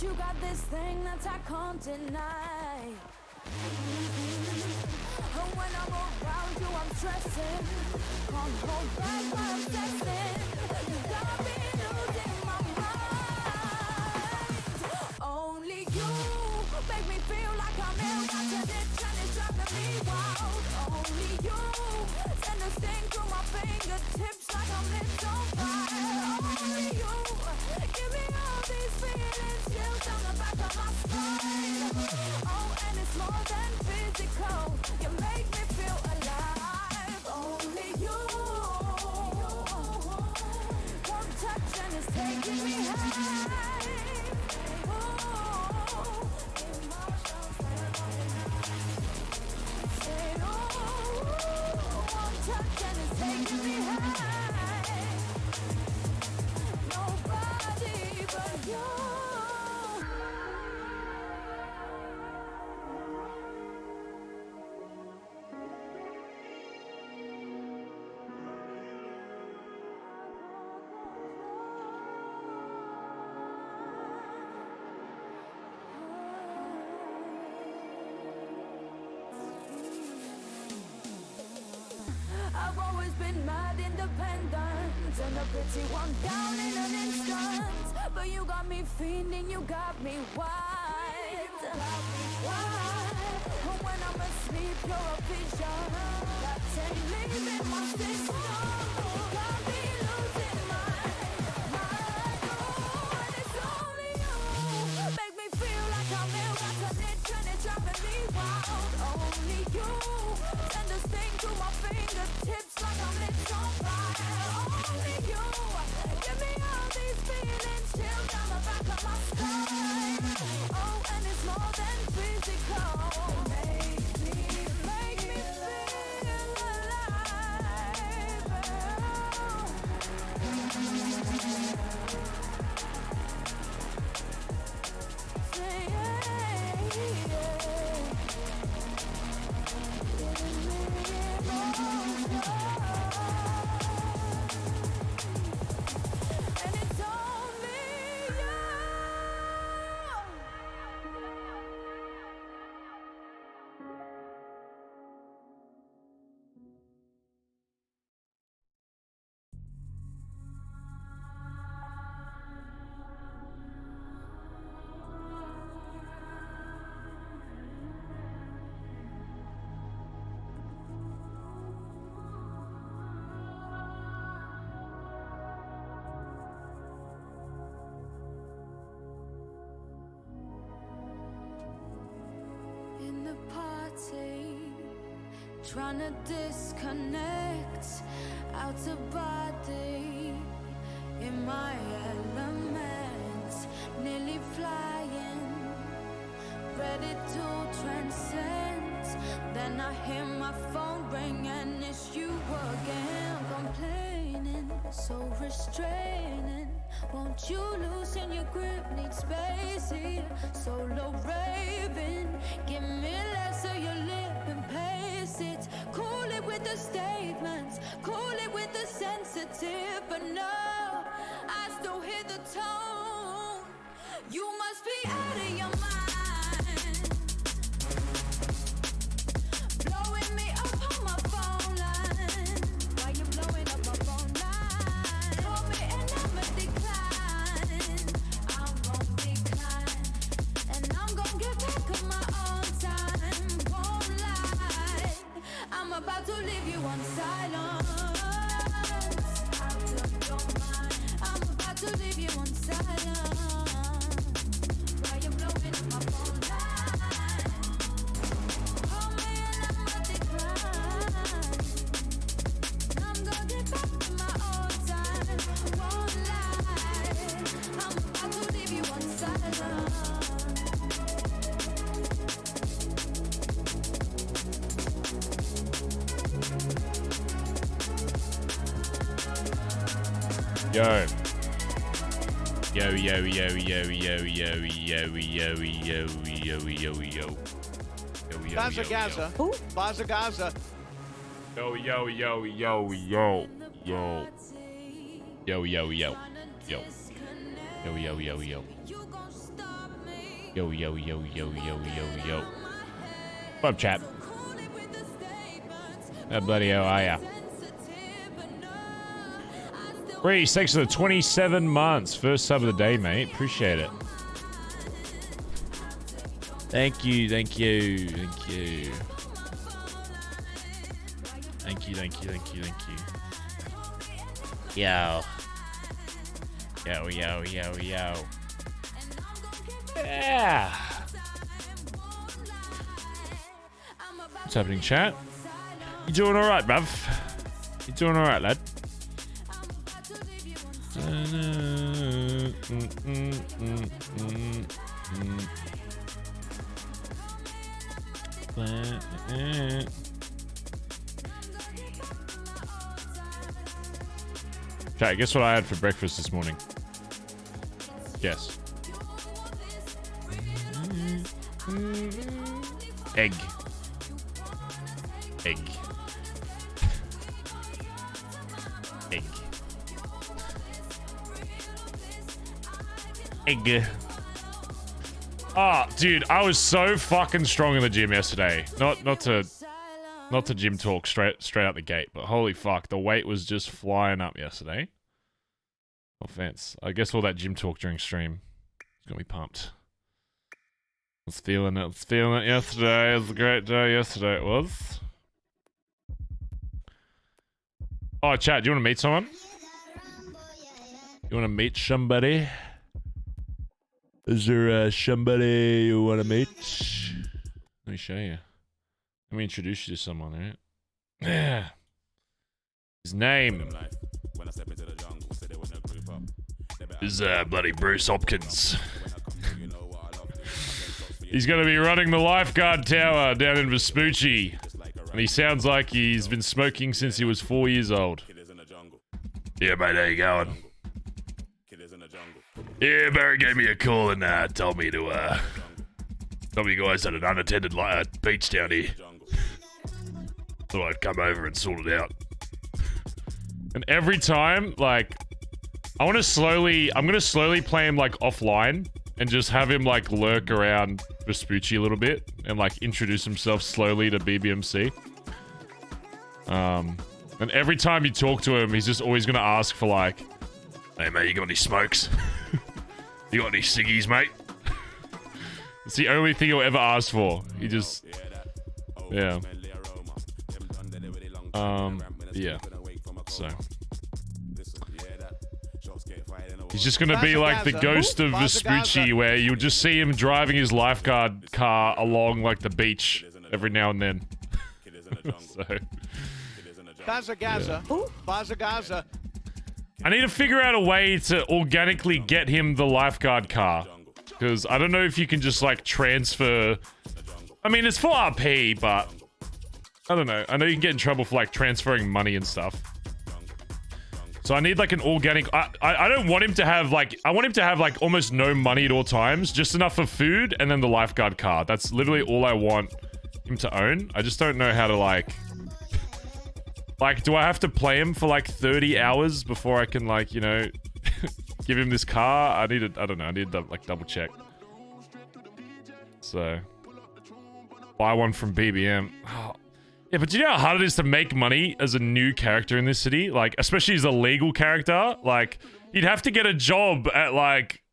you got this thing that I can't deny. And when I'm around you, I'm stressing. Can't hold back my obsessing. You got me losing my mind. Only you make me feel like I'm ill. Got an itch and it's driving me wild. Only you send a sting through my fingertips like I'm lit on fire. Only you give me all these feelings, chills down the back of my spine. Oh, and it's more than physical. You make me feel alive. Only you. One touch and it's taking me high. Oh, emotions say, oh, one touch and it's taking me high. Nobody but you. I've always been mad independent and a pretty one down in an instant. But you got me fiending, you got me wild. Why? And when I'm asleep, you're a vision that ain't leaving my system. Got me losing my mind. Oh, and it's only you. Make me feel like I'm ill. Got an itch and it's driving me wild. Only you. Send a sting through my fingertips like I'm lit on fire. Only you. Give me all these feelings, chills down the back of my spine. Oh, and it's more than physical. Make me feel alive. Say yeah, yeah. And it's only you. In the party, trying to disconnect, out of body, in my element, nearly flying, ready to transcend. Then I hear my phone ring and it's you again, complaining, so restraining. Won't you loosen your grip, need space here. Solo raving, give me less of your lip and pace it. Cool it with the statements, cool it with the sensitive. But no, I still hear the tone. You must be out of your mind, blowing me up on my phone line. Why you blowing up my phone line? Call me and I'ma decline. I'm gon' decline, and I'm gon' get back on my own time. Won't lie, I'm about to leave you on silence. Out of your mind, I'm about to leave you on silence. Why you blowing up my phone line? Call me and I'ma decline. I'm gonna get back to my own time. Won't lie, I'm about to leave you on silence. Yo. Yo, yo, yo, yo, yo, yo, yo, yo, yo, yo, yo, yo. Bazza. Bazza. Yo, yo, yo, yo, yo, yo. Yo, yo, yo. Yo. Yo, yo, yo, yo. Yo, yo, yo, yo, yo, yo, yo. What up, chat? Bloody hell, are ya? Reese, thanks for the 27 months. First sub of the day, mate. Appreciate it. Thank you, thank you, thank you. Thank you, thank you, thank you, thank you. Yo. Yo, yo, yo, yo. Yeah. What's happening, chat? You doing alright, bruv? You doing alright, lad? Okay, guess what I had for breakfast this morning? Guess. Egg. Egg. Egg. Egg. Oh, dude, I was so fucking strong in the gym yesterday. Not to gym talk straight out the gate, but holy fuck, the weight was just flying up yesterday. No offense. I guess all that gym talk during stream is gonna be pumped. I was feeling it yesterday. It was a great day yesterday, it was. Oh, chat, do you want to meet someone? You want to meet somebody? Is there somebody you want to meet? Let me show you. Let me introduce you to someone, right? Yeah. His name is bloody Bruce Hopkins. He's going to be running the lifeguard tower down in Vespucci. And he sounds like he's been smoking since he was 4 years old. Yeah, mate, how you going? Yeah, Barry gave me a call and told me to, some of you guys had an unattended beach down here. Thought I'd come over and sort it out. And every time, like, I'm gonna slowly play him, like, offline and just have him, like, lurk around Vespucci a little bit and, like, introduce himself slowly to BBMC. And every time you talk to him, he's just always gonna ask for, like, hey, mate, you got any smokes? You got any ciggies, mate? It's the only thing he'll ever ask for. He just... Yeah. Yeah. So... He's just gonna be like the ghost of Vespucci, where you'll just see him driving his lifeguard car along, like, the beach every now and then. So... Bazza. Bazza. I need to figure out a way to organically get him the lifeguard car. Because I don't know if you can just, like, transfer... I mean, it's for RP, but... I don't know. I know you can get in trouble for, like, transferring money and stuff. So I need, like, an organic... I don't want him to have, like... I want him to have, like, almost no money at all times. Just enough for food and then the lifeguard car. That's literally all I want him to own. I just don't know how to, like... Like, do I have to play him for, like, 30 hours before I can, like, you know, give him this car? I don't know, I need to, like, double check. So, buy one from BBM. Oh. Yeah, but do you know how hard it is to make money as a new character in this city? Like, especially as a legal character? Like, you'd have to get a job at, like,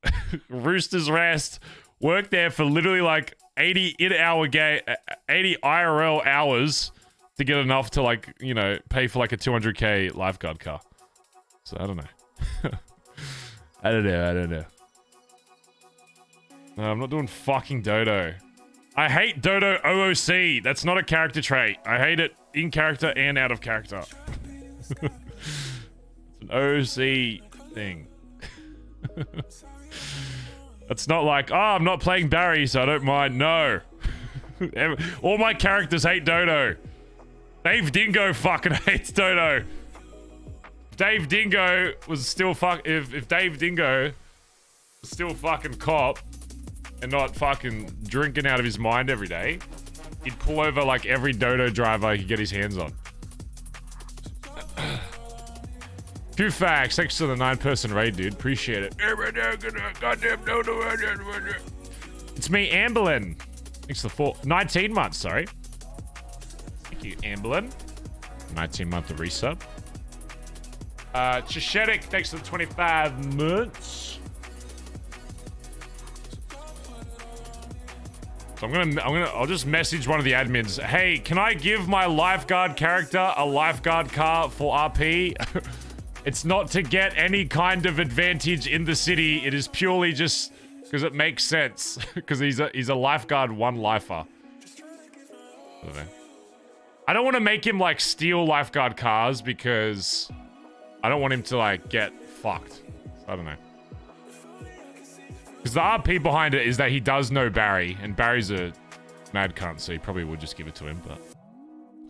Rooster's Rest, work there for literally, like, 80 IRL hours to get enough to, like, you know, pay for, like, a 200k lifeguard car. So, I don't know. I don't know. No, I'm not doing fucking Dodo. I hate Dodo OOC. That's not a character trait. I hate it in character and out of character. It's an OOC thing. It's not like, oh, I'm not playing Barry, so I don't mind. No. All my characters hate Dodo. Dave Dingo fucking hates Dodo. If Dave Dingo was still if Dave Dingo was still fucking cop and not fucking drinking out of his mind every day, he'd pull over like every Dodo driver he could get his hands on. Few facts. Thanks to the 9-person raid, dude. Appreciate it. It's me, Amberlin. Thanks to the 19 months, sorry. Thank you, Amberlin. 19-month of resub. Chishetic, thanks to the 25 months. So I'll just message one of the admins. Hey, can I give my lifeguard character a lifeguard car for RP? It's not to get any kind of advantage in the city. It is purely just because it makes sense. Because he's a lifeguard one lifer. I don't want to make him like steal lifeguard cars because I don't want him to like get fucked. I don't know. Because the RP behind it is that he does know Barry, and Barry's a mad cunt, so he probably would just give it to him, but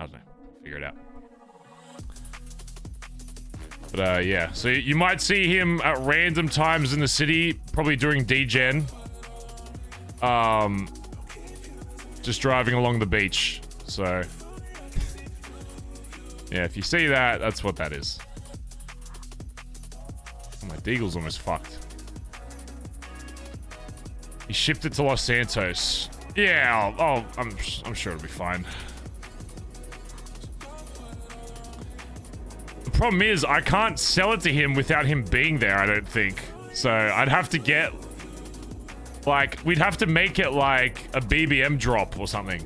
I don't know. Figure it out. But yeah, so you might see him at random times in the city, probably during degen. Just driving along the beach. So yeah, if you see that, that's what that is. Oh, my Deagle's almost fucked. He shipped it to Los Santos. Yeah, I'm sure it'll be fine. The problem is, I can't sell it to him without him being there, I don't think. So, I'd have to get... Like, we'd have to make it like a BBM drop or something.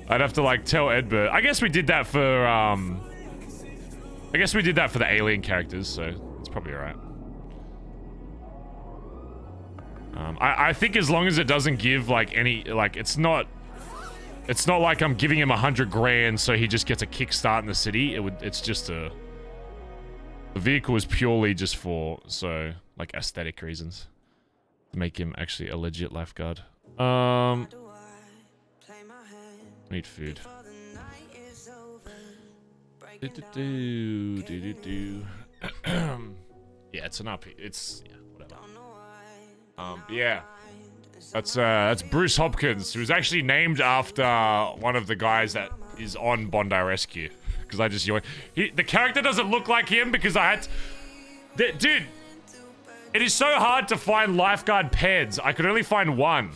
I'd have to like tell Edbert. I guess we did that for, I guess we did that for the alien characters, so it's probably alright. I think as long as it doesn't give like any, like it's not like I'm giving him 100 grand so he just gets a kickstart in the city. It's just the vehicle is purely just for, so like aesthetic reasons. To make him actually a legit lifeguard. Need food. Yeah, it's an RP. It's, yeah, whatever. Yeah. That's Bruce Hopkins, who's actually named after one of the guys that is on Bondi Rescue. Because I just yawned. The character doesn't look like him because I had to... Dude, it is so hard to find lifeguard peds. I could only find one.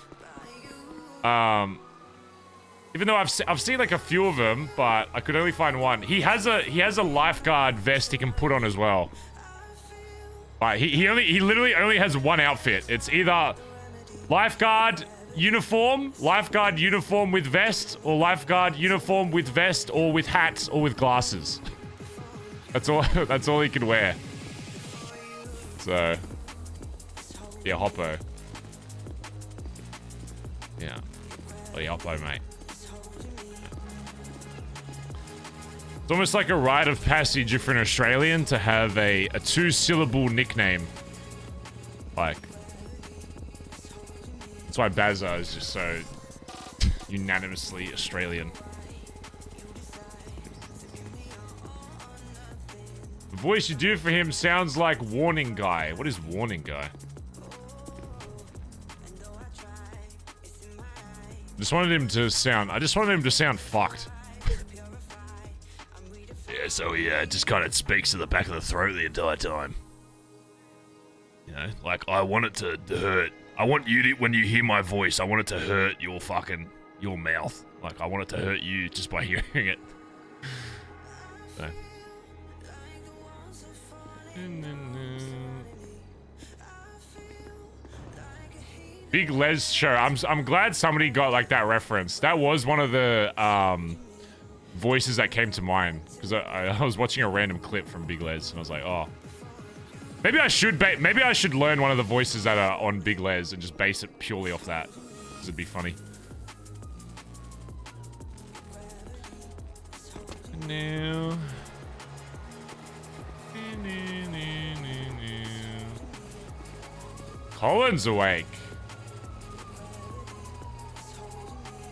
Even though I've seen like a few of them, but I could only find one. He has a lifeguard vest he can put on as well. But he literally only has one outfit. It's either lifeguard uniform with vest, or lifeguard uniform with vest, or with hats, or with glasses. That's all he can wear. So yeah, Hoppo. Yeah. Oh yeah, Hoppo, mate. It's almost like a rite of passage if you're an Australian to have a 2-syllable nickname. Like, that's why Bazza is just so unanimously Australian. The voice you do for him sounds like Warning Guy. What is Warning Guy? I just wanted him to sound fucked. Yeah, so yeah, it just kind of speaks to the back of the throat the entire time. You know, like, I want it to hurt. I want you to, when you hear my voice, I want it to hurt your mouth. Like, I want it to hurt you just by hearing it. So. Big Les show. I'm glad somebody got like that reference. That was one of the voices that came to mind because I was watching a random clip from Big Les and I was like, oh, maybe I should learn one of the voices that are on Big Les and just base it purely off that because it'd be funny. No. Colin's awake.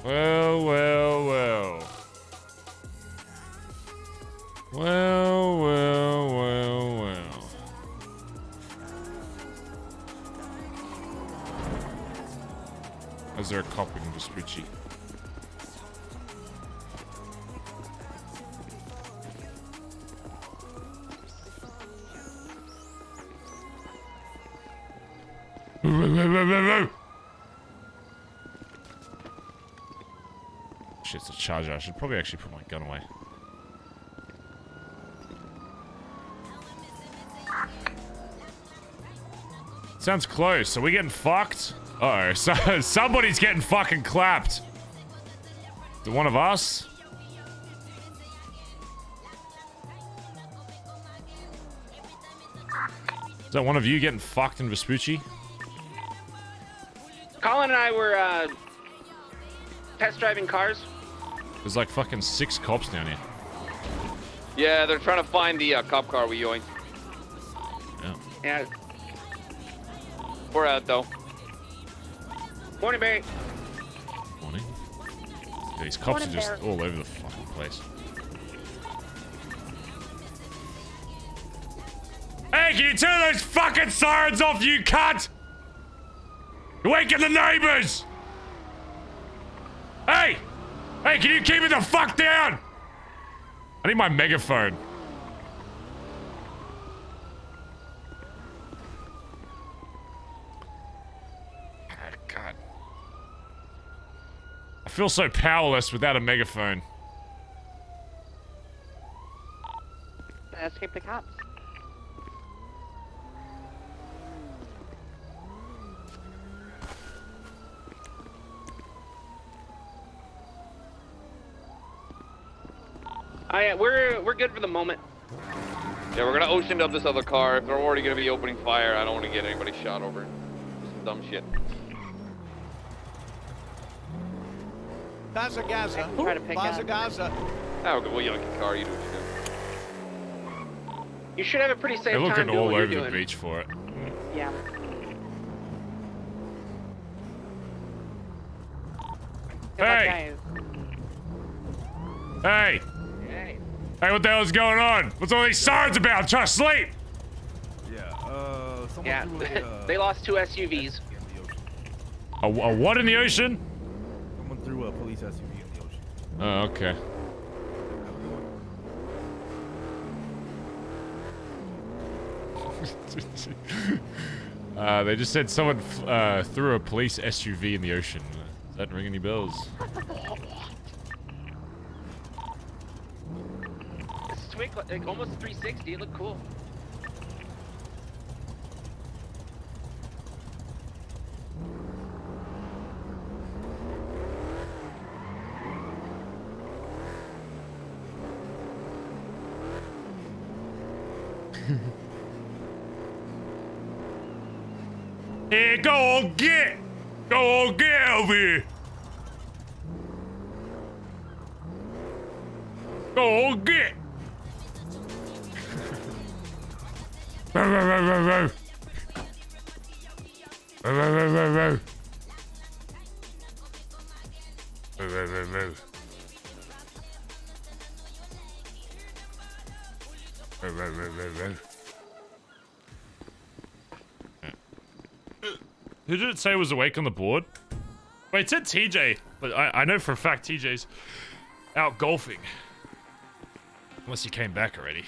Well. Is there a copy in the spreadsheet? Shit, it's a charger. I should probably actually put my gun away. Sounds close. Are we getting fucked? Uh-oh. So, somebody's getting fucking clapped. Is it one of us? Is that one of you getting fucked in Vespucci? Colin and I were test driving cars. There's like fucking 6 cops down here. Yeah, they're trying to find the cop car we yoinked. Yeah. Yeah. We're out though. Morning, Barry. Morning. Yeah, these cops are just all over the fucking place. Hey, can you turn those fucking sirens off, you cunt? You're waking the neighbors! Hey! Hey, can you keep it the fuck down? I need my megaphone. Oh, God. I feel so powerless without a megaphone. Escape the cops. Yeah, we're good for the moment. Yeah, we're gonna ocean up this other car. If they're already gonna be opening fire, I don't want to get anybody shot over. Some dumb shit. Bazza Gaza. Try to pick Bazza up. Gaza. Oh, okay, we'll yoink the car. You do what you do. You should have a pretty safe They're time looking doing all what you're over the doing. beach for it. Yeah. Hey! Hey! Hey. Hey, what the hell is going on? What's all these sirens about? I'm trying to sleep! Someone Yeah. threw a, They lost 2 SUVs. A what in the ocean? Someone threw a police SUV in the ocean. Oh, okay. They just said someone threw a police SUV in the ocean. Does that ring any bells? It's twig, like almost 360. It looked cool. Hey, go on, get! Go on, get over here! Go on, get! Row, row, row, row, row. Row, row, row, row, row. Row, row, row, row. Row, row, row, row, row. Who did it say was awake on the board? Wait, it said TJ, but I know for a fact TJ's out golfing. Unless he came back already.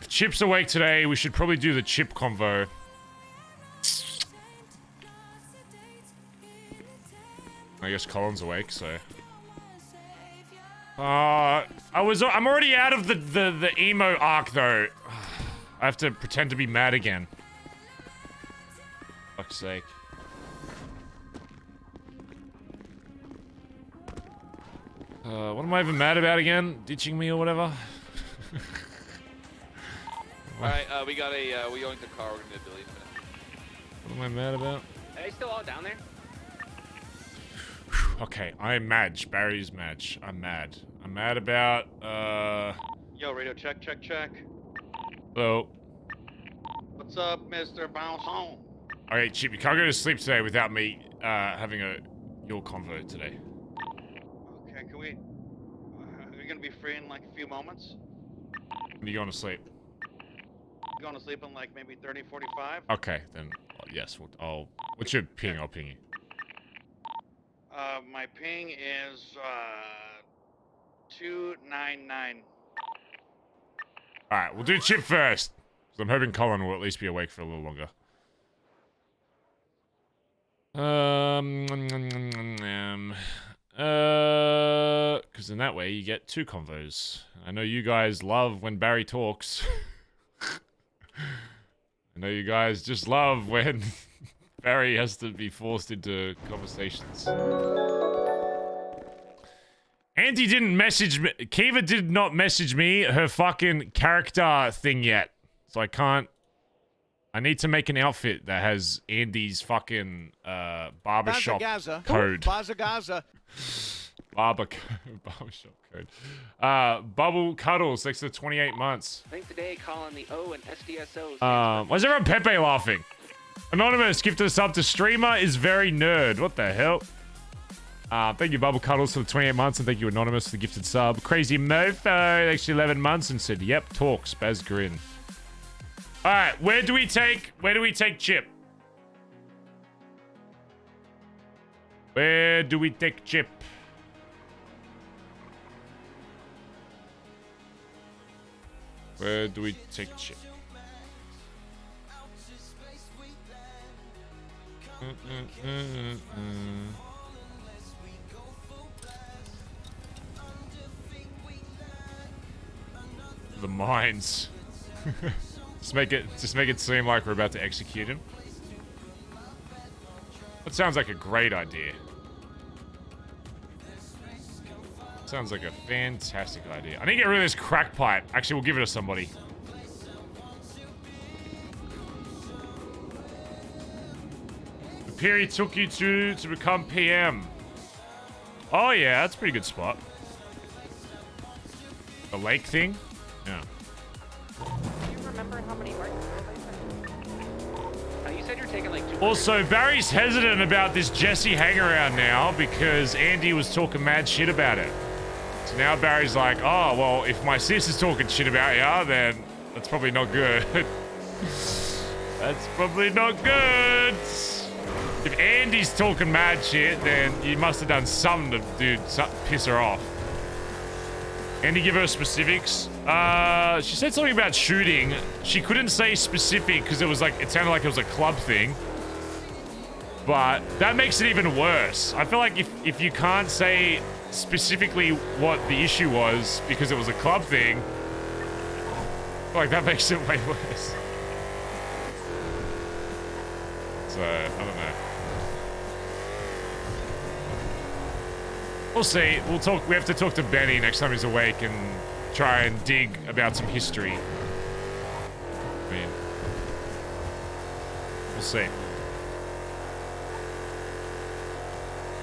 If Chip's awake today, we should probably do the Chip convo. I guess Colin's awake, so... I'm already out of the emo arc though. I have to pretend to be mad again. Fuck's sake. What am I even mad about again? Ditching me or whatever? Alright, we got a, we yoinked the car. We're gonna delete it. What am I mad about? Are they still all down there? Okay, I'm mad. Barry's mad. I'm mad. I'm mad about, Yo, radio check, check, check. Hello. What's up, Mr. Bounce Home? Alright, Chip, you can't go to sleep today without me, having your convo today. Okay, can we... are you gonna be free in like a few moments? When are you going to sleep? Going to sleep in like maybe 30, 45? Okay, then, yes, I'll... What's your ping? I'll ping you. My ping is 299. All right, we'll do Chip first. So I'm hoping Colin will at least be awake for a little longer. Because in that way you get 2 convos. I know you guys love when Barry talks. I know you guys just love when Barry has to be forced into conversations. Andy didn't message me. Kiva did not message me her fucking character thing yet. So I can't. I need to make an outfit that has Andy's fucking barbershop code. Bazza. Barbershop code. Bubble Cuddles, thanks for 28 months. I think today calling the O and SDSO. Why is everyone Pepe laughing? Anonymous gifted a sub to streamer is very nerd. What the hell? Thank you, Bubble Cuddles, for the 28 months, and thank you, Anonymous, for the gifted sub. Crazy Mofo, thanks for 11 months, and said, yep, talks, Baz Grin. Alright, where do we take Chip? Where do we take Chip? Where do we take Chip? The mines. Just make it seem like we're about to execute him. That sounds like a great idea. Sounds like a fantastic idea. I need to get rid of this crack pipe. Actually, we'll give it to somebody. The pier he took you to become PM. Oh yeah, that's a pretty good spot. The lake thing? Yeah. Do you remember how many marks you said you're taking like 200. Also, Barry's hesitant about this Jesse hangaround now because Andy was talking mad shit about it. So now Barry's like, oh, well, if my sis is talking shit about ya, then that's probably not good. That's probably not good. If Andy's talking mad shit, then you must have done something to piss her off. Andy, give her specifics. She said something about shooting. She couldn't say specific because it sounded like it was a club thing. But that makes it even worse. I feel like if you can't say specifically what the issue was because it was a club thing, I feel like that makes it way worse. So, I don't know. We'll see. We'll talk. We have to talk to Benny next time he's awake and try and dig about some history. I mean, we'll see.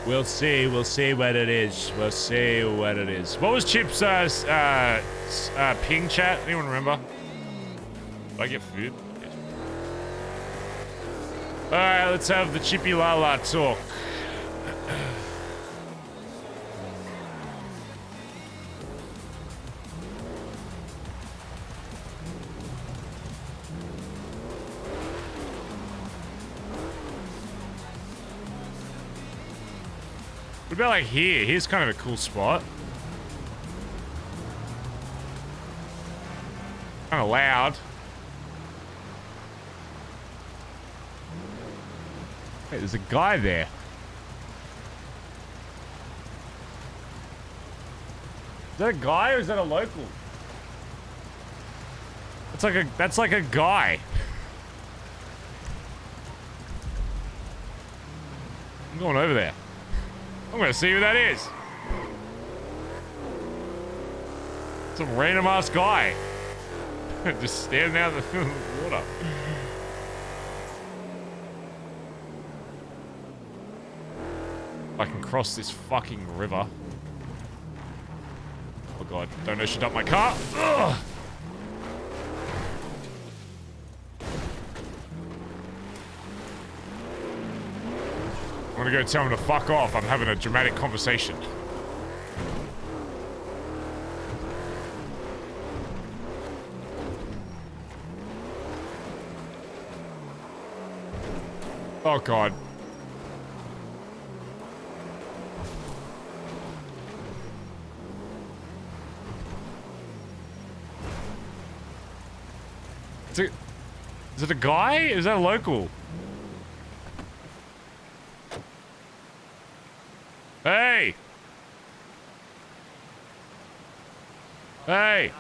We'll see. We'll see what it is. We'll see what it is. What was Chip's ping chat? Anyone remember? Did I get food? Yes. All right, let's have the Chippy Lala talk. What about like here? Here's kind of a cool spot. Kind of loud. Hey, there's a guy there. Is that a guy or is that a local? That's like a guy. I'm going over there. I'm gonna see who that is. Some random ass guy. Just standing out in the water. I can cross this fucking river. Oh god, don't ocean up my car. Ugh. I'm gonna go tell him to fuck off. I'm having a dramatic conversation. Oh god. Is it a guy? Is that a local? Hey! Hey!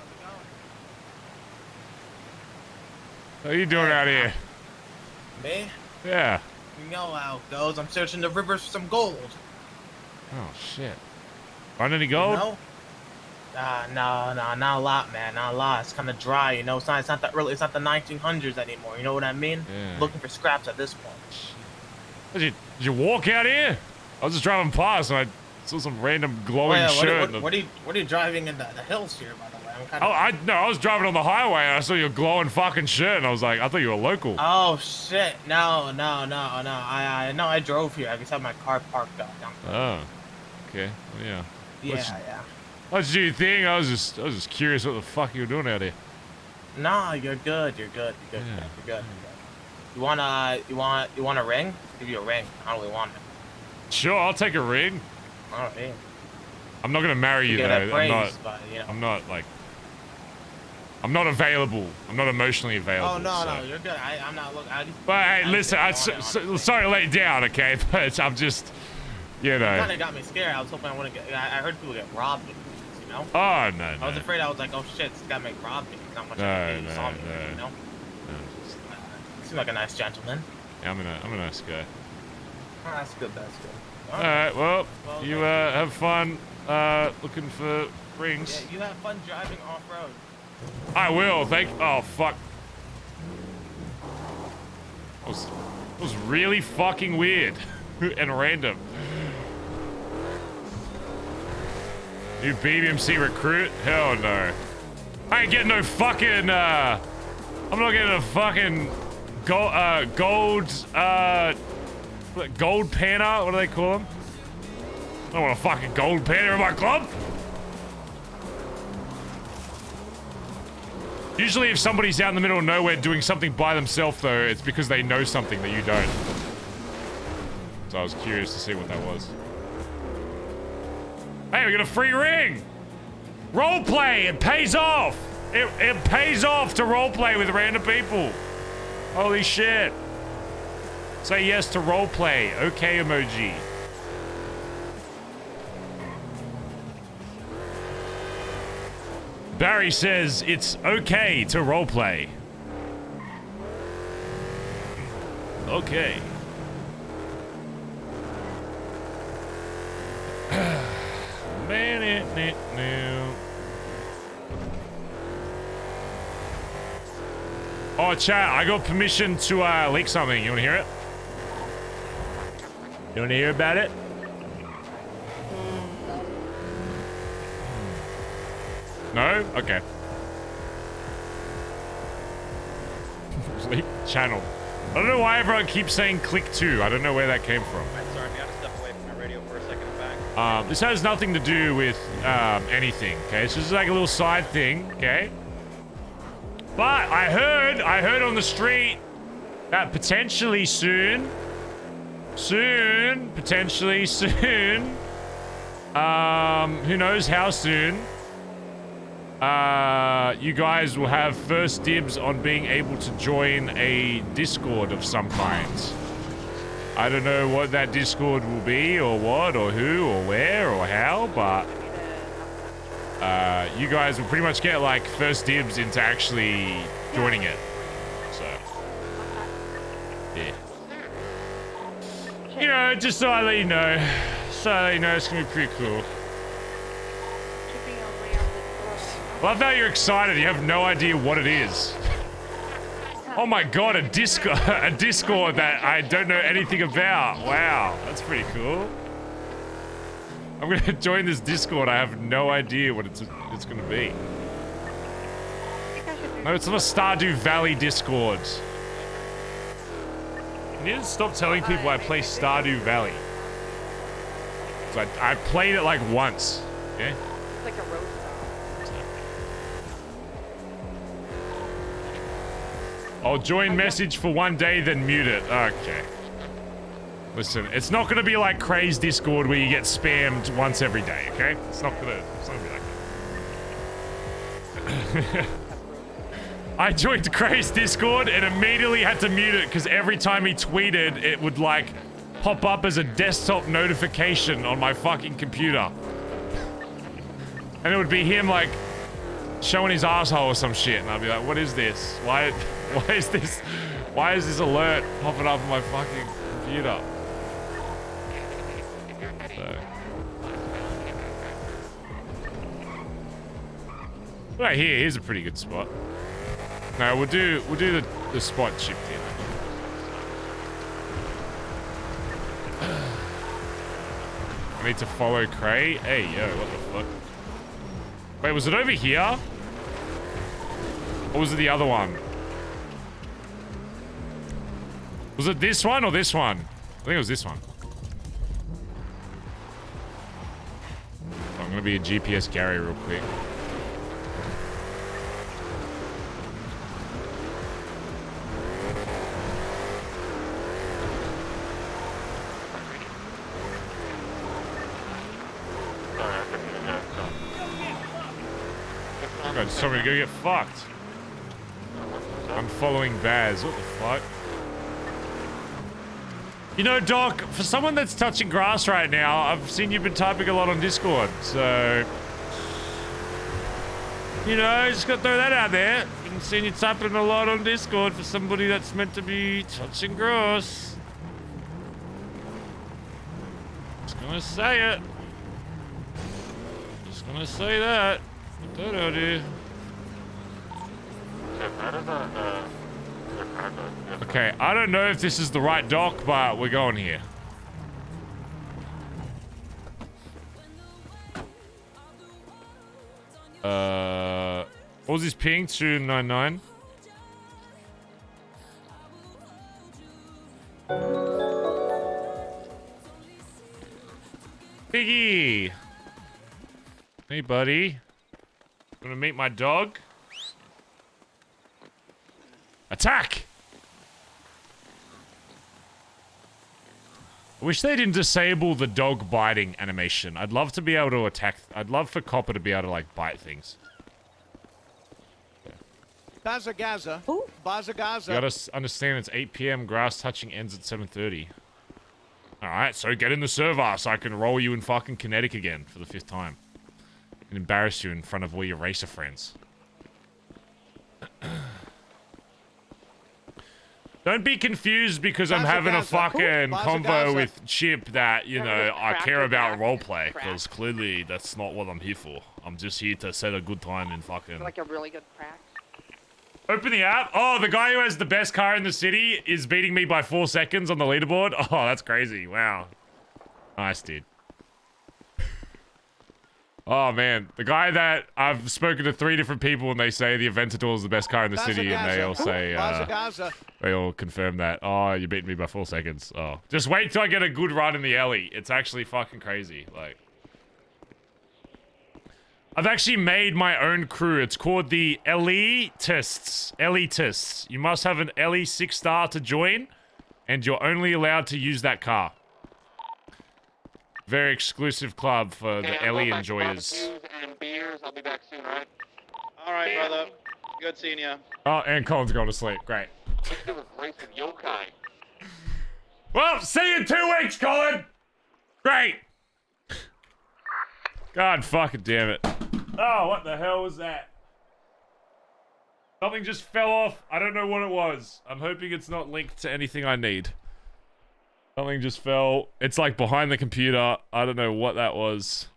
How you doing out here? Me? Yeah. You know how it goes. I'm searching the rivers for some gold. Oh, shit. Find any gold? You know? No, not a lot, man. Not a lot. It's kind of dry, you know. It's not that early. It's not the 1900s anymore. You know what I mean? Yeah. Looking for scraps at this point. Did you walk out here? I was just driving past and I saw some random glowing shirt. What are you driving in the hills here, by the way? I'm kind of... I was driving on the highway and I saw your glowing fucking shirt and I was like, I thought you were local. Oh shit! No. I drove here. I just have my car parked down. Oh, okay. Well, yeah. Yeah. What'd you think? I was just curious what the fuck you were doing out here. Nah, you're good. You're good. You want a ring? I'll give you a ring. I don't really want it. Sure, I'll take a ring. All right. I'm not gonna marry you though. Praise, I'm not available. I'm not emotionally available. Oh no, you're good. I'm not looking. But hey, listen, sorry to let you down, okay? But I'm just, you know. Kind of got me scared. I was hoping I wouldn't get. I heard people get robbed. You know. Oh no. I was afraid. I was like, oh shit, this guy may rob me. Not much. No. You know. You seem like a nice gentleman. Yeah, I'm a nice guy. Oh, that's good. All right. Well, you have fun looking for rings. Yeah, you have fun driving off road. I will. Oh fuck. That was really fucking weird and random. You BBMC recruit? Hell no. I ain't getting no fucking I'm not getting a fucking gold panner, what do they call them? I don't want a fucking gold panner in my club. Usually if somebody's out in the middle of nowhere doing something by themselves though, it's because they know something that you don't. So I was curious to see what that was. Hey, we got a free ring! Roleplay, it pays off! It pays off to roleplay with random people. Holy shit. Say yes to roleplay. Okay emoji. Barry says it's okay to roleplay. Okay. Man, it now. Oh, chat, I got permission to leak something. You want to hear it? You want to hear about it? No? Okay. Leak channel. I don't know why everyone keeps saying click 2. I don't know where that came from. Sorry, I gotta step away from my radio for a second. I'm back. This has nothing to do with anything, okay? It's just like a little side thing, okay? But I heard on the street that potentially soon, potentially soon, who knows how soon, you guys will have first dibs on being able to join a Discord of some kind. I don't know what that Discord will be, or what, or who, or where, or how, but you guys will pretty much get like first dibs into actually joining it. So, yeah. You know, just so I let you know. So I let you know it's gonna be pretty cool. Love how you're excited. You have no idea what it is. Oh my god, a Discord that I don't know anything about. Wow, that's pretty cool. I'm gonna join this Discord. I have no idea what it's gonna be. No, it's not a Stardew Valley Discord. I need to stop telling people I play Stardew Valley. I played it like once. Okay? It's like a road I'll join message for one day, then mute it. Okay. Listen, it's not gonna be like Craze Discord where you get spammed once every day, okay? It's not gonna be like that. I joined Cray's Discord and immediately had to mute it because every time he tweeted, it would like pop up as a desktop notification on my fucking computer. And it would be him like showing his asshole or some shit, and I'd be like, what is this? Why is this alert popping up on my fucking computer? So. Right here, here's a pretty good spot. No, we'll do the spot shift here. I need to follow Cray. Hey, yo, what the fuck? Wait, was it over here? Or was it the other one? Was it this one or this one? I think it was this one. I'm gonna be a GPS Gary real quick. God, just told me to go get fucked. I'm following Bazz. What the fuck? You know, Doc, for someone that's touching grass right now, I've seen you've been typing a lot on Discord, so... You know, just gotta throw that out there. Been seeing you typing a lot on Discord for somebody that's meant to be touching grass. Just gonna say it. Just gonna say that. Okay, I don't know if this is the right dock, but we're going here. What was his ping? 299? Piggy! Hey, buddy. Gonna meet my dog? Attack! I wish they didn't disable the dog biting animation. I'd love to be able to attack. I'd love for Copper to be able to, like, bite things. Bazza Gaza. Bazza Gaza. You gotta understand it's 8 PM. Grass touching ends at 7:30. Alright, so get in the server so I can roll you in fucking kinetic again for the 5th time. And embarrass you in front of all your racer friends. Don't be confused because I'm having a fucking convo with Chip that, you know, I care about roleplay. Because clearly that's not what I'm here for. I'm just here to set a good time in fucking... Like a really good crack. Open the app. Oh, the guy who has the best car in the city is beating me by 4 seconds on the leaderboard. Oh, that's crazy. Wow. Nice, dude. Oh, man. The guy that I've spoken to 3 different people and they say the Aventador is the best car in the city and they all say, they all confirm that. Oh, you beat me by 4 seconds. Oh. Just wait till I get a good run in the alley. It's actually fucking crazy. Like, I've actually made my own crew. It's called the Elitists. Elitists. You must have an LE 6-star to join and you're only allowed to use that car. Very exclusive club for the Ellie enjoyers. And beers. I'll be back soon, right? All right, brother. Good seeing you. Oh, and Colin's going to sleep. Great. It was racing yokai. Well, see you in 2 weeks, Colin. Great. God fucking damn it. Oh, what the hell was that? Something just fell off. I don't know what it was. I'm hoping it's not linked to anything I need. Something just fell. It's like behind the computer. I don't know what that was.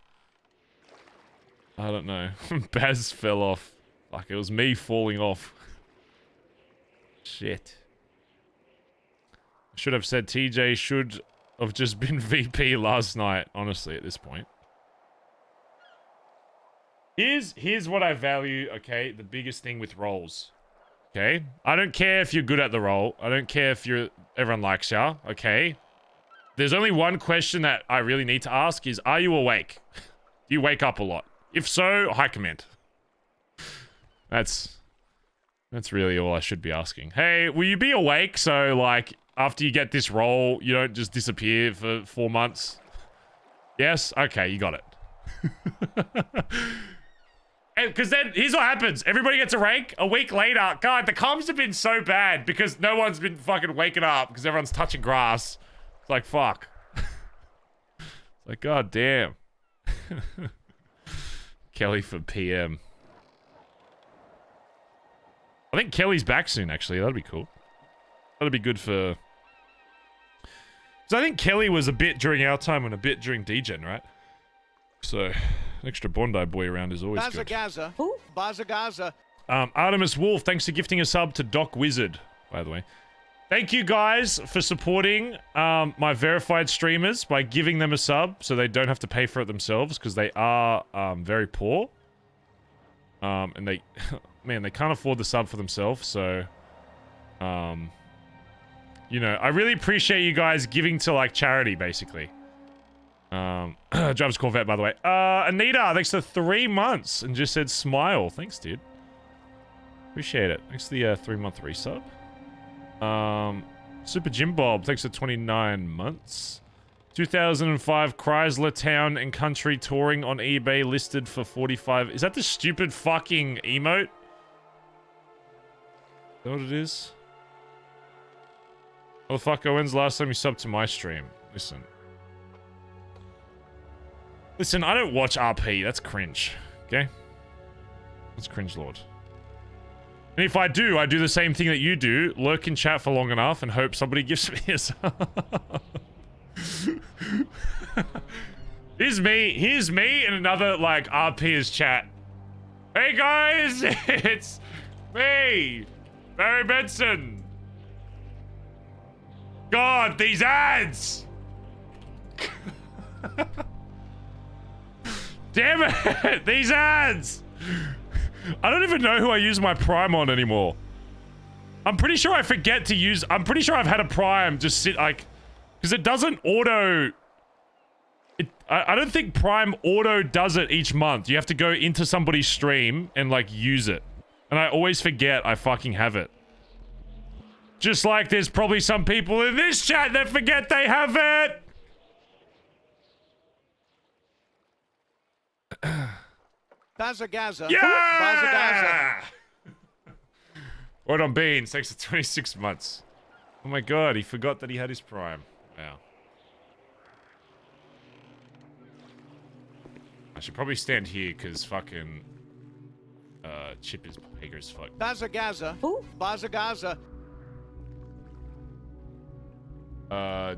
I don't know. Bazz fell off. Like it was me falling off. Shit. I should have said TJ should have just been VP last night, honestly, at this point. Here's what I value, okay? The biggest thing with roles. Okay? I don't care if you're good at the role. I don't care if everyone likes ya, okay? There's only one question that I really need to ask is, are you awake? Do you wake up a lot? If so, high command. That's really all I should be asking. Hey, will you be awake so, like, after you get this role, you don't just disappear for 4 months? Yes? Okay, you got it. And because then here's what happens. Everybody gets a rank. A week later, God, the comms have been so bad because no one's been fucking waking up because everyone's touching grass. It's like, fuck. It's like, God damn. Kelly for PM. I think Kelly's back soon, actually. That'd be cool. That'd be good for... So I think Kelly was a bit during our time and a bit during DGen, right? So, an extra Bondi boy around is always good. Bazza. Artemis Wolf, thanks for gifting a sub to Doc Wizard, by the way. Thank you guys for supporting my verified streamers by giving them a sub so they don't have to pay for it themselves because they are very poor. And they, man, they can't afford the sub for themselves, so... you know, I really appreciate you guys giving to, like, charity, basically. Drums Corvette, by the way. Anita, thanks for 3 months and just said smile. Thanks, dude. Appreciate it. Thanks for the 3-month resub. Super Jim Bob, thanks for 29 months. 2005 Chrysler Town and Country touring on eBay listed for 45. Is that the stupid fucking emote? Is that what it is? Motherfucker, when's the last time you subbed to my stream? Listen. Listen, I don't watch RP. That's cringe. Okay? That's cringe, Lord. And if I do the same thing that you do. Lurk in chat for long enough and hope somebody gives me a sub. Here's me and another, like, RP's chat. Hey, guys! It's me! Barry Benson! God, these ads! Damn it! These ads! I don't even know who I use my Prime on anymore. I'm pretty sure I forget to use... I'm pretty sure I've had a Prime just sit, like... Because it doesn't auto... I don't think Prime auto does it each month. You have to go into somebody's stream and, like, use it. And I always forget I fucking have it. Just like there's probably some people in this chat that forget they have it! Bazza. Yeah! What on Beans? Thanks for 26 months. Oh my god, he forgot that he had his Prime. Wow. I should probably stand here because fucking Chip is bigger as fuck. Bazza.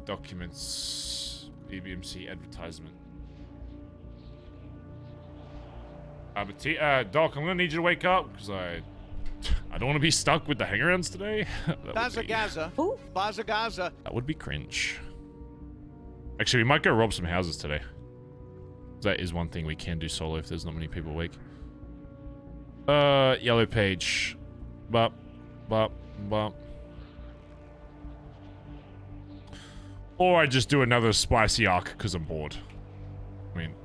Documents, BBMC advertisement. But Doc, I'm gonna need you to wake up because I don't want to be stuck with the hangarounds today. Bazza. That would be cringe. Actually, we might go rob some houses today. That is one thing we can do solo if there's not many people awake. Yellow page. Bop. Or I just do another spicy arc because I'm bored. I mean,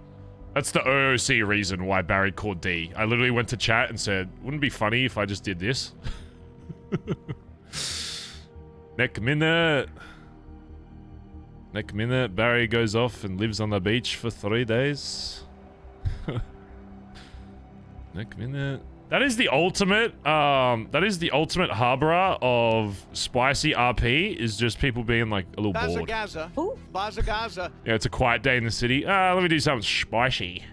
that's the OOC reason why Barry called D. I literally went to chat and said, wouldn't it be funny if I just did this? Next minute, Barry goes off and lives on the beach for 3 days. Next minute. That is the ultimate harborer of spicy RP, is just people being like a little bored. Bazza. Yeah, it's a quiet day in the city. Let me do something spicy.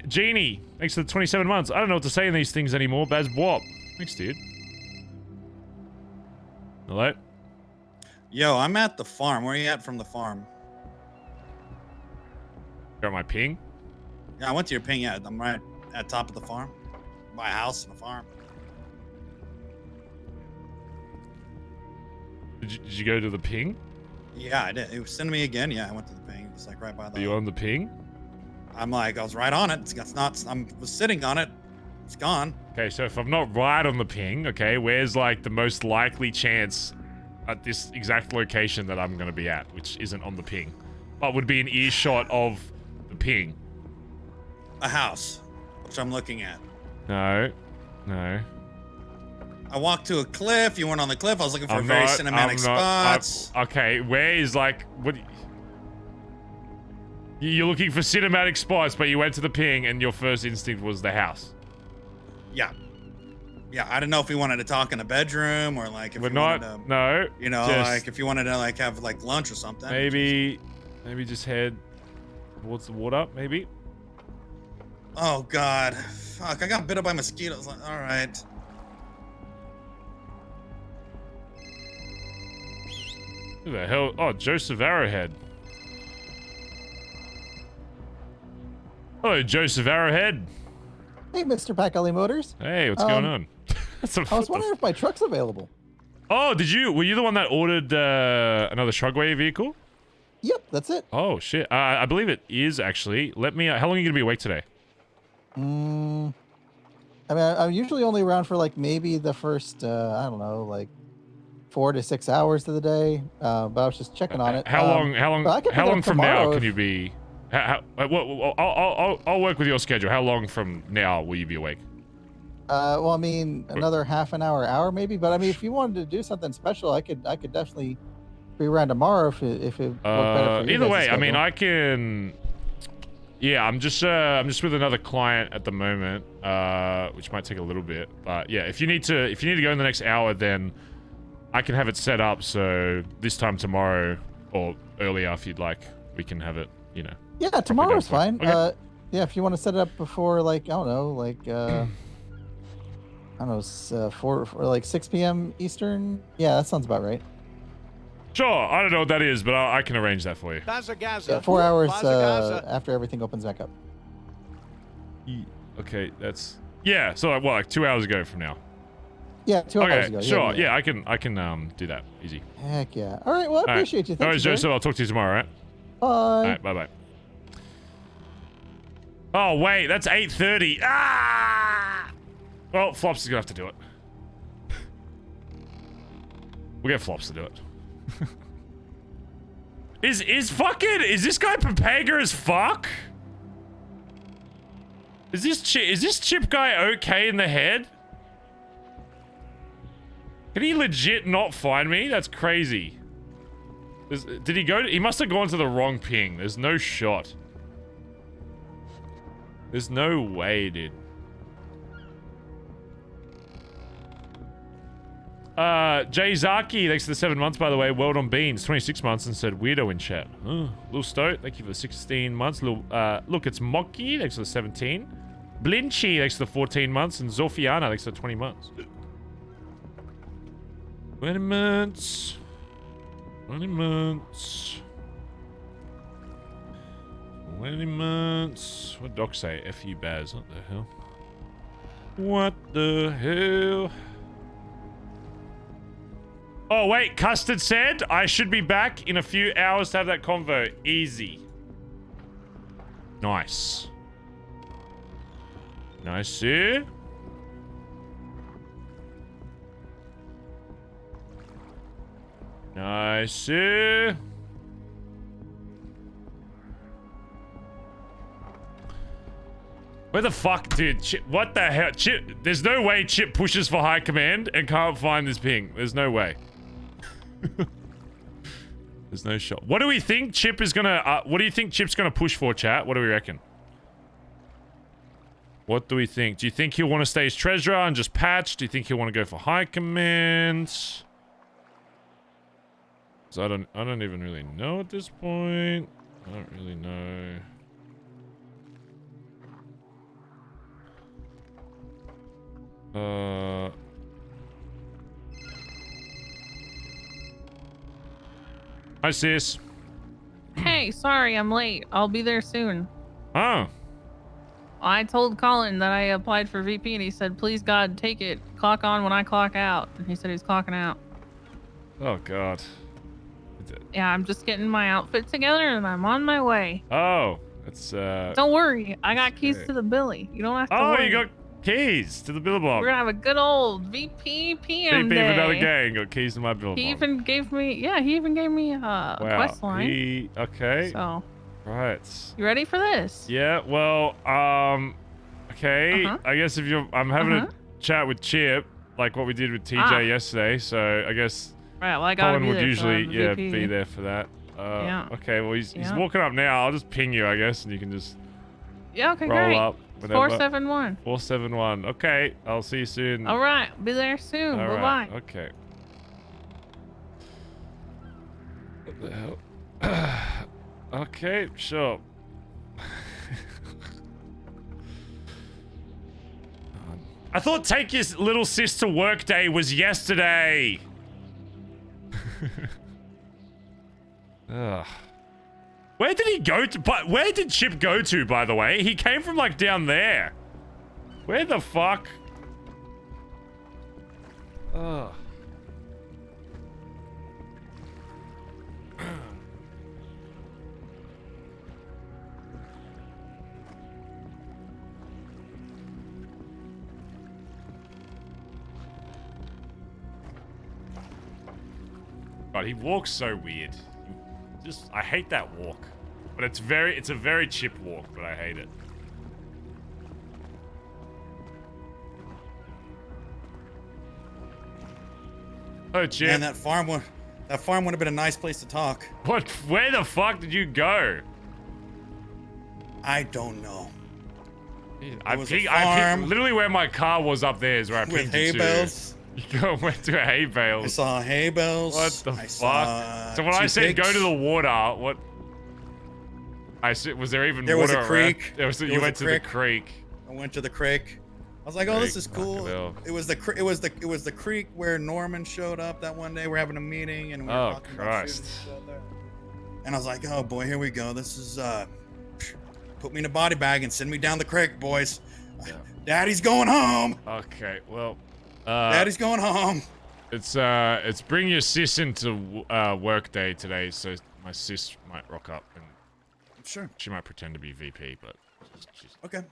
Genie, thanks for the 27 months. I don't know what to say in these things anymore. Baz Bwop. Thanks, dude. Hello? Yo, I'm at the farm. Where are you at from the farm? Got my ping? Yeah, I went to your ping. Yeah, I'm right at top of the farm. My house and a farm. Did you go to the ping? Yeah, I did. It was sending me again. Yeah, I went to the ping. It's like right by the... Are you on the ping? I'm like, I was right on it. It's not... I was sitting on it. It's gone. Okay, so if I'm not right on the ping, okay, where's like the most likely chance at this exact location that I'm going to be at, which isn't on the ping, but would be an earshot of the ping? A house, which I'm looking at. No. I walked to a cliff. You went on the cliff. I was looking for very cinematic spots. Okay, where is like what? You're looking for cinematic spots, but you went to the ping and your first instinct was the house. Yeah. Yeah, I don't know if we wanted to talk in a bedroom or like if We're we not. wanted to, No. you know, just like if you wanted to like have like lunch or something. maybe just head towards the water. Maybe. Oh God, fuck! I got bit up by mosquitoes. All right. Who the hell? Oh, Joseph Arrowhead. Hello, Joseph Arrowhead. Hey, Mr. Pack-Alley Motors. Hey, what's going on? I was wondering if my truck's available. Oh, were you the one that ordered another Shrugway vehicle? Yep, that's it. Oh, shit. I believe it is, actually. Let me... how long are you going to be awake today? I mean, I'm usually only around for like maybe the first, I don't know, like 4 to 6 hours of the day. But I was just checking on it. How long from now can you be... I'll work with your schedule. How long from now will you be awake? Well, I mean, another half an hour maybe. But I mean, if you wanted to do something special, I could definitely be around tomorrow if it worked better for you. Either way, schedule. I mean, I can... Yeah, I'm just with another client at the moment, which might take a little bit. But yeah, if you need to go in the next hour, then I can have it set up so this time tomorrow or earlier if you'd like, we can have it, you know. Yeah, tomorrow's fine. Okay. Yeah, if you want to set it up before like, I don't know, like I don't know, 4 or like 6 p.m. Eastern. Yeah, that sounds about right. Sure, I don't know what that is, but I can arrange that for you. Yeah, 4 hours after everything opens back up. Okay, that's... Yeah, so like 2 hours ago from now. Yeah, 2 hours ago. Okay, sure. Yeah. I can do that. Easy. Heck yeah. All right, well, I appreciate you. No worries, Thanks, Joseph. I'll talk to you tomorrow, all right? Bye. All right, bye-bye. Oh, wait, that's 8:30. Ah! Well, Flops is gonna have to do it. We'll get Flops to do it. Is this guy Papega as fuck? Is this Chip guy okay in the head? Can he legit not find me? That's crazy. Did he go? He must have gone to the wrong ping. There's no shot. There's no way, dude. Jay Zaki, thanks for the 7 months, by the way. World on Beans, 26 months, and said weirdo in chat. Lil Stoat, thank you for the 16 months. Look, it's Mocky, thanks for the 17. Blinchy, thanks for the 14 months, and Zofiana, thanks for the 20 months. 20 months. 20 months. 20 months. What did Doc say? F you, Bazz. What the hell? What the hell? Oh, wait. Custard said I should be back in a few hours to have that convo. Easy. Nice. Nice, sir. Nice, sir. Where the fuck, dude? Chip, what the hell? Chip, there's no way Chip pushes for high command and can't find this ping. There's no way. There's no shot. What do we think Chip is gonna... what do you think Chip's gonna push for, chat? What do we reckon? What do we think? Do you think he'll want to stay as treasurer and just patch? Do you think he'll want to go for high command? So I don't even really know at this point. I don't really know. Hi, sis. Hey, sorry, I'm late. I'll be there soon. Oh. I told Colin that I applied for VP and he said, please God, take it. Clock on when I clock out. And he said he was clocking out. Oh, God. Yeah, I'm just getting my outfit together and I'm on my way. Oh, that's Don't worry, I got keys to the Billy. You don't have to worry. Oh, you got keys to the Billabong. We're gonna have a good old VP PM VP day. of another gang got keys to my Billabong. He even gave me, a quest line. Okay. So. Right. You ready for this? Yeah. Well, okay. I guess if you're, I'm having a chat with Chip, like what we did with TJ yesterday. So I guess. Right. Well, I gotta Colin be would there, usually, so be there for that. Yeah. Okay, well, he's Yeah. walking up now. I'll just ping you, I guess, and you can just Yeah, okay, roll great. up. Whatever. 471. 471. Okay, I'll see you soon. All right, be there soon. All Bye right, bye. okay. What the hell? Okay, sure. I thought take your little sis to work day was yesterday. Ugh. Where did he go to? But where did Chip go to, by the way? He came from like down there. Where the fuck? Ugh. God, he walks so weird. Just, I hate that walk. But it's a very Chip walk, but I hate it. Oh, Chip. Man, that farm would have been a nice place to talk. What? Where the fuck did you go? I don't know. I picked literally where my car was up there is where I picked With hay bales. You went to a hay bales. I saw hay bales. What the fuck? So when I said go to the water, what? I said, was there even there water was a creek. You went to the creek. I went to the creek. I was like, oh, this is cool. It was the creek where Norman showed up that one day. We're having a meeting and we were talking about shooting shit there. And I was like, oh boy, here we go. This is put me in a body bag and send me down the creek, boys. Yeah. Daddy's going home. Okay, well. Daddy's going home. It's bring your sis into work day today, so my sis might rock up and sure she might pretend to be VP, but she's okay.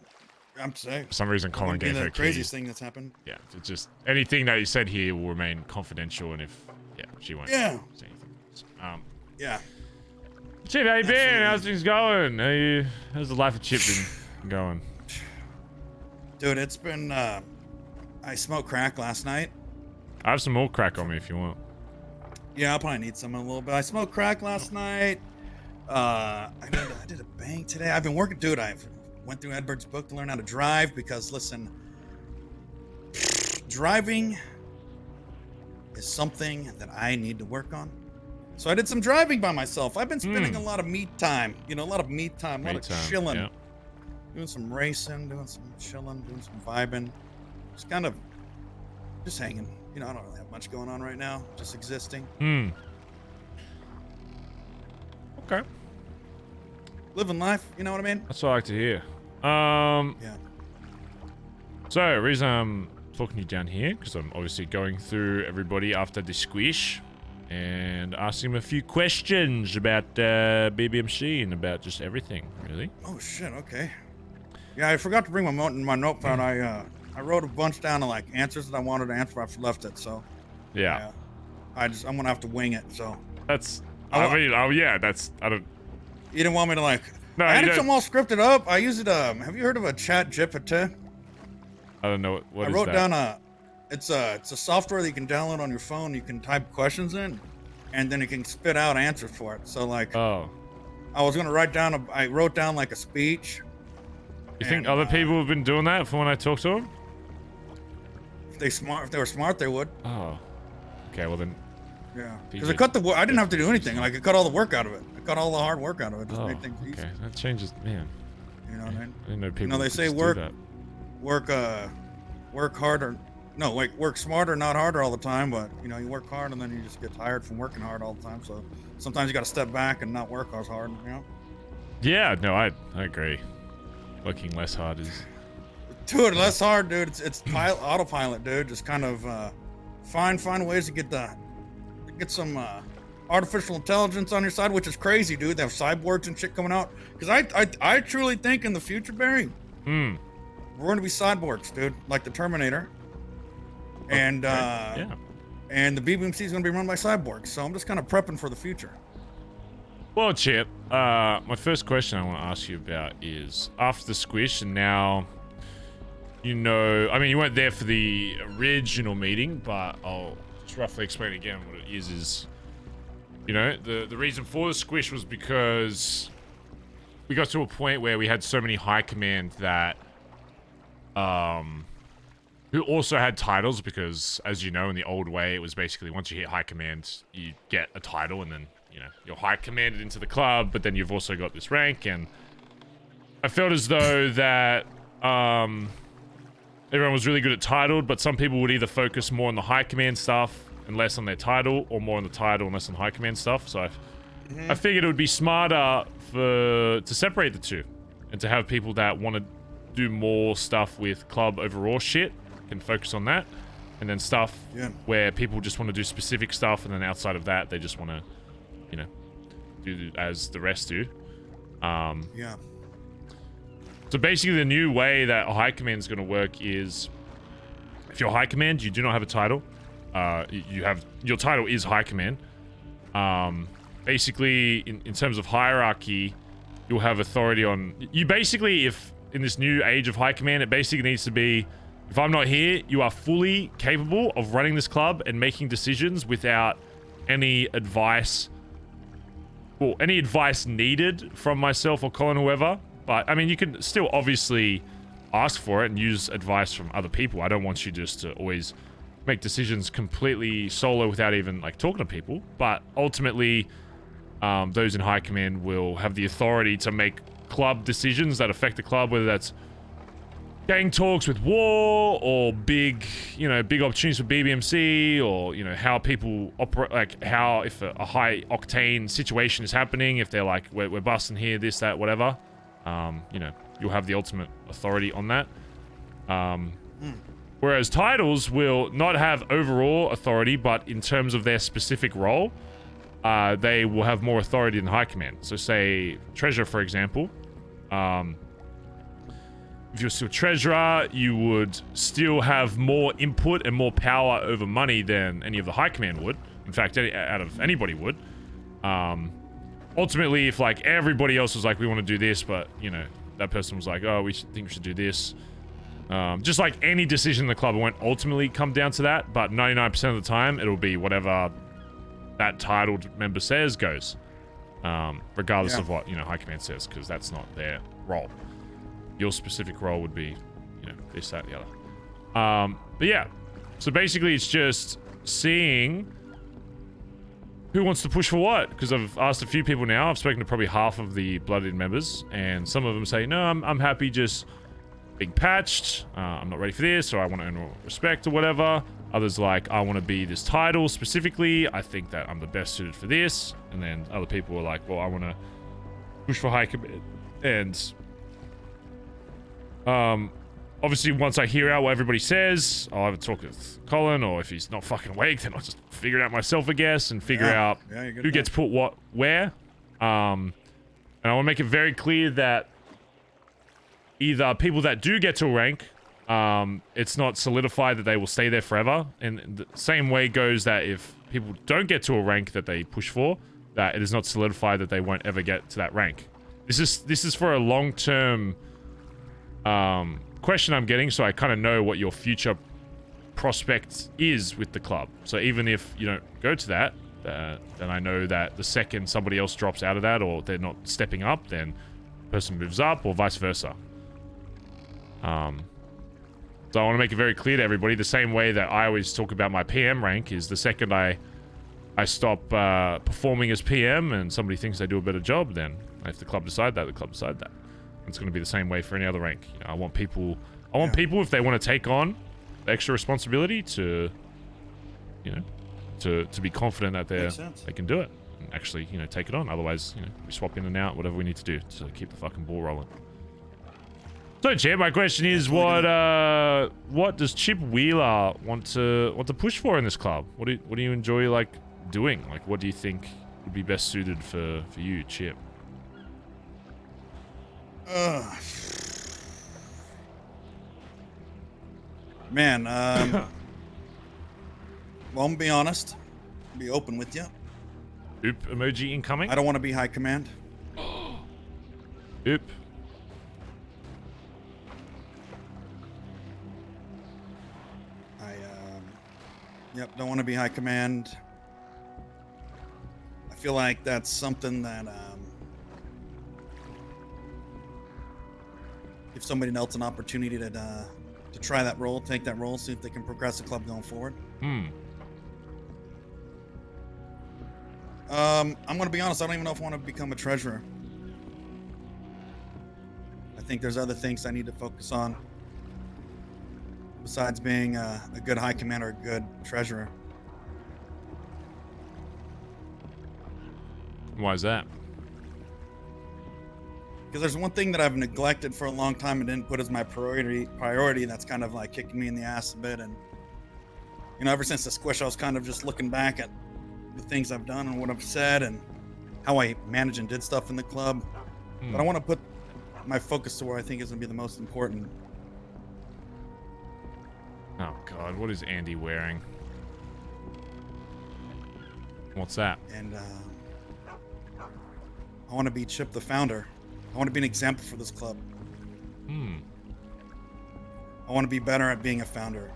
I'm saying. For some reason, Colin gave her the craziest thing that's happened. Yeah, it's just anything that you said here will remain confidential, and if she won't say anything. Yeah. Chip, how you been? How's things going? How's the life of Chip been going? Dude, it's been. I smoked crack last night. I have some more crack on me if you want. Yeah, I'll probably need some in a little bit. I smoked crack last night. I did a bang today. I've been working, dude. I went through Edward's book to learn how to drive because, listen, driving is something that I need to work on. So I did some driving by myself. I've been spending a lot of me time. You know, a lot of me time, a lot of chilling. Yeah. Doing some racing, doing some chilling, doing some vibing. Just kind of, just hanging. You know, I don't really have much going on right now. Just existing. Okay. Living life, you know what I mean? That's what I like to hear. Yeah. So, the reason I'm talking to you down here, because I'm obviously going through everybody after the squish and asking them a few questions about BBMC and about just everything, really. Oh, shit, okay. Yeah, I forgot to bring my notepad. I wrote a bunch down of like answers that I wanted to answer. I've left it, so. Yeah. I'm gonna have to wing it, so. That's, I don't. You didn't want me to like. No, I had it all scripted up. I used it. Have you heard of a Chat GPT? I don't know what I is wrote that? down it's a software that you can download on your phone. You can type questions in, and then it can spit out answers for it. So like. Oh. I was gonna I wrote down like a speech. You think other people have been doing that from when I talked to them? If they were smart, they would. Oh. Okay, well then. Yeah. Because it cut I didn't have to do anything. Like it cut all the work out of it. It cut all the hard work out of it. Just made things easy. Okay, that changes, man. You know what I mean? I didn't know people. You know they could say just do that. work harder. No, like work smarter, not harder all the time. But you know, you work hard and then you just get tired from working hard all the time. So sometimes you got to step back and not work as hard. You know? Yeah. No, I agree. Working less hard is. Dude, less hard, dude. It's autopilot, dude. Just kind of find ways to get some artificial intelligence on your side, which is crazy, dude. They have cyborgs and shit coming out. Because I truly think in the future, Barry, we're going to be cyborgs, dude, like the Terminator. And and the BBMC is going to be run by cyborgs. So I'm just kind of prepping for the future. Well, Chip, my first question I want to ask you about is after the squish and now, you know, I mean, you weren't there for the original meeting, but I'll just roughly explain again what it is You know, the reason for the squish was because we got to a point where we had so many high command that, who also had titles, because as you know, in the old way, it was basically once you hit high command, you get a title, and then, you know, you're high commanded into the club, but then you've also got this rank. And I felt as though that, everyone was really good at titled, but some people would either focus more on the high command stuff and less on their title, or more on the title and less on high command stuff. So I figured it would be smarter to separate the two, and to have people that want to do more stuff with club overall shit can focus on that, and then stuff where people just want to do specific stuff, and then outside of that they just want to, you know, do as the rest do. So basically the new way that high command is going to work is, if you're high command, you do not have a title. You have, your title is high command. Basically, in terms of hierarchy, you'll have authority on... You basically, if in this new age of high command, it basically needs to be, if I'm not here, you are fully capable of running this club and making decisions without any advice, well, any advice needed from myself or Colin, whoever. But, I mean, you can still obviously ask for it and use advice from other people. I don't want you just to always make decisions completely solo without even, like, talking to people. But ultimately, those in high command will have the authority to make club decisions that affect the club, whether that's gang talks with war, or big, you know, big opportunities for BBMC, or, you know, how people operate, like how, if a high octane situation is happening, if they're like, we're busting here, this, that, whatever, you know, you'll have the ultimate authority on that. Whereas titles will not have overall authority, but in terms of their specific role, they will have more authority than high command. So say treasurer, for example, if you're still treasurer, you would still have more input and more power over money than any of the high command would. In fact, out of anybody would. Ultimately, if like everybody else was like, we want to do this, but you know, that person was like, oh, think we should do this. Just like any decision in the club, it won't ultimately come down to that, but 99% of the time, it'll be whatever that titled member says goes. Regardless of what, you know, high command says, because that's not their role. Your specific role would be, you know, this, that, the other. But yeah, so basically it's just seeing who wants to push for what, because I've asked a few people now. I've spoken to probably half of the Blooded members, and some of them say, no, I'm happy just being patched. I'm not ready for this, or I want to earn respect or whatever. Others like, I want to be this title specifically. I think that I'm the best suited for this. And then other people are like, well, I want to push for high command. And obviously, once I hear out what everybody says, I'll have a talk with Colin, or if he's not fucking awake, then I'll just figure it out myself, I guess, and figure out who gets put what where. And I want to make it very clear that either people that do get to a rank, it's not solidified that they will stay there forever. And the same way goes that if people don't get to a rank that they push for, that it is not solidified that they won't ever get to that rank. This is for a long-term question I'm getting, so I kind of know what your future prospect is with the club. So even if you don't go to that, then I know that the second somebody else drops out of that, or they're not stepping up, then the person moves up, or vice versa. So I want to make it very clear to everybody, the same way that I always talk about my PM rank is the second I stop performing as PM and somebody thinks I do a better job, then if the club decide that, the club decide that. It's going to be the same way for any other rank. You know, I want people if they want to take on extra responsibility to, you know, to be confident that they can do it and actually, you know, take it on. Otherwise, you know, we swap in and out, whatever we need to do to keep the fucking ball rolling. So, Chip, my question is, what does Chip Wheeler want to push for in this club? What do you enjoy like doing? Like, what do you think would be best suited for you, Chip? Man, well, I'm gonna be honest, be open with you. Oop emoji incoming. I don't want to be high command. Oop. Yep, don't want to be high command. I feel like that's something that give somebody else an opportunity to try that role, take that role, see if they can progress the club going forward. I'm gonna be honest, I don't even know if I want to become a treasurer. I think there's other things I need to focus on besides being a good high commander, a good treasurer. Why is that? Because there's one thing that I've neglected for a long time and didn't put as my priority that's kind of like kicking me in the ass a bit. And, you know, ever since the squish, I was kind of just looking back at the things I've done and what I've said and how I managed and did stuff in the club. But I want to put my focus to where I think is going to be the most important. Oh, God. What is Andy wearing? What's that? And I want to be Chip the founder. I want to be an example for this club. I want to be better at being a founder.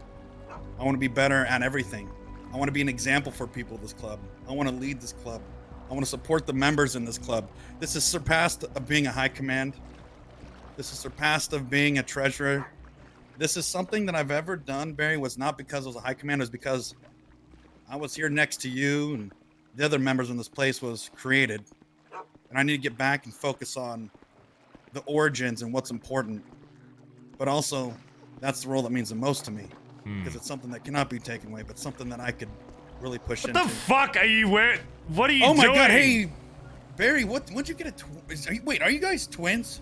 I want to be better at everything. I want to be an example for people of this club. I want to lead this club. I want to support the members in this club. This is surpassed of being a high command. This is surpassed of being a treasurer. This is something that I've ever done, Barry, was not because I was a high command, it was because I was here next to you and the other members in this place was created. And I need to get back and focus on the origins and what's important. But also, that's the role that means the most to me. Because it's something that cannot be taken away, but something that I could really push into. What the fuck are you wearing? What are you doing? Oh my God, hey, Barry, when'd you get a wait, are you guys twins?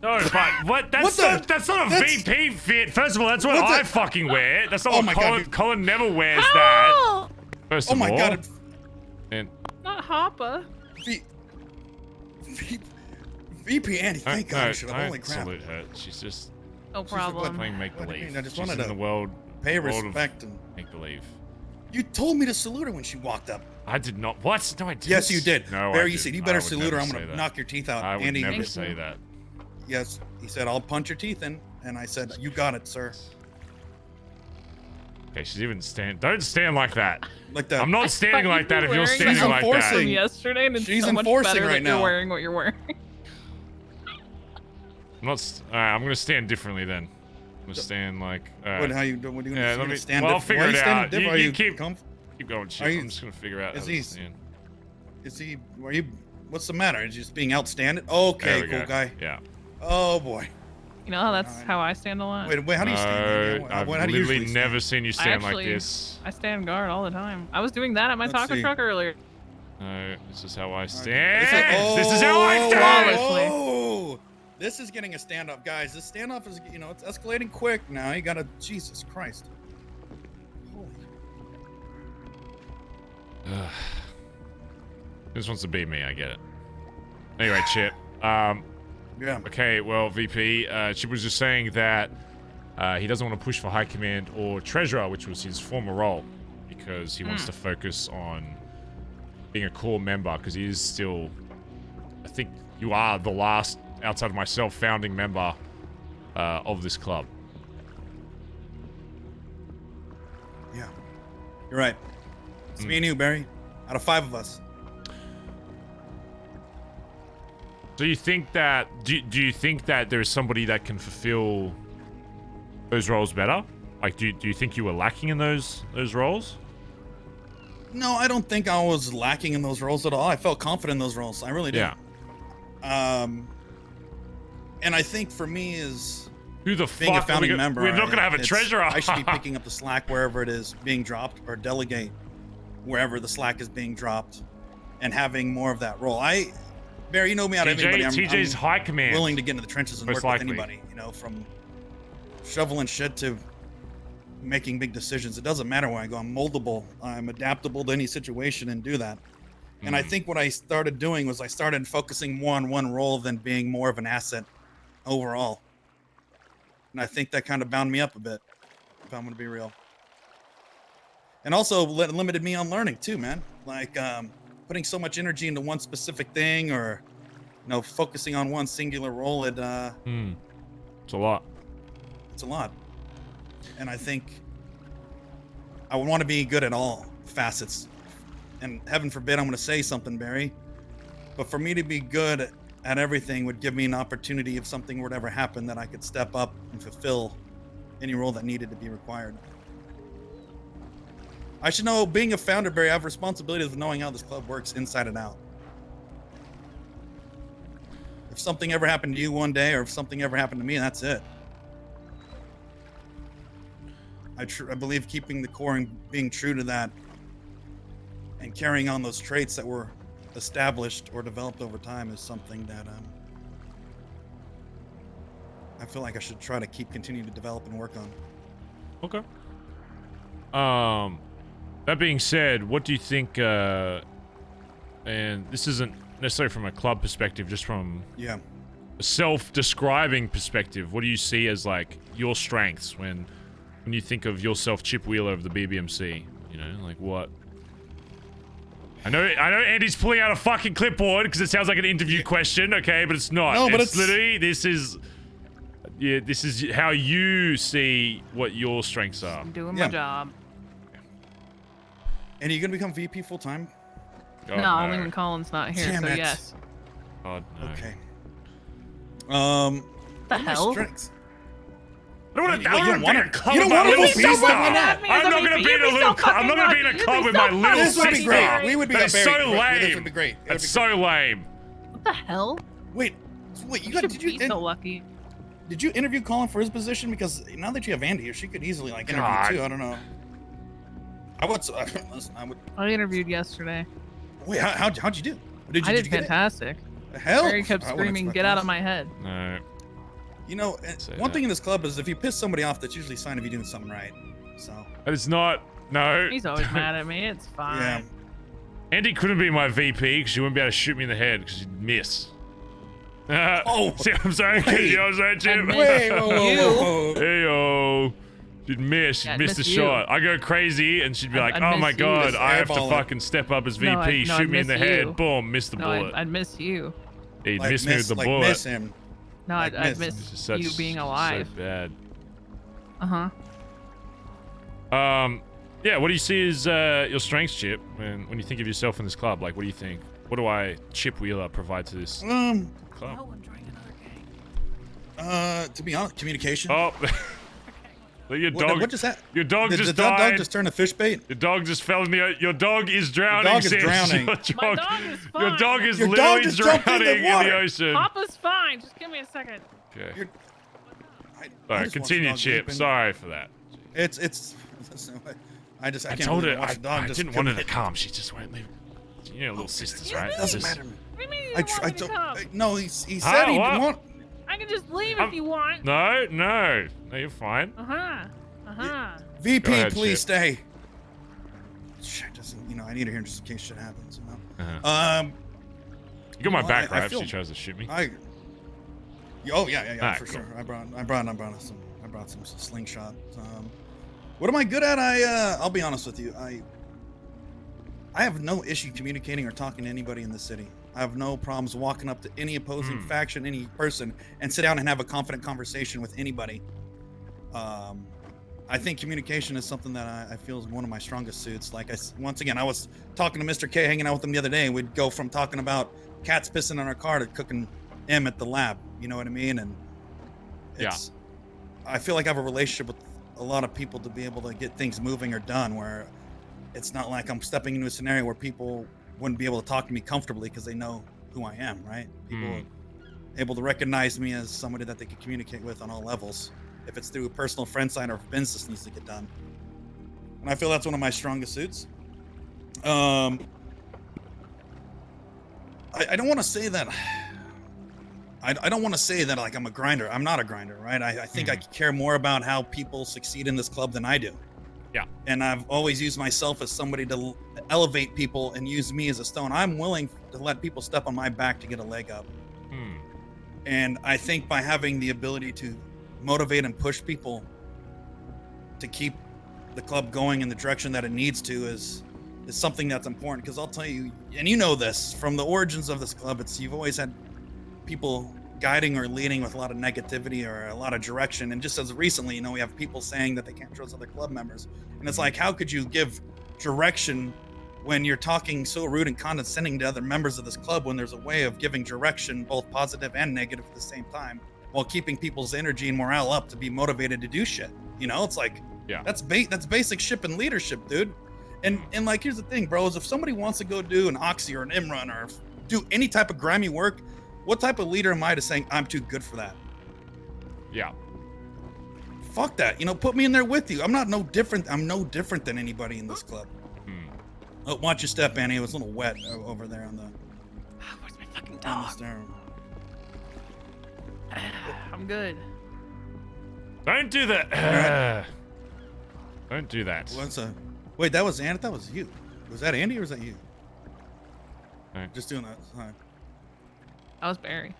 No, but what? That's not a VP fit. First of all, that's what I fucking wear. That's not what Colin never wears that. First of all. Oh my God. And not Hopper. VP Andy, thank God. Holy crap. Salute her. She's just no problem. Playing make believe. I just She's wanted in the world. Pay respect and make believe. You told me to salute her when she walked up. I did not. What? No, I didn't. Yes, you did. No, Barry, you said you better salute her. I'm gonna knock your teeth out. I would Andy, never say that. Yes, he said I'll punch your teeth in, and I said you got it, sir. Okay, she's even don't stand like that. Like that. I'm not standing like that if you're standing like that. From yesterday, and it's she's so much enforcing better right that now. you're wearing what you're wearing. I'm not. I'm gonna stand differently then. I'm gonna stand like. What? How you? What are you yeah, gonna stand? Well, I'll figure it out. You keep going, Chip. I'm just gonna figure out. Is he? Are you? What's the matter? Is he just being outstanding? Okay, cool guy. Yeah. Oh boy. You know that's how I stand a lot. Wait, how do you stand? I've literally never seen you stand like this. I stand guard all the time. I was doing that at my taco truck earlier. No, this is how I stand. This is how I stand. Oh, this is getting a standoff, guys. This standoff is, it's escalating quick now. You gotta, Jesus Christ. Holy. This wants to beat me. I get it. Anyway, Chip. Yeah. Okay, well, VP, Chip was just saying that he doesn't want to push for high command or treasurer, which was his former role, because he wants to focus on being a core member, because he is still, I think you are the last, outside of myself, founding member of this club. Yeah. You're right. It's me and you, Barry. Out of 5 of us. So you think that, do you think that there's somebody that can fulfill those roles better? Like, do you think you were lacking in those roles? No, I don't think I was lacking in those roles at all. I felt confident in those roles. I really did. Yeah. And I think for me is who the being a fuck founding member. We're not gonna have a treasurer. I should be picking up the slack wherever it is being dropped, or delegate wherever the slack is being dropped, and having more of that role. Barry, you know me out of anybody. TJ's high command. Willing to get into the trenches and work with anybody. From shoveling shit to making big decisions. It doesn't matter where I go. I'm moldable. I'm adaptable to any situation and do that. And I think what I started doing was I started focusing more on one role than being more of an asset overall. And I think that kind of bound me up a bit, if I'm going to be real. And also limited me on learning too, man. Like putting so much energy into one specific thing, or focusing on one singular role. It's a lot. It's a lot. And I think I would want to be good at all facets and heaven forbid I'm going to say something, Barry, but for me to be good at everything would give me an opportunity if something were to ever happen that I could step up and fulfill any role that needed to be required. I should know, being a founder, Barry, I have responsibilities of knowing how this club works inside and out. If something ever happened to you one day, or if something ever happened to me, that's it. I believe keeping the core and being true to that and carrying on those traits that were established or developed over time is something that I feel like I should try to continue to develop and work on. Okay. That being said, what do you think, and this isn't necessarily from a club perspective, just from a self-describing perspective, what do you see as, like, your strengths when you think of yourself, Chip Wheeler of the BBMC? You know, like, what? I know Andy's pulling out a fucking clipboard because it sounds like an interview question, okay, but it's not. No, but it's literally, this is how you see what your strengths are. I'm doing my job. And are you gonna become VP full time? No, only when Colin's not here. Damn so it. yes. God, no. Okay. What the hell? Strengths? I don't want to be in a club you with don't my wanna little be so sister. fucking I'm not gonna be in a little. I'm not gonna be in a club with my little This would be sister. great. We would be That's so lame. This would be great. That's so lame. What the hell? Wait, you should be so lucky. Did you interview Colin for his position? Because now that you have Andy here, she could easily like interview God. too. I don't know. I would. Listen, I interviewed yesterday. Wait, how'd you do? I did fantastic. Hell, Barry kept screaming, "Get out of my head!" No. You know, one thing in this club is if you piss somebody off, that's usually a sign of you doing something right. So. That is not. No. He's always mad at me. It's fine. Yeah. Andy couldn't be my VP because she wouldn't be able to shoot me in the head because she'd miss. Oh. See what I'm saying? You know what I'm saying, Jim? Wait, whoa. Hey, yo. She'd miss. She'd miss the shot. I go crazy and she'd be like, oh my God, I have to fucking step up as VP. Shoot me in the head. Boom, miss the bullet. I'd miss you. He'd miss me with the bullet. Miss him. No, I'd miss you being alive. So bad. Yeah, what do you see as your strengths, Chip, when you think of yourself in this club? Like, what do you think? What do I, Chip Wheeler, provide to this club? To be honest, communication. Oh. Your dog. What just that? Your dog just Did died. that dog just turn to fish bait? Your dog just fell in the. Your dog is drowning. Your dog is sis. drowning. My dog is fine. Your dog is Your dog literally just jumped in drowning the in water. the ocean. Papa's fine. Just give me a second. Okay. I Alright, just continue, watched the dog Chip. leaping. Sorry for that. I can't told believe her I watched the dog I just didn't want her to commit. come. She just won't leave. You know, little sisters, right? Doesn't Just- matter. What do you mean you don't want me to come? No, he said he didn't want. I can just leave if you want. No, you're fine. VP, Go ahead, please Chip. stay. Shit, I need her here just in case shit happens. You got my back, I right? If feel- she tries to shoot me. Oh yeah, Alright, for cool. sure. I brought some slingshot. What am I good at? I'll be honest with you. I have no issue communicating or talking to anybody in the city. I have no problems walking up to any opposing faction, any person, and sit down and have a confident conversation with anybody. I think communication is something that I feel is one of my strongest suits. Like once again, I was talking to Mr. K, hanging out with him the other day, and we'd go from talking about cats pissing on our car to cooking M at the lab. You know what I mean? And I feel like I have a relationship with a lot of people to be able to get things moving or done, where it's not like I'm stepping into a scenario where people wouldn't be able to talk to me comfortably because they know who I am, right? People are able to recognize me as somebody that they can communicate with on all levels. If it's through a personal friend side or if business needs to get done. And I feel that's one of my strongest suits. I don't want to say that. I don't want to say that like I'm a grinder. I'm not a grinder, right? I think I care more about how people succeed in this club than I do. Yeah. And I've always used myself as somebody to elevate people and use me as a stone. I'm willing to let people step on my back to get a leg up. And I think by having the ability to motivate and push people to keep the club going in the direction that it needs to is something that's important. Because I'll tell you, and you know this from the origins of this club, you've always had people guiding or leading with a lot of negativity or a lot of direction. And just as recently, we have people saying that they can't trust other club members, and it's like, how could you give direction when you're talking so rude and condescending to other members of this club when there's a way of giving direction, both positive and negative at the same time, while keeping people's energy and morale up to be motivated to do shit. You know, it's like, that's basic ship and leadership, dude. And like, here's the thing, bros. If somebody wants to go do an Oxy or an M-Run or do any type of grimy work, what type of leader am I to saying I'm too good for that? Yeah. Fuck that. You know, put me in there with you. I'm no different than anybody in this club. Oh, watch your step, Annie. It was a little wet over there on the. Where's my fucking dog? I'm good. Don't do that. Don't do that. Wait, that was Annie. That was you. Was that Andy or was that you? Right. Just doing that. Sorry. That was Barry.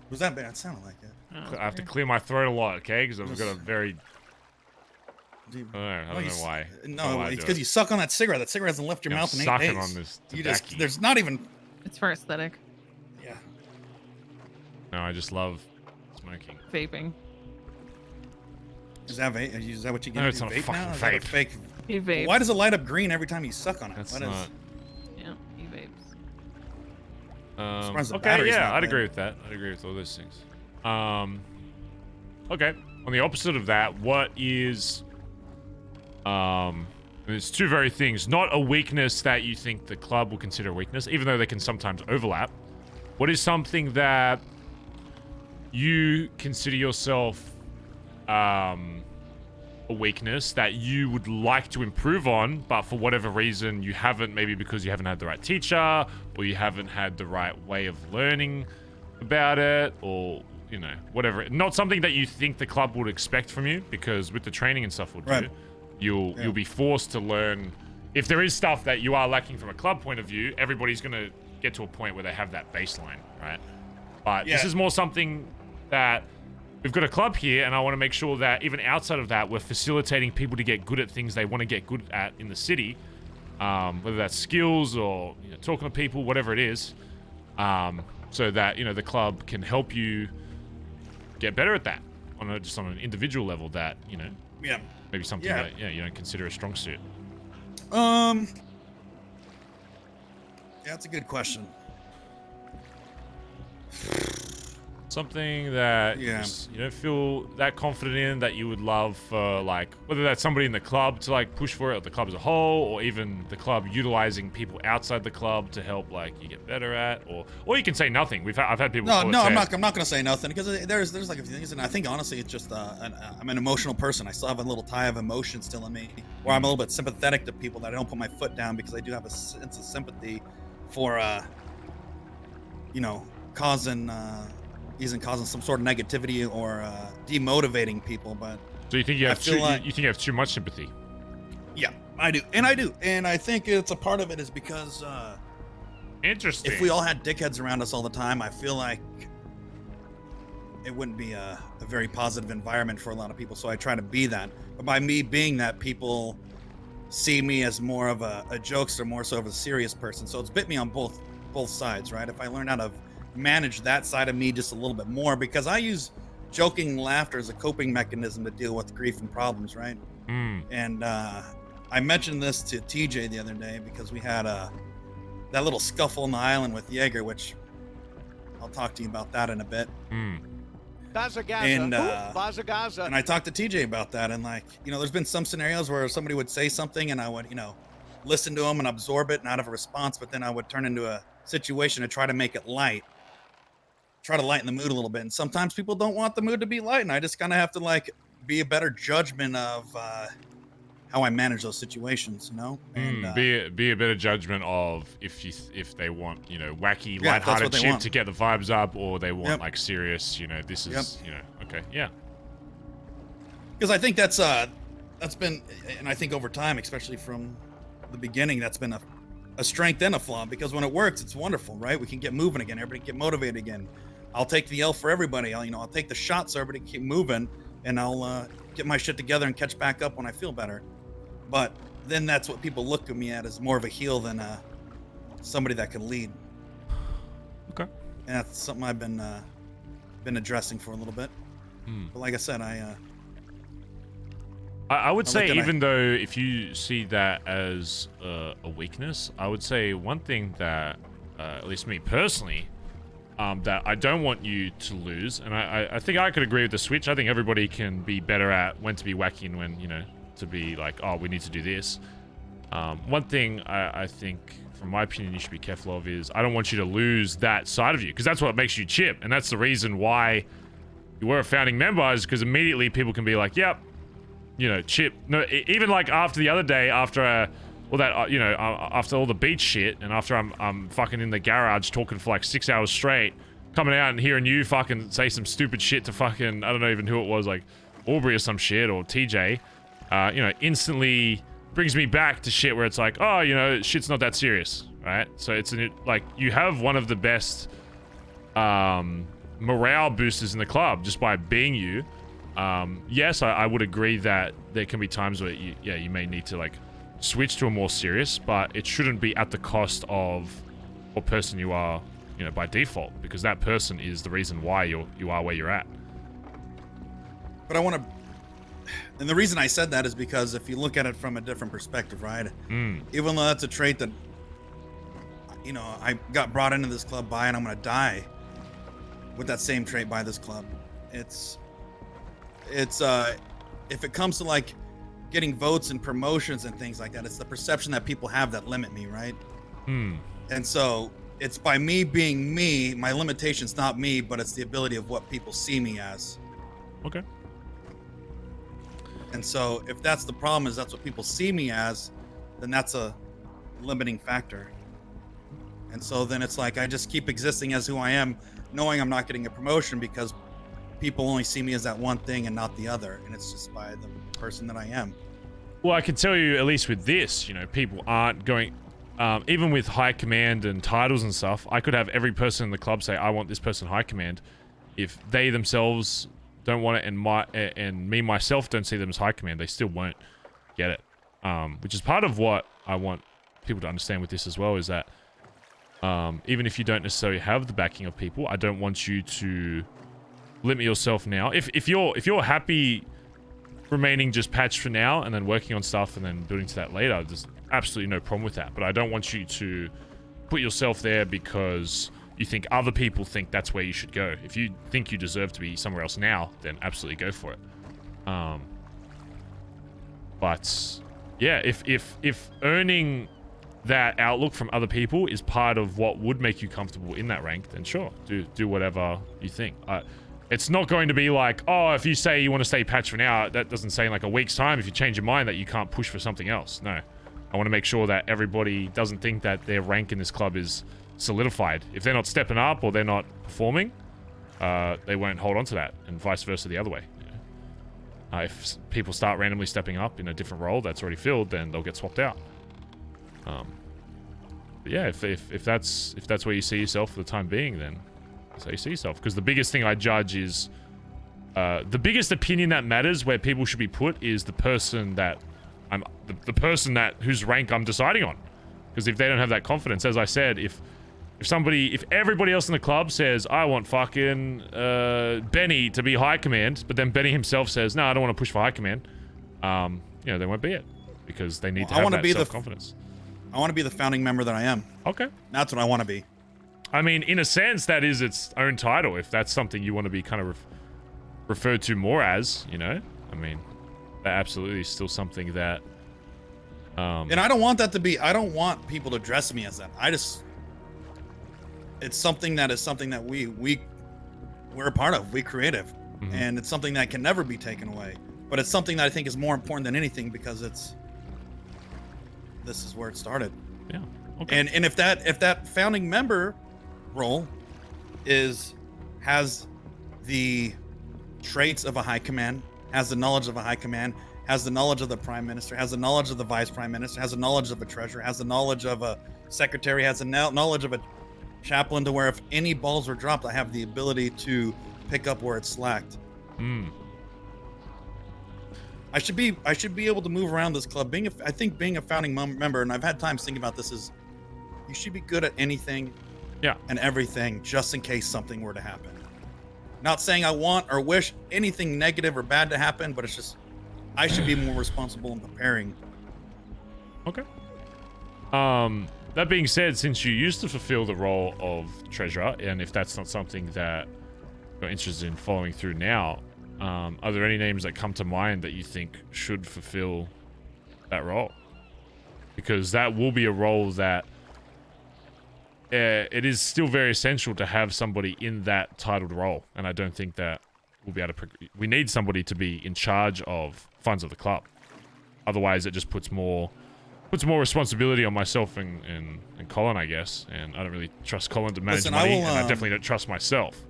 Was that bad? It sounded like it. I have to clear my throat a lot, okay? Because I've got a very. I don't know why. No, it's because you suck on that cigarette. That cigarette hasn't left your mouth in 8 days. Sucking on this. There's not even. It's for aesthetic. Yeah. No, I just love smoking. Vaping. Is that what you get? No, it's not a fucking vape. Fake. He vapes. Why does it light up green every time you suck on it? That's not. Yeah, he vapes. Okay, yeah, I'd agree with that. I'd agree with all those things. Okay. On the opposite of that, what is there's two very things. Not a weakness that you think the club will consider a weakness, even though they can sometimes overlap. What is something that you consider yourself a weakness that you would like to improve on, but for whatever reason you haven't, maybe because you haven't had the right teacher, or you haven't had the right way of learning about it, or, you know, whatever. Not something that you think the club would expect from you, because with the training and stuff we'll do, you'll be forced to learn. If there is stuff that you are lacking from a club point of view, everybody's going to get to a point where they have that baseline, right? But this is more something that we've got a club here, and I want to make sure that even outside of that, we're facilitating people to get good at things they want to get good at in the city, whether that's skills or, you know, talking to people, whatever it is, so that, you know, the club can help you get better at that on just on an individual level. That, you know, maybe something that you don't consider a strong suit. Yeah, that's a good question. Something that you don't feel that confident in, that you would love for, like, whether that's somebody in the club to, like, push for it, or the club as a whole, or even the club utilizing people outside the club to help, like, you get better at, or you can say nothing. I've had people. No, I'm not gonna say nothing, because there's like a few things, and I think honestly it's just I'm an emotional person. I still have a little tie of emotion still in me, where I'm a little bit sympathetic to people, that I don't put my foot down, because I do have a sense of sympathy for you know, causing some sort of negativity or demotivating people. But so you think you have you think you have too much sympathy? Yeah, I do, and I think it's a part of it is because interesting. If we all had dickheads around us all the time, I feel like it wouldn't be a very positive environment for a lot of people. So I try to be that. But by me being that, people see me as more of a jokester, more so of a serious person. So it's bit me on both sides, right? If I learn how to manage that side of me just a little bit more, because I use joking laughter as a coping mechanism to deal with grief and problems, right? And I mentioned this to TJ the other day, because we had that little scuffle on the island with Jaeger, which I'll talk to you about that in a bit. Bazza. And I talked to TJ about that, and, like, you know, there's been some scenarios where somebody would say something and I would, you know, listen to them and absorb it and not have a response, but then I would turn into a situation to try to make it light. Try to lighten the mood a little bit. And sometimes people don't want the mood to be light, and I just kind of have to, like, be a better judgment of how I manage those situations, you know? And, be a better judgment of if they want, you know, wacky, lighthearted shit to get the vibes up, or they want like serious, you know, this is, you know, okay, yeah. Because I think that's been, and I think over time, especially from the beginning, that's been a strength and a flaw, because when it works, it's wonderful, right? We can get moving again. Everybody can get motivated again. I'll take the L for everybody. I'll take the shot so everybody can keep moving, and I'll get my shit together and catch back up when I feel better. But then that's what people look at me at, as more of a heel than somebody that can lead. Okay. And that's something I've been addressing for a little bit. But like I said, I would I'm say, looking at- even though if you see that as a weakness, I would say one thing that, at least me personally, that I don't want you to lose, and I think I could agree with the switch. I think everybody can be better at when to be wacky and when, you know, to be like, oh, we need to do this. One thing I think, from my opinion, you should be careful of is I don't want you to lose that side of you, because that's what makes you Chip, and that's the reason why you were a founding member, is because immediately people can be like, yep, you know, Chip. No, even like after the other day, after all that, you know, after all the beach shit, and after I'm fucking in the garage talking for like 6 hours straight, coming out and hearing you fucking say some stupid shit to fucking, I don't know even who it was, like Aubrey or some shit, or TJ, you know, instantly brings me back to shit where it's like, oh, you know, shit's not that serious, right? So it's like, you have one of the best morale boosters in the club just by being you. Yes, I would agree that there can be times where you may need to like switch to a more serious, but it shouldn't be at the cost of what person you are, you know, by default, because that person is the reason why you are where you're at. But I want to, and the reason I said that is because if you look at it from a different perspective, right? Even though that's a trait that, you know, I got brought into this club by, and I'm going to die with that same trait by this club. It's if it comes to like getting votes and promotions and things like that, it's the perception that people have that limit me, right? And so it's by me being me, my limitation's not me, but it's the ability of what people see me as. Okay. And so if that's the problem, is that's what people see me as, then that's a limiting factor. And so then it's like I just keep existing as who I am, knowing I'm not getting a promotion because people only see me as that one thing and not the other. And it's just by the person that I am. Well, I can tell you, at least with this, you know, people aren't going, even with high command and titles and stuff, I could have every person in the club say, I want this person high command. If they themselves don't want it, and me myself don't see them as high command, they still won't get it. Which is part of what I want people to understand with this as well, is that even if you don't necessarily have the backing of people, I don't want you to limit yourself now. If you're happy remaining just patched for now and then working on stuff and then building to that later, there's absolutely no problem with that. But I don't want you to put yourself there because you think other people think that's where you should go. If you think you deserve to be somewhere else now, then absolutely go for it. But yeah, if earning that outlook from other people is part of what would make you comfortable in that rank, then sure, do whatever you think. It's not going to be like, oh, if you say you want to stay patched for now, that doesn't say in like a week's time, if you change your mind, that you can't push for something else. No. I want to make sure that everybody doesn't think that their rank in this club is solidified. If they're not stepping up or they're not performing, they won't hold on to that, and vice versa the other way. If people start randomly stepping up in a different role that's already filled, then they'll get swapped out. But yeah, if that's where you see yourself for the time being, then that's how you see yourself. Because the biggest thing I judge is the biggest opinion that matters, where people should be put, is the person that the person whose rank I'm deciding on. Because if they don't have that confidence, as I said, if everybody else in the club says, I want fucking Benny to be high command, but then Benny himself says, no, I don't want to push for high command, you know, they won't be it, because they need to have that self-confidence. I want to be the founding member that I am. Okay. That's what I want to be. I mean, in a sense, that is its own title, if that's something you want to be kind of referred to more as, you know? I mean, that absolutely is still something that... and I don't want that to be... I don't want people to address me as that. It's something that we're a part of. We creative. Mm-hmm. And it's something that can never be taken away. But it's something that I think is more important than anything, because this is where it started. Yeah. Okay. And if that founding member role has the traits of a high command, has the knowledge of a high command, has the knowledge of the prime minister, has the knowledge of the vice prime minister, has the knowledge of a treasurer, has the knowledge of a secretary, has the knowledge of a chaplain, to where if any balls are dropped, I have the ability to pick up where it's slacked. I should be able to move around this club. I think being a founding member, and I've had times thinking about this, is you should be good at anything, and everything, just in case something were to happen. Not saying I want or wish anything negative or bad to happen, but it's just, I should be more responsible in preparing. Okay. That being said, since you used to fulfill the role of treasurer, and if that's not something that you're interested in following through now, are there any names that come to mind that you think should fulfill that role? Because that will be a role that it is still very essential to have somebody in that titled role, and I don't think that we'll be able to. We need somebody to be in charge of funds of the club. Otherwise, it just puts more responsibility on myself and Colin, I guess. And I don't really trust Colin to manage money, and I definitely don't trust myself.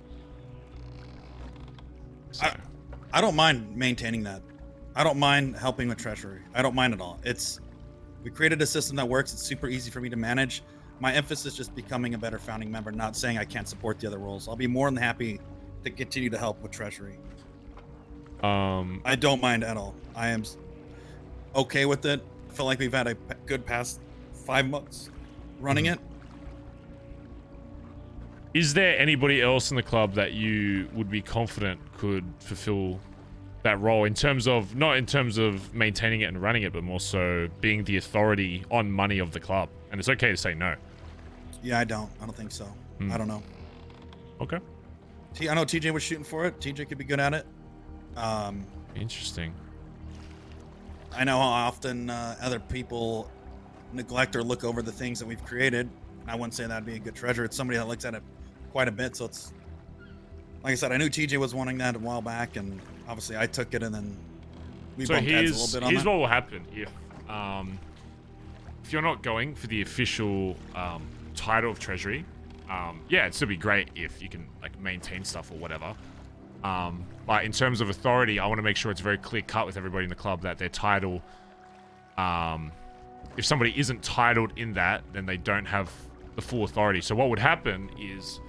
So. I don't mind maintaining that. I don't mind helping with treasury. I don't mind at all. We created a system that works. It's super easy for me to manage. My emphasis is just becoming a better founding member, not saying I can't support the other roles. I'll be more than happy to continue to help with treasury. I don't mind at all. I am okay with it. I feel like we've had a good past 5 months running it. Is there anybody else in the club that you would be confident could fulfill that role in terms of, not in terms of maintaining it and running it, but more so being the authority on money of the club? And it's okay to say no. Yeah, I don't think so. I don't know. Okay. I know TJ was shooting for it. TJ could be good at it. Interesting. I know how often other people neglect or look over the things that we've created. I wouldn't say that'd be a good treasure. It's somebody that looks at it quite a bit. So it's, like I said, I knew TJ was wanting that a while back, and obviously I took it, and then we bumped heads a little bit on here's that. what will happen if you're not going for the official title of treasury. Yeah, it'd still be great if you can like maintain stuff or whatever. But in terms of authority, I want to make sure it's very clear cut with everybody in the club that their title, if somebody isn't titled in that, then they don't have the full authority. So what would happen is,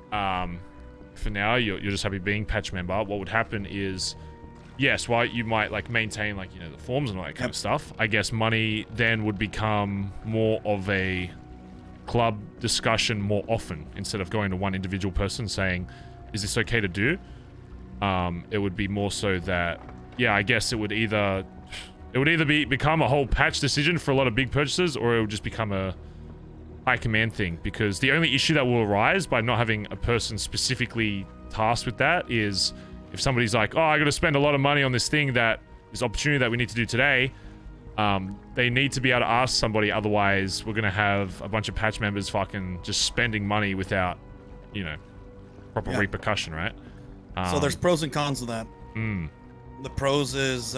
for now, you're just happy being patch member. What would happen is, yes, while you might like maintain like, you know, the forms and all that kind of stuff, I guess money then would become more of a club discussion more often instead of going to one individual person saying, is this okay to do? It would be more so that, yeah, I guess it would either become a whole patch decision for a lot of big purchases, or it would just become a high command thing, because the only issue that will arise by not having a person specifically tasked with that is if somebody's like, oh, I got to spend a lot of money on this thing, this opportunity that we need to do today. They need to be able to ask somebody, otherwise we're going to have a bunch of patch members fucking just spending money without, you know, proper repercussion, right? So there's pros and cons of that. The pros is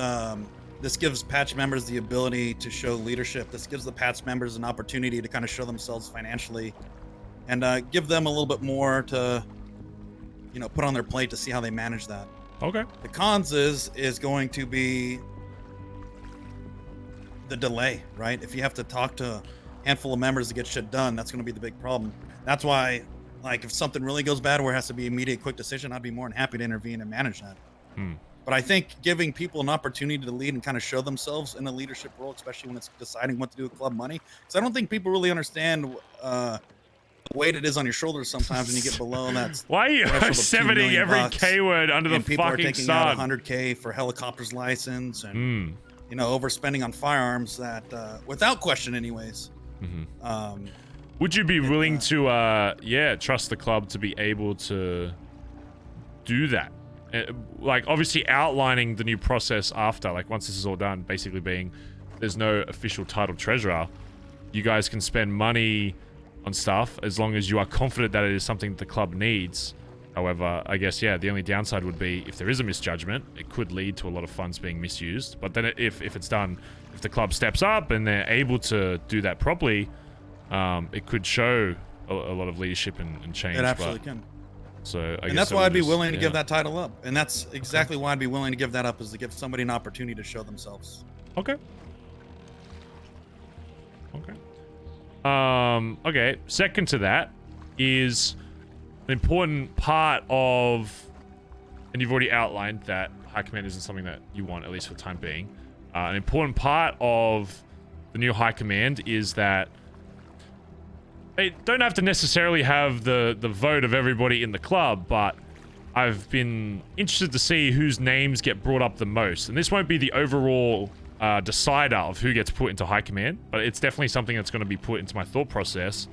this gives patch members the ability to show leadership. This gives the patch members an opportunity to kind of show themselves financially and give them a little bit more to, you know, put on their plate to see how they manage that. Okay. The cons is going to be the delay, right? If you have to talk to a handful of members to get shit done, that's going to be the big problem. That's why, like, if something really goes bad where it has to be an immediate, quick decision, I'd be more than happy to intervene and manage that. But I think giving people an opportunity to lead and kind of show themselves in a leadership role, especially when it's deciding what to do with club money, because I don't think people really understand the weight it is on your shoulders sometimes when you get below that. Why are you 70 every K word under the fucking sun? People are taking out 100K for helicopter's license and you know, overspending on firearms that, without question, anyways. Would you be willing to, trust the club to be able to do that? Like, obviously outlining the new process after, like, once this is all done, basically being there's no official title treasurer. You guys can spend money on stuff as long as you are confident that it is something that the club needs. However, I guess, yeah, the only downside would be if there is a misjudgment, it could lead to a lot of funds being misused. But then if it's done, if the club steps up and they're able to do that properly, it could show a lot of leadership and change. It absolutely can. So I and that's why I'd be willing to give that title up. And that's exactly why I'd be willing to give that up, is to give somebody an opportunity to show themselves. Okay. Okay. Second to that is an important part of, and you've already outlined that High Command isn't something that you want, at least for the time being. An important part of the new High Command is that they don't have to necessarily have the vote of everybody in the club, but I've been interested to see whose names get brought up the most. And this won't be the overall decider of who gets put into high command, but it's definitely something that's going to be put into my thought process.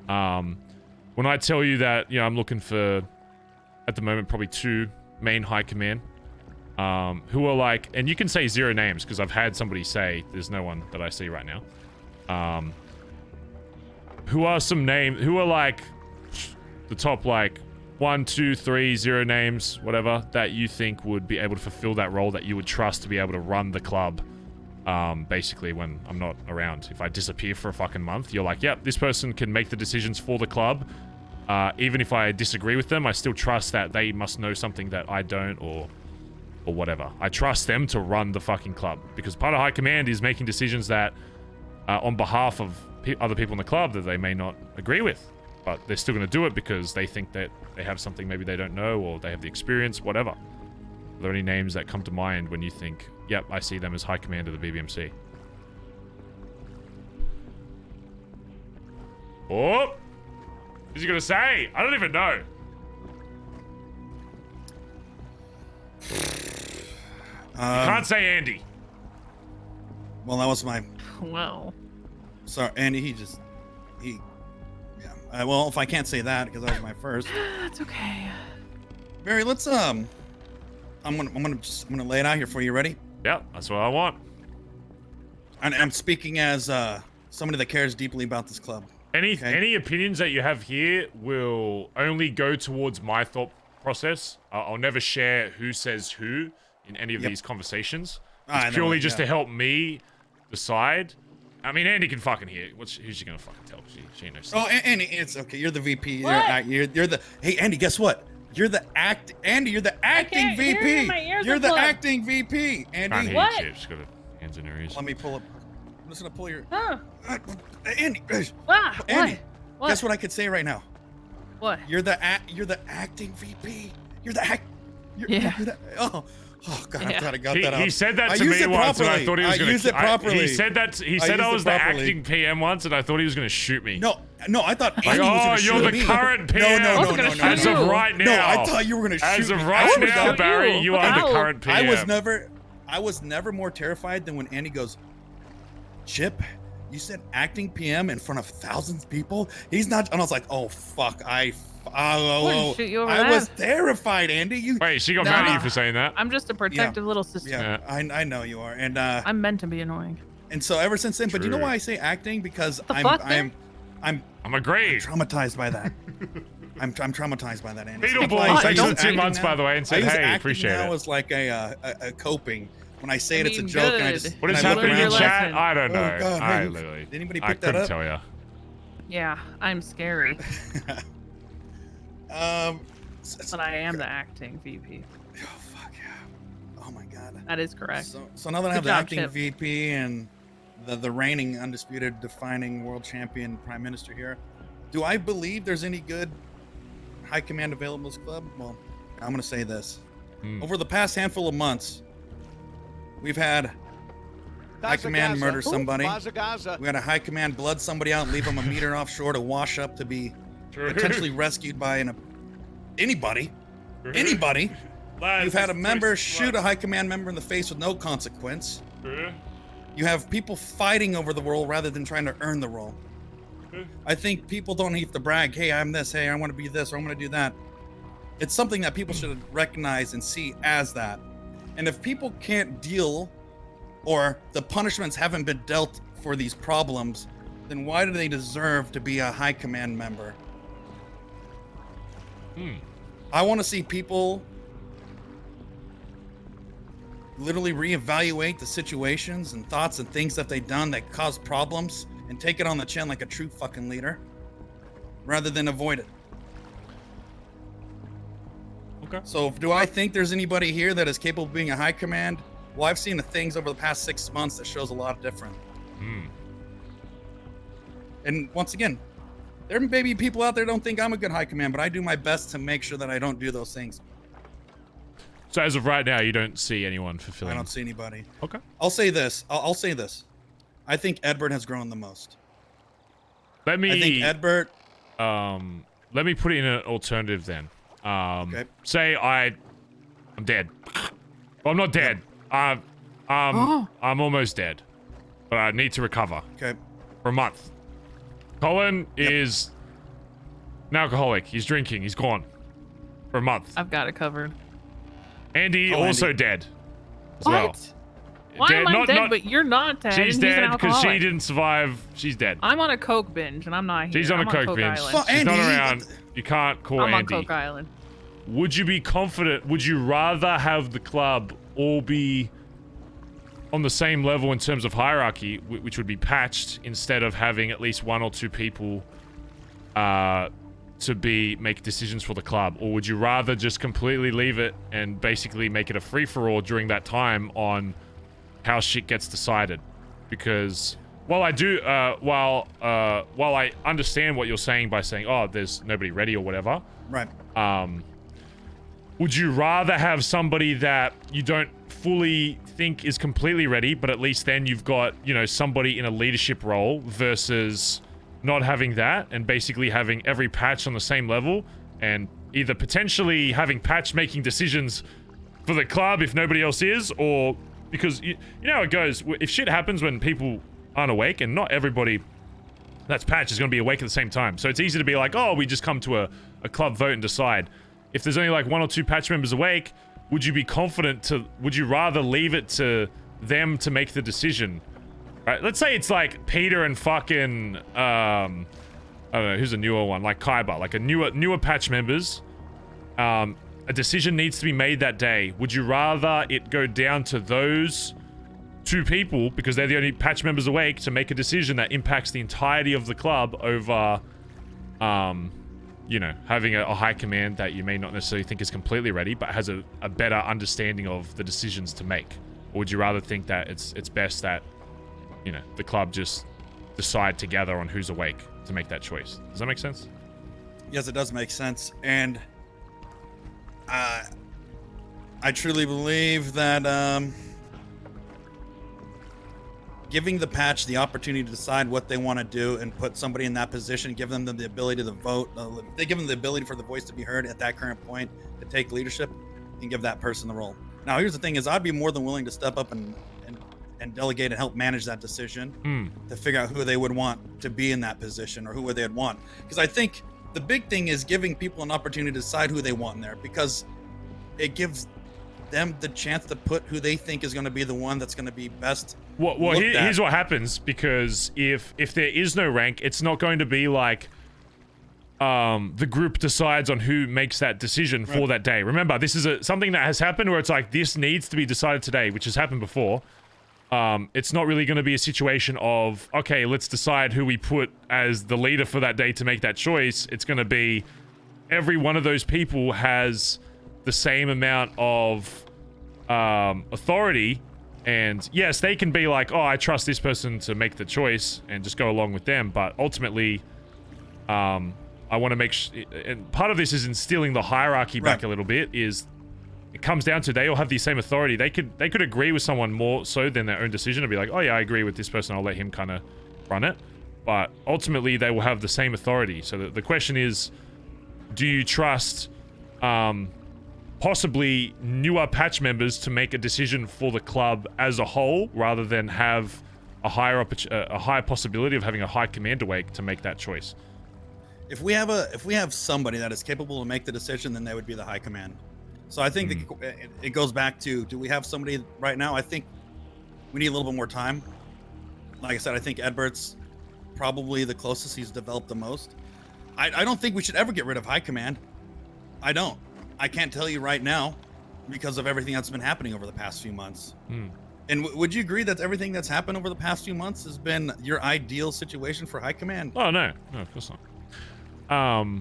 When I tell you that, you know, I'm looking for, at the moment, probably 2 main high command, who are like, and you can say 0 names because I've had somebody say there's no one that I see right now. Who are some names, who are like the top like 1, 2, 3, 0 names, whatever, that you think would be able to fulfill that role, that you would trust to be able to run the club, basically when I'm not around. If I disappear for a fucking month, you're like, yep, this person can make the decisions for the club. Even if I disagree with them, I still trust that they must know something that I don't, or whatever. I trust them to run the fucking club, because part of high command is making decisions that, on behalf of other people in the club, that they may not agree with. But they're still going to do it because they think that they have something maybe they don't know, or they have the experience, whatever. Are there any names that come to mind when you think, yep, I see them as high command of the BBMC? Oh! Who's he going to say? I don't even know. You can't say Andy. Well, that was my... Well. Sorry, Andy, well, if I can't say that because that was my first. That's okay. Barry, let's I'm gonna lay it out here for you. Ready? Yeah, that's what I want. And I'm speaking as somebody that cares deeply about this club. Any opinions that you have here will only go towards my thought process. I'll never share who says who in any of these conversations. It's purely just to help me decide. I mean, Andy can fucking hear. Who's she gonna fucking tell? She ain't no sense. Oh, Andy, it's okay. You're the VP. You're the. Hey, Andy, guess what? You're the Andy, you're the acting VP. You're the acting VP. Andy. What? She's got hands in her ears. Let me pull up. I'm just gonna pull your. Huh. Andy. Andy. What? Guess what I could say right now? What? You're the acting VP. You're the Oh God, I'm glad I got that out. He said that to me once, and I thought he was going to use it properly. He said I was the acting PM once, and I thought he was going to shoot me. No, I thought Andy was going to shoot me. You're the current PM. No. As of right now. No, I thought you were going to shoot me. As of right now, Barry, you are the current PM. I was never more terrified than when Andy goes, Chip, you said acting PM in front of thousands of people? He's not, and I was like, oh fuck, I was terrified, Andy. Wait, she got mad at you for saying that? I'm just a protective little sister. Yeah, I know you are, and I'm meant to be annoying. And so ever since then, but you know why I say acting? Because I'm agreed. Traumatized by that. I'm traumatized by that, Andy. Beetle Boy, thanks for the 2 months, by the way, and said, hey, appreciate it. Now is like a coping. When I say it's a joke, and I just what is happening in chat? I don't know. Oh, God, I literally. Did anybody pick that up? I couldn't tell you. Yeah, I'm scary. But I am the acting VP. Oh fuck yeah! Oh my God. That is correct. So now that I have the acting VP and the reigning, undisputed, defining world champion prime minister here, do I believe there's any good high command available in this club? Well, I'm gonna say this: over the past handful of months, we've had high command murder somebody. We had a high command blood somebody out and leave them a meter offshore to wash up to be potentially rescued by anybody. You've had a member shoot a high command member in the face with no consequence. You have people fighting over the role rather than trying to earn the role. I think people don't need to brag, hey, I'm this, hey, I want to be this, or I'm going to do that. It's something that people should recognize and see as that. And if people can't deal, or the punishments haven't been dealt for these problems, then why do they deserve to be a high command member? I want to see people literally reevaluate the situations and thoughts and things that they've done that cause problems and take it on the chin like a true fucking leader rather than avoid it. Okay. So do I think there's anybody here that is capable of being a high command? Well, I've seen the things over the past 6 months that shows a lot different. And once again, there may be people out there that don't think I'm a good high command, but I do my best to make sure that I don't do those things. So as of right now, you don't see anyone fulfilling? I don't see anybody. Okay. I'll say this. I'll say this. I think Edbert has grown the most. I think Edbert... let me put it in an alternative then. Say I'm dead. Well, I'm not dead. I'm almost dead, but I need to recover. Okay. For a month. Colin is an alcoholic. He's drinking. He's gone for a month. I've got it covered. Andy also dead. As well. Why am I dead, but you're not dead? She's and dead he's an because she alcoholic? didn't survive. She's dead. I'm on a coke binge, and I'm not here. She's on I'm a coke binge. Island. She's not around. You can't call I'm Andy. on Coke Island. Would you be confident? Would you rather have the club all be on the same level in terms of hierarchy, which would be patched, instead of having at least one or two people to make decisions for the club? Or would you rather just completely leave it and basically make it a free-for-all during that time on how shit gets decided? Because while I do, while I understand what you're saying by saying, oh, there's nobody ready or whatever. Right. Would you rather have somebody that you don't fully think is completely ready, but at least then you've got, you know, somebody in a leadership role, versus not having that and basically having every patch on the same level, and either potentially having patch making decisions for the club if nobody else is, or because you know how it goes, if shit happens when people aren't awake, and not everybody that's patch is going to be awake at the same time. So it's easy to be like, oh, we just come to a club vote and decide. If there's only like one or two patch members awake, would you be confident to, would you rather leave it to them to make the decision? Right? Let's say it's like Peter and fucking, I don't know, who's a newer one? Like Kaiba, like a newer patch members. A decision needs to be made that day. Would you rather it go down to those two people, because they're the only patch members awake, to make a decision that impacts the entirety of the club over, you know, having a high command that you may not necessarily think is completely ready, but has a better understanding of the decisions to make? Or would you rather think that it's best that, you know, the club just decide together on who's awake to make that choice? Does that make sense? Yes, it does make sense. And I truly believe that giving the patch the opportunity to decide what they want to do and put somebody in that position, give them the ability to vote, they give them the ability for the voice to be heard at that current point, to take leadership, and give that person the role. Now, here's the thing: is I'd be more than willing to step up and delegate and help manage that decision to figure out who they would want to be in that position, or who would they would want. Because I think the big thing is giving people an opportunity to decide who they want in there, because it gives them the chance to put who they think is going to be the one that's going to be best. Well, here's what happens, because if there is no rank, it's not going to be like the group decides on who makes that decision for that day. Remember, this is something that has happened where it's like, this needs to be decided today, which has happened before. It's not really going to be a situation of, okay, let's decide who we put as the leader for that day to make that choice. It's going to be every one of those people has the same amount of authority, and yes, they can be like, oh, I trust this person to make the choice and just go along with them, but ultimately I want to make and part of this is instilling the hierarchy back a little bit, is it comes down to they all have the same authority. They could agree with someone more so than their own decision, and be like, oh yeah, I agree with this person, I'll let him kind of run it, but ultimately they will have the same authority. So the question is, do you trust possibly newer patch members to make a decision for the club as a whole, rather than have a higher possibility of having a high command awake to make that choice? If we have somebody that is capable to make the decision, then they would be the high command. So I think it goes back to, do we have somebody right now? I think we need a little bit more time. Like I said, I think Edbert's probably the closest. He's developed the most. I don't think we should ever get rid of high command. I don't. I can't tell you right now, because of everything that's been happening over the past few months. And would you agree that everything that's happened over the past few months has been your ideal situation for high command? Oh, no, of course not.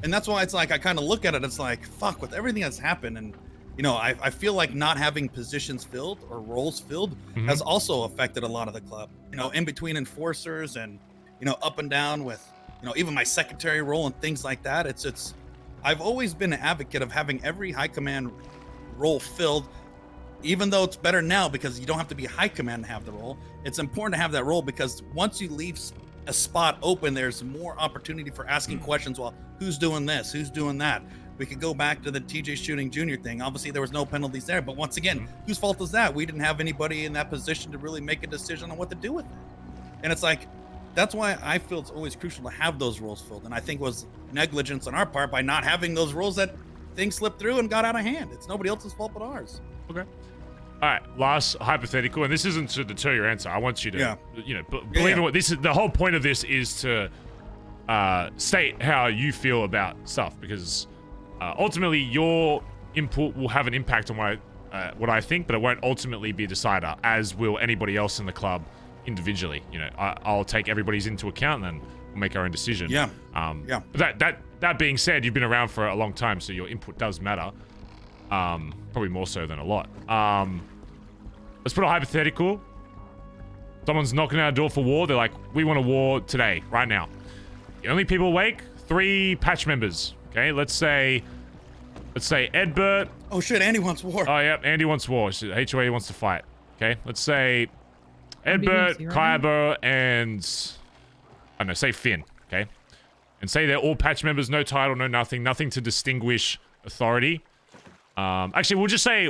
And that's why it's like, I kind of look at it, it's like, fuck, with everything that's happened, and you know, I feel like not having positions filled or roles filled has also affected a lot of the club. You know, in between enforcers and, you know, up and down with, you know, even my secretary role and things like that. It's I've always been an advocate of having every high command role filled, even though it's better now because you don't have to be high command to have the role. It's important to have that role, because once you leave a spot open, there's more opportunity for asking questions. Well, who's doing this? Who's doing that? We could go back to the TJ Shooting Jr. thing. Obviously, there was no penalties there, but once again, whose fault is that? We didn't have anybody in that position to really make a decision on what to do with it. And it's like, that's why I feel it's always crucial to have those rules filled. And I think it was negligence on our part by not having those rules that things slipped through and got out of hand. It's nobody else's fault but ours. Okay. All right, last hypothetical, and this isn't to deter your answer. I want you to, believe in what this is. The whole point of this is to state how you feel about stuff, because ultimately your input will have an impact on what I think, but it won't ultimately be a decider, as will anybody else in the club individually. I'll take everybody's into account and then we'll make our own decision. Yeah. That being said, you've been around for a long time, so your input does matter. Probably more so than a lot. Let's put a hypothetical. Someone's knocking at our door for war. They're like, we want a war today, right now. The only people awake, 3 patch members. Okay, let's say Edbert. Oh shit, Andy wants war. Oh yeah, Andy wants war. So HOA wants to fight. Okay, let's say Edbert, Kyber, and I don't know, say Finn. Okay, and say they're all patch members, no title, no nothing to distinguish authority. Actually,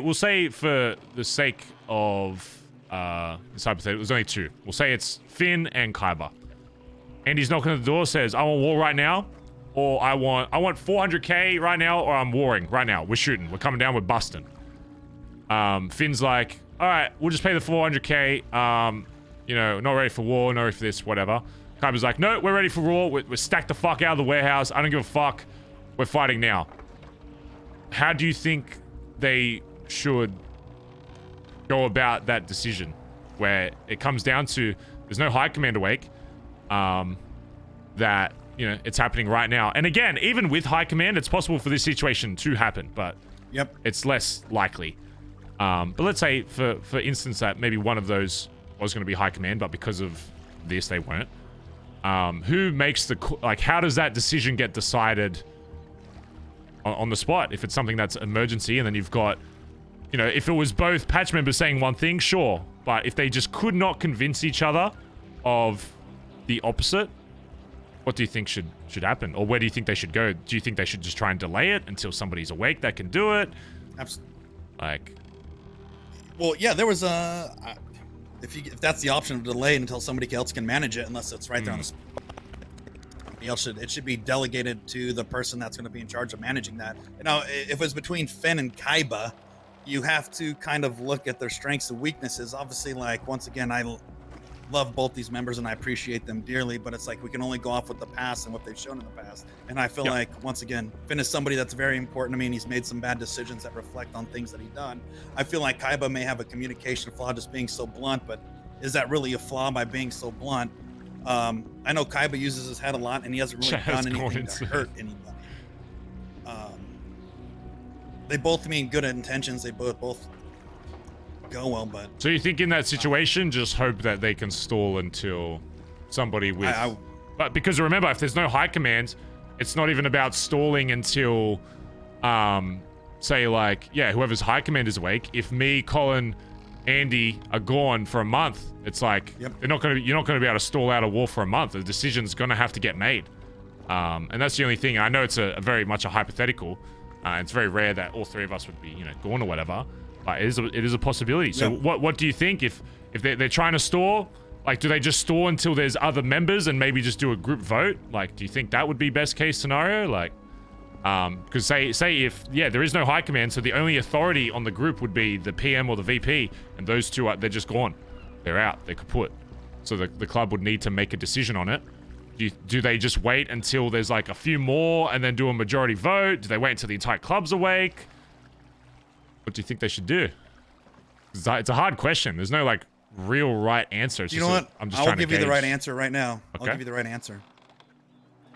we'll say for the sake of this hypothetical, there's only 2. We'll say it's Finn and Kyber. Andy's knocking at the door, says, I want war right now, or I want 400k right now, or I'm warring right now. We're shooting. We're coming down. We're busting. Finn's like, all right, we'll just pay the 400k. Not ready for war, not ready for this, whatever. Kyber's like, no, we're ready for war. We're stacked the fuck out of the warehouse. I don't give a fuck. We're fighting now. How do you think they should go about that decision, where it comes down to there's no high command awake, that it's happening right now? And again, even with high command, it's possible for this situation to happen, but it's less likely. But let's say for instance that maybe one of those was going to be high command, but because of this they weren't. Who makes how does that decision get decided on the spot? If it's something that's emergency, and then you've got, if it was both patch members saying one thing, sure, but if they just could not convince each other of the opposite, what do you think should happen, or where do you think they should go? Do you think they should just try and delay it until somebody's awake that can do it? Absolutely. Well, yeah, there was if that's the option of delay until somebody else can manage it, unless it's right there on the spot. It should be delegated to the person that's going to be in charge of managing that. If it's between Finn and Kaiba, you have to kind of look at their strengths and weaknesses. Obviously, once again, I love both these members and I appreciate them dearly, but it's like we can only go off with the past and what they've shown in the past. And I feel like, once again, Finn is somebody that's very important to me, and he's made some bad decisions that reflect on things that he's done. I feel like Kaiba may have a communication flaw just being so blunt, but is that really a flaw by being so blunt? I know Kaiba uses his head a lot, and he hasn't really done anything to hurt anybody. They both mean good intentions. They both go well, but... So you think in that situation, just hope that they can stall until somebody with... But because remember, if there's no high command, it's not even about stalling until, say whoever's high command is awake. If me, Colin, Andy are gone for a month, it's like you're not gonna be able to stall out a war for a month. The decision's gonna have to get made, and that's the only thing. I know it's a very much a hypothetical. It's very rare that all 3 of us would be gone or whatever, but it is a possibility. So what do you think if they're trying to stall? Do they just stall until there's other members and maybe just do a group vote? Do you think that would be best case scenario? Because say if there is no high command, so the only authority on the group would be the PM or the VP, and those 2 they're just gone, they're out, they're kaput. So the club would need to make a decision on it. Do they just wait until there's a few more and then do a majority vote? Do they wait until the entire club's awake? What do you think they should do? It's a hard question. There's no real right answer. You know what? I'll give you the right answer right now. Okay. I'll give you the right answer.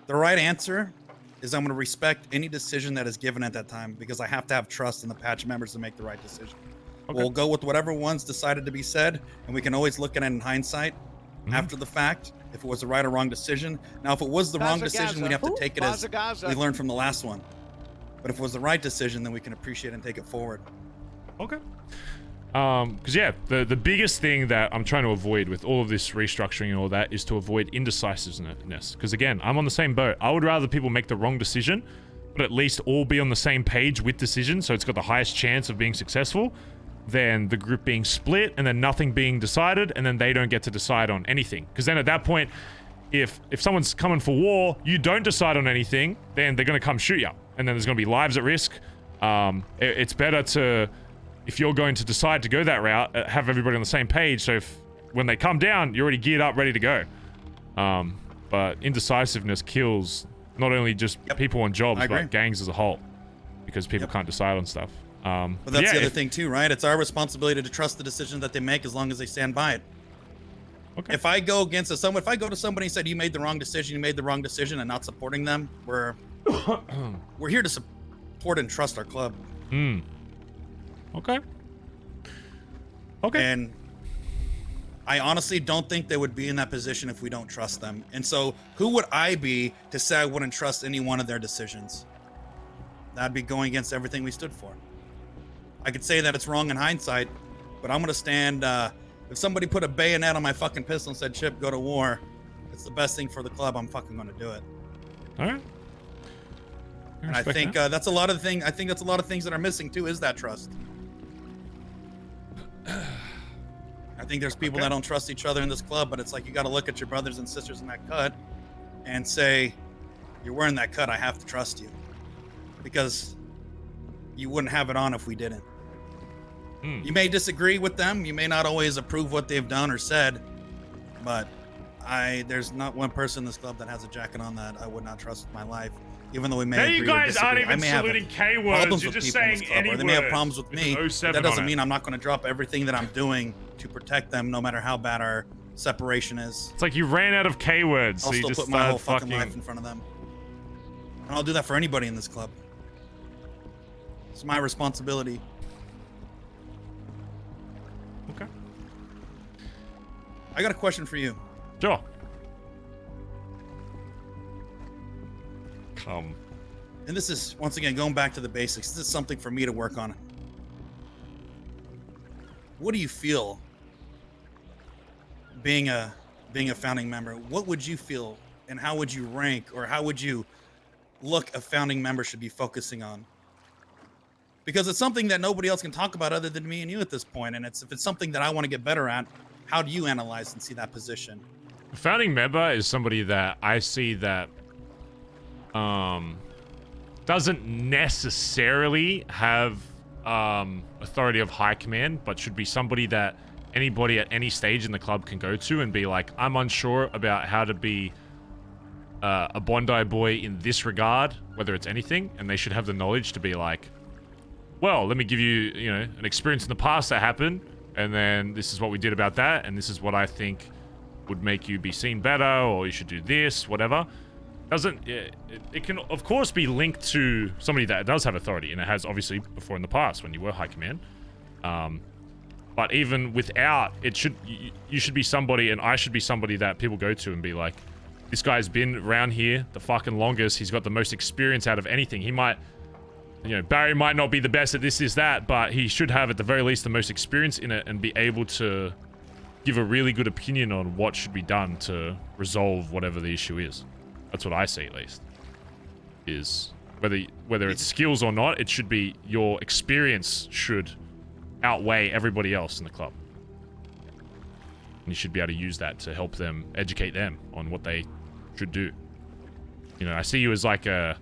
The right answer is I'm going to respect any decision that is given at that time, because I have to have trust in the patch members to make the right decision. Okay. We'll go with whatever one's decided to be said, and we can always look at it in hindsight after the fact, if it was the right or wrong decision. Now, if it was the wrong decision, we'd have to take it as we learned from the last one. But if it was the right decision, then we can appreciate it and take it forward. Okay. Because the biggest thing that I'm trying to avoid with all of this restructuring and all that is to avoid indecisiveness. Because again, I'm on the same boat. I would rather people make the wrong decision, but at least all be on the same page with decisions, so it's got the highest chance of being successful, than the group being split and then nothing being decided, and then they don't get to decide on anything. Because then at that point, if someone's coming for war, you don't decide on anything, then they're going to come shoot you, and then there's going to be lives at risk. It's better to, if you're going to decide to go that route, have everybody on the same page, so if when they come down, you're already geared up, ready to go. But indecisiveness kills not only just people on jobs, but gangs as a whole, because people can't decide on stuff. But that's the other thing too, right? It's our responsibility to trust the decision that they make as long as they stand by it. Okay. If I go against someone, if I go to somebody and said you made the wrong decision, and not supporting them, we're here to support and trust our club. Okay. And I honestly don't think they would be in that position if we don't trust them. And so who would I be to say I wouldn't trust any one of their decisions? That'd be going against everything we stood for. I could say that it's wrong in hindsight, but I'm going to stand, if somebody put a bayonet on my fucking pistol and said, Chip, go to war, it's the best thing for the club, I'm fucking going to do it. All right. And I think that's a lot of things. I think that's a lot of things that are missing too, is that trust. I think there's people that don't trust each other in this club, but it's like you got to look at your brothers and sisters in that cut and say, you're wearing that cut, I have to trust you. Because you wouldn't have it on if we didn't. You may disagree with them, you may not always approve what they've done or said, but there's not one person in this club that has a jacket on that I would not trust with my life, even though we may Now agree you or guys disagree. aren't I even may have saluting K words, problems you're with just people in saying this club, any or they may have word problems with me. with 07 That doesn't on it. mean I'm not going to drop everything that I'm doing to protect them, no matter how bad our separation is. It's like you ran out of K words, so I'll you still just put my whole started fucking life in front of them. And I'll do that for anybody in this club. It's my responsibility. Okay. I got a question for you. Sure. Come. And this is, once again, going back to the basics. This is something for me to work on. What do you feel being a founding member? What would you feel, and how would you rank, or how would you look a founding member should be focusing on? Because it's something that nobody else can talk about other than me and you at this point. And if it's something that I want to get better at, how do you analyze and see that position? A founding member is somebody that I see that doesn't necessarily have authority of high command, but should be somebody that anybody at any stage in the club can go to and be like, I'm unsure about how to be a Bondi boy in this regard, whether it's anything, and they should have the knowledge to be like, well, let me give you, an experience in the past that happened, and then this is what we did about that, and this is what I think would make you be seen better, or you should do this, whatever. It can, of course, be linked to somebody that does have authority, and it has, obviously, before in the past when you were high command. But even without, you should be somebody, and I should be somebody that people go to and be like, this guy's been around here the fucking longest, he's got the most experience out of anything. He might... Barry might not be the best at this, that, but he should have, at the very least, the most experience in it and be able to give a really good opinion on what should be done to resolve whatever the issue is. That's what I see, at least. Is whether it's skills or not, it should be your experience should outweigh everybody else in the club. And you should be able to use that to help them, educate them on what they should do. I see you as like a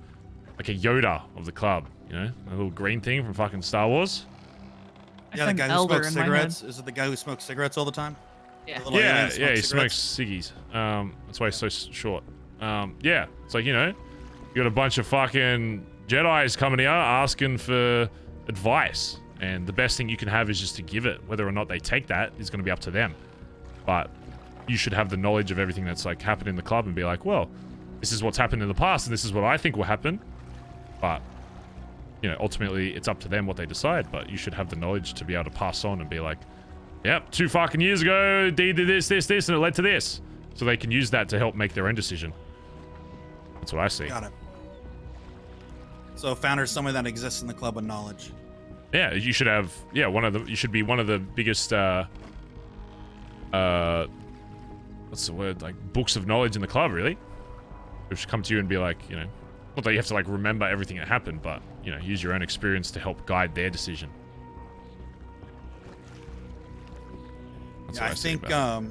Yoda of the club. A little green thing from fucking Star Wars. Yeah, the guy who smokes cigarettes. Is it the guy who smokes cigarettes all the time? Yeah. Yeah, he smokes ciggies. That's why he's so short. Yeah, it's like, you got a bunch of fucking Jedis coming here asking for advice. And the best thing you can have is just to give it. Whether or not they take that is going to be up to them. But you should have the knowledge of everything that's like happened in the club and be like, well, this is what's happened in the past and this is what I think will happen. But, ultimately it's up to them what they decide, but you should have the knowledge to be able to pass on and be like, yep, 2 fucking years ago, they did this, and it led to this. So they can use that to help make their own decision. That's what I see. Got it. So a founder is someone that exists in the club with knowledge. Yeah, you should have, you should be one of the biggest, what's the word, like books of knowledge in the club, really. They should come to you and be like, Not that you have to like remember everything that happened, but you know, use your own experience to help guide their decision. That's Yeah, what I see think, about it.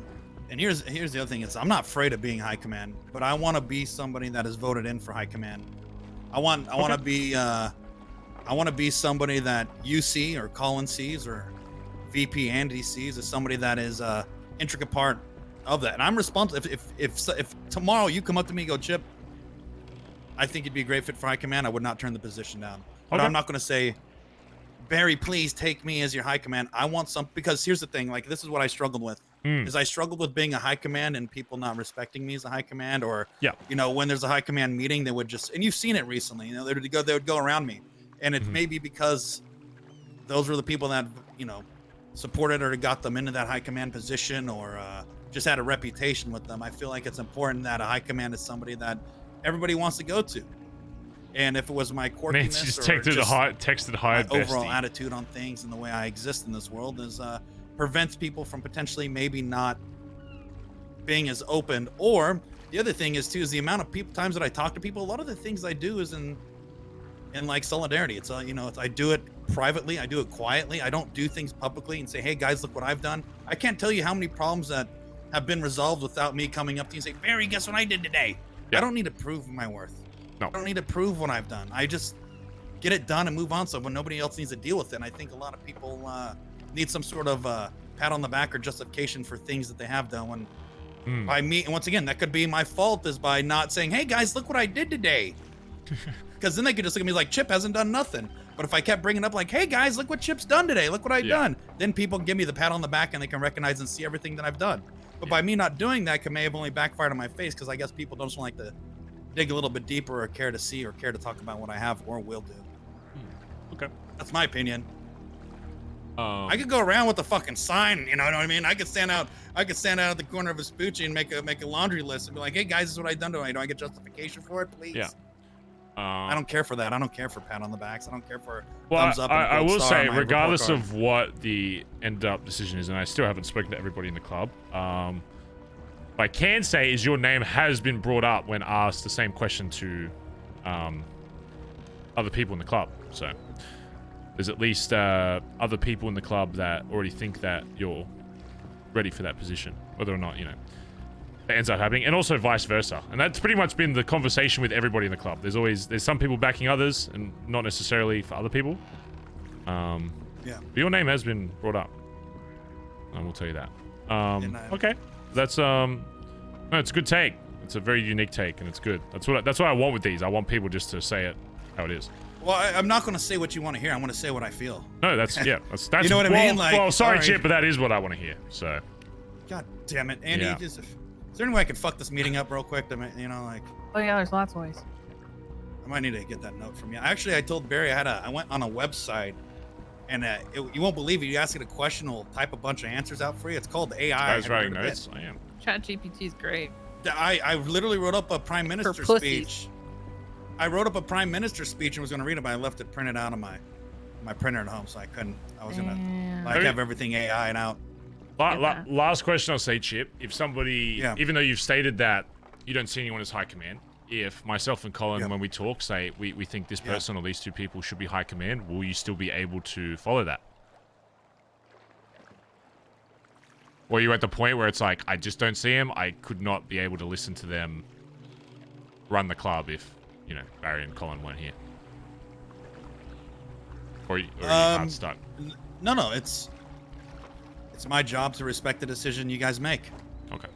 and here's the other thing is I'm not afraid of being high command, but I want to be somebody that is voted in for high command. I want to be somebody that you see or Colin sees or VP Andy sees as somebody that is intricate part of that. And I'm responsible. If tomorrow you come up to me and go, Chip, I think you'd be a great fit for high command, I would not turn the position down. But I'm not going to say, Barry, please take me as your high command. I want some, because here's the thing, like this is what I struggled with. Is I struggled with being a high command and people not respecting me as a high command, or you know, when there's a high command meeting, they would just, and you've seen it recently, you know, they would go around me, and it's maybe because those were the people that, you know, supported or got them into that high command position, or just had a reputation with them. I feel like it's important that a high command is somebody that everybody wants to go to. And if it was my quirkiness just or texted hi, my overall attitude on things and the way I exist in this world is prevents people from potentially maybe not being as open. Or the other thing is too is the amount of times that I talk to people. A lot of the things I do is in like solidarity. It's you know, I do it privately, I do it quietly. I don't do things publicly and say, hey guys, look what I've done. I can't tell you how many problems that have been resolved without me coming up to you and saying, Barry, guess what I did today? I don't need to prove my worth. No. I don't need to prove what I've done. I just get it done and move on, so when nobody else needs to deal with it. And I think a lot of people need some sort of pat on the back or justification for things that they have done. When by me, and once again, that could be my fault, is by not saying, hey guys, look what I did today. Because then they could just look at me like, Chip hasn't done nothing. But if I kept bringing up like, hey guys, look what Chip's done today, look what I've done, then people give me the pat on the back and they can recognize and see everything that I've done. But by me not doing that, may have only backfired on my face, because I guess people don't just like to dig a little bit deeper or care to see or care to talk about what I have or will do. Okay. That's my opinion. I could go around with a fucking sign, you know what I mean? I could stand out at the corner of a Vespucci and make a laundry list and be like, hey guys, this is what I've done today. Do I get justification for it, please? Yeah. I don't care for that. I don't care for pat on the backs. I don't care for well, thumbs up. And I will say, regardless of of what the end up decision is, and I still haven't spoken to everybody in the club, what I can say is your name has been brought up when asked the same question to other people in the club. So there's at least other people in the club that already think that you're ready for that position, whether or not, you know, that ends up happening, and also vice versa. And that's pretty much been the conversation with everybody in the club. There's some people backing others and not necessarily for other people. Yeah. But your name has been brought up. I will tell you that. Okay. That's no, it's a good take. It's a very unique take, and it's good. That's what I want with these. I want people just to say it how it is. Well, I'm not going to say what you want to hear. I'm going to say what I feel. No, that's you know what I mean? Like, well, sorry, right. Chip, but that is what I want to hear. So. God damn it, Andy. Yeah. Is there any way I could fuck this meeting up real quick? You know, like. Oh yeah, there's lots of ways. I might need to get that note from you. Actually, I told Barry I went on a website, and you won't believe it. You ask it a question, it'll type a bunch of answers out for you. It's called AI. I was writing notes. I am. ChatGPT is great. I literally wrote up a prime minister speech. I wrote up a prime minister speech and was going to read it, but I left it printed out on my printer at home, so I couldn't. I was going to have everything AI'd out. Last question I'll say, Chip. If somebody, even though you've stated that you don't see anyone as high command, if myself and Colin, when we talk, say we think this person or these two people should be high command, will you still be able to follow that? Or are you at the point where it's like, I just don't see him, I could not be able to listen to them run the club if, you know, Barry and Colin weren't here? Or you can't start? No, it's my job to respect the decision you guys make. Okay.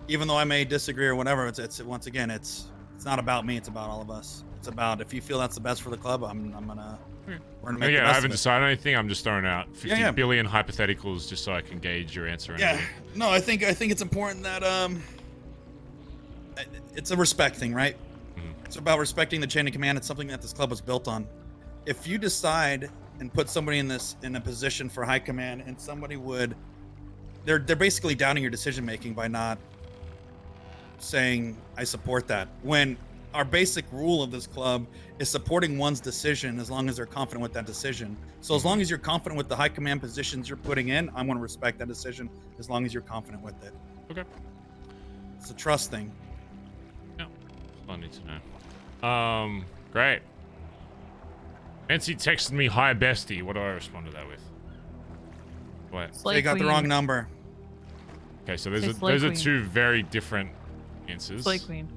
Even though I may disagree or whatever, it's once again, it's not about me. It's about all of us. It's about, if you feel that's the best for the club, I'm gonna. We're gonna make the best I haven't of it. decided anything. I'm just throwing out 50 billion hypotheticals just so I can gauge your answer. No, I think it's important that it's a respect thing, right? It's about respecting the chain of command. It's something that this club was built on. If you decide and put somebody in a position for high command, and somebody they're basically downing your decision making by not saying I support that, when our basic rule of this club is supporting one's decision as long as they're confident with that decision. So as long as you're confident with the high command positions you're putting in, I'm going to respect that decision as long as you're confident with it. Okay. It's a trust thing. Yeah, I need to know. Great. Nancy texted me, "Hi, bestie." What do I respond to that with? What? They got the wrong number. Okay, so those are two very different answers. Slay Queen.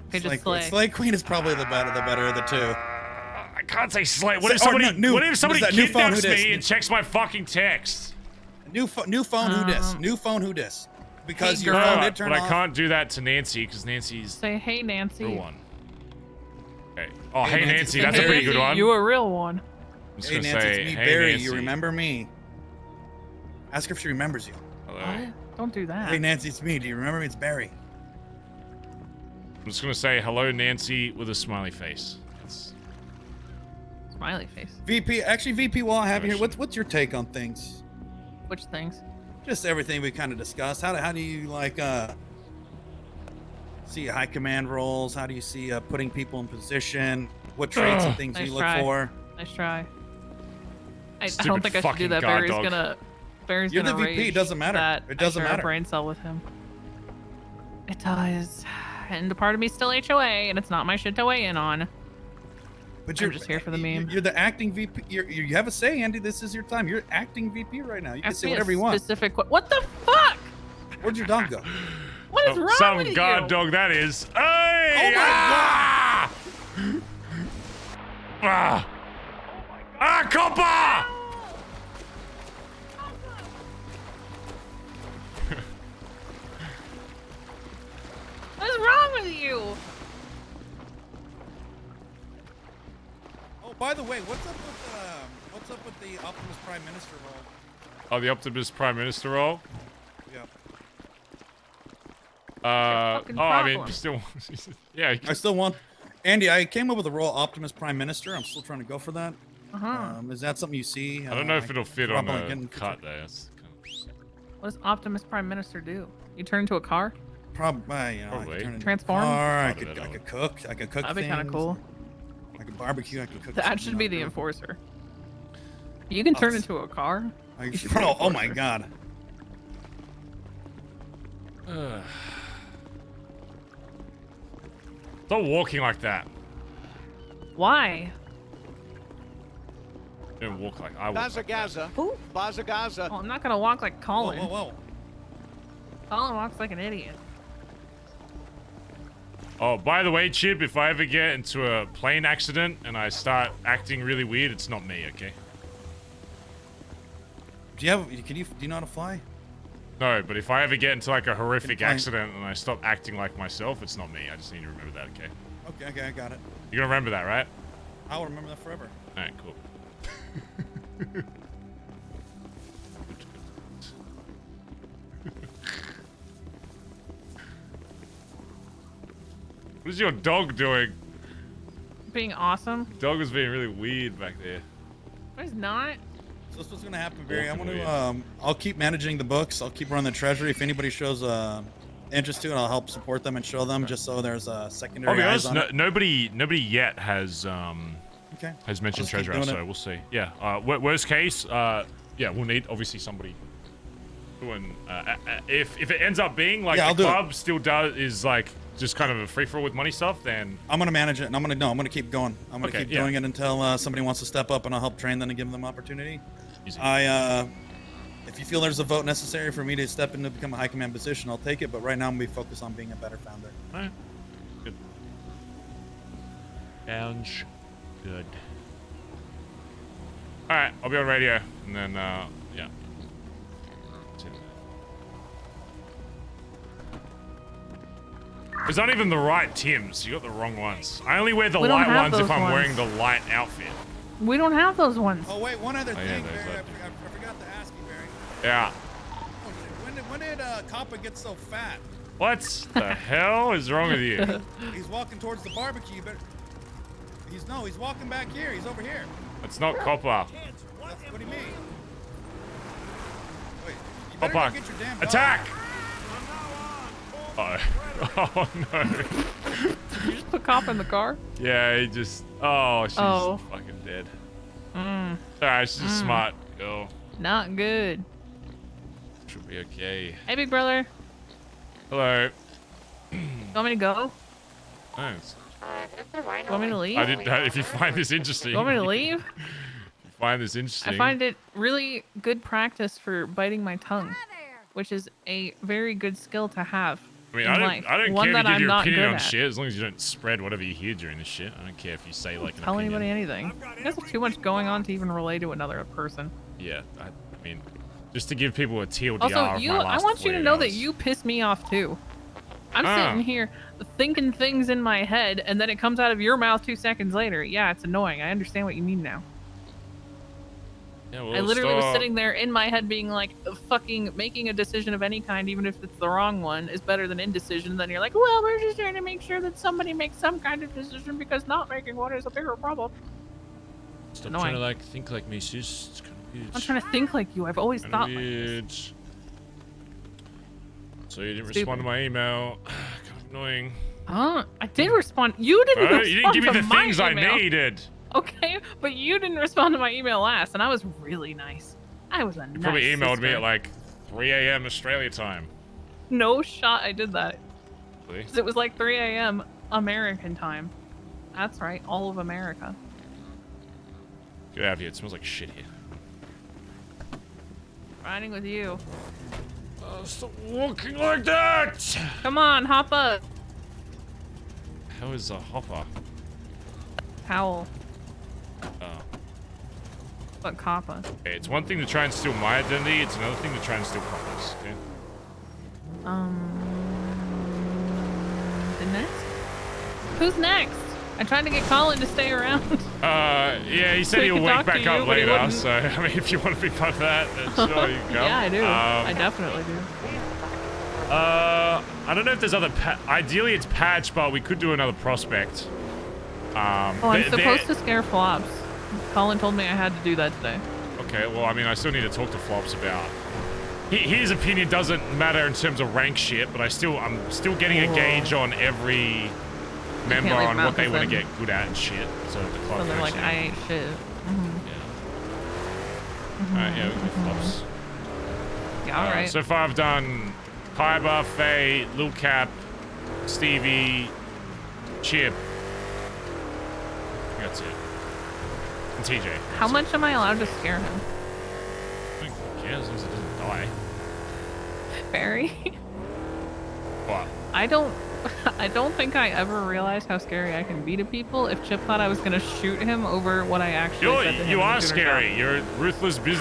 Okay, just Slay. Slay Queen is probably the better of the two. I can't say Slay. What if somebody kidnaps me and checks my fucking text? New phone, who dis? New phone, who dis? Because Hey, your girl. phone did turn But off. I can't do that to Nancy because Nancy's Say, hey, Nancy. the real one. Okay. Oh, hey, Nancy. That's a Hey, pretty good one. You a real one. I'm just Hey, gonna Nancy, say, it's me, hey, Barry. Nancy. You remember me? Ask her if she remembers you. Hello. What? Don't do that. Hey, Nancy, it's me. Do you remember me? It's Barry. I'm just gonna say hello, Nancy, with a smiley face. Smiley face. VP, while I have you here, what's your take on things? Which things? Just everything we kind of discussed. How do you like see high command roles? How do you see putting people in position? What traits and things Nice you look try. for? Nice try. I Stupid don't think I should do fucking that. guard Barry's dog. You're gonna the VP, it rage doesn't matter. that It doesn't I share matter. a brain cell with him. It does. And the part of me's still HOA, and it's not my shit to weigh in on. But I'm just here for the meme. You're the acting VP. You have a say, Andy. This is your time. You're acting VP right now. You can Ask say me a whatever you want. specific what the fuck? Where'd your dog go? What is wrong Some with guard you? dog that is. Hey! Oh my ah! Ah! Ah, copper! What is wrong with you? Oh, by the way, what's up with the Optimus Prime Minister role? Oh, the Optimus Prime Minister role? Yeah. fucking I mean, problem? still, yeah. I still want, Andy. I came up with the role Optimus Prime Minister. I'm still trying to go for that. Uh-huh. Is that something you see? I don't know if it'll fit on probably the getting- cut there. That's What does Optimus Prime Minister do? You turn into a car? Probably, you know, I Probably. could turn into Transform? a car, I Probably could cook. I could cook That'd be kind of things. cool. I could barbecue. I could cook. That should be the enforcer. You can turn into a car. You should be the Oh my enforcer. god. Stop walking like that. Why? Don't walk like I walk. Bazza Like that. Gaza. Bazza Gaza. Oh, I'm not gonna walk like Colin. Whoa. Colin walks like an idiot. Oh, by the way, Chip, if I ever get into a plane accident and I start acting really weird, it's not me, okay? Do you know how to fly? No, but if I ever get into like a horrific Can fly. accident and I stop acting like myself, it's not me. I just need to remember that, okay? Okay, I got it. You're gonna remember that, right? I will remember that forever. Alright, cool. What is your dog doing? Being awesome. Dog was being really weird back there. No, he's not. So this is what's gonna happen, Barry. I'm Walking gonna I'll keep managing the books. I'll keep running the treasury. If anybody shows interest to it, I'll help support them and show them, just so there's a I'll secondary be eyes honest, on it. nobody yet has Okay. has mentioned Just keep treasure, doing so it. we'll see. Yeah. Worst case, yeah, we'll need obviously somebody. Doing if it ends up being like Yeah, I'll the do it. club still is like just kind of a free for all with money stuff, then I'm gonna manage it, and I'm gonna keep going. I'm gonna Okay, keep yeah. doing it until somebody wants to step up, and I'll help train them and give them opportunity. Easy. If you feel there's a vote necessary for me to step in to become a high command position, I'll take it. But right now, I'm gonna be focused on being a better founder. All right. Good. Sounds good. All right, I'll be on radio, and then yeah. That's it. It's not even the right Tims. You got the wrong ones. I only wear the We don't light have ones if those I'm ones. wearing the light outfit. We don't have those ones. Oh wait, one other Oh, yeah, thing, there's Barry. that. I forgot to ask you, Barry. Yeah. When did Kappa get so fat? What the hell is wrong with you? He's walking towards the barbecue. You better. He's walking back here. He's over here. It's not copper. What do you mean? Wait, you better Copper. go get your damn dog. Attack! Uh oh. Oh no. Did you just put Cop in the car? Yeah, he just. Oh, she's Oh. fucking dead. Mm, Alright, she's a smart girl. not good. She'll be okay. Hey, big brother. Hello. You want me to go? Thanks. You want me to leave? I didn't. If you find this interesting. You want me to leave? If you find this interesting. I find it really good practice for biting my tongue, which is a very good skill to have. I mean, in I life. don't One care that if you I'm give your not opinion good on at. shit, as long as you don't spread whatever you hear during the shit. I don't care if you say like an Tell opinion. anybody anything. You guys have too much going on to even relate to another person. Yeah, I mean, just to give people a TLDR Also, of my I last want you to 48 know that hours. you piss me off too. I'm sitting here thinking things in my head, and then it comes out of your mouth 2 seconds later. Yeah, it's annoying. I understand what you mean now. Yeah, well, I literally was stop. sitting there in my head being like, fucking making a decision of any kind, even if it's the wrong one, is better than indecision. Then you're like, well, we're just trying to make sure that somebody makes some kind of decision because not making one is a bigger problem. Stop annoying. trying to like think like me, sis. It's kind of weird. I'm trying to think like you. I've always Kinda thought like weird. this. So you didn't Stupid. respond to my email. Kind of annoying. Huh? I did respond. You didn't respond You didn't give me to the my things I email. needed. Okay, but you didn't respond to my email last, and I was really nice. I was a You nice probably emailed me sister. at like 3 a.m. Australia time. No shot I did that. Really? 'Cause it was like 3 a.m. American time. That's right, all of America. Get out of here. It smells like shit here. Riding with you. Stop walking like that! Come on, hop up. How is a hopper? Towel. Oh. But Kappa. Okay, it's one thing to try and steal my identity, it's another thing to try and steal Copper's, okay? The next? Who's next? I tried to get Colin to stay around. Yeah, he said So he he'll could wake talk to back you, up but he later, wouldn't. so, I mean, if you want to be part of that, then sure, you can come. Yeah, I do. I definitely do. I don't know if there's other ideally it's patch, but we could do another prospect. I'm supposed to scare flops. Colin told me I had to do that today. Okay, well, I mean, I still need to talk to Flops about... His opinion doesn't matter in terms of rank shit, but I'm still getting a gauge on every member leave on what they want to Mountain. get good at and shit. So the clock So they're like, actually- I ain't shit. Alright, yeah, we can do Flops. Yeah, alright. So far I've done Kyber, Faye, Lil Cap, Stevie, Chip. That's it. And TJ. How much am I allowed to scare him? I don't care as long as it doesn't die. Barry? What? I don't think I ever realized how scary I can be to people. If Chip thought I was gonna shoot him over what I actually said to him You in are the computer scary. shop. You're a ruthless How am I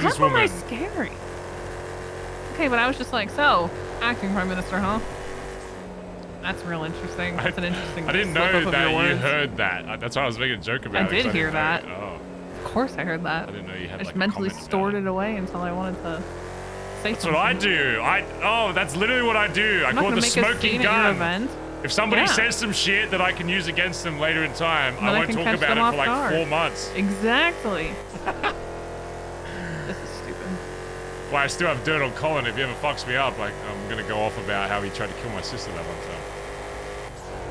businesswoman. scary? Okay, but I was just like, so, acting prime minister, huh? That's real interesting. That's an interesting I didn't slip up know of that your you words. heard that. That's why I was making a joke about I it. 'cause did hear didn't know. that. Oh. Of course I heard that. I didn't know you had I just like a mentally comment stored about it away until I wanted to say That's something. what I do. That's literally what I do. I I'm not call it gonna the make a smoking scene at your gun. event. If somebody Yeah. says some shit that I can use against them later in time, Then I I won't can talk catch about them it off for like guard. 4 months. Exactly. This is stupid. Well, I still have dirt on Colin. If he ever fucks me up, like I'm gonna go off about how he tried to kill my sister that one time.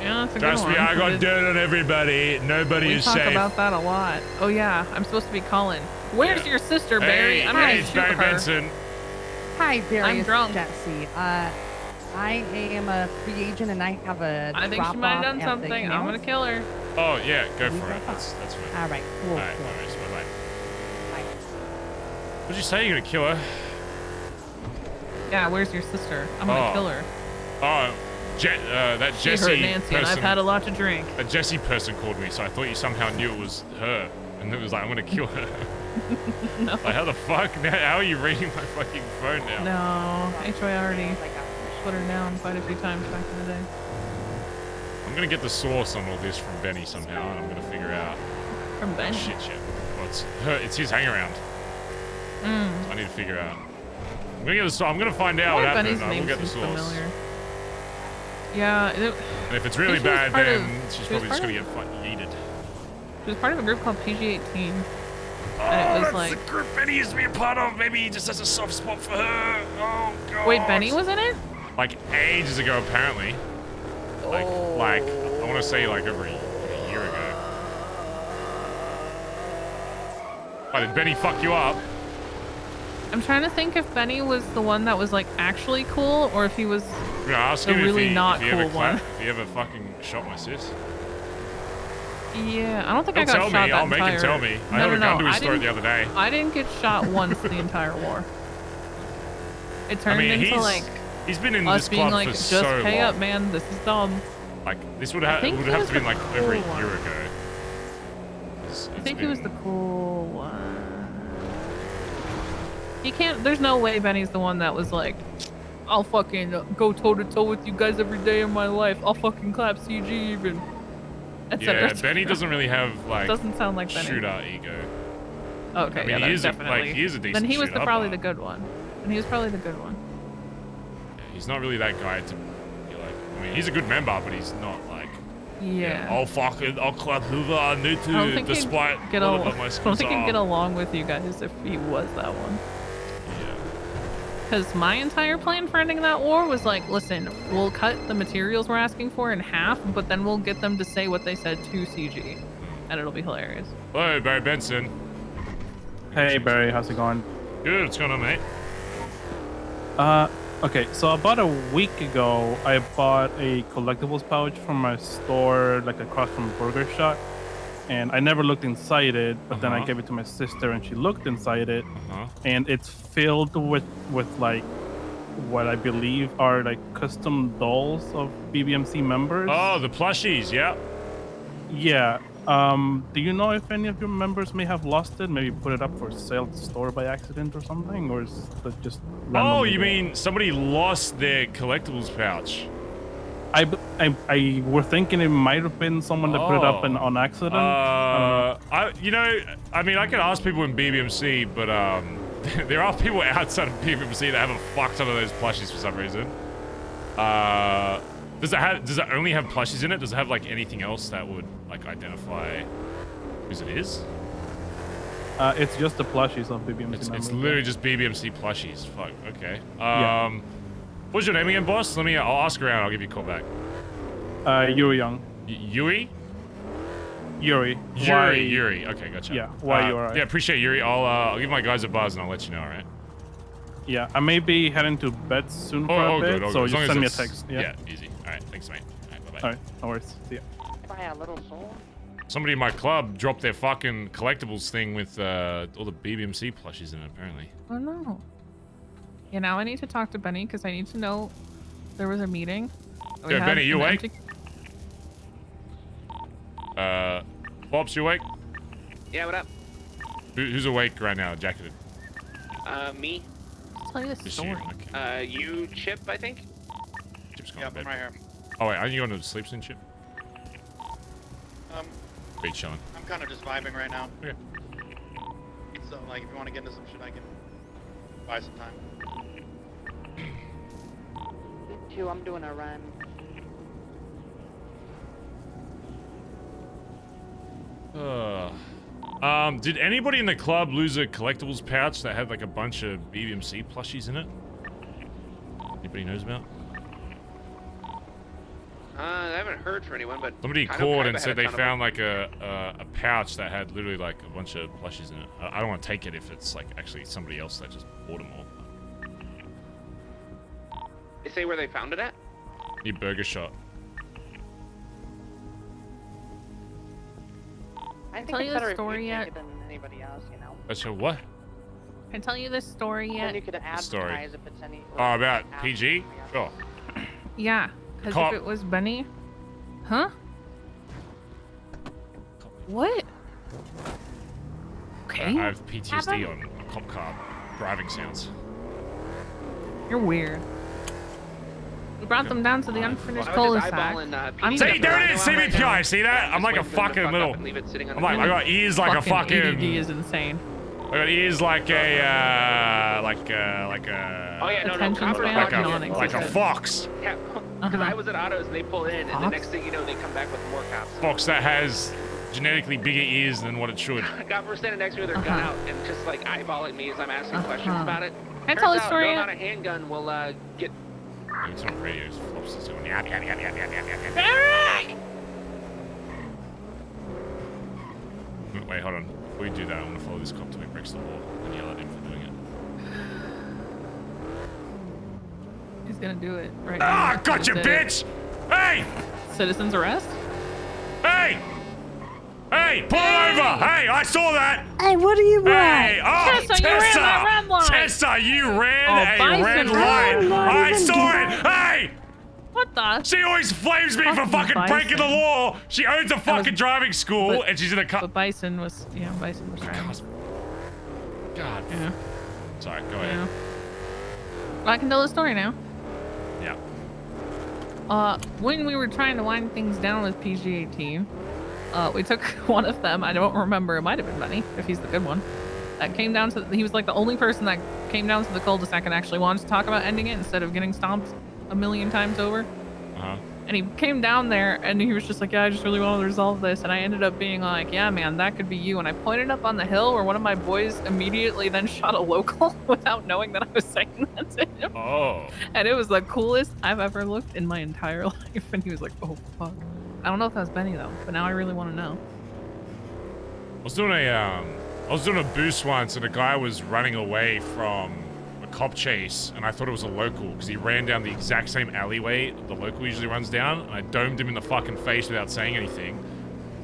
Yeah, that's a Trust good me, one. I got dirt on everybody. Nobody We is talk safe. about that a lot. Oh yeah, I'm supposed to be Colin. Where's your sister, Barry? I'm gonna it's shoot Barry her. Benson. Hi, Barry. I'm it's drunk. Jesse. I am a free agent and I have a I think she might have done something. I'm gonna kill her. Oh yeah, go for it. That's fine. All right, cool. All right, cool. no worries. Bye. What'd you say? You're gonna kill her? Yeah, where's your sister? I'm gonna kill her. Oh, that She Jesse hurt Nancy, and person. I've had a lot to drink. A Jesse person called me, so I thought you somehow knew it was her, and it was like, I'm gonna kill her. No. Like, how the fuck? How are you reading my fucking phone now? No, HY already put her down quite a few times back in the day. I'm gonna get the source on all this from Benny somehow, and I'm gonna figure out. From Benny? Shit. Well, it's his hang around. Mm. I need to figure out. I'm gonna get the source. I'm gonna find out what happened. Benny's And I will name get the seems source. familiar. Yeah. And if it's really she was bad, part then of- she's she was probably just part gonna of- get fucking yeeted. She was part of a group called PG-18. Oh, And it was that's like... the group Benny used to be a part of. Maybe he just has a soft spot for her. Oh god. Wait, Benny was in it? Like ages ago, apparently. Like I want to say like over a year ago. Why did Benny fuck you up? I'm trying to think if Benny was the one that was like actually cool, or if he was I'm gonna ask the him really if he, not if he cool ever one. if he ever fucking shot my sis. Yeah, I don't think I He'll got tell shot me. that I'll make him tell me. I have a gun to his throat the other day. I didn't get shot once the entire war. It turned into like he's been in us this being club like, for just so pay long. up, man. This is dumb. Like this would have to been like over a year ago. I think he was the cool one. He can't. There's no way Benny's the one that was like, I'll fucking go toe to toe with you guys every day of my life. I'll fucking clap CG even. Yeah, Benny doesn't really have like doesn't sound like Benny. shooter ego. Okay, I mean, yeah, he is definitely. he is a decent Then he was shooter, probably but the good one. And he was probably the good one. yeah, he's not really that guy to be like. I mean, he's a good member, but he's not like. Yeah. I'll fucking I'll clap Hoover. I need I don't to, think despite he'd get whatever along. my I skills don't think he'd are. get along with you guys if he was that one. Yeah. Because my entire plan for ending that war was like, listen, we'll cut the materials we're asking for in half, but then we'll get them to say what they said to CG, and it'll be hilarious. Hello, Barry Benson. Hey Barry, how's it going? Good, what's going on, mate? Okay, so about a week ago, I bought a collectibles pouch from my store, like across from Burger Shot, and I never looked inside it. But then I gave it to my sister, and she looked inside it, and it's filled with like what I believe are like custom dolls of BBMC members. Oh, the plushies, yeah. Yeah. Do you know if any of your members may have lost it? Maybe put it up for sale at the store by accident or something, or is that just? Oh, you mean somebody lost their collectibles pouch? I were thinking it might have been someone that put it up on accident. I mean, I can ask people in BBMC, but there are people outside of BBMC that have a fuck ton of those plushies for some reason. Does it only have plushies in it? Does it have like anything else that would like identify whose it is? It's just the plushies of BBMC. It's literally just BBMC plushies. Fuck. Okay. Yeah. What's your name again, boss? I'll ask around. I'll give you a call back. Yuri Young. Yuri. Yuri. Yuri. Okay, gotcha. Yeah. Y-U-R-I. Yeah, appreciate Yuri. I'll give my guys a buzz and I'll let you know. All right. Yeah, I may be heading to bed soon for a bit, so just send me a text. Yeah, easy. All right, thanks, mate. All right, bye-bye. All right, no worries. See ya. Buy a little soul. Somebody in my club dropped their fucking collectibles thing with all the BBMC plushies in it, apparently. Oh no. Yeah, now I need to talk to Benny because I need to know there was a meeting. We Yeah, had Benny, you an awake? Bobs, you awake? Yeah, what up? Who's awake right now, jacketed? Me. Tell you the Just story. you, okay. You, Chip, I think? Chip's gone Yeah, to bed. I'm right here. Oh wait, aren't you going to sleep soon, Chip? Wait, chilling. I'm kind of just vibing right now. Okay. So, like, if you want to get into some shit, I can buy some time. Me too, I'm doing a run. Did anybody in the club lose a collectibles pouch that had like a bunch of BBMC plushies in it? Anybody knows about? I haven't heard from anyone, but Somebody called and said they found like a pouch that had literally like a bunch of plushies in it. I don't want to take it if it's like actually somebody else that just bought them all. They say where they found it at? New burger shot. I think tell it's you better the if story you yet? take it than anybody else, you know? That's a what? Can I tell you this story Then yet? you could story? advertise if it's any... Oh, about PG? Sure. Yeah, because Cop. if it was Benny... Huh? What? Okay. I have PTSD on a cop car driving sounds. You're weird. We brought them down to the unfinished I was just cul-de-sac. eyeballing, I'm See, gonna- there it is, CBPI, see that? I'm like a fucking little... Leave it sitting on I'm like, I got ears like a fucking... ADD is insane. I got ears like a, like a... Oh yeah, no, Attention no, span like a non-existent. fox. Yeah, because I was at Autos and they pull in, and the Fox? next thing you know, they come back with more cops. Fox that has genetically bigger ears than what it should. Cops were standing next to me with their gun out and just like eyeballing me as I'm asking questions about it. Can I tell a Turns out, story going yet? on a handgun will get. It's on radio, it's Flops is going yap yap yap yap yap yap yap yap. Wait, hold on. Before you do that, I'm gonna follow this cop till he breaks the law and yell at him for doing it. He's gonna do it right Ah, now. gotcha, He did it. bitch! Hey! Citizen's arrest? Hey! Hey, pull over! Hey, I saw that! Hey, what do you want? Hey, oh, Tessa, you ran that red light. Tessa, you ran Oh, a Bison red ran. light! not I even saw it! doing- Hey! What the? She always flames me for Fucking fucking breaking the Bison. law! She owns a fucking driving school, but- and she's in a car. But Bison was, Bison was right. God. Yeah. Sorry, go ahead. Yeah. I can tell the story now. Yeah. When we were trying to wind things down with PG-18, we took one of them. I don't remember. It might have been Benny, if he's the good one. That came down to. He was like the only person that came down to the cul-de-sac and actually wanted to talk about ending it instead of getting stomped a million times over. Uh-huh. And he came down there and he was just like, yeah, I just really want to resolve this. And I ended up being like, yeah, man, that could be you. And I pointed up on the hill where one of my boys immediately then shot a local without knowing that I was saying that to him. Oh. And it was the coolest I've ever looked in my entire life. And he was like, oh, fuck. I don't know if that was Benny, though. But now I really want to know. I was doing a boost once, and a guy was running away from a cop chase, and I thought it was a local because he ran down the exact same alleyway the local usually runs down, and I domed him in the fucking face without saying anything.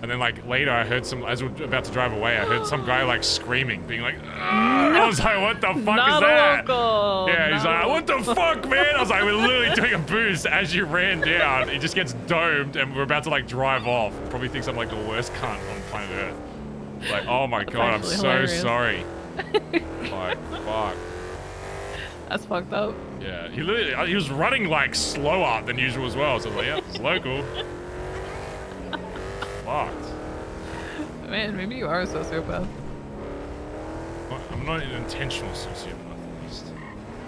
And then like later, I heard as we were about to drive away, I heard some guy like screaming, being like, "Argh!" I was like, "What the fuck Not is a that?" local. Yeah, he's Not like, a "What the local." fuck, man?" I was like, "We're literally doing a boost as you ran down." He just gets domed, and we're about to like drive off. Probably thinks I'm like the worst cunt on planet Earth. Like, oh my god, I'm actually so hilarious. sorry. Like, fuck. That's fucked up. Yeah, he was running like slower than usual as well. So I was like, yeah, it's local. Fucked. Man, maybe you are a sociopath. Well, I'm not an intentional sociopath, at least.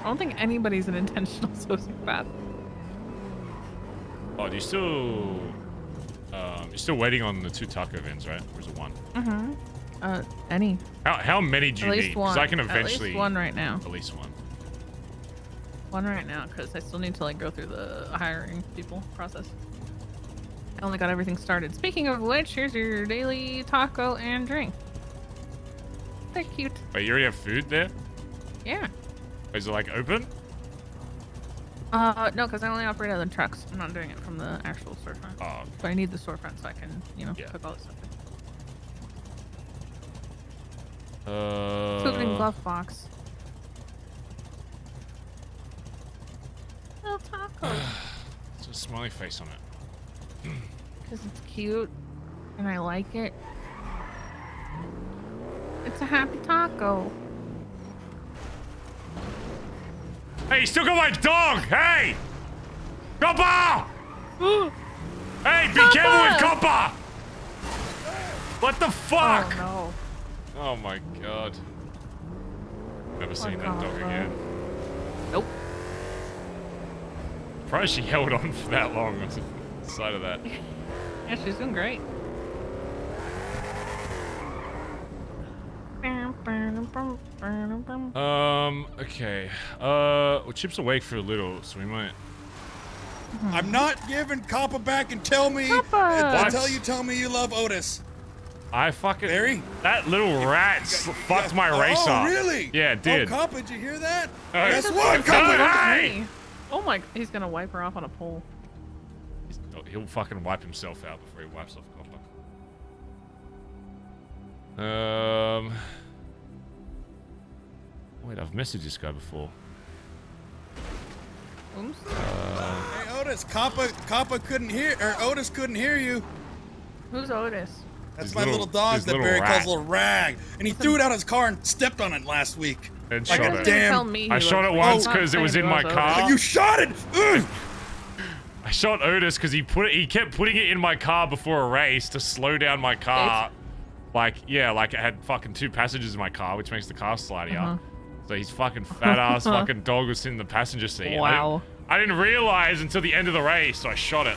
I don't think anybody's an intentional sociopath. Oh, do you still... you're still waiting on the 2 taco vins, right? Or is it 1? Mm-hmm. Any. How many do you At need? least one. Because I can eventually... At least one right now. At least 1. One right now, because I still need to like go through the hiring people process. I only got everything started. Speaking of which, here's your daily taco and drink. They're cute. Wait, you already have food there? Yeah. Is it like open? No, because I only operate out of the trucks. I'm not doing it from the actual storefront. Oh. Okay. But I need the storefront so I can, cook all this stuff. Food and glove box. Little taco. It's a smiley face on it. Because it's cute and I like it. It's a happy taco. Hey, you still got my dog! Hey! Copper! Hey, be careful with Copper! What the fuck? Oh, no. Oh my god. Never seen that dog again. Nope. Surprised she held on for that long on the side of that. Yeah, she's doing great. Okay. Well, Chip's awake for a little, so we might... I'm not giving Coppa back and tell me tell me you love Otis. I fucking... Barry? That little rat fucked my race up. Oh, really? Yeah, it did. Oh, Coppa, did you hear that? Oh, Guess it's what, Coppa? Hey! Oh my, he's gonna wipe her off on a pole. He'll fucking wipe himself out before he wipes off Copper. Wait, I've messaged this guy before. Oops. Hey, Otis, Coppa couldn't hear, or Otis couldn't hear you. Who's Otis? That's His my little dog his that little Barry rat. calls Little Rag. And he threw it out of his car and stepped on it last week. And Like shot a it. damn... I shot it once because it was in my car. You shot it! Ugh. I shot Otis because he kept putting it in my car before a race to slow down my car. Like I had fucking 2 passengers in my car, which makes the car slidier. So his fucking fat ass fucking dog was sitting in the passenger seat. Wow. I didn't realize until the end of the race, so I shot it.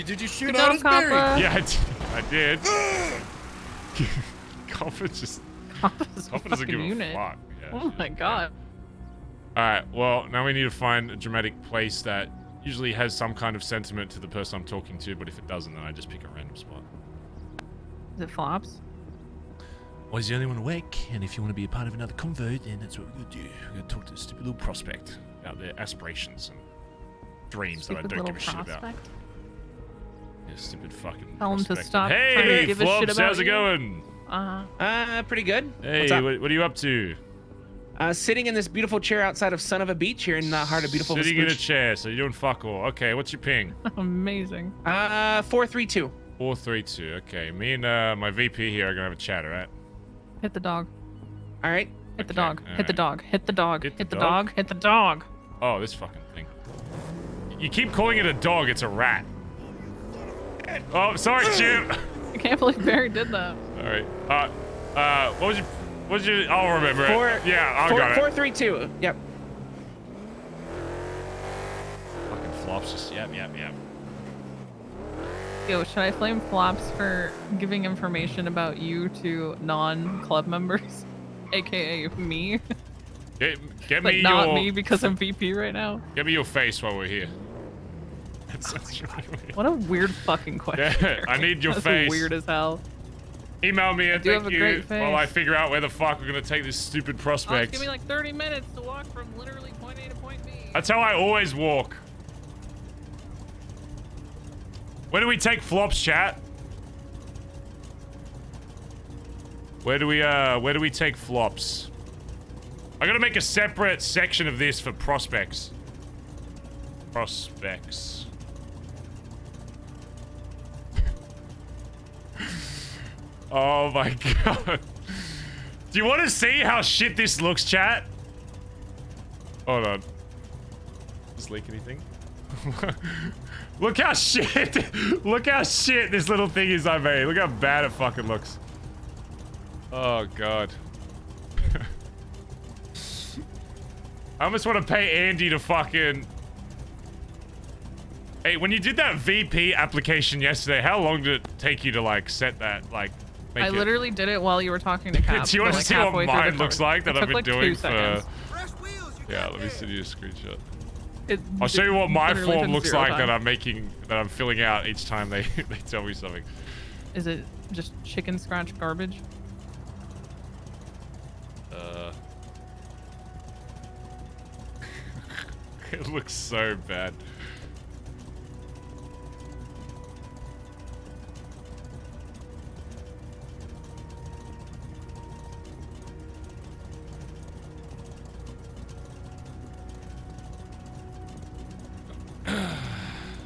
Did you shoot Good Otis, job, Barry? Coppa. Yeah, I did. Coppa just... Coppa doesn't give a fuck. Yeah, Oh my god. Alright, well, now we need to find a dramatic place that usually has some kind of sentiment to the person I'm talking to, but if it doesn't, then I just pick a random spot. Is it flops? Well, he's the only one awake, and if you want to be a part of another convo, then that's what we're going to do. We're going to talk to this stupid little prospect about their aspirations and dreams that I Stupid don't little give a shit about. prospect? Yeah, stupid fucking. Tell him to prospector. stop trying to Hey, give a shit Flops, about how's it you. going? Pretty good. Hey, What's up? what are you up to? Sitting in this beautiful chair outside of Son of a Beach here in the heart of beautiful Sitting in a Vespucci. chair, so you're doing fuck all. Okay, what's your ping? Amazing. 432. 432. Okay, me and my VP here are gonna have a chat, alright? Hit the dog. All right. Hit the dog. Hit the dog. Hit the dog. Hit Hit the the dog? dog. Hit the dog. Oh, this fucking thing. You keep calling it a dog, it's a rat. Oh, sorry, Chip. I can't believe Barry did that. Alright. What was your, I'll remember it. Yeah, I got it. 432. Yep. Fucking Flops just, yep. Yo, should I flame Flops for giving information about you to non-club members? AKA me? Get But me not your, me because I'm VP right now. Get me your face while we're here. That's really weird. What a weird fucking question. Yeah, I need your That's face. weird as hell. Email me and do thank have a you great face. while I figure out where the fuck we're gonna take this stupid Oh, prospect. it's gonna be like 30 minutes to walk from literally point A to point B. That's how I always walk. Where do we take Flops, chat? Where do we take Flops? I gotta make a separate section of this for prospects. Prospects. Oh my god. Do you want to see how shit this looks, chat? Hold on. Does leak anything? Look how shit. Look how shit this little thing is I made. Look how bad it fucking looks. Oh god. I almost want to pay Andy to fucking... Hey, when you did that VP application yesterday, how long did it take you to, like, set that, like, make I it... literally did it while you were talking to Cap. Do you want to like, see what halfway through the mine looks call. like that It I've took, been like, doing 2 seconds. for... Yeah, let me send you a screenshot. It I'll show you what my literally form took looks 0 like time. that I'm making, that I'm filling out each time they tell me something. Is it just chicken scratch garbage? It looks so bad.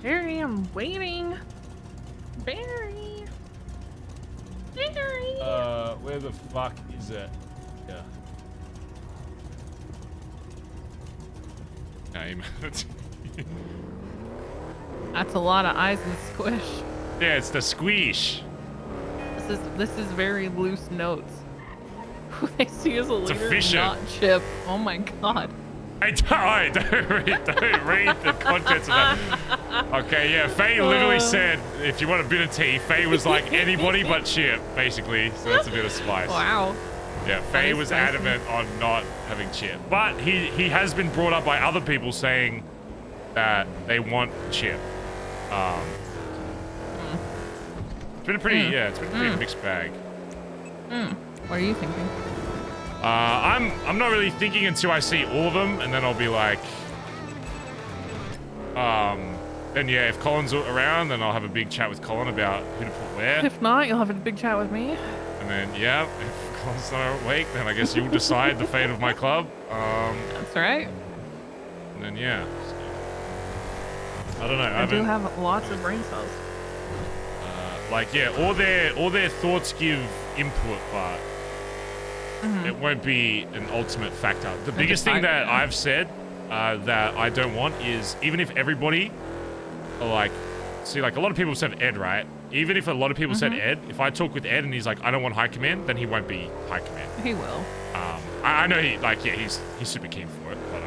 Barry, I'm waiting. Barry. Barry. Where the fuck is it? Yeah. Name. That's a lot of eyes and squish. Yeah, it's the squish. This is very loose notes. Who they see as a It's a leader, fisher. not Chip. Oh my god. Hey, don't read the contents of that. Okay, yeah, Faye literally said, if you want a bit of tea, Faye was like anybody but Chip, basically. So that's a bit of spice. Wow. Yeah, That Faye is was spicy. adamant on not having Chip. But he has been brought up by other people saying that they want Chip. It's been a pretty, it's been a pretty mixed bag. What are you thinking? I'm not really thinking until I see all of them, and then I'll be like, then yeah, if Colin's around, then I'll have a big chat with Colin about who to put where. If not, you'll have a big chat with me. And then, yeah, if Colin's not awake, then I guess you'll decide the fate of my club. That's right. And then, yeah. I don't know. I do have lots of brain cells. Like, yeah, all their thoughts give input, but it won't be an ultimate factor. The biggest thing that I've said that I don't want is, even if everybody, like, see, like, a lot of people said Ed, right? Even if a lot of people said Ed, if I talk with Ed and he's like, I don't want high command, then he won't be high command. He will. I know he, like, yeah, he's super keen for it, but,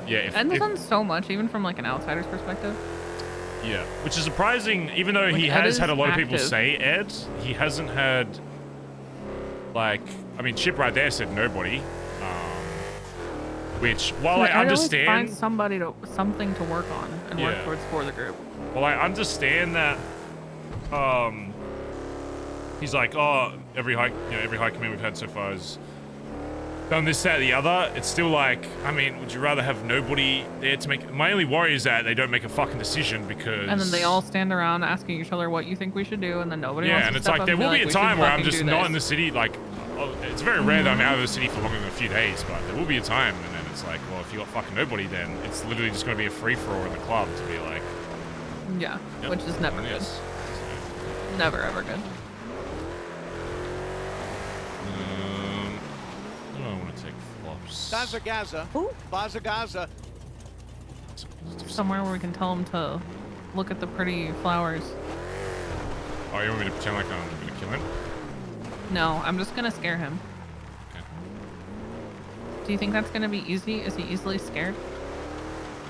yeah. Ed's done so much, even from, like, an outsider's perspective. Yeah, which is surprising, even though Like, he Ed has is had a lot of people active. say Ed, he hasn't had, like, I mean, Chip right there said nobody, which, while Like, I I'd always understand, find something to work on and work Yeah. towards for the group. well, I understand that, he's like, oh, every high command we've had so far is done this, that, the other, it's still like, I mean, would you rather have nobody there to make... My only worry is that they don't make a fucking decision because... And then they all stand around asking each other what you think we should do, and then nobody wants Yeah, to and it's step like, up there and be will be a "We should time where I'm fucking just do not this." in the city, like, it's very rare that I'm out of the city for longer than a few days, but there will be a time, and then it's like, well, if you got fucking nobody, then it's literally just going to be a free-for-all in the club to be like... Yeah, Yep. which is never good. Yes. Never, ever good. I don't want to take flops. Bazza. Somewhere where we can tell them to look at the pretty flowers. Oh, you want me to pretend like I'm going to kill him? No, I'm just gonna scare him. Okay. Do you think that's gonna be easy? Is he easily scared?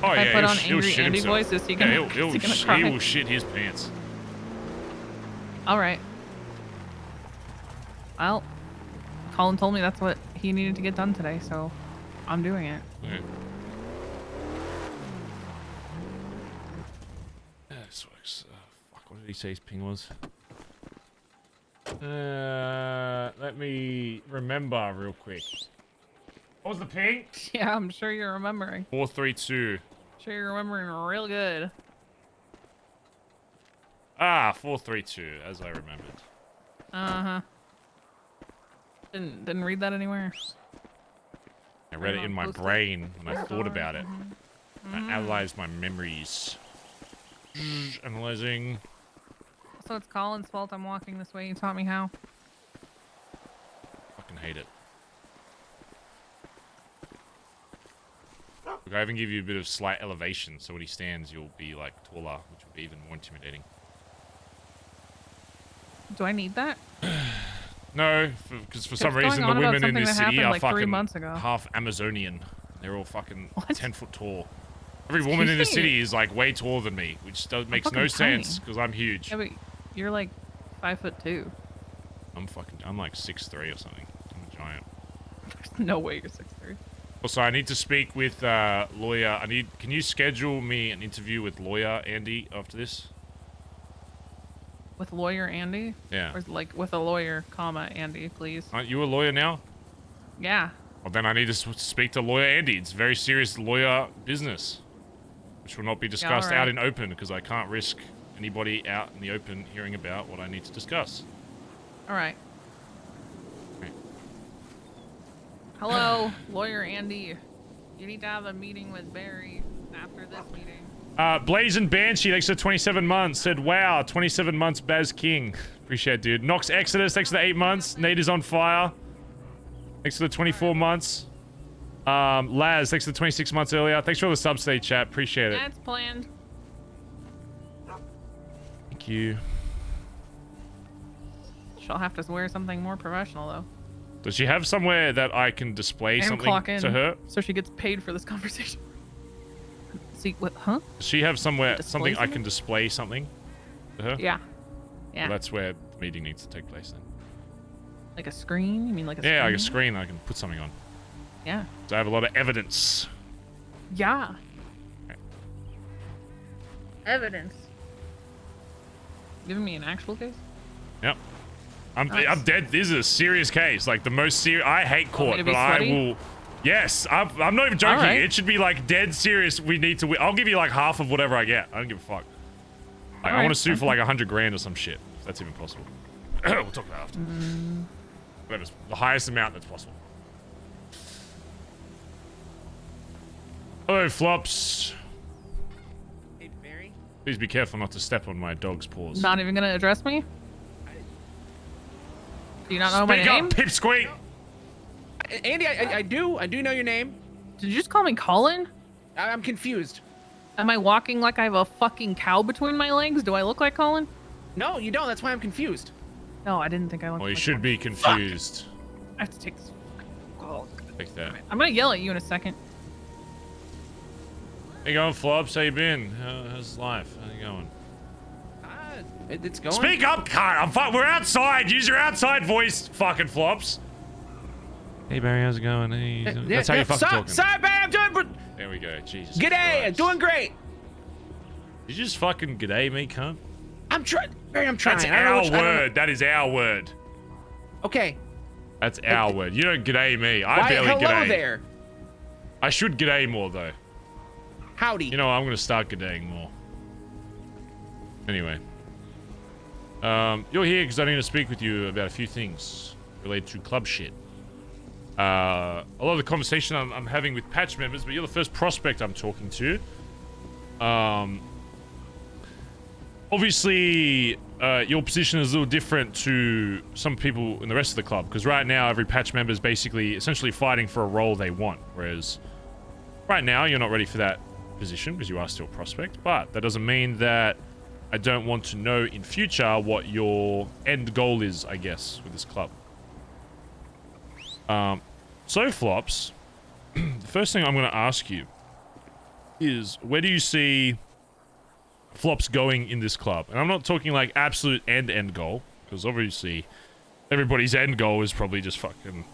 Oh, If yeah, I put he'll on he'll angry shit Andy himself. voice, is he gonna, Yeah, is he gonna cry? he will shit his pants. All right. Well, Colin told me that's what he needed to get done today, so I'm doing it. Okay. This works. Fuck, what did he say his ping was? Let me remember real quick. What was the ping? Yeah, I'm sure you're remembering. 432. Sure you're remembering real good. Ah, 432, as I remembered. Uh-huh. Didn't read that anywhere. I read it in my brain when I thought about it. I analyzed my memories. Analyzing. So it's Colin's fault I'm walking this way. He taught me how. Fucking hate it. Look, I even give you a bit of slight elevation, so when he stands, you'll be like taller, which will be even more intimidating. Do I need that? No, because for some It's going reason the on about women in something this that city happened, are like, 3 fucking months ago. half Amazonian. They're all fucking 10 foot tall. Every woman in the Excuse me? city is like way taller than me, which makes no fucking tiny. sense because I'm huge. Yeah, but you're like 5'2". I'm like 6'3" or something. I'm a giant. There's no way you're 6'3". Also, I need to speak with lawyer. Can you schedule me an interview with lawyer Andy after this? With lawyer Andy? Yeah. Or like with a lawyer, comma, Andy, please. Aren't you a lawyer now? Yeah. Well, then I need to speak to lawyer Andy. It's very serious lawyer business, which will not be discussed out alright. in open because I can't risk anybody out in the open hearing about what I need to discuss. All right. Okay. Hello, lawyer Andy. You need to have a meeting with Barry after this meeting. Blazing Banshee, thanks for 27 months. Said, wow, 27 months, Bazz King. Appreciate it, dude. Nox Exodus, thanks for the 8 months. Nate is on fire. Thanks for the 24 months. Laz, thanks for the 26 months earlier. Thanks for all the subs today, chat. Appreciate it. That's planned. Thank you. She'll have to wear something more professional, though. Does she have somewhere that I can display And something clock in, to her? so she gets paid for this conversation. See, what, huh? Does she have somewhere, Display something I something? can display something to her? Yeah. Yeah. Well, that's where the meeting needs to take place then. Like a screen? You mean like a Yeah, screen? like a screen I can put something on. Yeah. So I have a lot of evidence. Yeah. Okay. Evidence. Giving me an actual case? Yep. I'm Nice. dead. This is a serious case. Like the most serious. I hate Want me court, to be but I sweaty? will. Yes, I'm not even joking. Alright. It should be like dead serious. We need to. I'll give you like half of whatever I get. I don't give a fuck. Like, I Alright, want to sue for okay. like 100 grand or some shit. If that's even possible. We'll talk about it after. Whatever's the highest amount that's possible. Hello, Flops. Hey, Barry? Please be careful not to step on my dog's paws. Not even gonna address me? Do you not know my Speak name? up, Pipsqueak! Andy, I do know your name. Did you just call me Colin? I'm confused. Am I walking like I have a fucking cow between my legs? Do I look like Colin? No, you don't. That's why I'm confused. No, I didn't think I looked Well, you like should be confused. I have to take this fucking call. Take that. I'm gonna yell at you in a second. How you going, Flops? How you been? How's life? How you going? It's going. Speak up, cunt! We're outside! Use your outside voice, fucking Flops! Hey, Barry, how's it going? Hey, that's how you fucking talking. Sorry, Barry, I'm doing... There we go, Jesus G'day, Christ. doing great. Did you just fucking g'day me, cunt? I'm trying. Barry, I'm trying. That's I don't know our which- I don't know- word. That is our word. Okay. That's our word. You don't g'day me. I Why, barely hello g'day. there. I should g'day more though. Howdy. You know, I'm gonna start g'daying more. Anyway. You're here because I need to speak with you about a few things related to club shit. A lot of the conversation I'm having with patch members, but you're the first prospect I'm talking to. Obviously, your position is a little different to some people in the rest of the club, because right now every patch member is basically essentially fighting for a role they want, whereas right now you're not ready for that position because you are still a prospect, but that doesn't mean that I don't want to know in future what your end goal is, I guess, with this club. So, Flops, the first thing I'm going to ask you is, where do you see Flops going in this club? And I'm not talking like absolute end goal, because obviously everybody's end goal is probably just fucking,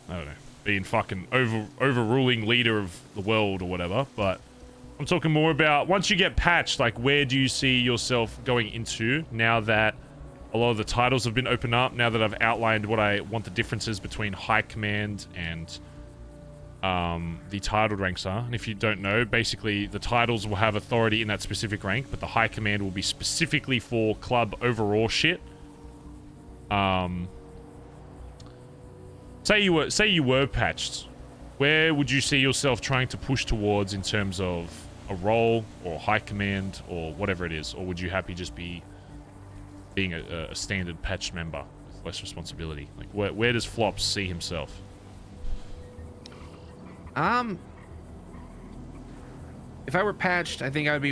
I don't know, being fucking overruling leader of the world or whatever, but I'm talking more about once you get patched, like where do you see yourself going into now that a lot of the titles have been opened up, now that I've outlined what I want the differences between high command and the titled ranks are. And if you don't know, basically the titles will have authority in that specific rank, but the high command will be specifically for club overall shit. Say you were patched, where would you see yourself trying to push towards in terms of a role or high command or whatever it is? Or would you happy just being a standard patched member with less responsibility? Like where does Flops see himself? If I were patched, I think I would be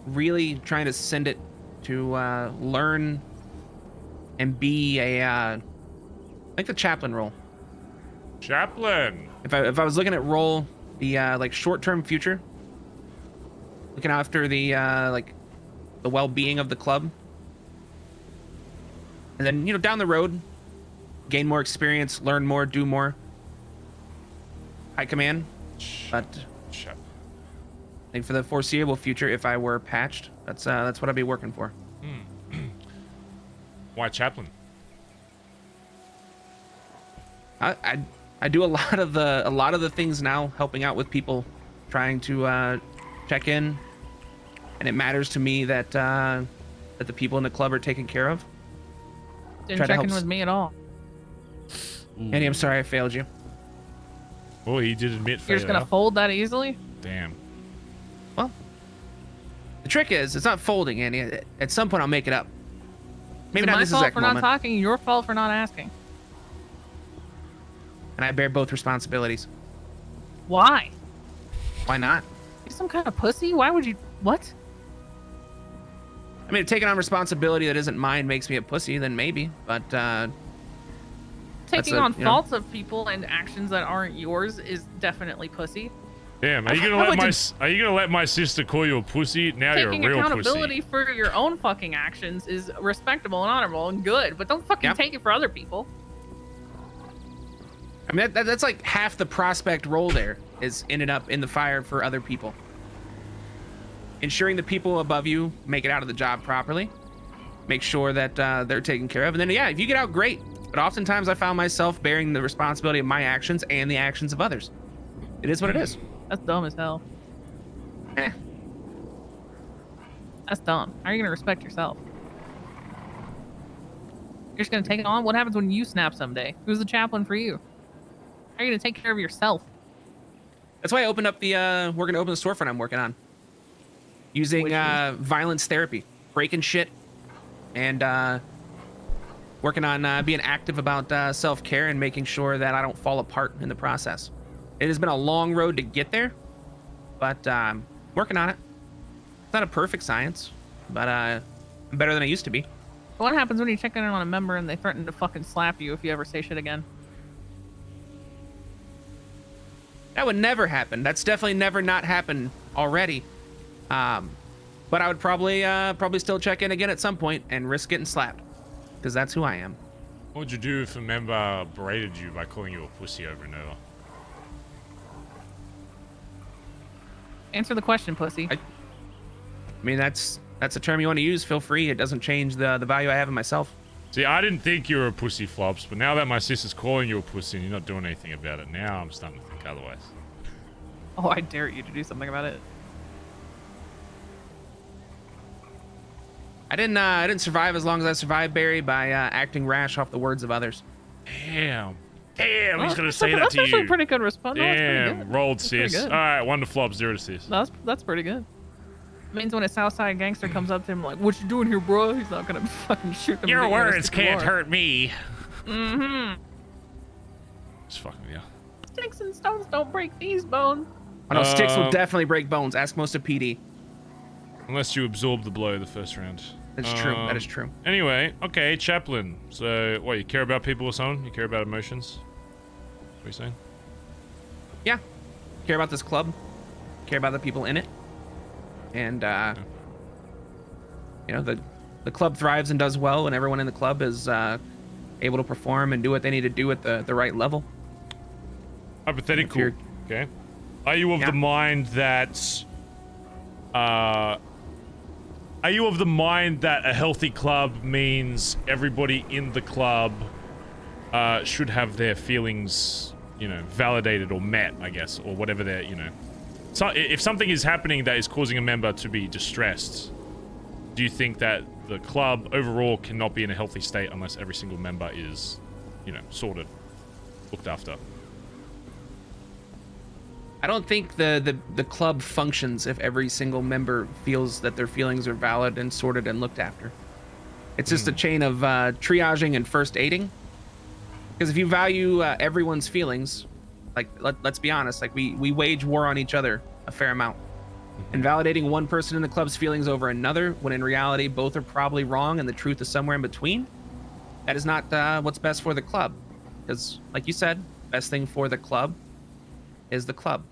really trying to send it to learn and be a like the chaplain role. Chaplain. If I was looking at role, the like short-term future, looking after the like the well-being of the club, and then down the road, gain more experience, learn more, do more. High command, but I think for the foreseeable future, if I were patched, that's what I'd be working for. Why chaplain? I do a lot of the things now, helping out with people, trying to check in, and it matters to me that that the people in the club are taken care of. Didn't check in with me at all. Andy, I'm sorry I failed you. Oh, he did admit failure. You're just gonna fold that easily? Damn. Well, the trick is, it's not folding, Andy. At some point, I'll make it up. Maybe not my this fault exact for moment. not talking. Your fault for not asking. And I bear both responsibilities. Why? Why not? You some kind of pussy? Why would you? What? I mean, taking on responsibility that isn't mine makes me a pussy, then maybe. But taking on faults of people and actions that aren't yours is definitely pussy. Damn, are you gonna let my sister call you a pussy? Now you're a Taking real accountability pussy. for your own fucking actions is respectable and honorable and good, but don't fucking take it for other people. I mean, that's like half the prospect role there is ended up in the fire for other people. Ensuring the people above you make it out of the job properly. Make sure that they're taken care of. And then, yeah, if you get out, great. But oftentimes I found myself bearing the responsibility of my actions and the actions of others. It is what it is. That's dumb as hell. That's dumb. How are you going to respect yourself? You're just going to take it on? What happens when you snap someday? Who's the chaplain for you? How are you going to take care of yourself? That's why I opened up the, we're going to open the storefront I'm working on. Using violence therapy. Breaking shit. And working on being active about self-care and making sure that I don't fall apart in the process. It has been a long road to get there, but I'm working on it. It's not a perfect science, but I'm better than I used to be. What happens when you check in on a member and they threaten to fucking slap you if you ever say shit again? That would never happen. That's definitely never not happened already. But I would probably still check in again at some point and risk getting slapped, because that's who I am. What would you do if a member berated you by calling you a pussy over and over? Answer the question, pussy. I mean, that's a term you want to use. Feel free. It doesn't change the value I have in myself. See, I didn't think you were a pussy, Flops, but now that my sister's calling you a pussy and you're not doing anything about it, now I'm starting to think otherwise. Oh, I dare you to do something about it. I didn't survive as long as I survived, Barry, by acting rash off the words of others. Damn. Damn, he's gonna That's say that that's to actually you. a pretty good response. No, that's pretty Damn, good. rolled That's pretty sis. good. All right, 1 to Flop, 0 to sis. No, that's pretty good. It means when a Southside gangster comes up to him like, "What you doing here, bro?" He's not gonna fucking shoot them. Your words can't hurt me. Mm-hmm. Just fucking yeah. Sticks and stones don't break these bones. Oh no, sticks will definitely break bones. Ask most of PD. Unless you absorb the blow the first round. That's true. That is true. Anyway, okay, Chaplain. So, what, you care about people or something? You care about emotions? What are you saying? Yeah. Care about this club. Care about the people in it. And, you know, the club thrives and does well, and everyone in the club is able to perform and do what they need to do at the right level. Hypothetical. Okay. Are you of the mind that... Are you of the mind that a healthy club means everybody in the club should have their feelings, you know, validated or met, I guess, or whatever they're, you know. So if something is happening that is causing a member to be distressed, do you think that the club overall cannot be in a healthy state unless every single member is, you know, sorted, looked after? I don't think the club functions if every single member feels that their feelings are valid and sorted and looked after. It's just a chain of triaging and first aiding. Because if you value everyone's feelings, like let's be honest, like we wage war on each other a fair amount. And validating one person in the club's feelings over another, when in reality both are probably wrong and the truth is somewhere in between, that is not what's best for the club. Because, like you said, best thing for the club is the club.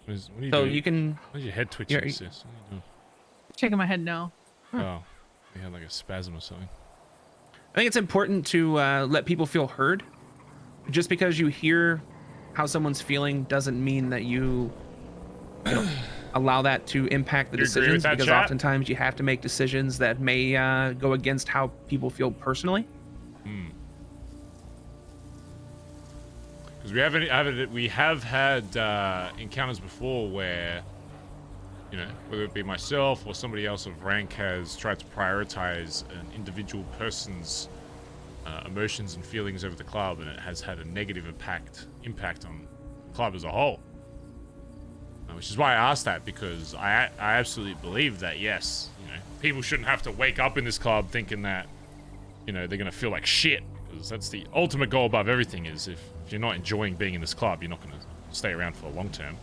What are you So doing? you can... Why's your head twitching, sis? What are you doing? Shaking my head no. Oh, you had like a spasm or something. I think it's important to let people feel heard. Just because you hear how someone's feeling doesn't mean that you know, allow that to impact the You agree with decisions, that, because chat? oftentimes you have to make decisions that may go against how people feel personally. Because we have had encounters before where, you know, whether it be myself or somebody else of rank has tried to prioritize an individual person's emotions and feelings over the club, and it has had a negative impact on the club as a whole. Which is why I asked that, because I absolutely believe that, yes, you know, people shouldn't have to wake up in this club thinking that, you know, they're going to feel like shit. Because that's the ultimate goal above everything, is if you're not enjoying being in this club, you're not going to stay around for the long term.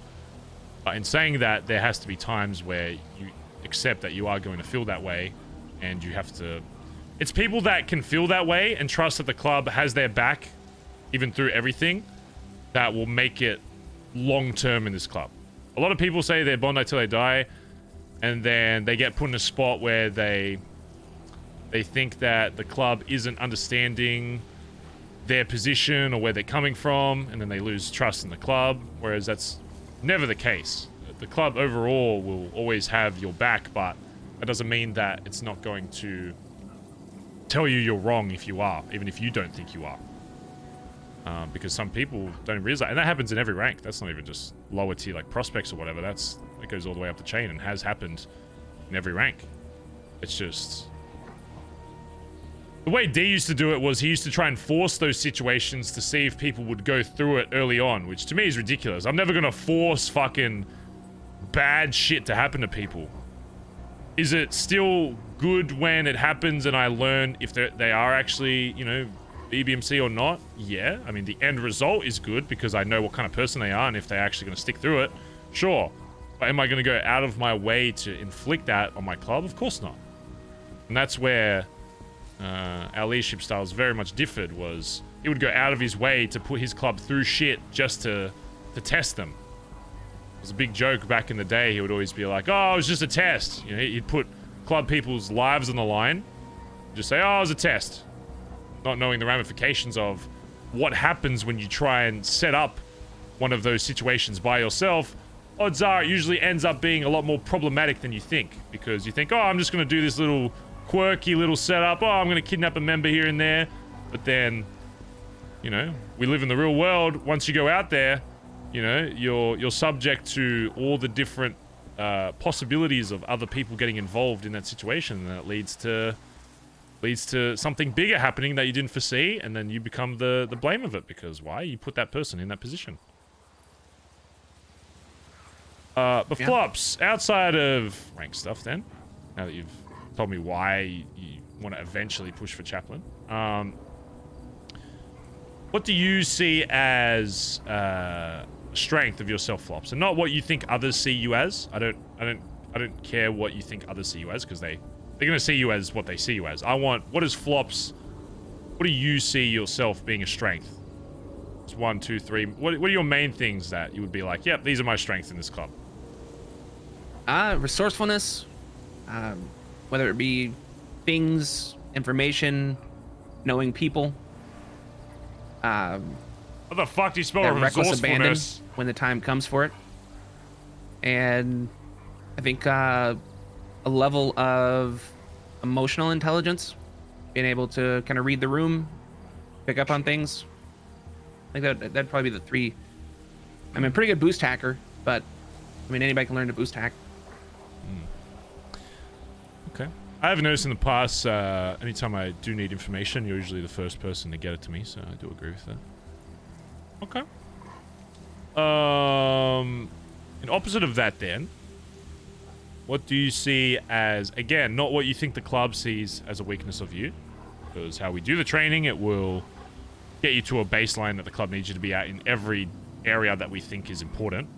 But in saying that, there has to be times where you accept that you are going to feel that way, and you have to... It's people that can feel that way and trust that the club has their back, even through everything, that will make it long-term in this club. A lot of people say they're Bondi till they die, and then they get put in a spot where they think that the club isn't understanding their position or where they're coming from, and then they lose trust in the club, whereas that's never the case. The club overall will always have your back, but that doesn't mean that it's not going to tell you you're wrong if you are, even if you don't think you are. Because some people don't realize that, and that happens in every rank. That's not even just lower tier like prospects or whatever. That goes all the way up the chain and has happened in every rank. It's just... The way D used to do it was he used to try and force those situations to see if people would go through it early on, which to me is ridiculous. I'm never gonna force fucking bad shit to happen to people. Is it still good when it happens and I learn if they are actually, you know, EBMC or not? Yeah, I mean, the end result is good because I know what kind of person they are and if they're actually gonna stick through it. Sure. But am I gonna go out of my way to inflict that on my club? Of course not. And that's where... our leadership styles very much differed. Was he would go out of his way to put his club through shit just to test them. It was a big joke back in the day. He would always be like, oh, it was just a test. You know, he'd put club people's lives on the line, just say, oh, it was a test, not knowing the ramifications of what happens when you try and set up one of those situations by yourself, odds are it usually ends up being a lot more problematic than you think, because you think, oh, I'm just going to do this little quirky little setup. Oh, I'm going to kidnap a member here and there. But then, you know, we live in the real world. Once you go out there, you know, you're subject to all the different possibilities of other people getting involved in that situation, and that leads to something bigger happening that you didn't foresee, and then you become the blame of it, because why? You put that person in that position. But Flops, outside of rank stuff then, now that you've told me why you want to eventually push for chaplain, what do you see as strength of yourself, Flops? And not what you think others see you as. I don't care what you think others see you as, because they're going to see you as what they see you as. I want, what is Flops, what do you see yourself being a strength? It's 1, 2, 3. What are your main things that you would be like, yep, these are my strengths in this club? Resourcefulness, whether it be things, information, knowing people. What the fuck do you spell reckless abandon resourcefulness? when the time comes for it. And I think a level of emotional intelligence, being able to kind of read the room, pick up on things. I think that'd probably be the 3. I mean, pretty good boost hacker, but I mean, anybody can learn to boost hack. Okay. I have noticed in the past, anytime I do need information, you're usually the first person to get it to me, so I do agree with that. Okay. In opposite of that then, what do you see as, again, not what you think the club sees as a weakness of you, because how we do the training, it will get you to a baseline that the club needs you to be at in every area that we think is important.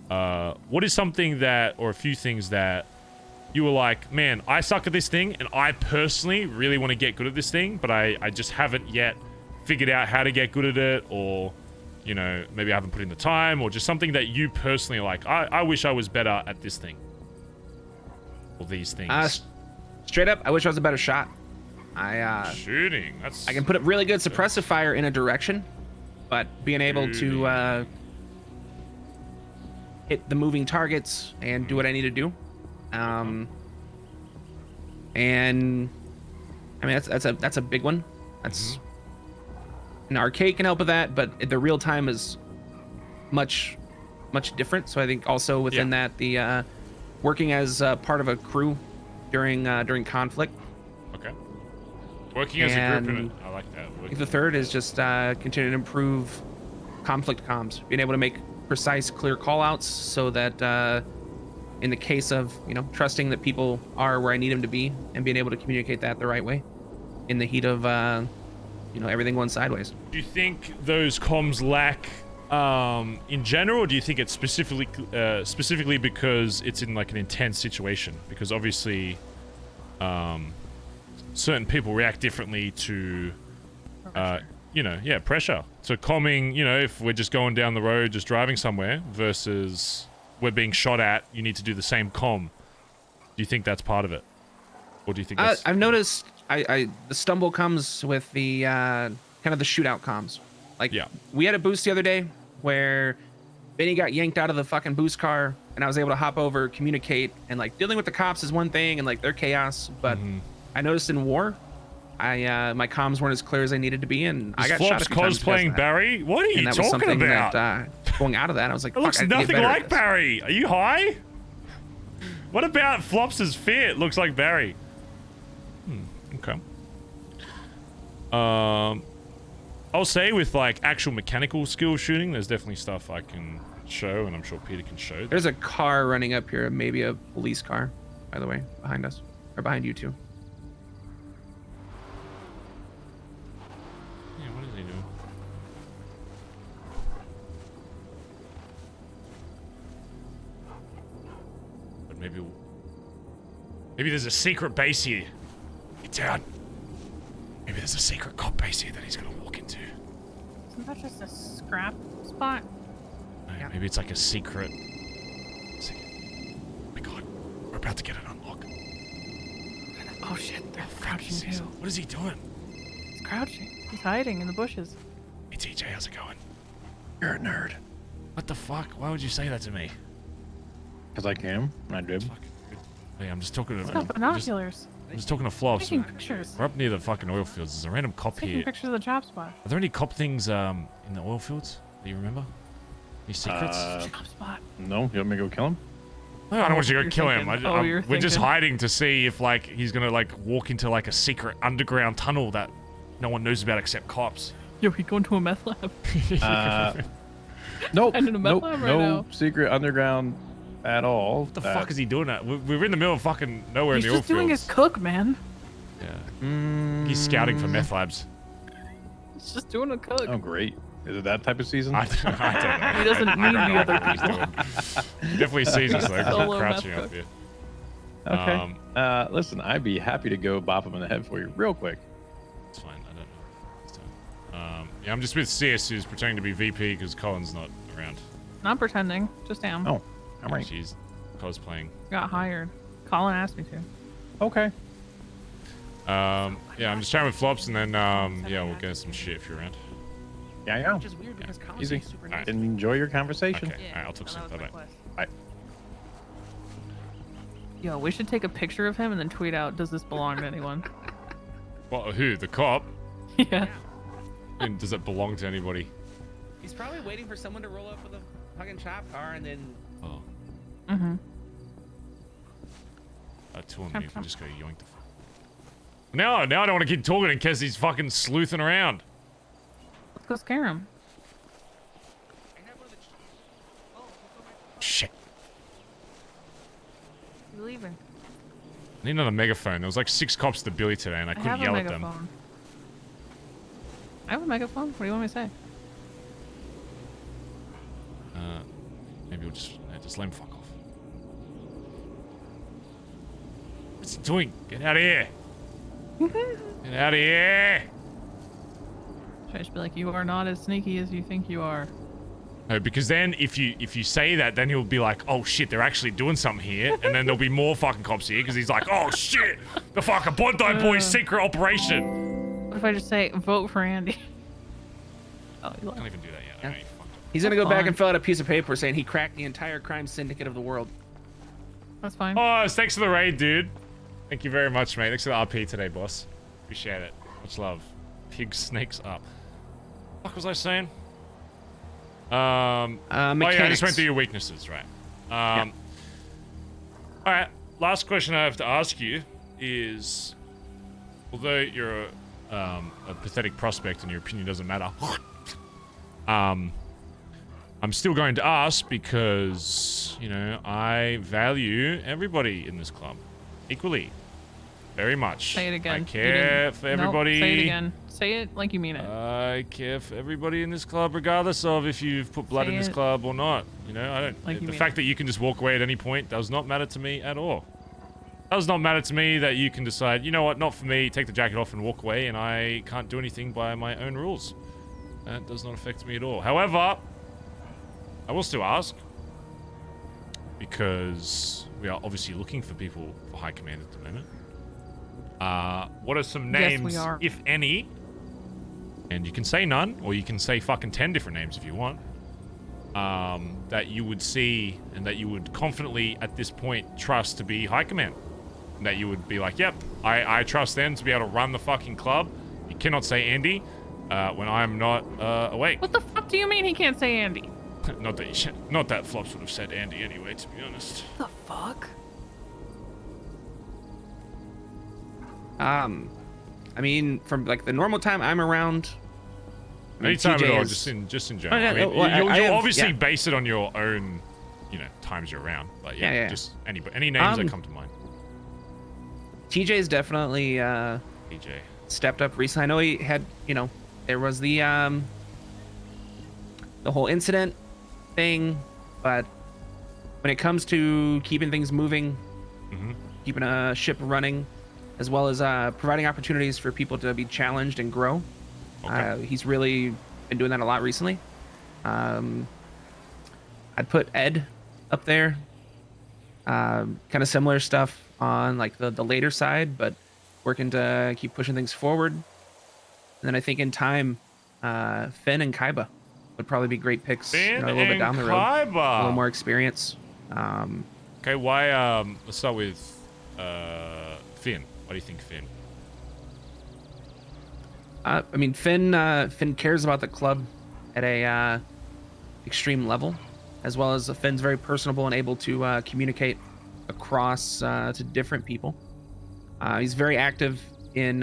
What is something that, or a few things that you were like, man, I suck at this thing, and I personally really want to get good at this thing, but I just haven't yet figured out how to get good at it, or, you know, maybe I haven't put in the time, or just something that you personally are like, I wish I was better at this thing. Or these things. Straight up, I wish I was a better shot. Shooting. I can put a really good suppressive fire in a direction, but being able to hit the moving targets and do what I need to do. And I mean, that's a big one. That's an arcade can help with that, but the real time is much different. So I think also within that, the working as part of a crew during conflict. Okay. Working as a group in it. I like that. I think the third is just continuing to improve conflict comms, being able to make precise, clear call-outs, so that in the case of, you know, trusting that people are where I need them to be, and being able to communicate that the right way in the heat of you know, everything going sideways. Do you think those comms lack in general, or do you think it's specifically because it's in like an intense situation? Because obviously certain people react differently to you know, pressure. So comming, you know, if we're just going down the road, just driving somewhere, versus we're being shot at, you need to do the same comm. Do you think that's part of it? Or do you think that's... I've noticed the stumble comes with the kind of the shootout comms. Like, we had a boost the other day where Benny got yanked out of the fucking boost car, and I was able to hop over, communicate, and like dealing with the cops is one thing, and like their chaos, but I noticed in war, my comms weren't as clear as I needed to be, and I got shot a few times because of that. Barry? What are you talking about? That, going out of that, I was like, it looks nothing like Barry. Are you high? What about Flops' Fiat looks like Barry? Okay. I'll say with like actual mechanical skill shooting, there's definitely stuff I can show, and I'm sure Peter can show. There's a car running up here, maybe a police car, by the way, behind us, or behind you two. What is he doing? But maybe there's a secret base here. Get down. Maybe there's a secret cop base here that he's gonna walk into. Isn't that just a scrap spot? No, maybe it's like a secret. Oh my god, we're about to get an unlock. Oh shit, they're crouching too. What is he doing? He's crouching. He's hiding in the bushes. Hey TJ, how's it going? You're a nerd. What the fuck? Why would you say that to me? Because I can. I did. Hey, I'm just talking to. It's got binoculars. I'm just talking to Flops. Taking pictures. We're up near the fucking oil fields. There's a random cop Taking here. pictures of the chop spot. Are there any cop things in the oil fields that you remember? Any secrets? Chop spot. No, you want me to go kill him? No, I don't want you to go You're kill him. thinking- We're just thinking. hiding to see if like he's gonna like walk into like a secret underground tunnel that no one knows about except cops. Yo, he going to a meth lab. Nope. And in a meth Nope. lab right No now. secret underground at all. What the fuck is he doing? That we're in the middle of fucking nowhere He's in the oil just doing fields. his cook, man. Yeah. He's scouting for meth labs. He's just doing a cook. Oh, great. Is it that type of season? I don't know. He doesn't I need don't the know other what he's people. doing. He definitely sees us though, because Solo we're crouching meth up cook. here. Okay. Listen, I'd be happy to go bop him in the head for you real quick. It's fine. I don't know. It's fine. Yeah, I'm just with CS, who's pretending to be VP because Colin's not around. Not pretending, just am. Oh, I'm right. She's cosplaying. Got hired. Colin asked me to. Okay. Yeah, I'm just chatting with Flops, and then yeah, we'll get some shit if you're around. Yeah, I know. Which is weird because Colin's Easy. super nice. Enjoy your conversation. Okay. Alright, I'll talk soon. Bye bye. Bye. Yo, we should take a picture of him and then tweet out, does this belong to anyone? What? Who? The cop? Yeah. And does it belong to anybody? He's probably waiting for someone to roll up with a fucking chop car and then. Oh. Mm-hmm. Two on me. If we just go yoink the. Now I don't want to keep talking in case he's fucking sleuthing around. Let's go scare him. Shit. You leaving? I need another megaphone. There was like 6 cops to the Billy today, and I I couldn't have a yell at megaphone. them. I have a megaphone. What do you want me to say? Maybe we'll just let him fuck off. What's he doing? Get out of here! Get out of here! Should I just be like, you are not as sneaky as you think you are? No, because then if you say that, then he'll be like, oh shit, they're actually doing something here, and then there'll be more fucking cops here because he's like, oh shit, the fucking Bondi Boys secret operation. What if I just say, vote for Andy? Oh, you Can't even do that yet. Yeah. He's gonna go back and fill out a piece of paper saying he cracked the entire crime syndicate of the world. That's fine. Oh, thanks for the raid, dude. Thank you very much, mate. Thanks for the RP today, boss. Appreciate it. Much love. Pig snakes up. What was I saying? Oh yeah, I just went through your weaknesses, right? All right. Last question I have to ask you is, although you're a pathetic prospect and your opinion doesn't matter, I'm still going to ask because, you know, I value everybody in this club equally. Very much. Say it again. I care for everybody. Nope, say it again. Say it like you mean it. I care for everybody in this club, regardless of if you've put blood Say in this it club or not. You know, I don't. like you The mean fact that you can just walk away at any point does not matter to me at all. Does not matter to me that you can decide, you know what, not for me, take the jacket off and walk away, and I can't do anything by my own rules. That does not affect me at all. However, I will still ask, because we are obviously looking for people for high command at the moment. What are some Yes, names, we are. if any, and you can say none, or you can say fucking 10 different names if you want, that you would see and that you would confidently at this point trust to be high command? And that you would be like, yep, I trust them to be able to run the fucking club. You cannot say Andy when I'm not awake. What the fuck do you mean he can't say Andy? Not that Flops would have said Andy anyway, to be honest. The fuck? I mean, from like the normal time I'm around. I mean, Anytime TJ at all, is- just in general. Oh, yeah, I mean, well, I you'll have- obviously yeah. base it on your own, you know, times you're around. But yeah, Yeah. just any names that come to mind. TJ's definitely TJ stepped up recently. I know he had, you know, there was the whole incident thing, but when it comes to keeping things moving, keeping a ship running, as well as providing opportunities for people to be challenged and grow, he's really been doing that a lot recently. I'd put Ed up there. Kind of similar stuff on like the later side, but working to keep pushing things forward. And then I think in time, Finn and Kaiba would probably be great picks. Finn A little bit down the road, Kaiba. a little more experience. Okay, why? Let's start with Finn. What do you think, Finn? I mean, Finn cares about the club at a extreme level, as well as Finn's very personable and able to communicate across to different people. He's very active in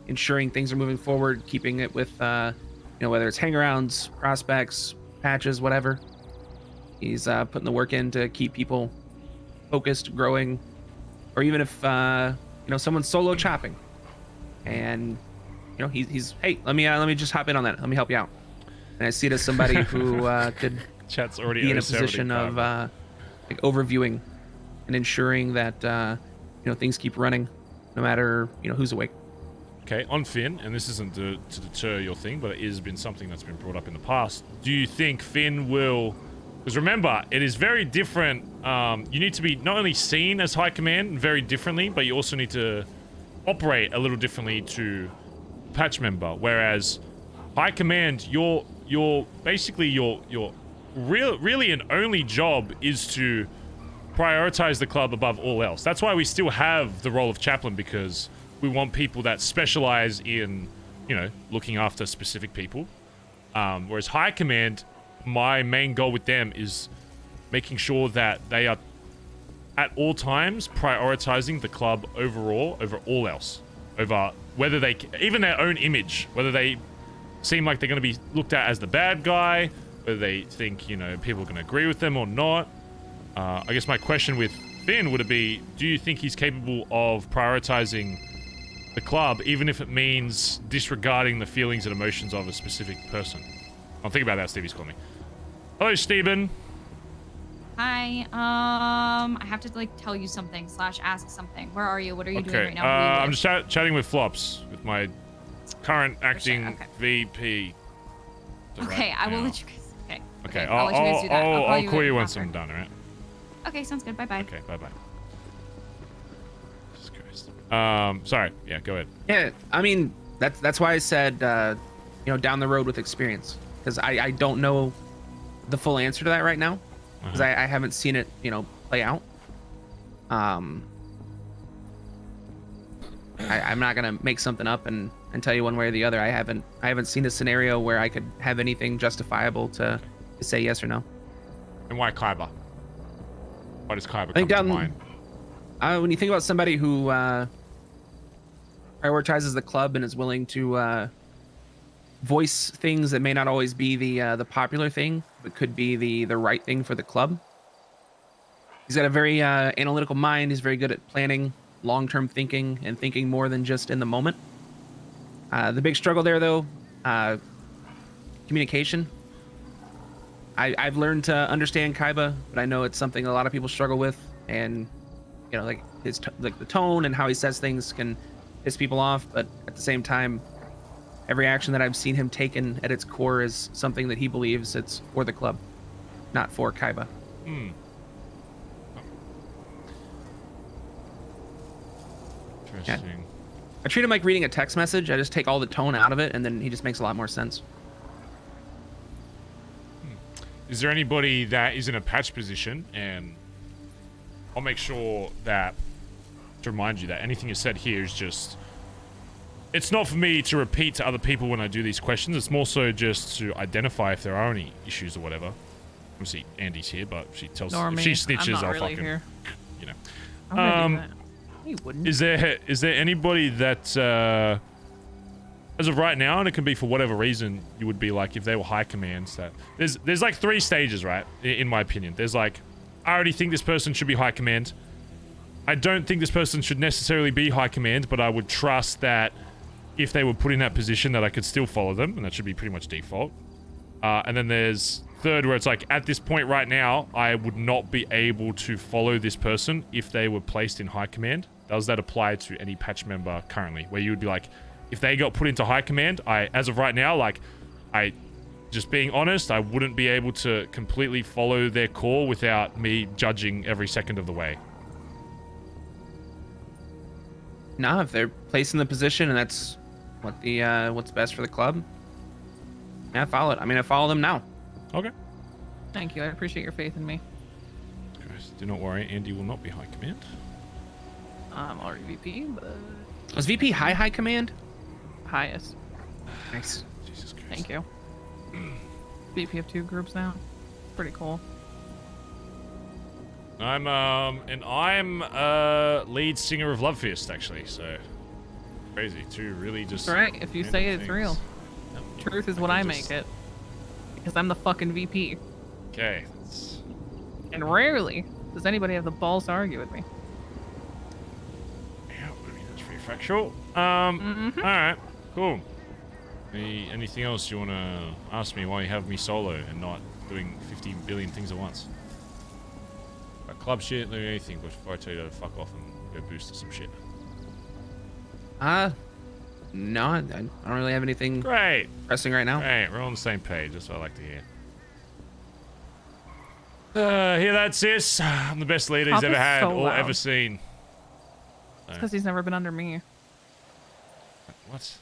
ensuring things are moving forward, keeping it with whether it's hangarounds, prospects, patches, whatever. He's putting the work in to keep people focused, growing, or even if someone's solo chopping, and he's hey, let me just hop in on that. Let me help you out. And I see it as somebody who could Chat's already be in a position of like overviewing and ensuring that things keep running, no matter who's awake. Okay, on Finn, and this isn't to deter your thing, but it has been something that's been brought up in the past. Do you think Finn will? Because remember, it is very different. You need to be not only seen as High Command very differently, but you also need to operate a little differently to patch member. Whereas High Command, your basically your really and only job is to prioritize the club above all else. That's why we still have the role of chaplain, because we want people that specialize in, looking after specific people. Whereas High Command, my main goal with them is making sure that they are at all times prioritizing the club overall over all else, over whether they, even their own image, whether they seem like they're going to be looked at as the bad guy, whether they think, people are going to agree with them or not. I guess my question with Finn would be, do you think he's capable of prioritizing the club, even if it means disregarding the feelings and emotions of a specific person? I'll think about that. Stevie's calling me. Hello, Steven. Hi. I have to tell you something / ask something. Where are you? What are you doing right now? I'm just chatting with Flops, with my current acting VP. Okay, I will let you guys. Okay. I'll let you guys do that. I'll call you once I'm done, alright? Okay, sounds good. Bye-bye. Okay, bye-bye. Jesus Christ. Sorry. Yeah, go ahead. Yeah, I mean, that's why I said, down the road with experience. Because I don't know the full answer to that right now. Because I haven't seen it, play out. I'm not going to make something up and tell you one way or the other. I haven't seen a scenario where I could have anything justifiable to say yes or no. And why Kyber? Why does Kyber come to mind? When you think about somebody who prioritizes the club and is willing to voice things that may not always be the popular thing, but could be the right thing for the club. He's got a very analytical mind. He's very good at planning, long-term thinking, and thinking more than just in the moment. The big struggle there, though, communication. I've learned to understand Kaiba, but I know it's something a lot of people struggle with, and like his the tone and how he says things can piss people off. But at the same time, every action that I've seen him taken at its core is something that he believes it's for the club, not for Kaiba. Interesting. Yeah. I treat him like reading a text message. I just take all the tone out of it, and then he just makes a lot more sense. Is there anybody that is in a patch position? And I'll make sure that to remind you that anything you said here is just, it's not for me to repeat to other people when I do these questions. It's more so just to identify if there are any issues or whatever. Obviously, Andy's here, but she tells if she snitches, I'll really fucking here. You wouldn't. Is there anybody that as of right now, and it can be for whatever reason, you would be like, if they were high commands, that there's like 3 stages, right? In my opinion, there's like, I already think this person should be high command. I don't think this person should necessarily be high command, but I would trust that if they were put in that position that I could still follow them, and that should be pretty much default. And then there's 3rd, where it's like, at this point right now, I would not be able to follow this person if they were placed in high command. Does that apply to any patch member currently, where you would be like, if they got put into high command, as of right now, like, just being honest, I wouldn't be able to completely follow their call without me judging every second of the way. No, if they're placed in the position and that's what the what's best for the club, Yeah, follow it. I mean, I follow them now. Okay. Thank you. I appreciate your faith in me. Guys, do not worry. Andy will not be high command. I'm already VP, but Was VP high command? highest. Nice. Jesus Christ. Thank you. VP of 2 groups now. Pretty cool. I'm lead singer of Love Fist, actually. So crazy. 2 really just. That's right. If you say it, it's things. real. Yep. Truth is what I make it. Because I'm the fucking VP. Okay. And rarely does anybody have the balls to argue with me. Yeah, I mean, that's pretty factual. All right, cool. Anything else you want to ask me while you have me solo and not doing 50 billion things at once? Like club shit, anything before I tell you to fuck off and go boost some shit. No, I don't really have anything pressing right now. Great, we're on the same page. That's what I like to hear. Hear that, sis? I'm the best leader he's Pop ever is had so or loud. ever seen. It's because he's never been under me. What?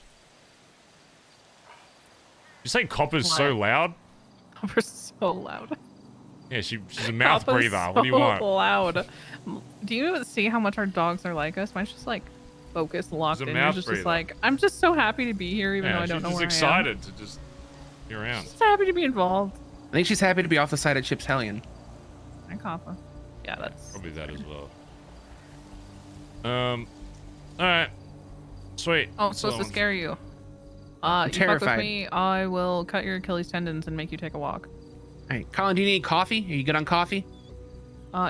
You say Copper's so loud? Copper's so loud. Yeah, she's a mouth Copper's breather. What do you want? So loud. Do you see how much our dogs are like us? Mine's just like focused, locked She's a in. mouth Yours is breather. just like, I'm just so happy to be here, even though I don't know she's where just I am. excited to just be around. Just happy to be involved. I think she's happy to be off the side of Chip's Hellion. And Copper. Yeah, that's Probably that as well. All right, sweet. Oh, I'm supposed to scare you. You fuck with terrified. me, I will cut your Achilles tendons and make you take a walk. All right, Colin, do you need coffee? Are you good on coffee?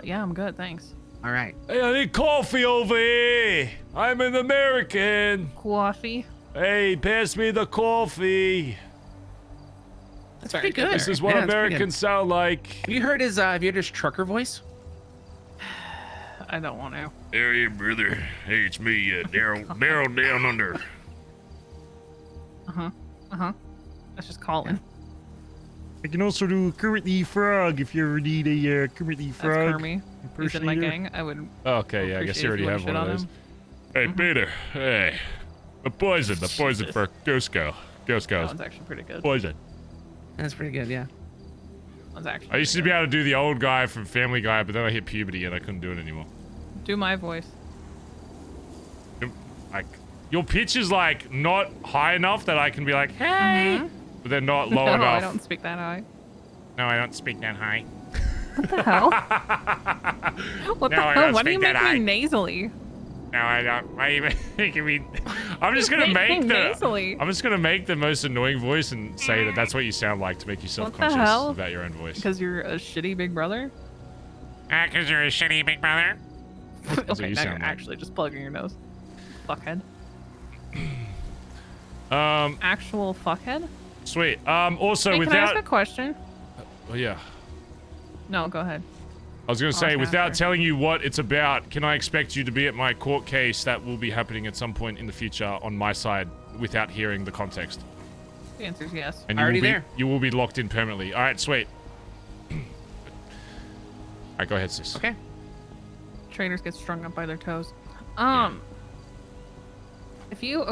Yeah, I'm good, thanks. All right. Hey, I need coffee over here. I'm an American. Coffee? Hey, pass me the coffee. That's pretty good. This is what Yeah, that's pretty Americans good. sound like. Have you heard his trucker voice? I don't want to. Hey, brother. Hey, it's me, Daryl down under. That's just Colin. I can also do Kermit the Frog if you ever need a Kermit the That's Frog. Kermit. He's in my gang. I would. Okay, yeah, I guess you already appreciate have if one you of wouldn't those. Hey, Peter. Hey. The poison for Ghost Girl. Ghost That Girls. one's actually pretty good. Poison. That's pretty good, yeah. That one's actually I used to be able to do the old guy from Family Guy, but then I hit puberty and I couldn't do it anymore. Do my voice. Like, your pitch is like not high enough that I can be like, hey, but then not low no, enough. I don't speak that high. No, I don't speak that high. What the hell? What No, the I hell? don't Why do you speak that make me high. nasally? No, I don't. Why are you making me? I'm just gonna Making make the. nasally. I'm just gonna make the most annoying voice and say that that's what you sound like to make you What the self-conscious hell? about your own voice. Because you're a shitty big brother? Because you're a shitty big brother. That's what Okay, you now sound you're like. actually just plugging your nose. Fuckhead. Actual fuckhead? Sweet. Also, Hey, can I ask without. a question? Well, yeah. No, go ahead. I was gonna say, ask without after. telling you what it's about, can I expect you to be at my court case that will be happening at some point in the future on my side without hearing the context? The answer is yes. And you will be, you will be locked in permanently. All right, sweet. All right, go ahead, sis. Okay. Trainers get strung up by their toes. If you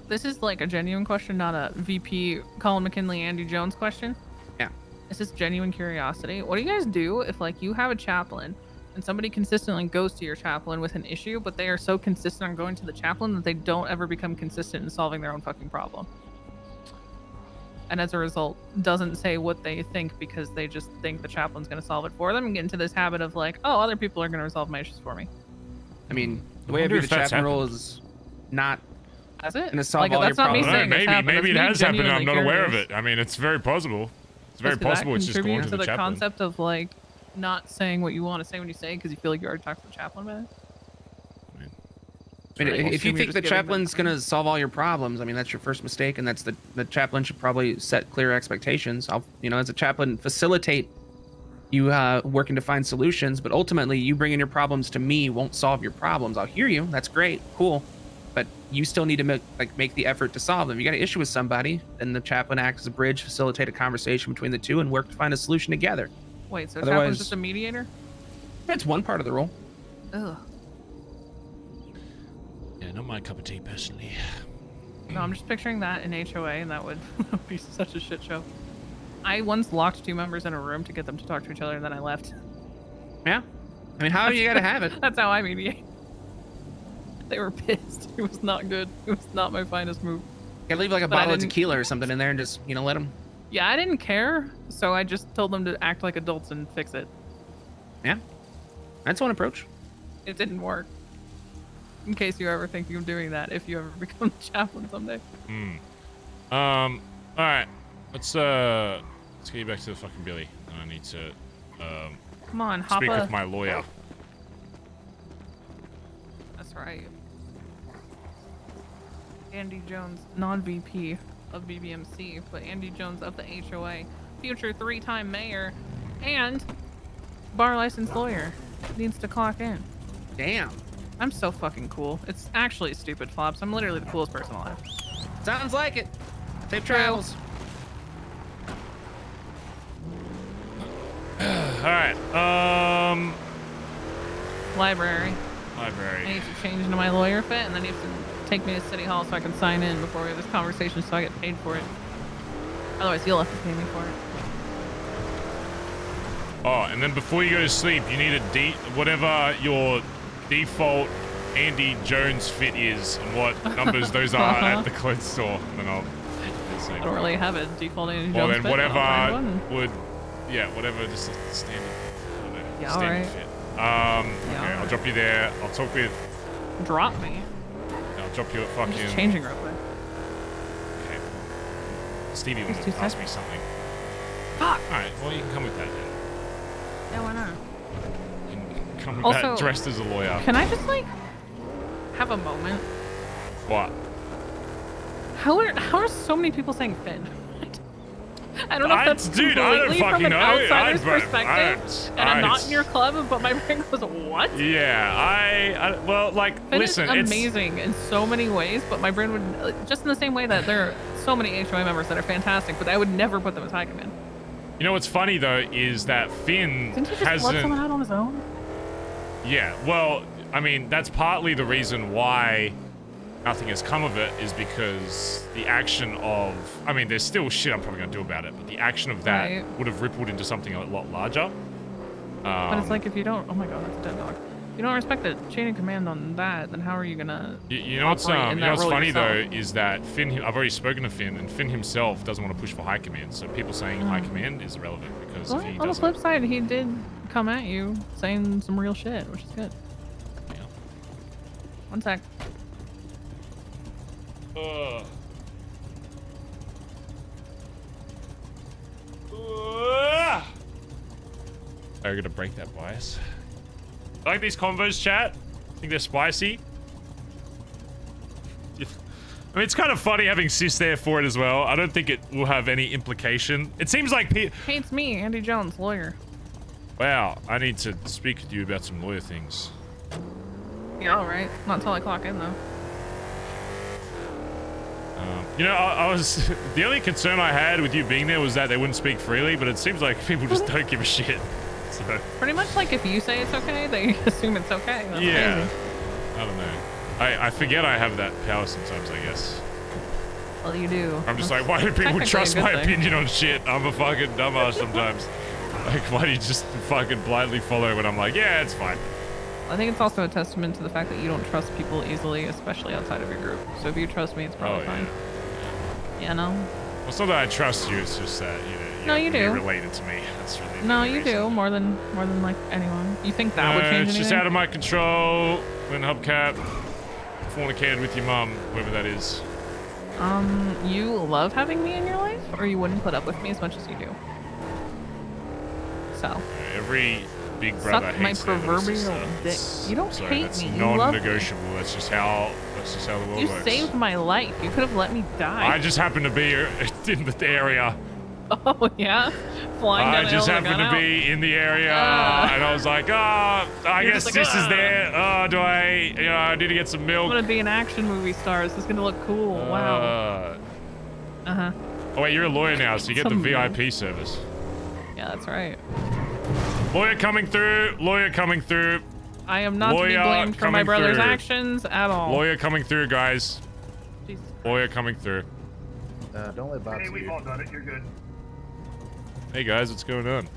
this is like a genuine question, not a VP Colin McKinley Andy Jones question. Yeah. This is genuine curiosity. What do you guys do if like you have a chaplain and somebody consistently goes to your chaplain with an issue, but they are so consistent on going to the chaplain that they don't ever become consistent in solving their own fucking problem? And as a result, doesn't say what they think because they just think the chaplain's going to solve it for them and get into this habit of like, oh, other people are going to resolve my issues for me. I mean, the way I view the chaplain role is not That's it. going to solve Like, all your that's not me problems. saying it's Maybe, happened. maybe it That's has me happened. I'm not genuinely aware of curious. it. I mean, it's very possible. It's very Does that possible. It's just going contribute to to the the chaplain. concept of like not saying what you want to say when you say it because you feel like you already talked to the chaplain about it. I mean, Right. if you Assume you're think just the giving them chaplain's going to solve all your problems, I mean, that's your first mistake, and that's the chaplain should probably set clear expectations. I'll, as a chaplain, facilitate you working to find solutions, but ultimately, you bringing your problems to me won't solve your problems. I'll hear you. That's great. Cool. But you still need to make the effort to solve them. You got an issue with somebody, then the chaplain acts as a bridge, facilitate a conversation between the two, and work to find a solution together. Wait, so Otherwise- chaplain's just a mediator? That's one part of the role. Ugh. Yeah, not my cup of tea, personally. No, I'm just picturing that in HOA, and that would be such a shit show. I once locked 2 members in a room to get them to talk to each other, and then I left. Yeah. I mean, how you gotta have it? That's how I mediate. They were pissed. It was not good. It was not my finest move. You gotta leave like a But I bottle of didn't- tequila or something in there and just, let them. Yeah, I didn't care, so I just told them to act like adults and fix it. Yeah. That's one approach. It didn't work. In case you ever think of doing that, if you ever become the chaplain someday. All right. Let's get you back to the fucking Billy. I need to Come on, hop speak a- with my lawyer. That's right. Andy Jones, non-VP of BBMC, but Andy Jones of the HOA, future 3-time mayor, and bar license lawyer, needs to clock in. Damn. I'm so fucking cool. It's actually stupid, Flops. I'm literally the coolest person alive. Sounds like it. Safe travels. Alright, Library. I library. need to change into my lawyer fit, and then you have to take me to City Hall so I can sign in before we have this conversation so I get paid for it. Otherwise, you'll have to pay me for it. Oh, and then before you go to sleep, you need a whatever your default Andy Jones fit is and what numbers those are at the clothes store. And then I'll I don't really have a default Andy well, Jones then fit, but I'll find whatever one. would, yeah, whatever, just a standard, I don't know, Yeah, standard alright. fit. Yeah, Okay, I'll alright. drop you there. I'll talk with, Drop me. I'll drop you at I'm fucking, just changing real quick. okay. Stevie Just wanted 2 to pass seconds. me something. Fuck! Alright, well, you can come with that then. Yeah, why not? You can come with Also, that dressed as a lawyer. Can I just, like, have a moment? What? How are so many people saying Finn? I don't know if that's Dude, I don't completely from fucking an know. outsider's I perspective, and I'm not in your club, but my brain goes, what? Yeah, I well, like, Finn listen, is it's amazing in so many ways, but my brain would, just in the same way that there are so many HOA members that are fantastic, but I would never put them as high command. you know what's funny though is that Finn Didn't he just let hasn't. someone out on his own? Yeah, well, I mean, that's partly the reason why nothing has come of it is because the action of, I mean, there's still shit I'm probably gonna do about it, but the action of that Right. would have rippled into something a lot larger. But it's like if you don't, oh my god, that's a dead dog. If you don't respect the chain of command on that, then how are you gonna? You know what's operate in that role funny yourself? though is that Finn. I've already spoken to Finn, and Finn himself doesn't want to push for high command. So people saying high command is irrelevant because Well, if he on the doesn't. flip side, he did come at you saying some real shit, which is good. Yeah. One sec. I'm gonna break that bias. I like these convos, chat. I think they're spicy. I mean, it's kind of funny having Sis there for it as well. I don't think it will have any implication. It seems like Hey, it's me, Andy Jones, lawyer. wow, I need to speak with you about some lawyer things. Yeah, all right. Not until I clock in though. You know, I was the only concern I had with you being there was that they wouldn't speak freely, but it seems like people just don't give a shit. So, Pretty much like if you say it's okay, they assume it's okay. That's yeah, crazy. I don't know. I forget I have that power sometimes, I guess. Well, you do. I'm just That's like, why do people technically a trust good my thing. opinion on shit? I'm a fucking dumbass sometimes. Like, why do you just fucking blindly follow when I'm like, yeah, it's fine. I think it's also a testament to the fact that you don't trust people easily, especially outside of your group. So if you trust me, it's probably Oh, yeah. fine. Yeah, no. Well, it's not that I trust you, it's just that, No, you do. you're related to me. That's really the No, only you reason. do more than like anyone. You think that would No, change it's anything? just out of my control. When hubcap fornicated with your mum, whoever that is. You love having me in your life, or you wouldn't put up with me as much as you do. So. Every big brother Suck my hates their little proverbial sister. dick. It's- You don't sorry, hate that's me, you love me. non-negotiable. That's just how the world You works. saved my life. You could have let me die. I just happened to be in the area. Oh yeah, flying down I the just hill with a happened to gun be in the area, Ah. and I was like, I You're guess just like, this is there. Do I, I need to get some out. milk. I'm gonna be an action movie star. This is gonna look cool. Wow. Uh-huh. Oh wait, you're a lawyer now, so you get the Some- VIP service. Yeah, that's right. Lawyer coming through. Lawyer coming through. I am not to be Lawyer blamed for my coming brother's through. actions at all. Lawyer coming through, guys. Jesus Lawyer coming through. Don't let Bob Hey, see we've you. all done it. You're good. Hey guys, what's going on?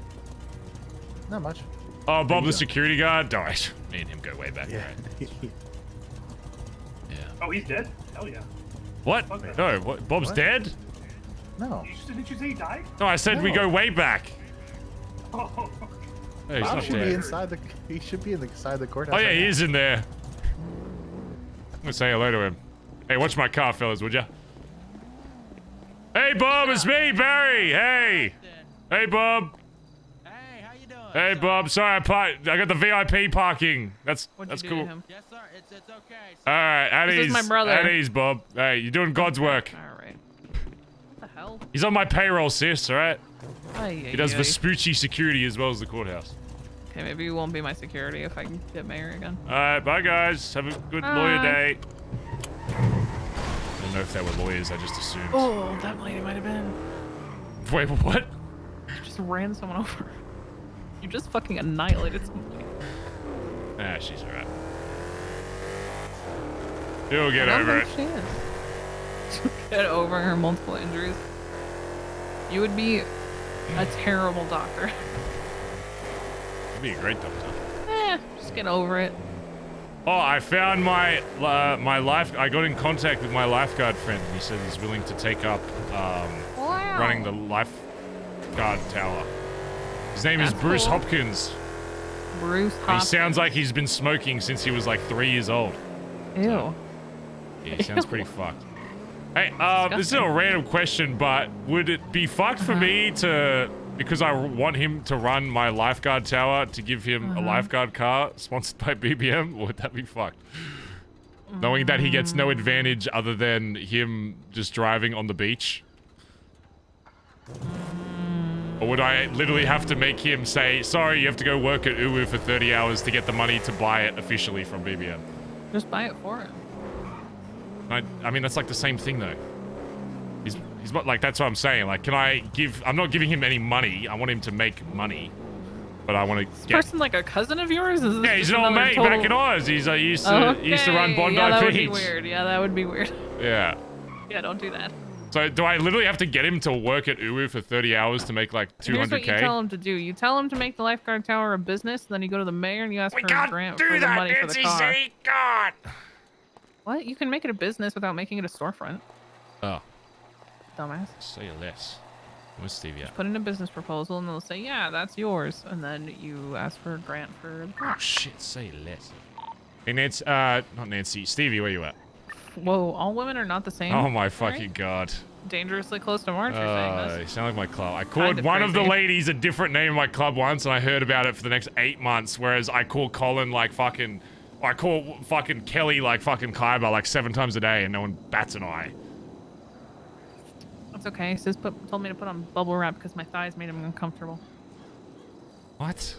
Not much. Oh, Bob, the you security guard. All right, me and him go way back. Yeah. Right? Oh, he's dead? Hell yeah. What? No, what? Bob's What? dead? No. Didn't you say he died? No, I said we No. go way back. Oh. No, he's Bob not should be dead. inside the. He should be inside the courthouse. Oh yeah, right he now. is in there. I'm gonna say hello to him. Hey, watch my car, fellas, would ya? Hey, Bob, it's me, Barry. Hey. Hey, Bob. Hey, how you doing? Hey, Bob. Sorry, I got the VIP parking. That's What'd you cool. do to him? Yes, sir. It's okay. All right, at This is ease. my brother. At ease, Bob. Hey, you're doing God's work. All right. What the hell? He's on my payroll, sis. All right. Ay, He does ay, ay. Vespucci security as well as the courthouse. Okay, maybe you won't be my security if I can get mayor again. All right, bye guys. Have a good lawyer day. I don't know if they were lawyers. I just assumed. Oh, that might have been. Wait, what? You just ran someone over. You just fucking annihilated somebody. Ah, she's alright. You'll get I don't over it. think she is. Get over her multiple injuries. You would be a terrible doctor. You'd be a great doctor. Just get over it. Oh, I found my my life. I got in contact with my lifeguard friend. He said he's willing to take up running the lifeguard tower. His name is That's Bruce cool. Hopkins. Bruce He Hopkins. sounds like he's been smoking since he was like 3 years old. Ew. Yeah, he sounds pretty fucked. Hey, this is a random question, but would it be fucked for me to, because I want him to run my lifeguard tower, to give him a lifeguard car sponsored by BBM? Or would that be fucked? Knowing that he gets no advantage other than him just driving on the beach? Or would I literally have to make him say, sorry, you have to go work at Uwu for 30 hours to get the money to buy it officially from BBM? Just buy it for him. I mean, that's like the same thing though. He's not like, that's what I'm saying. Like, can I give, I'm not giving him any money. I want him to make money. But I want to This get... person like a cousin of yours? Is this Yeah, he's just an old another mate total... back in Oz. He used to run Bondi yeah, that would be Beach. weird. Yeah, that would be weird. Yeah. Yeah, don't do that. So do I literally have to get him to work at Uwu for 30 hours to make like Here's what you 200K? tell him to do. You tell him to make the lifeguard tower a business, then you go to the mayor and you ask for a grant for the money for the car. God. What? You can make it a business without making it a storefront. Oh, Dumbass. say less. Where's Stevie at? Put in a business proposal and they'll say, yeah, that's yours. And then you ask for a grant for the car. Oh shit, say less. Hey Nancy, not Nancy, Stevie, where you at? Whoa, all women are not the same. Oh my Right? fucking god. Dangerously close to March, you're saying this. You sound like my club. I Kind called of one of the crazy. ladies a different name in my club once, and I heard about it for the next 8 months. Whereas I call Colin like fucking, I call fucking Kelly like fucking Kaiba like 7 times a day, and no one bats an eye. That's okay. Sis told me to put on bubble wrap because my thighs made him uncomfortable. What?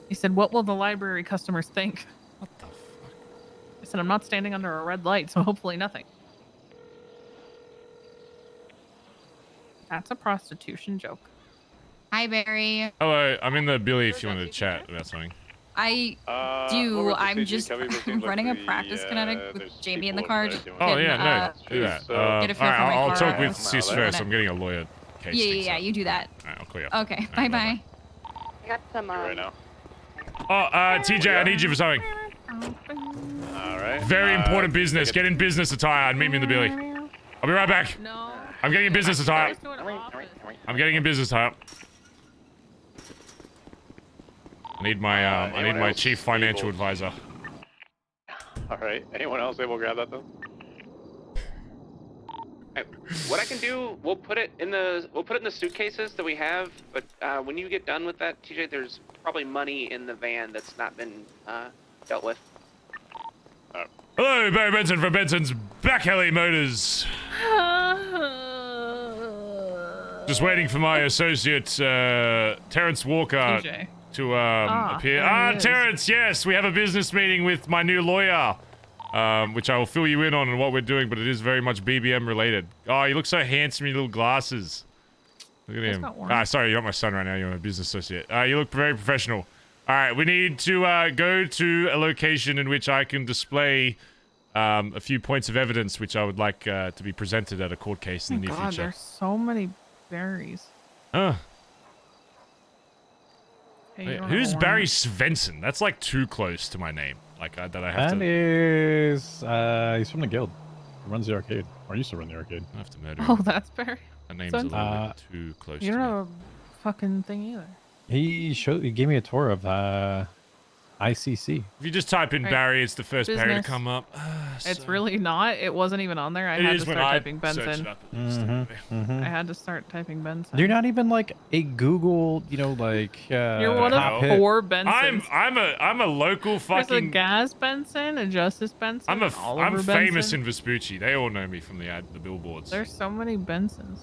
He said, what will the library customers think? What the fuck? I said, I'm not standing under a red light, so hopefully nothing. That's a prostitution joke. Hi, Barry. Hello, I'm in the Billy if you want to chat about something. I do. I'm just running a practice kinetic with Jamie in the car. Just Oh getting, yeah, no, do that. get a Alright, feel for my I'll car. talk with Sis Yeah. first. I'm getting a lawyer case. Yeah, you do that. Alright, I'll call you. Okay, bye-bye. I got some. Right now. Oh, TJ, I need you for something. All right. Very important business. Get in business attire and meet me in the Billy. I'll be right back. No. I'm getting in business attire. I'm getting in business attire. I need my chief financial advisor. All right. Anyone else able to grab that though? What I can do, we'll put it in the suitcases that we have. But when you get done with that, TJ, there's probably money in the van that's not been dealt with. Hello, Barry Benson from Benson's Back Heli Motors. Just waiting for my associate, Terrence Walker, TJ. to appear. there he is. Terrence, yes, we have a business meeting with my new lawyer, which I will fill you in on what we're doing, but it is very much BBM related. Oh, you look so handsome, your little glasses. Look at That's him. not warm. Sorry, you're not my son right now, you're my business associate. You look very professional. All right, we need to go to a location in which I can display a few points of evidence which I would like to be presented at a court case in the near God, future. there's so many berries. Huh. Hey, Wait, you don't who's have a Barry warrant? Svensson? That's like too close to my name. Like that I have That to. is, he's from the guild. He runs the arcade, or used to run the arcade. I have to murder Oh, him. that's Barry. That name's a little Svensson? bit too close You to don't me. have a fucking thing either. He gave me a tour of ICC. If you just type in Right. Barry, it's the first Barry to Business. come up. It's really not. It wasn't even on there. I It had is to when start I typing search Benson. it up. It used to be. I had to start typing Benson. You're not even like a Google, like. You're one of top hit. 4 Bensons. I'm a local There's a fucking. Gas Benson, a Justice Benson. I'm Oliver famous Benson. in Vespucci. They all know me from the billboards. There's so many Bensons.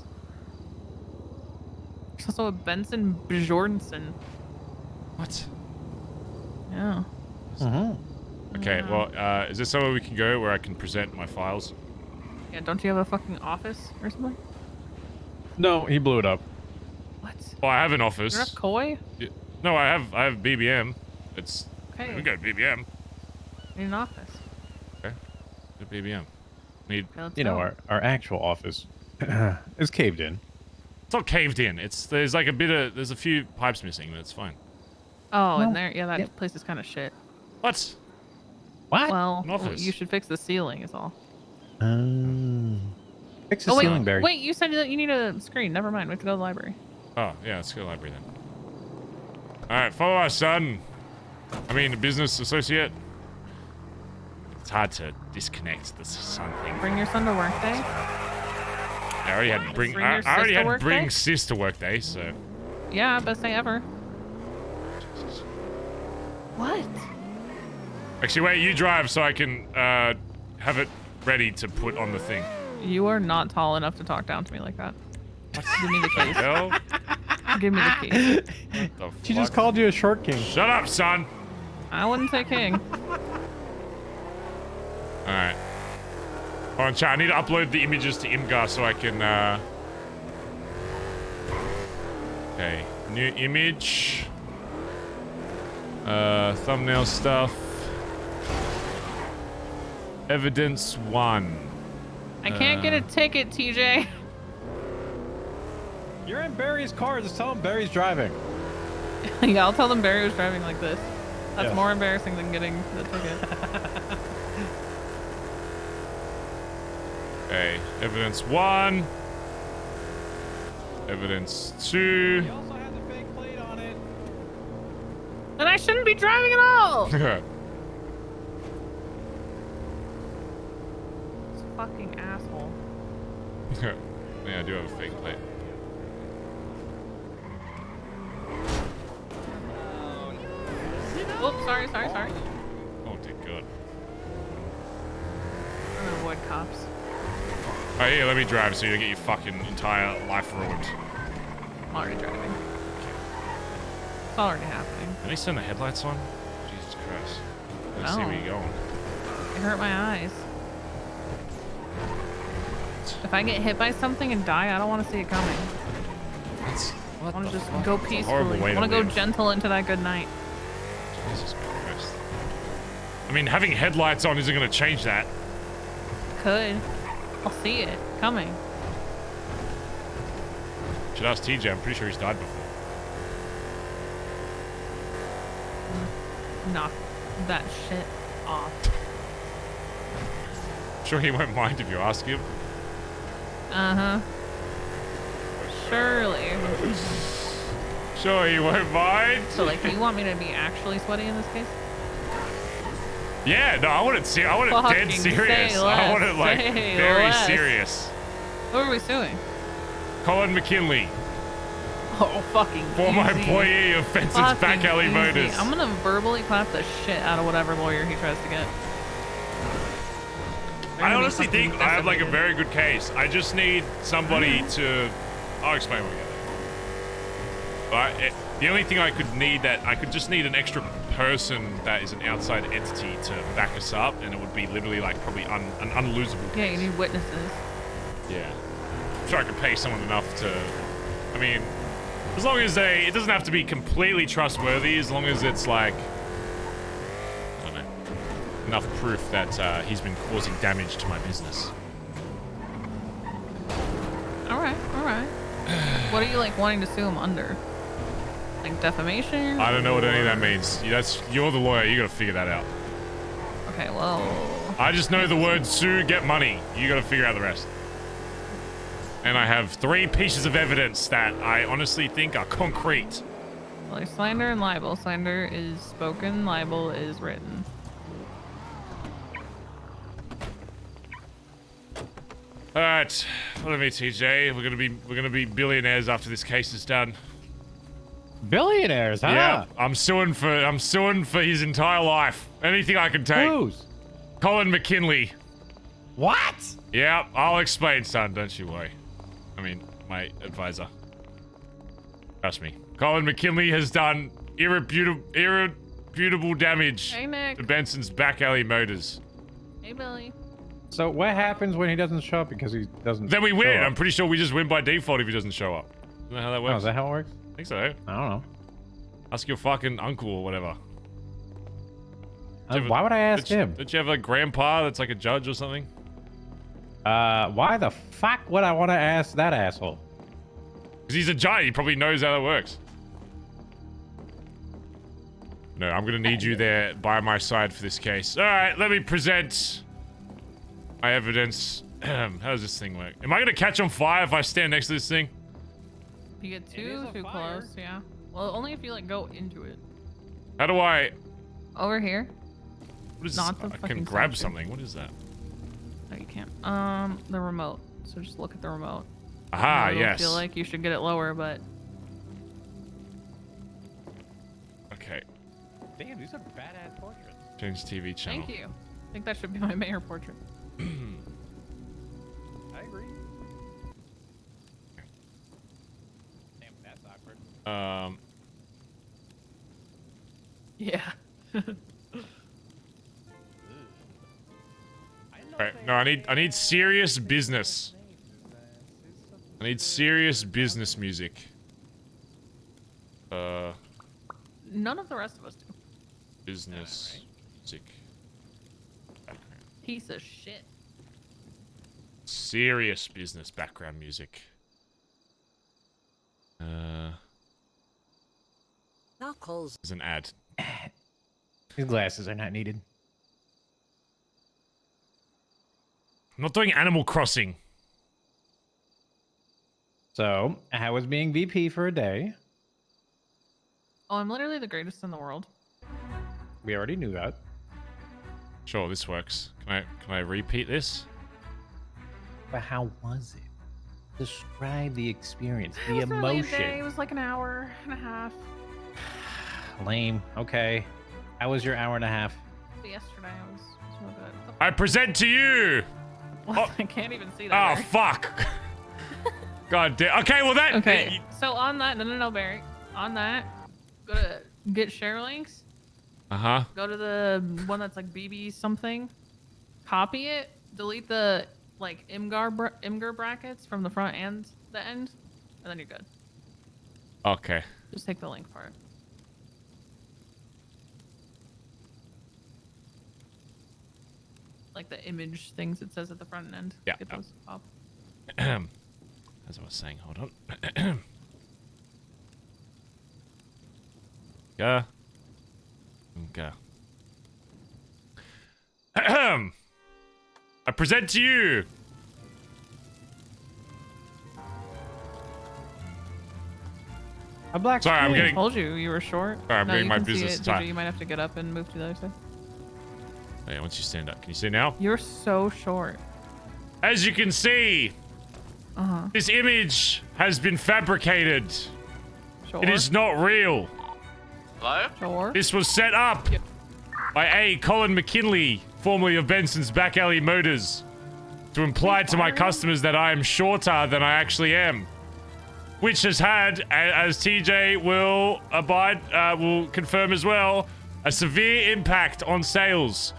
There's also a Benson Bjornsson. What? Yeah. Okay, well, is there somewhere we can go where I can present my files? Yeah, don't you have a fucking office or something? No, he blew it up. What? Well, I have an You office. don't have Koi? Yeah. No, I have BBM. It's Okay. we can go to BBM. You need an office. Okay. Go to BBM. Need. Okay, let's You know, go. our actual office is caved in. It's not caved in. There's like there's a few pipes missing, but it's fine. Oh, in there? Yeah, that place is kind of shit. What? What? Well, An office. you should fix the ceiling is all. Fix the Oh, wait, ceiling, Barry. wait, you said that you need a screen. Never mind. We have to go to the library. Oh, yeah, let's go to the library then. Alright, follow our son. I mean, a business associate. It's hard to disconnect the son thing. Bring your son to work day. I already had to bring. Bring I your already sis to had to work bring day? sis to work day, so. Yeah, best day ever. What? Actually, wait, you drive so I can have it ready to put on the thing. You are not tall enough to talk down to me like that. Give me the keys. Hell? Give me the keys. What the She just fuck? called you a short king. Shut up, son. I wouldn't say king. Alright. Hold on, chat. I need to upload the images to Imgur so I can, Okay. New image. Thumbnail stuff. Evidence 1. I can't get a ticket, TJ. You're in Barry's car. Just tell him Barry's driving. Yeah, I'll tell them Barry was driving like this. That's Yeah. more embarrassing than getting the ticket. Okay. Evidence 1. Evidence 2. Then I shouldn't be driving at all. This fucking asshole. Yeah, I do have a fake plate. Whoops, sorry. Oh, dear God. I'm gonna avoid cops. Alright, here, let me drive so you don't get your fucking entire life ruined. I'm already driving. It's already happening. Can they turn the headlights on? Jesus Christ. Let's see No. where you're going. It hurt my eyes. If I get hit by something and die, I don't want to see it coming. I want to just go peacefully. horrible way I to want to go live. gentle into that good night. Jesus Christ. I mean, having headlights on isn't going to change that. Could. I'll see it coming. Should ask TJ. I'm pretty sure he's died before. Knock that shit off. Sure he won't mind if you ask him. Uh-huh. Surely. Sure he won't mind. So, like, you want me to be actually sweaty in this case? Yeah, no, I want it dead Fucking serious. say I want less, it like say very less. serious. Who are we suing? Colin McKinley, Oh, fucking former easy. employee of Benson's Fucking Back Alley easy. Motors. I'm gonna verbally clap the shit out of whatever lawyer he tries to get. They're I gonna be honestly fucking think I have like a decimated. very good case. I just need somebody to. I'll explain what we get. But the only thing I could need I could just need an extra person that is an outside entity to back us up, and it would be literally like probably an unlosable Yeah, case. you need witnesses. Yeah. I'm sure I could pay someone enough to. I mean, as long as it doesn't have to be completely trustworthy, as long as it's like. I don't know. enough proof that he's been causing damage to my business. All right. What are you like wanting to sue him under? Like defamation? I don't know what any of that means. You're the lawyer. You gotta figure that out. Okay, well. I just know the word sue, get money. You gotta figure out the rest. And I have 3 pieces of evidence that I honestly think are concrete. Well, there's slander and libel. Slander is spoken, libel is written. All right, follow me, TJ. We're gonna be billionaires after this case is done. Billionaires, huh? Yeah, I'm suing for his entire life. Anything I can take. Who's? Colin McKinley. What? Yeah, I'll explain, son. Don't you worry. I mean, my advisor. Trust me. Colin McKinley has done irreputable damage Hey, Nick. to Benson's back alley motors. Hey, Billy. So what happens when he doesn't show up because he doesn't? Then we show win. up? I'm pretty sure we just win by default if he doesn't show up. Isn't that how that works? Oh, is that how it works? I think so. I don't know. Ask your fucking uncle or whatever. Why would I ask him? Don't you have a grandpa that's like a judge or something? Why the fuck would I want to ask that asshole? Because he's a judge. He probably knows how that works. No, I'm going to need you there by my side for this case. All right, let me present my evidence. How does this thing work? Am I going to catch on fire if I stand next to this thing? If you get too close, yeah. Well, only if you like go into it. How do I... Over here. What is Not this? the I can fucking grab statue. something. What is that? No, you can't. The remote. So just look at the remote. Aha, I yes. feel like you should get it lower, but... Okay. Damn, these are badass portraits. Change TV channel. Thank you. I think that should be my mayor portrait. I agree. Damn, that's awkward. Yeah. Alright, no, I need serious business. I need serious business music. None of the rest of us do. Business music. Piece of shit. Serious business background music. Knuckles. There's an ad. These glasses are not needed. I'm not doing Animal Crossing. So, how was being VP for a day? Oh, I'm literally the greatest in the world. We already knew that. Sure, this works. Can I repeat this? But how was it? Describe the experience, the It was really a emotion. day. It was like an hour and a half. Lame. Okay. How was your hour and a half? Yesterday I was real good. I present to you. Well, I can't even see that. Oh fuck. God damn. Okay, well that. Okay. So on that, no, Barry. On that, go to get share links. Uh-huh. Go to the one that's like BB something. Copy it. Delete the like Imgur brackets from the front and the end, and then you're good. Okay. Just take the link part. Like the image things it says at the front and end. Yeah. Get those up. As I was saying, hold on. Yeah. Okay. I present to you. A black Sorry, I'm I getting. told you were short. Sorry, I'm no, getting you my can see business it, time. Gigi. You might have to get up and move to the other side. Oh, yeah, once you stand up, can you see now? You're so short. As you can see, this image has been fabricated. Sure. It is not real. Hello? Sure. This was set up by A. Colin McKinley, formerly of Benson's Back Alley Motors, to imply to my customers that I am shorter than I actually am. Which has had, as TJ will will confirm as well, a severe impact on sales.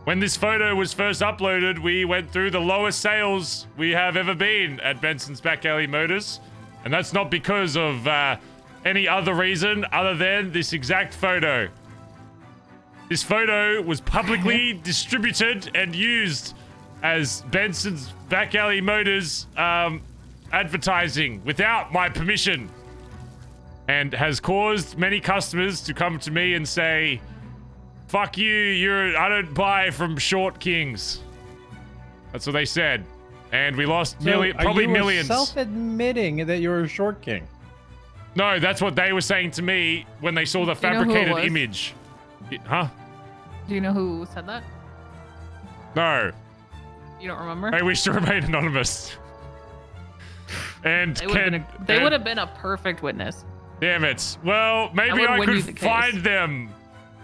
When this photo was first uploaded, we went through the lowest sales we have ever been at Benson's Back Alley Motors. And that's not because of any other reason other than this exact photo. This photo was publicly distributed and used as Benson's Back Alley Motors advertising without my permission, and has caused many customers to come to me and say, "Fuck you! I don't buy from short kings." That's what they said, and we lost probably millions. Self-admitting that you're a short king. No, that's what they were saying to me when they saw the Do you know who it fabricated was? image. Huh? Do you know who said that? No. You don't remember? I wish to remain anonymous. And they would have been a perfect witness. Damn it. Well, maybe would I win you the could case. find them.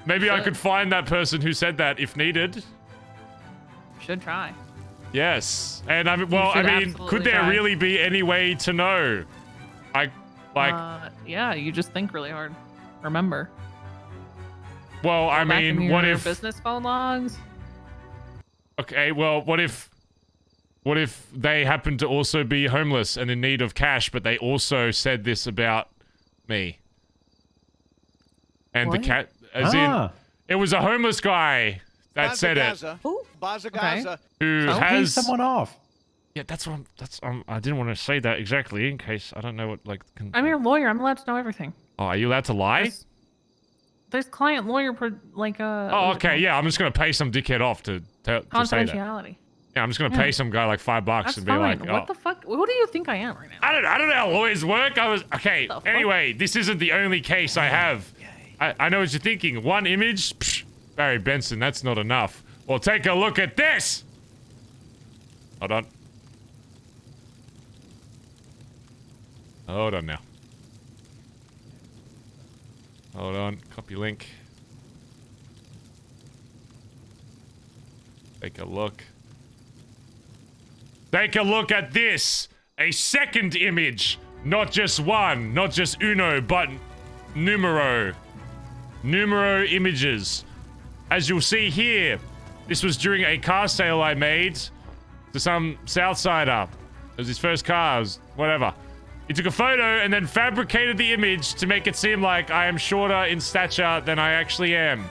Maybe I Should. could find that person who said that if needed. Should try. Yes. And I mean, You should could absolutely there try. really be any way to know? Yeah, you just think really hard. Remember. Well, I Go back in mean, your what if? business phone logs? Okay, well, what if they happen to also be homeless and in need of cash, but they also said this about me? And What? the cat, as in, it was a homeless guy that said it. Bazza. Who Don't pay has someone off. Yeah, I didn't want to say that exactly in case I don't know what I'm your lawyer. I'm allowed to know everything. Oh, are you allowed to lie? There's client lawyer Oh, okay, yeah. I'm just gonna pay some dickhead off to say that. confidentiality. Yeah, I'm just gonna Yeah. pay some guy like $5 That's and be fine. like, What the fuck? Who do you think I am right now? I don't know how lawyers work. Okay. Anyway, this isn't the only case I have. I know what you're thinking. One image, psh, Barry Benson. That's not enough. Well, take a look at this. Hold on. Hold on now. Hold on. Copy link. Take a look. Take a look at this. A second image. Not just one. Not just uno, but numero. Numero images. As you'll see here, this was during a car sale I made to some Southsider. It was his first cars, whatever. He took a photo and then fabricated the image to make it seem like I am shorter in stature than I actually am.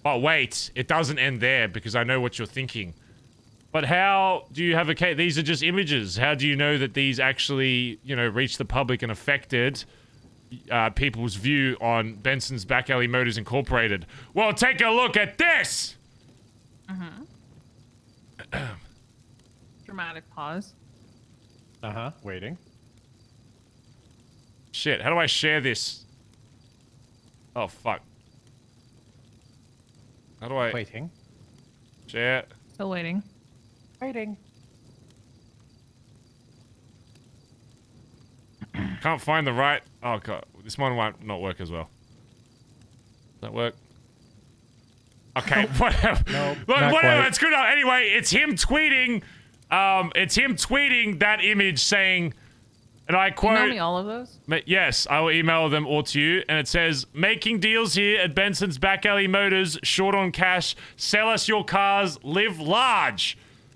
Oh, wait. It doesn't end there because I know what you're thinking. But how do you have a case? These are just images. How do you know that these actually, reach the public and affected people's view on Benson's Back Alley Motors Incorporated? Well, take a look at this! Dramatic pause. Waiting. Shit, how do I share this? Oh, fuck. How do I... Waiting. Share. Still waiting. Waiting. Can't find the right... Oh, God. This one might not work as well. Does that work? Okay, whatever. Nope, Look, not whatever, quite. it's good enough. Anyway, it's him tweeting... it's him tweeting that image saying... And I quote... Email me all of those? Yes, I will email them all to you. And it says, making deals here at Benson's Back Alley Motors, short on cash, sell us your cars, live large.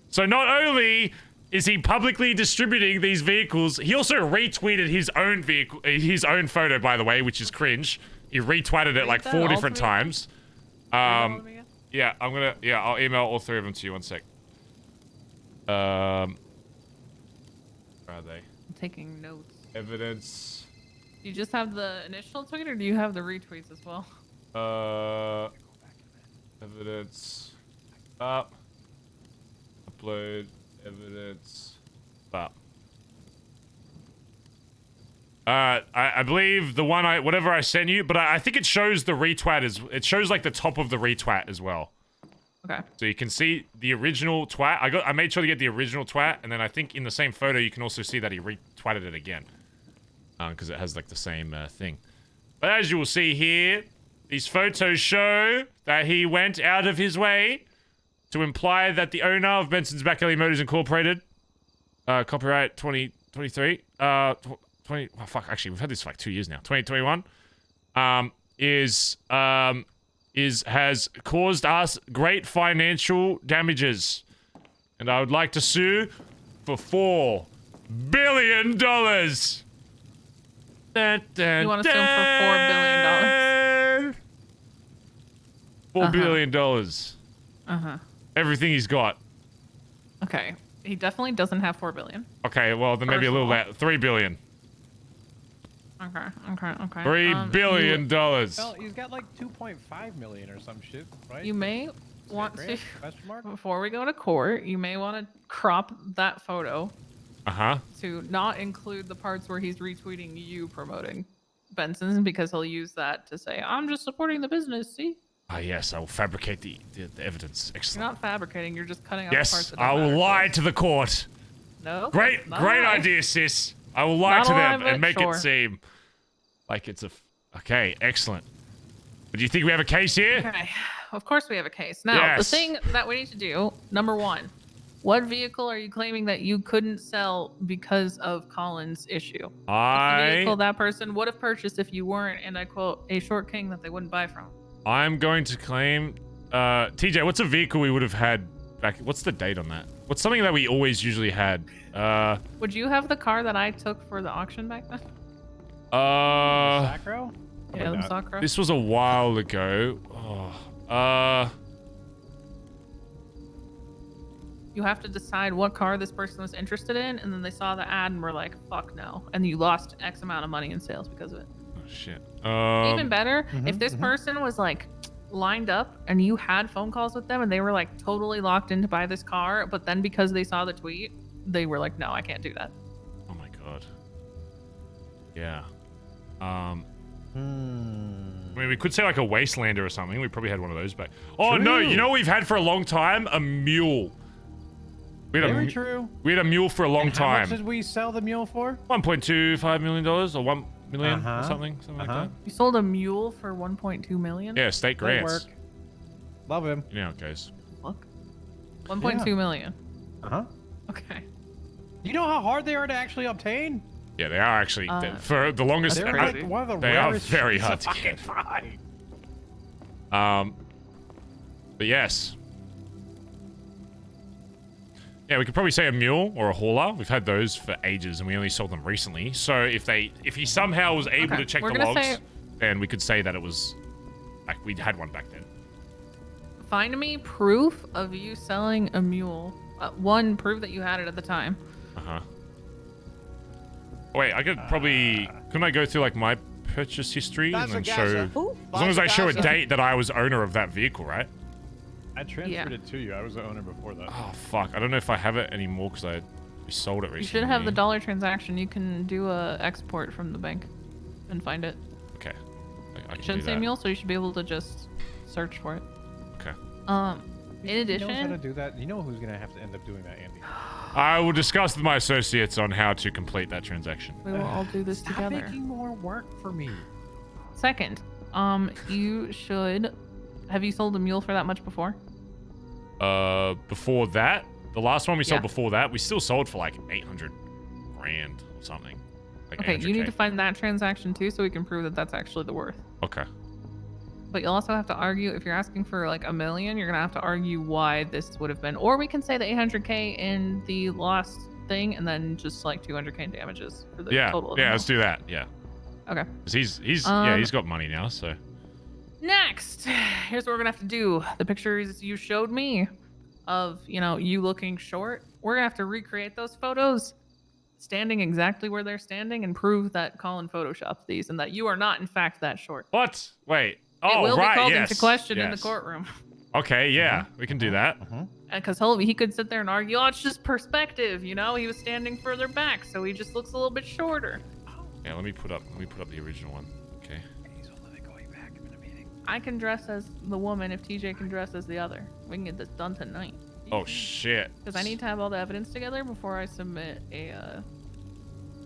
So not only is he publicly distributing these vehicles, he also retweeted his own vehicle, his own photo, by the way, which is cringe. He retweeted it like 4 different times. Yeah, I'll email all 3 of them to you. One sec. Where are they? I'm taking notes. Evidence. Do you just have the initial tweet or do you have the retweets as well? Evidence. Up. Upload. Evidence. Up. I believe the one whatever I sent you, but I think it shows the retweet it shows like the top of the retweet as well. Okay. So you can see the original twat. I made sure to get the original twat, and then I think in the same photo you can also see that he retweeted it again. Because it has like the same thing. But as you will see here, these photos show that he went out of his way to imply that the owner of Benson's Back Alley Motors Incorporated, copyright 2023, oh fuck, actually we've had this for like 2 years now, 2021, has caused us great financial damages, and I would like to sue for $4 billion. You want to sue him for $4 billion? $4 billion dollars. Everything he's got. Okay. He definitely doesn't have 4 billion. Okay, well then maybe a little less. 3 billion. Okay. $3 billion dollars. Well, he's got like 2.5 million or some shit, right? You may want to, Question mark? before we go to court, you may want to crop that photo to not include the parts where he's retweeting you promoting Benson's, because he'll use that to say, I'm just supporting the business, see? Ah, yes, I will fabricate the evidence. Excellent. You're not fabricating, you're just cutting out the parts Yes, that I don't will matter. lie to the court. No. Great not a lie. idea, sis. I will lie Not to a lie, them but and make sure. it seem like it's a... Okay, excellent. But do you think we have a case here? Okay, of course we have a case. Now, the thing that we need to do, number one, what vehicle are you claiming that you couldn't sell because of Colin's issue? It's the vehicle that person would have purchased if you weren't, and I quote, a short king that they wouldn't buy from. I'm going to claim... TJ, what's a vehicle we would have had back... What's the date on that? What's something that we always usually had? Would you have the car that I took for the auction back then? Sacro? Yeah, the Sacro. This was a while ago. You have to decide what car this person was interested in, and then they saw the ad and were like, fuck no. And you lost X amount of money in sales because of it. Oh, shit. Even better, if this person was like lined up and you had phone calls with them and they were like totally locked in to buy this car, but then because they saw the tweet, they were like, no, I can't do that. Oh my god. Yeah. I mean, we could say like a Wastelander or something. We probably had one of those back. Oh no, you know what we've had for a long time? A mule. We had Very true. We had a mule for a long time. How much did we sell the mule for? $1.25 million or $1 million or something like that. You sold a mule for 1.2 million? Yeah, state Good grants. work. Love him. You know how it goes. Look. 1.2 million. Okay. You know how hard they are to actually obtain? Yeah, they are actually for the longest. They're like one of the they are rarest very shits hard to to get. fucking But yes. Yeah, we could probably say a mule or a hauler. We've had those for ages, and we only sold them recently. So if he somehow was able to check the logs, then we could say that it was like we'd had one back then. Find me proof of you selling a mule. One, prove that you had it at the time. Wait, I could probably... Couldn't I go through, like, my purchase history and then show... As long as I show a date that I was owner of that vehicle, right? I transferred it to you. I was the owner before that. Oh, fuck. I don't know if I have it anymore because we sold it recently. You should have the dollar transaction. You can do a export from the bank and find it. Okay. I can Shouldn't do say that. mule, so you should be able to just search for it. Okay. In addition... You know how to do that? You know who's going to have to end up doing that, Andy? I will discuss with my associates on how to complete that transaction. We will all do this Stop together. making more work for me. Second, you should... Have you sold a mule for that much before? Before that, the last one we sold Yeah. before that, we still sold for like 800 grand or something. Like Okay, you need 800K. to find that transaction too, so we can prove that that's actually the worth. Okay. But you'll also have to argue, if you're asking for like $1 million, you're gonna have to argue why this would have been, or we can say the 800K in the lost thing, and then just like 200K in damages for the total. Of the let's do that. Yeah. Okay. 'Cause he's he's got money now, so. Next, here's what we're gonna have to do. The pictures you showed me of, you looking short, we're gonna have to recreate those photos, standing exactly where they're standing, and prove that Colin photoshopped these and that you are not, in fact, that short. What? Wait. It Oh, will right. be called Yes. into question in the yes. courtroom. Okay. Yeah, we can do that. Because he could sit there and argue, oh, it's just perspective, he was standing further back, so he just looks a little bit shorter. Yeah. Let me put up the original one. Okay. I can dress as the woman if TJ can dress as the other. We can get this done tonight. Oh shit. Because I need to have all the evidence together before I submit a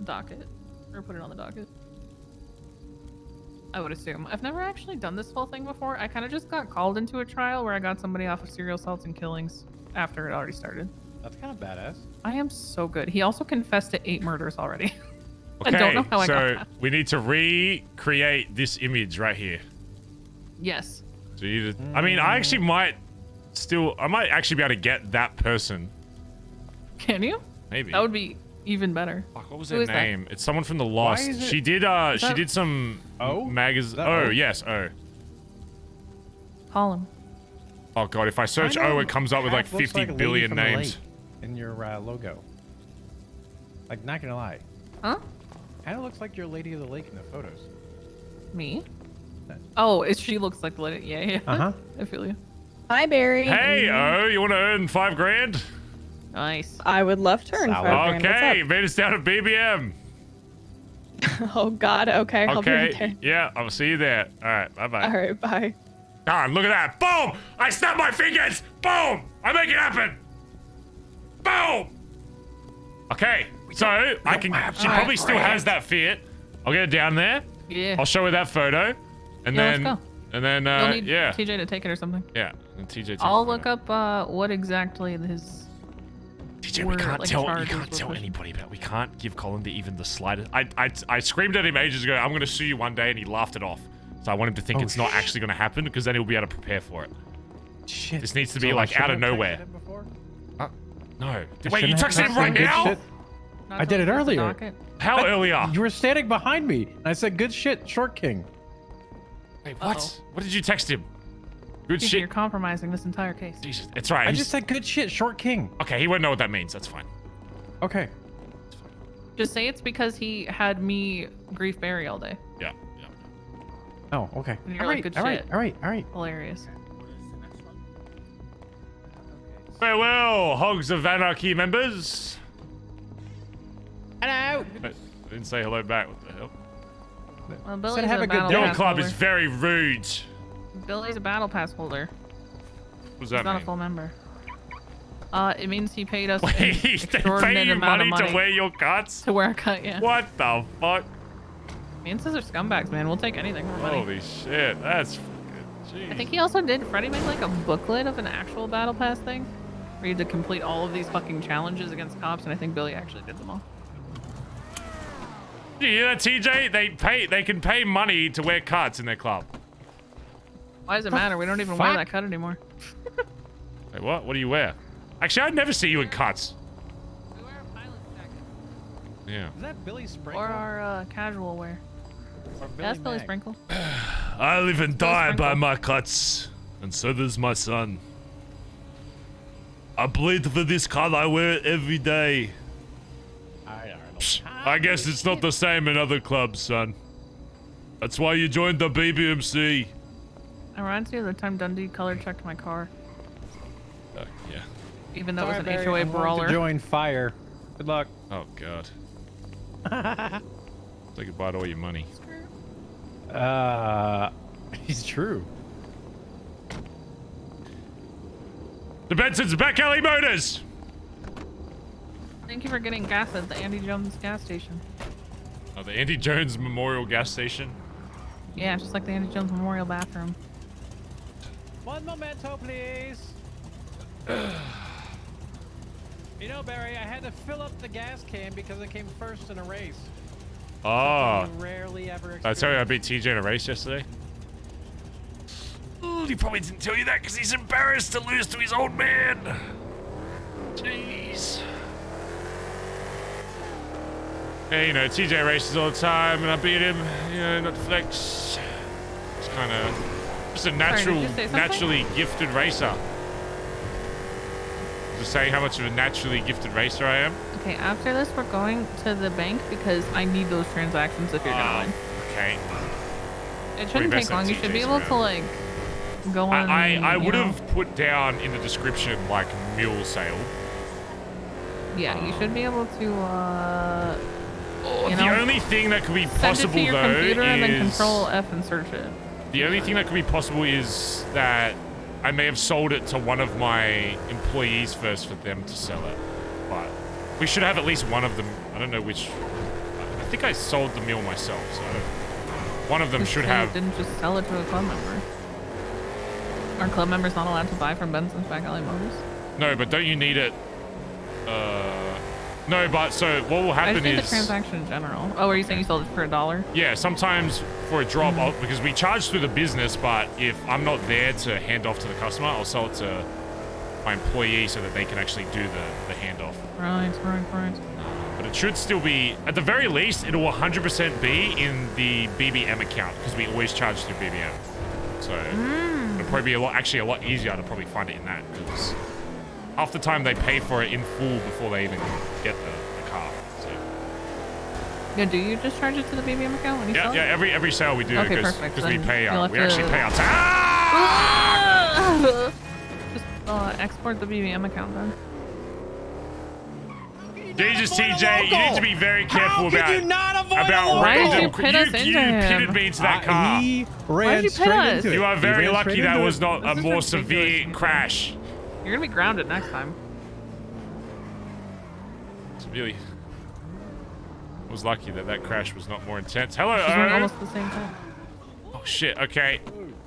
docket, or put it on the docket. I would assume. I've never actually done this whole thing before. I kind of just got called into a trial where I got somebody off of serial assaults and killings after it already started. That's kind of badass. I am so good. He also confessed to 8 murders already. Okay. I don't know how I got so that. we need to recreate this image right here. Yes. So you need to, I mean, I might actually be able to get that person. Can you? Maybe. That would be even better. Fuck, what was Who her is that? name? It's someone from the Lost. is it- She did is she that- did some magazine. that Oh, O? yes, oh. Call him. Oh god, if I search O, it comes up with like Half looks 50 like a lady billion from the names. lake in your logo. Like, not gonna lie. Huh? Kind of looks like your Lady of the Lake in the photos. Me? Oh, she looks like the lady. Yeah, yeah. Uh-huh. I feel you. Hi, Barry. Hey, O, you want to earn 5 grand? Nice. I would love to earn 5 grand. Okay, made us down at BBM. Oh God. Okay. I'll be right there. Okay, yeah, I'll see you there. All right, bye-bye. All right. Bye. Darn, look at that. Boom! I snap my fingers. Boom! I make it happen. Boom! Okay, so I can. She probably still has that Fiat. I'll get it down there. Yeah. I'll show her that photo, and Yeah, then, let's go. and then, You'll need yeah, TJ to take it or something. yeah, and TJ. takes I'll the look up what exactly his. TJ, we can't tell. You can't tell anybody about. We can't give Colin even the slightest. I screamed at him ages ago. I'm going to sue you one day, and he laughed it off. So I want him to think it's not actually going to happen, because then he'll be able to prepare for it. Shit. This needs to be So I like out of shouldn't have nowhere. texted him before? No. I Wait, you shouldn't have texted him texted right good now? shit? I did it earlier. How earlier? You were standing behind me, and I said, "Good shit, Short King." Wait, what? What did you text him? Good TJ, shit. You're compromising this entire case. Jesus, it's right. I just said, "Good shit, Short King." Okay, he wouldn't know what that means. That's fine. Okay. Just say it's because he had me grief Barry all day. Yeah. Oh, okay. And you're All like, right, good all right, shit. all right, all right. Hilarious. Farewell, Hogs of Anarchy members. Hello. I didn't say hello back. What the hell? Well, Billy's have a good battle day. Your pass club holder. is very rude. Billy's a battle pass holder. What does He's that not mean? a full member. It means he paid us Wait, an they extraordinary pay you amount of money to wear your cuts? To wear a cut, yeah. What the fuck? Mances are scumbags, man. We'll take anything for money. Holy shit, that's fucking jeez. I think he also did. Freddie made like a booklet of an actual battle pass thing, where you had to complete all of these fucking challenges against cops, and I think Billy actually did them all. You hear that, TJ? They can pay money to wear cuts in their club. Why does it matter? We don't even wear that cut anymore. Wait, what? What do you wear? Actually, I'd never see you in cuts. We wear a pilot's jacket. Yeah. Is that Billy Sprinkle? Or our casual wear. Or Yeah, that's Billy Mac? Sprinkle. I live and die by Sprinkle. my cuts, and so does my son. I bleed for this cut. I wear it every day. I guess it's not the same in other clubs, son. That's why you joined the BBMC. It reminds me of the time Dundee color checked my car. Yeah. Even though it was Sorry, an Barry, HOA I'm going brawler. to join fire. Good luck. Oh god. Say goodbye to all your money. He's true. The Benson's Back Alley Motors. Thank you for getting gas at the Andy Jones gas station. Oh, the Andy Jones Memorial Gas Station. Yeah, just like the Andy Jones Memorial bathroom. One memento, please. You know, Barry, I had to fill up the gas can because I came first in a race. Oh. Something you rarely ever I tell you I beat TJ in a race yesterday. Ooh, he probably didn't tell you that because he's embarrassed to lose to his old man. Jeez. Yeah, you know, TJ races all the time and I beat him. You know, not to flex. It's kind of just a natural, did you say something? naturally gifted racer. Just saying how much of a naturally gifted racer I am. Okay, after this, we're going to the bank because I need those transactions if you're gonna win. Okay. It shouldn't take long. You should be able to like go on. I you would know. have put down in the description like mule sale. Yeah, you should be able to. You The know, only thing that could be send possible it to your though computer and then is Control F and search it. the only thing that could be possible is that I may have sold it to one of my employees first for them to sell it. But we should have at least one of them. I don't know which. I think I sold the mule myself, so one of them Just should say you have. didn't just sell it to a club member. Our club member's not allowed to buy from Benson's Back Alley Motors. No, but don't you need it? No, but so what will I happen just need the is. transaction in general. Oh, are you saying you sold it for $1? Yeah, sometimes for a drop, because we charge through the business, but if I'm not there to hand off to the customer, I'll sell it to my employee so that they can actually do the handoff. Right. But it should still be, at the very least, it will 100% be in the BBM account because we always charge through BBM. So it'll it'd probably be actually a lot easier to probably find it in that, because half the time they pay for it in full before they even get the car. So. Yeah, do you just charge it to the BBM account when you sell it? Yeah, every sale we do, Okay, because perfect. we Then pay you'll have we actually to- pay our Just export the BBM account then. Jesus, TJ, you need to be very careful How could about you not avoid a about local? Why did you random. pit us into You him? pitted me into that car. He Why'd ran you pit straight us? into it. You are He very ran lucky straight that into was it. not a This is more ridiculous. severe crash. You're gonna be grounded next time. It's really. I was lucky that crash was not more intense. Hello, This went O. almost at the same time. Oh shit. Okay.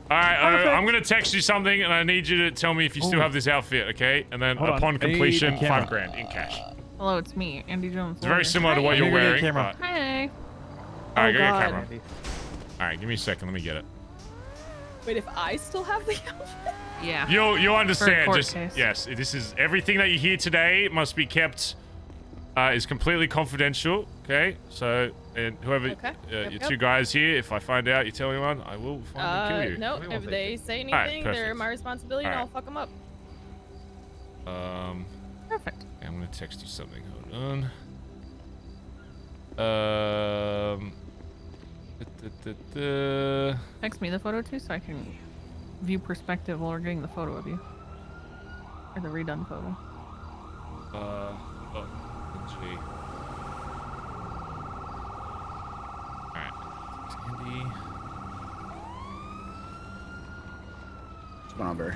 All right, I'm gonna text you something, and I need you to tell me if you still have this outfit, okay? And then Hold on. upon I need completion, the camera. $5,000 in cash. Hello, it's me, Andy Jones. It's very similar to what you're wearing. camera. But... Hey. All right, Oh, go get a God. camera. All right, give me a second. Let me get it. Wait, if I still have the outfit? Yeah. You'll understand. court Just case. yes, this is everything that you hear today must be kept is completely confidential. Okay, so and whoever Okay. your Yep, two yep. guys here, if I find out you tell anyone, I will find and kill you. No, if they say All right, anything, they're perfect. my responsibility and All I'll right. fuck them up. Perfect. Okay, I'm gonna text you something. Hold on. Text me the photo too, so I can view perspective while we're getting the photo of you, or the redone photo. Oh, gee. Alright. Andy. What's going on, Barry?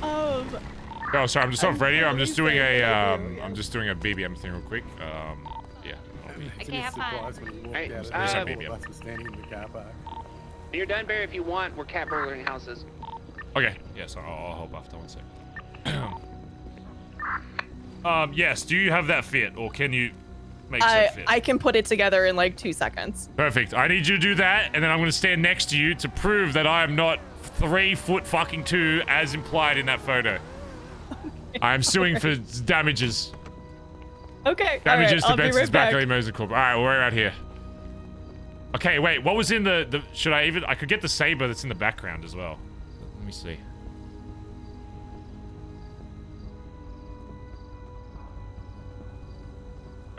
Oh, sorry. I'm just off radio. I'm really just doing a sorry. I'm just doing a BBM thing real quick. Yeah. Okay, have fun. Alright, Where's that BBM? When you're done, Barry, if you want, we're cat burglaring houses. Okay. Yes, I'll help after 1 second. Yes. Do you have that fit, or can you make that fit? I can put it together in like 2 seconds. Perfect. I need you to do that, and then I'm going to stand next to you to prove that I am not 3 foot fucking 2 as implied in that photo. I am suing for damages. Okay. Damages I'll to be Benson's right back. back Moses Corp. All right, we're out here. Okay, wait. What was in the? Should I even? I could get the saber that's in the background as well. Let me see.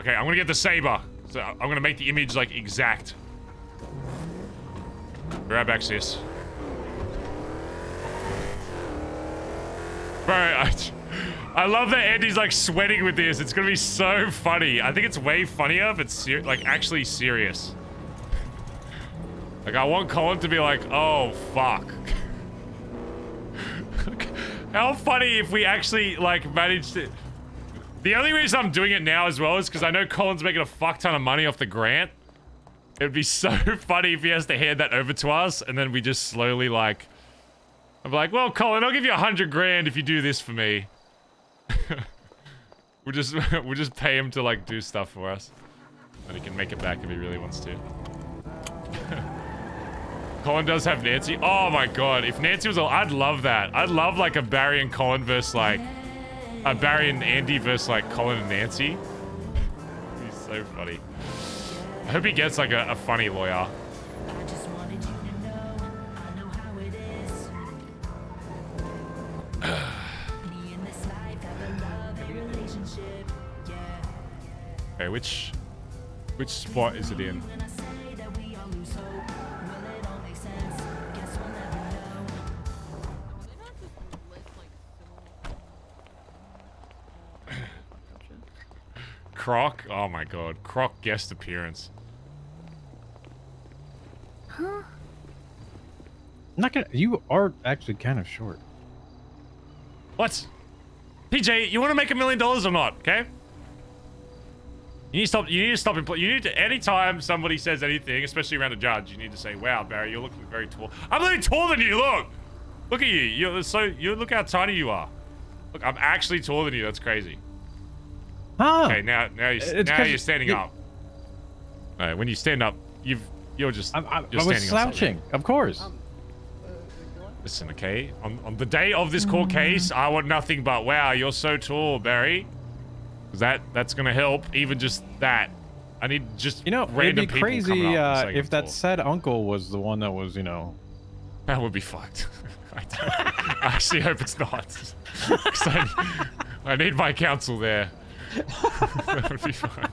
Okay, I'm gonna get the saber. So I'm gonna make the image like exact. Grab back, sis. Bro, I love that Andy's like sweating with this. It's gonna be so funny. I think it's way funnier if it's like actually serious. Like I want Colin to be like, oh fuck. How funny if we actually like managed to. The only reason I'm doing it now as well is because I know Colin's making a fuck ton of money off the grant. It'd be so funny if he has to hand that over to us and then we just slowly like. I'm like, well, Colin, I'll give you $100,000 if you do this for me. we'll just pay him to like do stuff for us, and he can make it back if he really wants to. Colin does have Nancy. Oh my god, if Nancy was, I'd love that. I'd love like a Barry and Colin versus like a Barry and Andy versus like Colin and Nancy. He's so funny. I hope he gets like a funny lawyer. Okay, which spot is it in? Croc? Oh my god. Croc guest appearance. Huh? Not gonna. You are actually kind of short. What? PJ, you want to make $1 million or not? Okay. You need to stop. You need to stop. You need to. Anytime somebody says anything, especially around a judge, you need to say, "Wow, Barry, you're looking very tall." I'm looking taller than you. Look at you. You look how tiny you are. Look, I'm actually taller than you. That's crazy. Huh? Okay, now you're standing up. All right, when you stand up, you're just. I you're was standing on slouching, something. of course. Listen, okay. On the day of this court case, I want nothing but, wow, you're so tall, Barry. That's gonna help. Even just that. I need just You know, it'd random be people crazy coming up and saying if I'm that tall. said uncle was the one that was, you know, That would be fucked. I actually hope it's not. 'Cause I need my counsel there. That would be fine.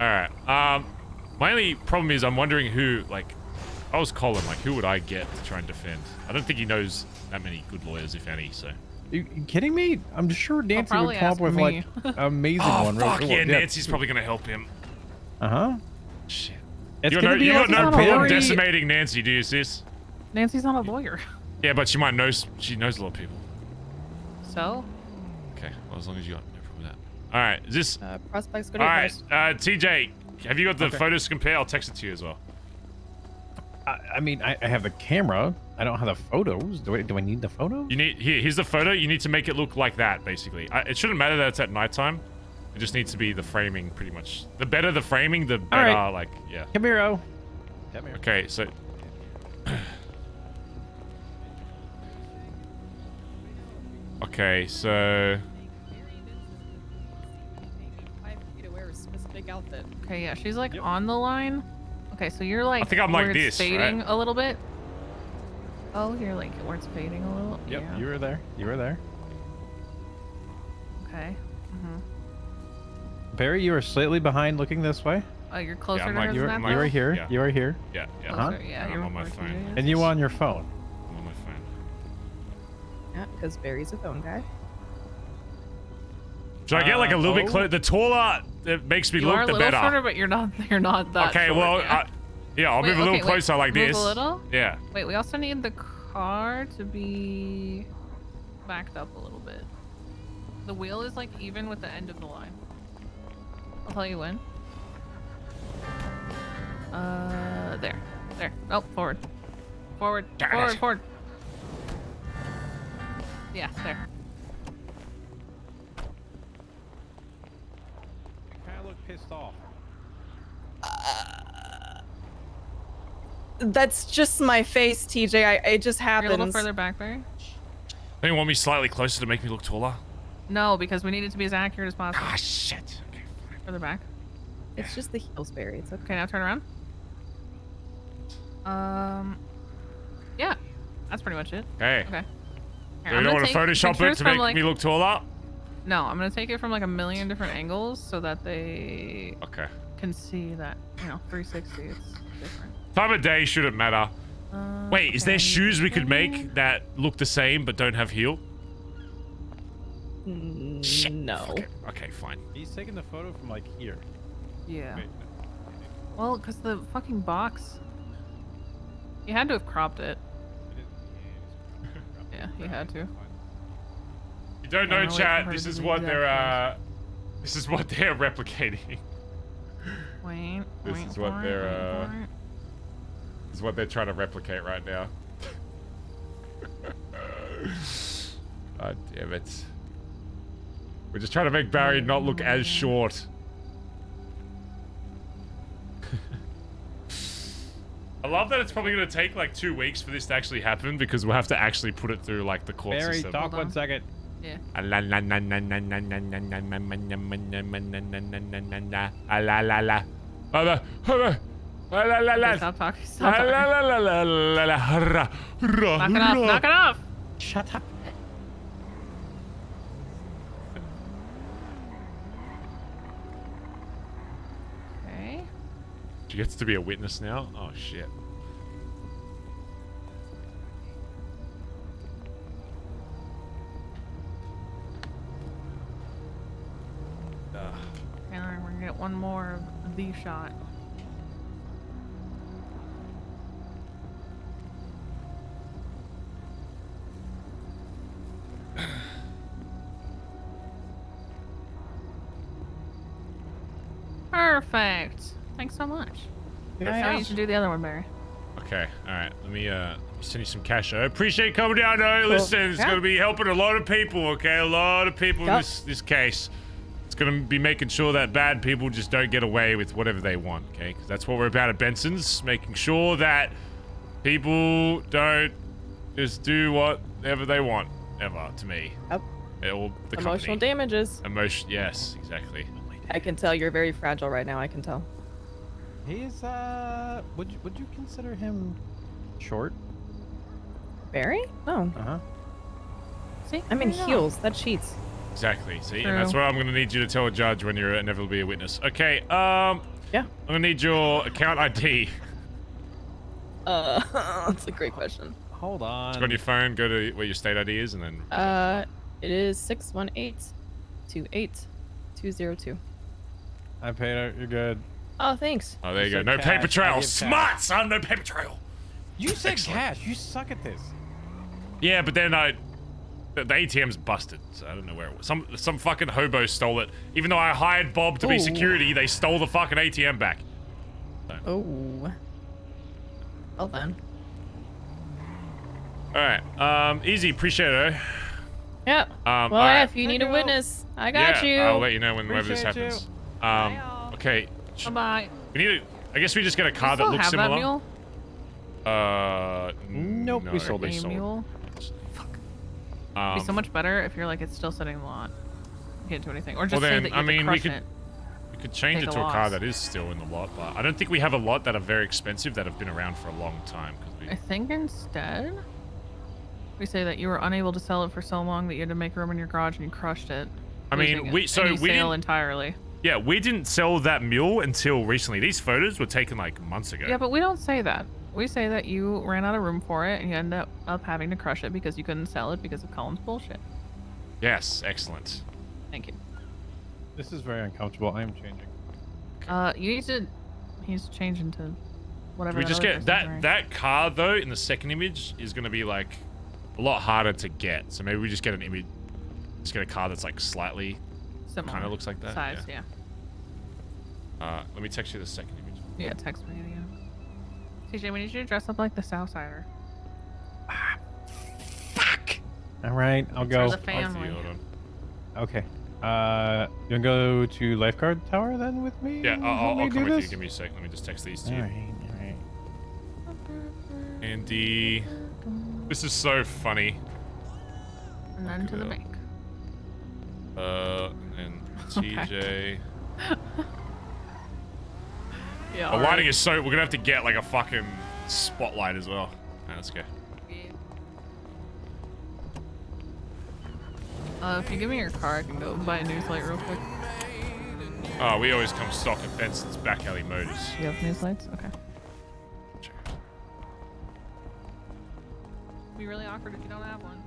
Alright. My only problem is I'm wondering who, like, if I was Colin, like, who would I get to try and defend? I don't think he knows that many good lawyers, if any, so. You kidding me? I'm sure Nancy would come up with, me. like, an amazing one. Fuck yeah, Nancy's probably gonna help him. Uh-huh. Shit. It's You gonna be got like no a problem very- decimating Nancy, do you, sis? Nancy's not a lawyer. Yeah, but she might know, she knows a lot of people. So? Okay, well, as long as you got no problem with that. Alright, is this... Prospects good Alright, TJ, have you got the Okay. photos to compare? I'll text it to you as well. I mean, I have the camera. I don't have the photos. Do I need the photo? You need... Here's the photo. You need to make it look like that, basically. It shouldn't matter that it's at nighttime. It just needs to be the framing, pretty much. The better the framing, the better, right. like, yeah. Come here, O. Come here. Okay, so... Okay, so... to wear a specific outfit. Okay, yeah, she's like on the line. Okay, so you're like. I think I'm like where it's this, fading right? a little bit. Oh, you're like where it's fading a little. Yep, Yeah. you were there. You were there. Okay. Barry, you were slightly behind looking this way. Oh, you're closer I'm to like- her You were, than that. you were though? here. Yeah. You were here. Yeah, yeah. Uh-huh. Yeah, And you're I'm on my more phone. TJ. And you on your phone. I'm on my phone. Yeah, because Barry's a phone guy. Should I get like a little bit oh. close? The taller it makes me You look, are a the little better. shorter, but you're not. You're not that. Okay, short, well, yeah. yeah, I'll Wait, move a little okay, wait, closer like move this. a little? Yeah. Wait, we also need the car to be backed up a little bit. The wheel is like even with the end of the line. I'll tell you when. There. There. Oh, forward. Forward. Darn Forward, it. forward. Yeah, there. You kind of look pissed off. That's just my face, TJ. It just You're a happens. little further back, Barry. Don't you want me slightly closer to make me look taller? No, because we need it to be as accurate as possible. Ah, shit. Okay. Further back. It's just the heels, Barry. It's okay. Okay, now turn around. Yeah, that's pretty much it. Okay. Okay. So you don't want to Photoshop it to make me look taller? No, I'm gonna take it from like a million different angles so that they Okay. can see that, 360. It's different. Time of day shouldn't matter. Wait, is there shoes we could make that look the same but don't have heel? Shit. No. Okay, fine. He's taking the photo from like here. Yeah. Wait, Well, because the fucking box. You had to have cropped it. Yeah, you had to. You don't know, Wait for chat. her This to is do what that they're this is what they're replicating. Wait. This wait is what for it, they're wait for it. This is what they're trying to replicate right now. God damn it. We're just trying to make Barry not look as short. I love that it's probably going to take like 2 weeks for this to actually happen because we'll have to actually put it through like the court Barry, system. talk 1 second. Yeah. Okay, stop talking. Stop talking. Knock it off. Knock it off. Shut up. Okay. She gets to be a witness now? Oh, shit. And we're gonna get one more of the shot. Perfect. Thanks so much. Now you should do the other one, Barry. Okay, alright. Let me send you some cash. I appreciate you coming down. No, listen, it's Yeah. gonna be helping a lot of people, okay? A lot of people in Yep. this case. It's gonna be making sure that bad people just don't get away with whatever they want, okay? Because that's what we're about at Benson's, making sure that people don't just do whatever they want, ever, to me. Yep. Or the Emotional company. damages. Yes, exactly. I can tell you're very fragile right now. I can tell. He's would you consider him short? Barry? No. Uh-huh. See? I'm in heels. That cheats. Exactly. See, True. and that's what I'm going to need you to tell a judge when you're inevitably a witness. Okay. Yeah. I'm going to need your account ID. That's a great question. Hold on. Just go on your phone, go to where your state ID is, and then. It is 618-28-202. I paid it. You're good. Oh, thanks. Oh, there you go. No paper trail. Smart, son. No paper trail. You said cash. You suck at this. Yeah, but then the ATM's busted, so I don't know where it was. Some fucking hobo stole it. Even though I hired Bob to be security, they stole the fucking ATM back. So. Oh. Well then. All right. Easy. Appreciate it. Yeah. All Well, right. if you need a witness, I got you. I'll let you know whenever this happens. Okay. Bye. We need I guess we just get a car that looks have similar. That mule? Nope. No, We sold it. mule. It'd be so much better if you're like it's still sitting in the lot. You can't do anything, or just say that you have to crush it. We could change it to a car that is still in the lot, but I don't think we have a lot that are very expensive that have been around for a long time. I think instead we say that you were unable to sell it for so long that you had to make room in your garage and you crushed it. I mean, we sale didn't entirely. Yeah, we didn't sell that mule until recently. These photos were taken like months ago. Yeah, but we don't say that. We say that you ran out of room for it and you ended up having to crush it because you couldn't sell it because of Colin's bullshit. Yes, excellent. Thank you. This is very uncomfortable. I am changing. You need to change into whatever. We just get other person's that wearing. that car though in the second image is gonna be like a lot harder to get. So maybe we just get an image, just get a car that's like slightly kind of looks like that. Size, yeah. Let me text you the second image. Yeah, text me. Yeah. TJ, we need you to dress up like the Southsider. All right, I'll go. For the family. Okay. You wanna go to lifeguard tower then with me? Yeah, I'll Let me come do with this? you. Give me a sec. Let me just text these to All you. right. Andy, this is so funny. And then to the bank. And then TJ. Yeah. The lighting is so. We're gonna have to get like a fucking spotlight as well. Alright, let's go. If you give me your car, I can go buy a news light real quick. Oh, we always come stock at Benson's Back Alley Motors. You have news lights? Okay. It'd be really awkward if you don't have one.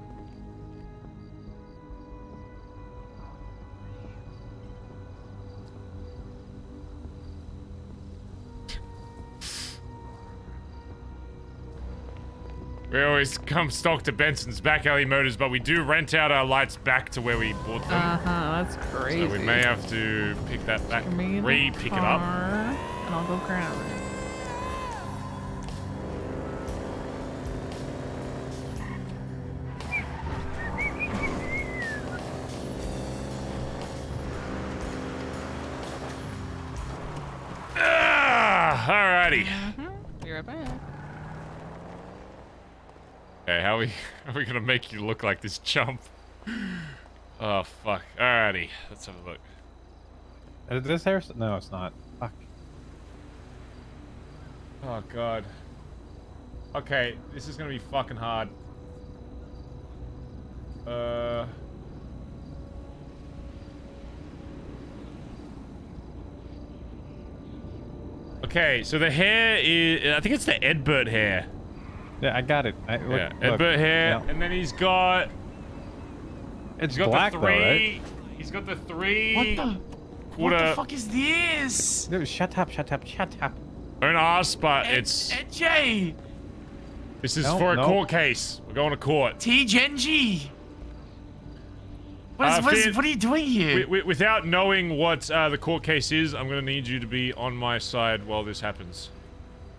We always come stock to Benson's Back Alley Motors, but we do rent out our lights back to where we bought them. That's crazy. So we may have to pick that back, Give me the re-pick it up. car, and I'll go grab it. Alrighty. Be right back. Okay, how are we gonna make you look like this chump? Oh fuck. Alrighty, let's have a look. Is this hair? No, it's not. Fuck. Oh god. Okay, this is gonna be fucking hard. Okay, so the hair is, I think it's the Edbert hair. Yeah, I got it. Yeah, Edbert hair, Yeah. and then he's got. It's he's got black the though, right? He's got the three. What the Quarter. is this? Dude, shut up. Don't ask, but it's. Jay! This is No, for a no. court case. We're going to court. T Genji! What are you doing here? Without knowing what the court case is, I'm going to need you to be on my side while this happens.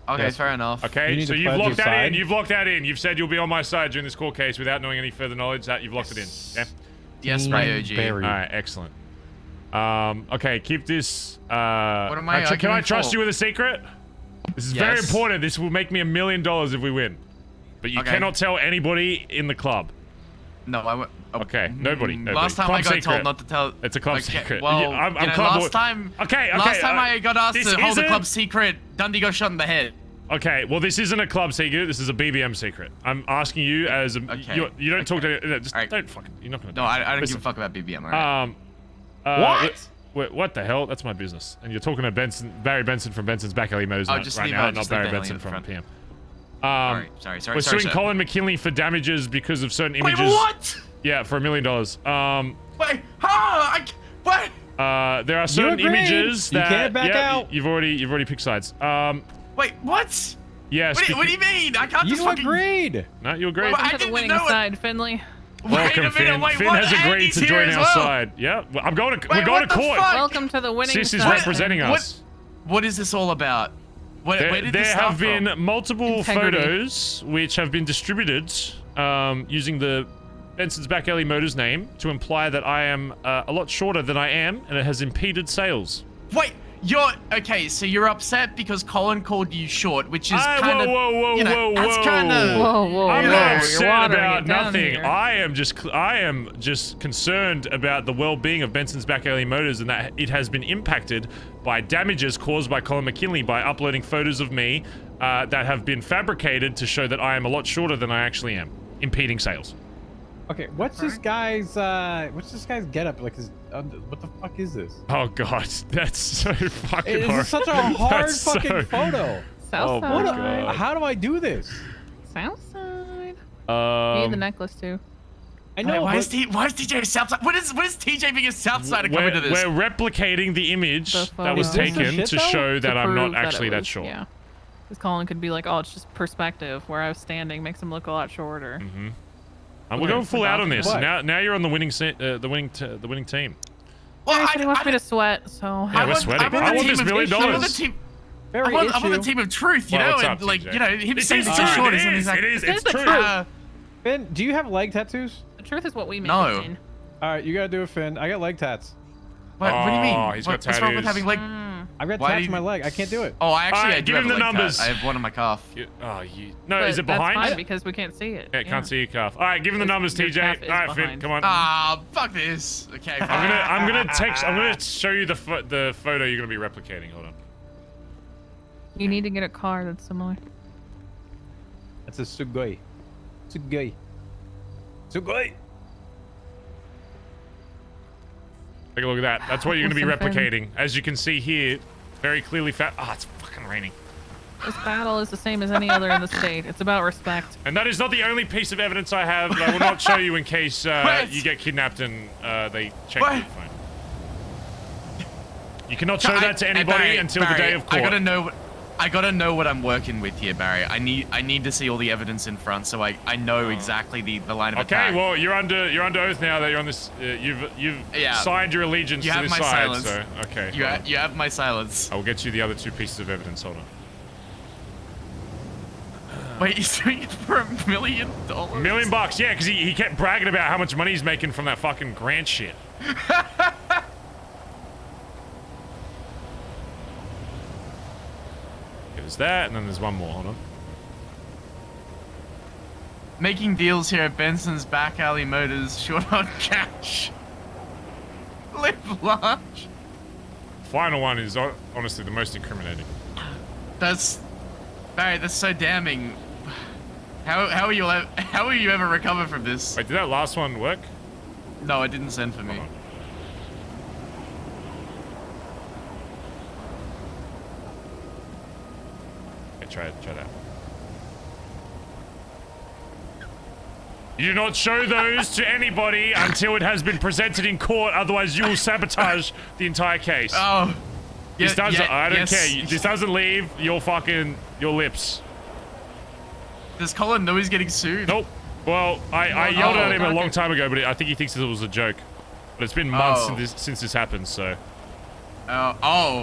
Okay, Yes. fair enough. Okay, so you've locked that in. You've locked that in. You've said you'll be on my side during this court case without knowing any further knowledge. That you've locked it in. Yeah. Yes, my OG. All right, excellent. Okay, keep this. What am I can I arguing trust for? you with a secret? This is very Yes. important. This will make me $1 million if we win. But you Okay. cannot tell anybody in the club. No, Okay, nobody. Last time Club I got secret. told not to tell. It's a club Okay, secret. Well, Yeah, I'm club last time. Okay. Last time I got asked this to hold a isn't- club secret, Dundee got shot in the head. Okay, well, this isn't a club secret. This is a BBM secret. I'm asking you as a. Okay. You don't talk to. Just don't fucking. You're not gonna. No, I don't give a fuck about BBM. All right. What the hell? That's my business. And you're talking to Barry Benson from Benson's Back Alley Motors Oh, just right leave now, it- not just leave Barry Bentley Benson in from front. PM. Sorry, We're suing sir. Colin McKinley for damages because of certain Wait, images. what? Yeah, for $1 million. Wait, what? There are certain agreed. images You that can't back yeah, out. You've already picked sides. Wait, what? Yes. What do you mean? I can't just fucking... agreed. No, you agreed. Welcome to the winning side, Finley. Welcome, Finn. wait, Finn what? has agreed Andy's to here join as our well. side. Yeah, well, we're going to what court. the fuck? Welcome to the winning Sis is side. representing us. What is this all about? Where did There this have start been from? multiple Integrity. photos which have been distributed using the Benson's Back Alley Motors name to imply that I am a lot shorter than I am, and it has impeded sales. Wait, okay, so you're upset because Colin called you short, which is Whoa, kind of, whoa, that's kind of... I'm not upset watering about it down nothing. here. I am just concerned about the well-being of Benson's Back Alley Motors and that it has been impacted by damages caused by Colin McKinley by uploading photos of me that have been fabricated to show that I am a lot shorter than I actually am, impeding sales. Okay, what's this guy's getup? Like, what the fuck is this? Oh god, that's so fucking This hard. is such a hard That's fucking so- photo. Oh my god. How do I do this? Southside. You need the necklace too. I know. Why is TJ a Southside? What is TJ being a Southsider coming to this? We're replicating the image that was Is this the taken shit, to though? show that To I'm prove not actually it that was- short. Yeah. Because Colin could be like, oh, it's just perspective. Where I was standing makes him look a lot shorter. Mm-hmm. We're going full out on this. What? Now you're on the winning winning team. Well, he wants me to sweat, so... Yeah, we're sweating. I want this $1 million. I'm on the team of truth, you Well, know, what's and up, like, TJ? you know, him It saying is it's too true. short It isn't is. exactly. It is. It's It's the true. truth. Finn, do you have leg tattoos? The truth is what we make No. it, Finn. All right, you gotta do it, Finn. I got leg tats. What do you mean? Oh, he's got What's wrong with tattoos. having leg? I've got Why tats do on my you- leg. I can't do it. Oh, actually, Alright, I do give have him a the leg tat. numbers. I have one on my calf. No, But is it that's behind? fine because we can't see it. Yeah, can't see your calf. All right, give him the numbers, your calf TJ. is All right, Finn, behind. come on. Ah, fuck this. Okay, fine. I'm gonna show you the photo you're gonna be replicating. Hold on. You need to get a car that's similar. That's a sugoi. Sugoi. Sugoi. Take a look at that. That's what you're gonna be Awesome, Finn. replicating. As you can see here, very clearly fat. Ah, it's fucking raining. This battle is the same as any other in the state. It's about respect. And that is not the only piece of evidence I have that I will not show you in case you get kidnapped and they check your phone. You cannot show that to anybody Barry, until the day of court. I gotta know what I'm working with here, Barry. I need to see all the evidence in front so I know exactly the line of attack. Okay, well you're under oath now that you're on this. You've signed your allegiance You to have this my side. silence. So okay. You have my silence. I will get you the other two pieces of evidence. Hold on. Wait, he's doing it for $1 million? $1 million bucks, yeah, because he kept bragging about how much money he's making from that fucking grant shit. There's that, and then there's one more. Hold on. Making deals here at Benson's Back Alley Motors, short on cash. Live large. Final one is honestly the most incriminating. Barry, that's so damning. How will you ever recover from this? Wait, did that last one work? No, it didn't send for me. Okay, try that. You do not show those to anybody until it has been presented in court, otherwise you will sabotage the entire case. Oh. This doesn't, I don't yes. care. This doesn't leave your lips. Does Colin know he's getting sued? Nope. Well, I yelled at him a long time ago, but I think he thinks it was a joke. But it's been months since this happened, so. I've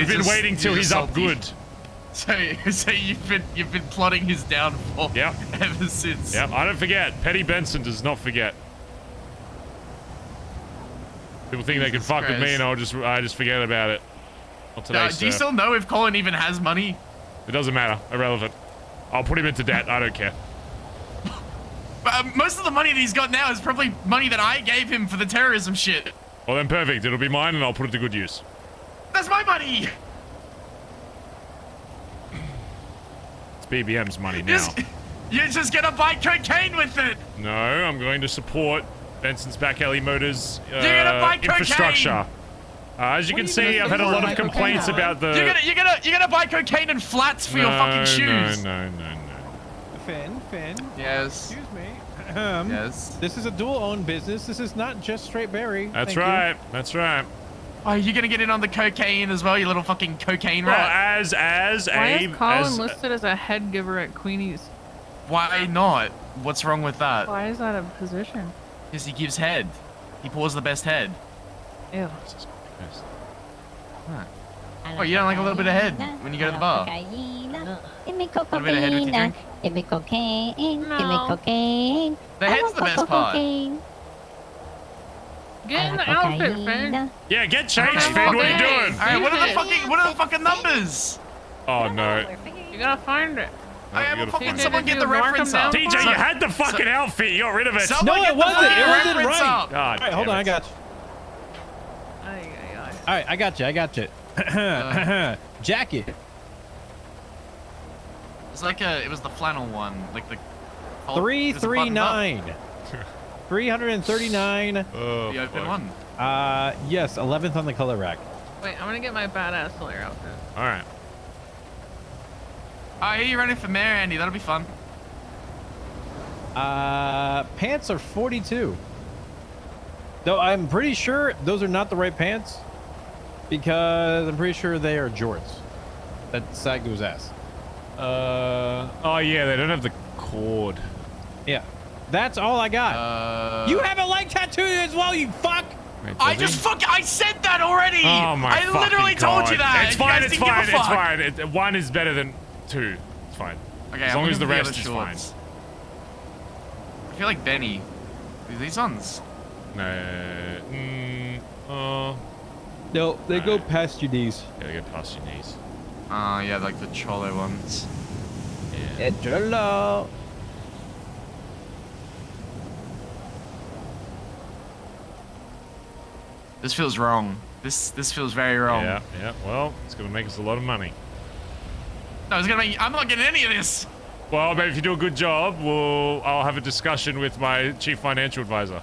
been waiting till he's up good. So you've been plotting his downfall. Yep. Ever since. Yep. I don't forget. Petty Benson does not forget. People think they can fuck with me, and I just forget about it. Not today, Do you still know if Colin even has money? It doesn't matter. Irrelevant. I'll put him into debt. I don't care. Most of the money that he's got now is probably money that I gave him for the terrorism shit. Well then, perfect. It'll be mine, and I'll put it to good use. That's my money. It's BBM's money now. You're just gonna buy cocaine with it. No, I'm going to support Benson's Back Alley Motors You're gonna buy infrastructure. As you can see, I've had a lot of complaints about the. You're gonna buy cocaine and flats for your fucking shoes. No. Finn. Yes. Excuse me. Yes. This is a dual-owned business. This is not just straight berry. That's right. That's right. Oh, you're gonna get in on the cocaine as well, you little fucking cocaine Well, rat. Why is Colin listed as a head giver at Queenie's? Why not? What's wrong with that? Why is that a position? Because he gives head. He pours the best head. Ew. Huh. Oh, you don't like a little bit of head when you go to the bar? Give me A little bit of head with your drink? Give me cocaine. Give me cocaine. The head's the best part. Get in the outfit, Finn. Yeah, get changed, Finn. What are you doing? Alright, what are the fucking numbers? Oh no. You gotta find it. I am fucking someone get the reference up. TJ, you had the fucking outfit. You got rid of it. Someone No, get it the wasn't. fucking It wasn't reference right. up. God. All right, hold on. I got you. All right, I got you. Jacket. It's like it was the flannel one, like the. 339. 339. Oh, the open one. Yes, 11th on the color rack. Wait, I'm gonna get my badass Slayer outfit. All right. I hear you running for mayor, Andy. That'll be fun. Pants are 42. Though I'm pretty sure those are not the right pants because I'm pretty sure they are jorts. That sag goes ass. Oh yeah, they don't have the cord. Yeah. That's all I got. You have a leg tattoo as well, you fuck! Wait, I said that already! Oh my I literally told you that! It's You fine, guys it's didn't give a fine, fuck. it's fine. One is better than two. It's fine. Okay, as I'm long as the looking for rest is other fine. shorts. I feel like Benny. Are these ones? No. No, they go past your knees. Yeah, they go past your knees. Yeah, like the Cholo ones. Yeah. Cholo. This feels wrong. This feels very wrong. Yeah. Well, it's gonna make us a lot of money. No, it's gonna make. I'm not getting any of this. Well, maybe if you do a good job, I'll have a discussion with my chief financial advisor.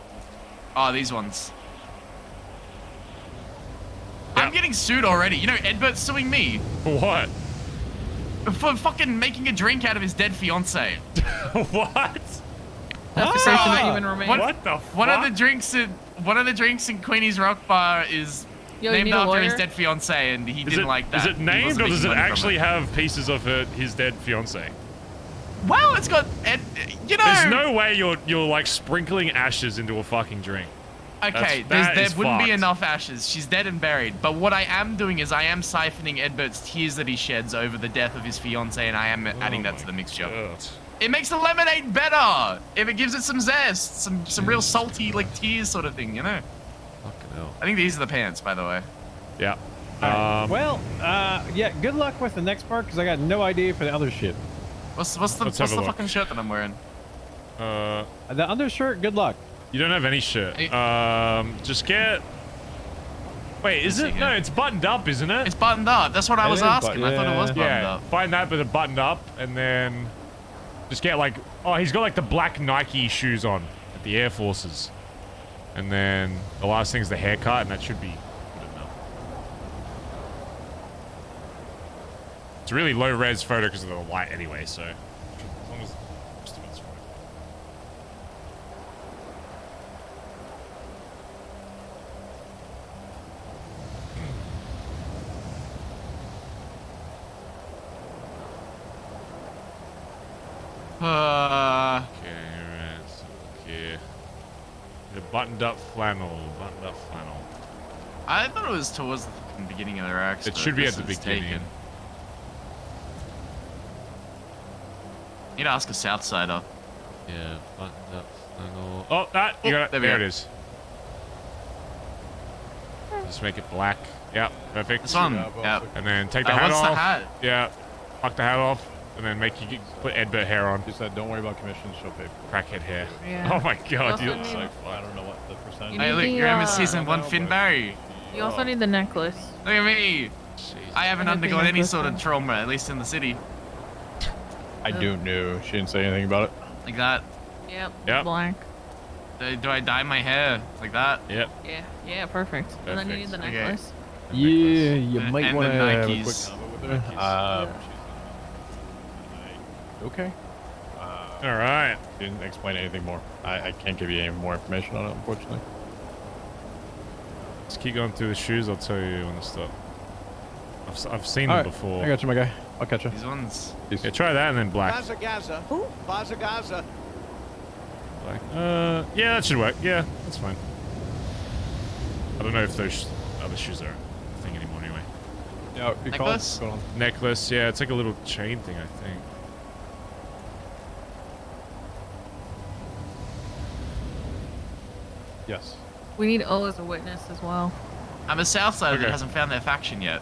Oh, these ones. I'm getting sued already. You know, Edbert's suing me. For what? For fucking making a drink out of his dead fiance. What? Accusation that even remains. What the fuck? One of the drinks in Queenie's Rock Bar is Yo, you named need a after his lawyer? dead fiance, and he didn't like that. Is it He named wasn't or does making it money from actually have pieces of his dead fiance? Well, it's got, you know. There's no way you're like sprinkling ashes into a fucking drink. Okay, That there is wouldn't be fucked. enough ashes. She's dead and buried. But what I am doing is I am siphoning Edbert's tears that he sheds over the death of his fiance, and I am adding that to the mixture. God. It makes the lemonade better if it gives it some zest, some real salty like tears sort of thing, you know. Fucking hell. I think these are the pants, by the way. Yeah. Yeah, good luck with the next part because I got no idea for the other shit. What's the Let's have a look. fucking shirt that I'm wearing? The undershirt, good luck. You don't have any shirt. Just get. Wait, is it? No, it's buttoned up, isn't it? It's buttoned up. That's what I It was is asking. I thought it was buttoned yeah, up. find that, but it's buttoned up, and then just get like. Oh, he's got like the black Nike shoes on at the Air Forces, and then the last thing is the haircut, and that should be good enough. It's a really low res photo because of the light anyway, so as long as most of it's fine. Okay. The buttoned up flannel. I thought it was towards the fucking beginning of the racks. It but should be this at the is beginning. taken. Need to ask a Southsider. Yeah, buttoned up flannel. Oh, that! You got it. there we There it go. is. Just make it black. Yeah, perfect. This one. Yep. And then take the hat what's off. the hat? Yeah. Fuck the hat off. and then put Edbert hair on. She said, "Don't worry about commissions. She'll pay." Crackhead hair. Yeah. Oh my god, You you also look so need- fun. I don't know what the percentage. You Hey, need look, the, you're in uh, season 1 Finn Barry. You also need the necklace. Look at me. I haven't I need the undergone any necklace sort of then. trauma, at least in the city. I don't know. She didn't say anything about it. Like that. Yep. Yep. Black. Do I dye my hair like that? Yep. Yeah. Yeah. Perfect. And then you need the Okay. necklace. Yeah, you And- might and want the to have a Nikes. quick With her. Okay. All right. Didn't explain anything more. I can't give you any more information on it, unfortunately. Just keep going through the shoes. I'll tell you when to stop. I've seen All them right, before. I got you, my guy. I'll catch you. These ones. Yeah, try that and then black. Bazza Gaza. Bazza Gaza. Black. Yeah, that should work. Yeah, that's fine. I don't know if those other shoes are a thing anymore anyway. Yeah, you call Necklace? it. Go on. Necklace, yeah, it's like a little chain thing, I think. Yes. We need O as a witness as well. I'm a Southsider Okay. that hasn't found their faction yet.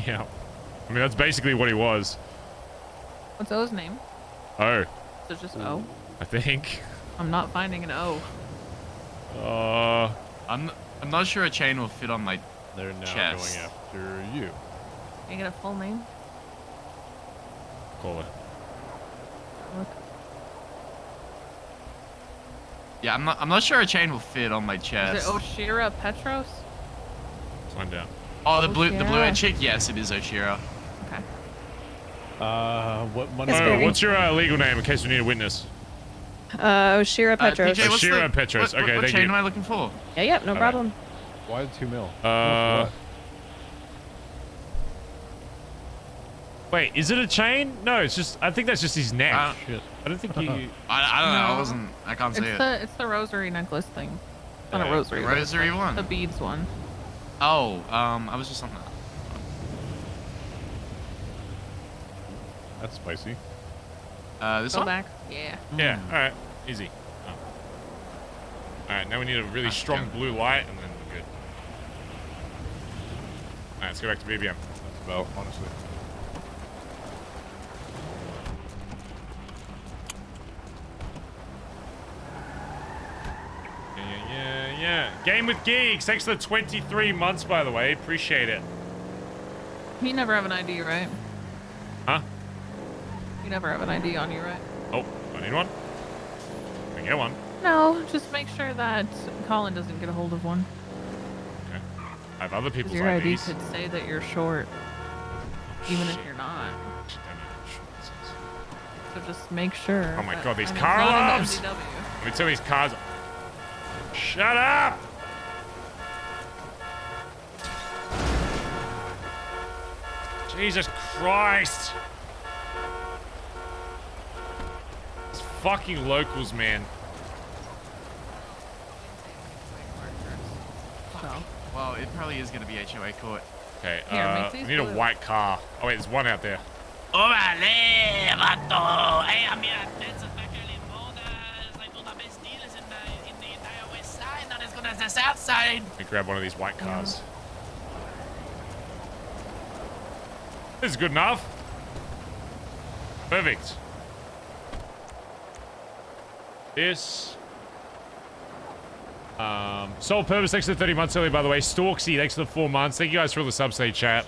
Yeah. I mean, that's basically what he was. What's O's name? Oh, So just O. I think. I'm not finding an O. I'm not sure a chain will fit on my They're now chest. going after you. Can you get a full name? Call it. Look. Yeah, I'm not sure a chain will fit on my Is chest. it Oshira Petros? Find out. Oh, the blue-haired Oshira. chick. Yes, it is Oshira. Okay. What money? Yes, Oh, baby. what's your legal name in case we need a witness? Oshira Petros. PJ, what's Oshira the- Petros. What, Okay, what thank chain you. am I looking for? Yeah, yep, no All right. problem. Why the 2 mil? Wait, is it a chain? No, it's just. I think that's just his neck. Shit. I don't think you. I don't know. No. I can't see it. It's the rosary necklace thing. It's not a rosary. The but it's rosary like one? The beads one. Oh, I was just on that. That's spicy. This Go one? back. Yeah. Yeah. All right. Easy. Oh. All right. Now we need a really strong blue light, and then we're good. All right. Let's go back to BBM. That's about, honestly. Yeah. Game with Geeks. Thanks for the 23 months, by the way. Appreciate it. You never have an ID, right? Huh? You never have an ID on you, right? Oh, I need one. Can I get one? No, just make sure that Colin doesn't get a hold of one. Okay. I have other 'Cause people's your ID IDs. could say that you're short, even if Shit. you're not. Damn it. So just make sure. Oh my that- god, these and it's car not an alarms! MDW. Let me tell these cars. Shut up! Jesus Christ! It's fucking locals, man. So. Well, it probably is going to be HOA court. Okay, Here, make I these need a blue. white car. Oh wait, there's one out there. Órale, vato. Hey, mira, Benson back early modas. I do the best deals in the entire west side, not as good as the south side. Let me grab one of these white cars. This is good enough. Perfect. This. Sole Purpose, thanks for the 30 months early, by the way. Storksy, thanks for the 4 months. Thank you guys for all the subs today, chat.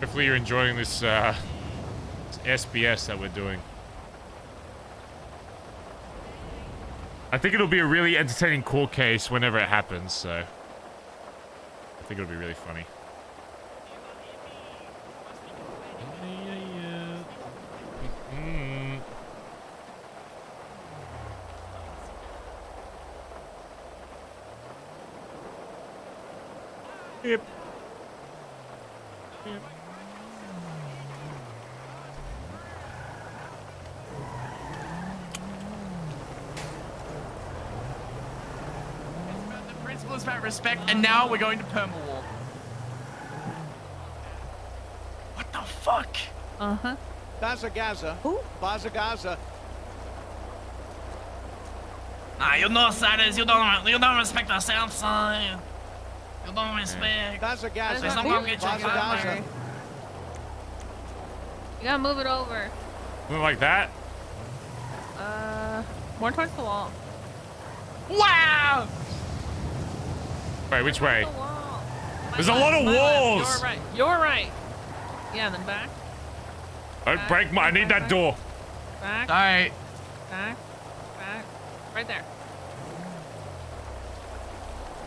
Hopefully you're enjoying this, this SBS that we're doing. I think it'll be a really entertaining court case whenever it happens, so I think it'll be really funny. Yep. The principle is about respect, and now we're going to perma war. What the fuck? Uh-huh. Bazza Gaza. Bazza Gaza. Nah, you know, Siders, you don't respect the south side. You don't respect. Bazza Gaza. There's no gonna get your Bazza fire. Gaza. You gotta move it over. Something like that? More towards the wall. Wow! Wait, which way? The wall. There's a lot of walls! You're right. You're right. Yeah, then back. Don't break my... I need that door. Back. Alright. Back. Back. Right there.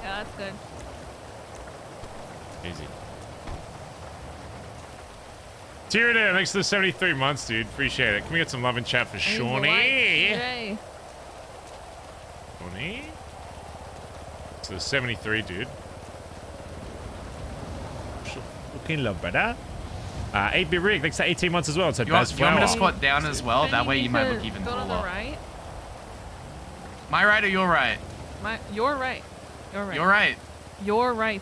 Yeah, that's good. Easy. Tyranid, thanks for the 73 months, dude. Appreciate it. Can we get some love in chat for Shawnee? Yay. Shawnee? So the 73, dude. Looking love, brother. 8-bit rig, thanks for 18 months as well. It's a You want me to Flower. squat down as well? That way you might look even Go to the taller. right. My right or your right? You're right. You're right. You're right. You're right.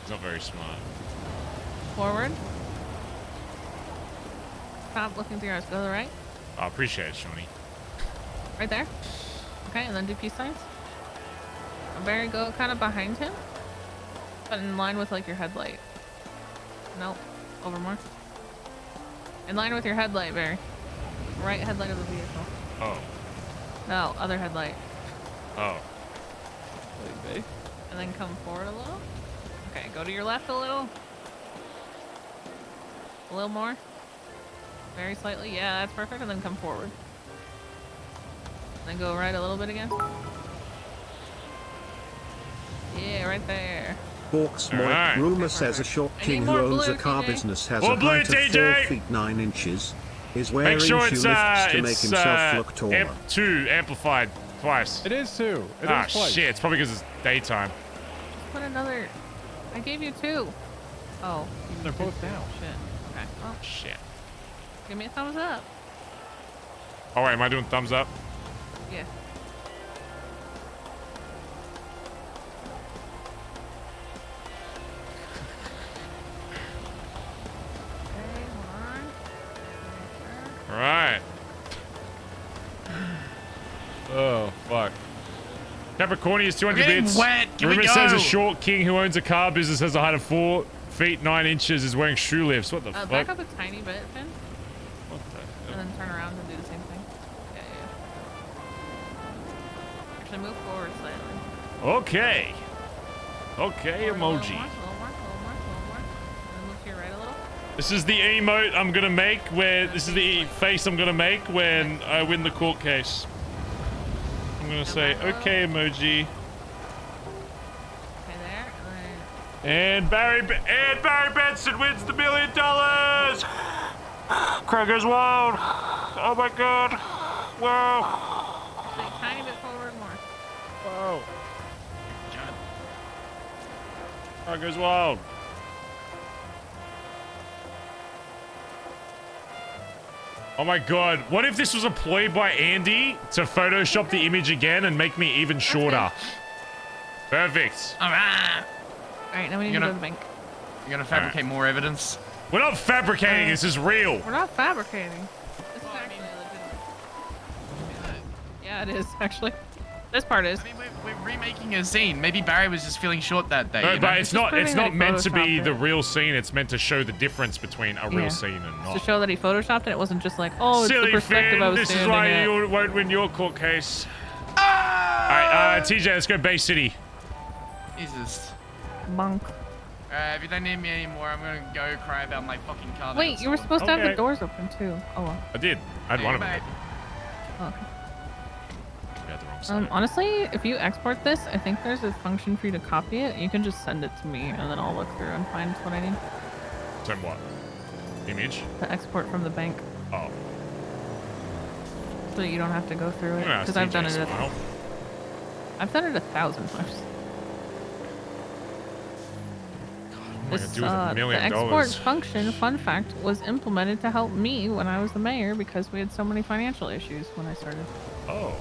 He's not very smart. Forward. Stop looking through your eyes. Go to the right. I appreciate it, Shawnee. Right there. Okay, and then do peace signs. Barry, go kind of behind him. But in line with like your headlight. Nope. Over more. In line with your headlight, Barry. Right headlight of the vehicle. Oh. No, other headlight. Oh. And then come forward a little. Okay, go to your left a little. A little more. Very slightly. Yeah, that's perfect. And then come forward. Then go right a little bit again. Yeah, right there. Hawks Alright. Rumor says a short I king need who more owns blue, a car TJ. business has More a blue, height of 4 TJ. feet 9 inches. Is wearing Make sure shoe it's lifts to make himself look taller. 2 amplified twice. It is 2. It Ah, is twice. shit. It's probably because it's daytime. Put another. I gave you 2. Oh. They're both down. Shit. Okay. Well, Shit. give me a thumbs up. Oh, wait. Am I doing thumbs up? Yeah. Okay, hold on. All right. Oh, fuck. Capricorni is 200 We're getting bits. wet. Can we Rumor says go? a short king who owns a car business has a height of 4 feet 9 inches is wearing shoe lifts. What the fuck? Back up a tiny bit, Finn. What the And then turn around and do the same thing. Yeah, yeah. Actually, move forward slightly. Okay. Okay, Forward a little emoji. more, a little more. And then move to your right a little. This is the emote I'm gonna make where this is the face I'm gonna make when I win the court case. I'm gonna say, okay, emoji. Okay, there. And Barry Benson wins the $1 million. Kroger's wild. Oh my god. Wow. Actually, a tiny bit forward more. Wow. Kroger's wild. Oh my god. What if this was a ploy by Andy to Photoshop the image again and make me even shorter? Perfect. Alright. Alright, now we need to go to the bank. You're gonna fabricate more evidence? We're not fabricating, this is real. We're not fabricating. This is actually legitimate. Yeah, it is, actually. This part is. I mean, we're remaking a scene. Maybe Barry was just feeling short that day. No, you know? but it's not meant to be photoshopped the it. real scene. It's meant to show the difference between a real Yeah. scene and To not. show that he photoshopped it, it wasn't just like, oh, it's Silly the perspective Finn, I was this is standing why at. you won't win your court case. Alright, TJ, let's go Bay City. Jesus. Monk. If you don't need me anymore, I'm gonna go cry about my fucking car. Wait, you were supposed to have the doors open too. Oh well. I did. I had one of them. mate. Oh, okay. We had the wrong side. Honestly, if you export this, I think there's a function for you to copy it. You can just send it to me, and then I'll look through and find what I need. Send what? Image? The export from the bank, Oh. so you don't have to go through it. I'm gonna ask Because I've TJ done it. Smile. I've done it 1,000 times. What am I gonna do with $1 the million? export function, fun fact, was implemented to help me when I was the mayor because we had so many financial issues when I started. Oh.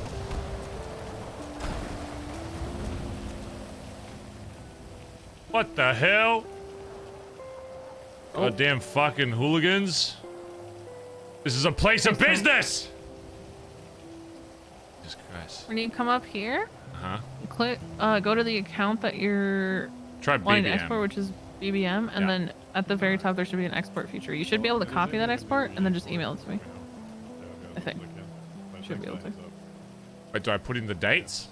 What the hell? Goddamn fucking hooligans. This is a place of business! Jesus Christ. When you come up here, Uh-huh. click, go to the account that you're Try wanting to BBM. export, which is BBM, and Yeah. then At the very top, there should be an export feature. You should be able to copy that export and then just email it to me. I think. Should be able to. Wait, do I put in the dates?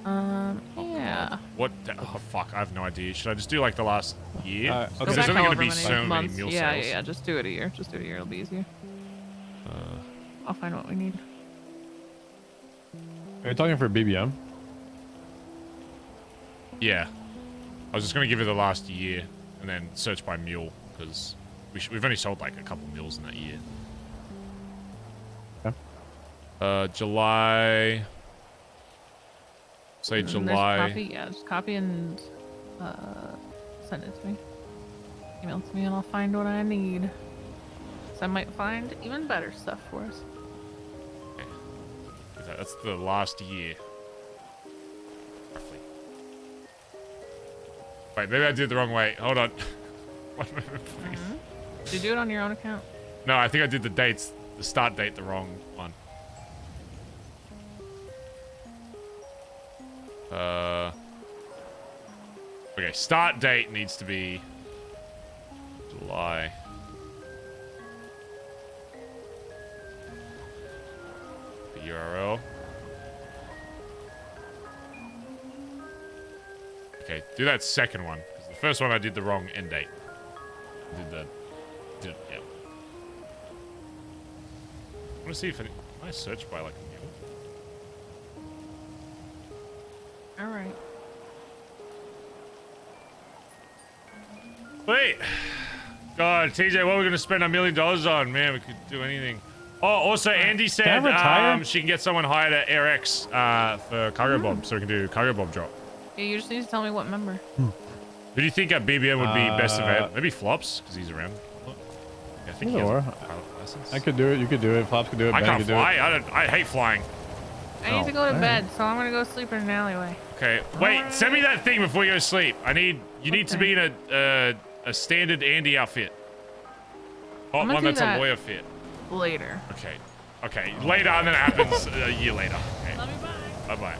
Yeah. What? Oh, fuck. I have no idea. Should I just do like the last year? Go Because there's back only going to however be many so many months. meal Yeah, sales. yeah. Just do it a year. Just do it a year. It'll be easier. I'll find what we need. Are you talking for BBM? Yeah. I was just going to give it the last year and then search by mule because we've only sold like a couple mules in that year. Okay. July. Say And there's July. Copy, yeah, just copy and send it to me. Email it to me and I'll find what I need. So I might find even better stuff for us. That's the last year. Roughly. Wait, maybe I did it the wrong way. Hold on. One moment, please. Did you do it on your own account? No, I think I did the dates, the start date, the wrong one. Okay, start date needs to be July. The URL. Okay, do that second one. 'Cause the first one I did the wrong end date. Yeah. I want to see if can I search by like a mule? All right. Wait. God, TJ, what are we going to spend $1 million on? Man, we could do anything. Oh, also, Andy said she can get someone hired at AirX for cargo bomb, so we can do cargo bomb drop. Yeah, you just need to tell me what member. Who do you think at BBM would be best event? Maybe Flops, because he's around. Yeah, I think he has a pilot license. I could do it. You could do it. Flops could do it. I Ben can't could do fly. it. I hate flying. I need to go to bed, so I'm gonna go sleep in an alleyway. Okay, wait. Send me that thing before you go to sleep. You need to be in a standard Andy outfit. Oh, I'm gonna one do that's that a lawyer fit. Later. Okay. Later, and then it happens a year later. Okay. Love you, bye. Bye-bye.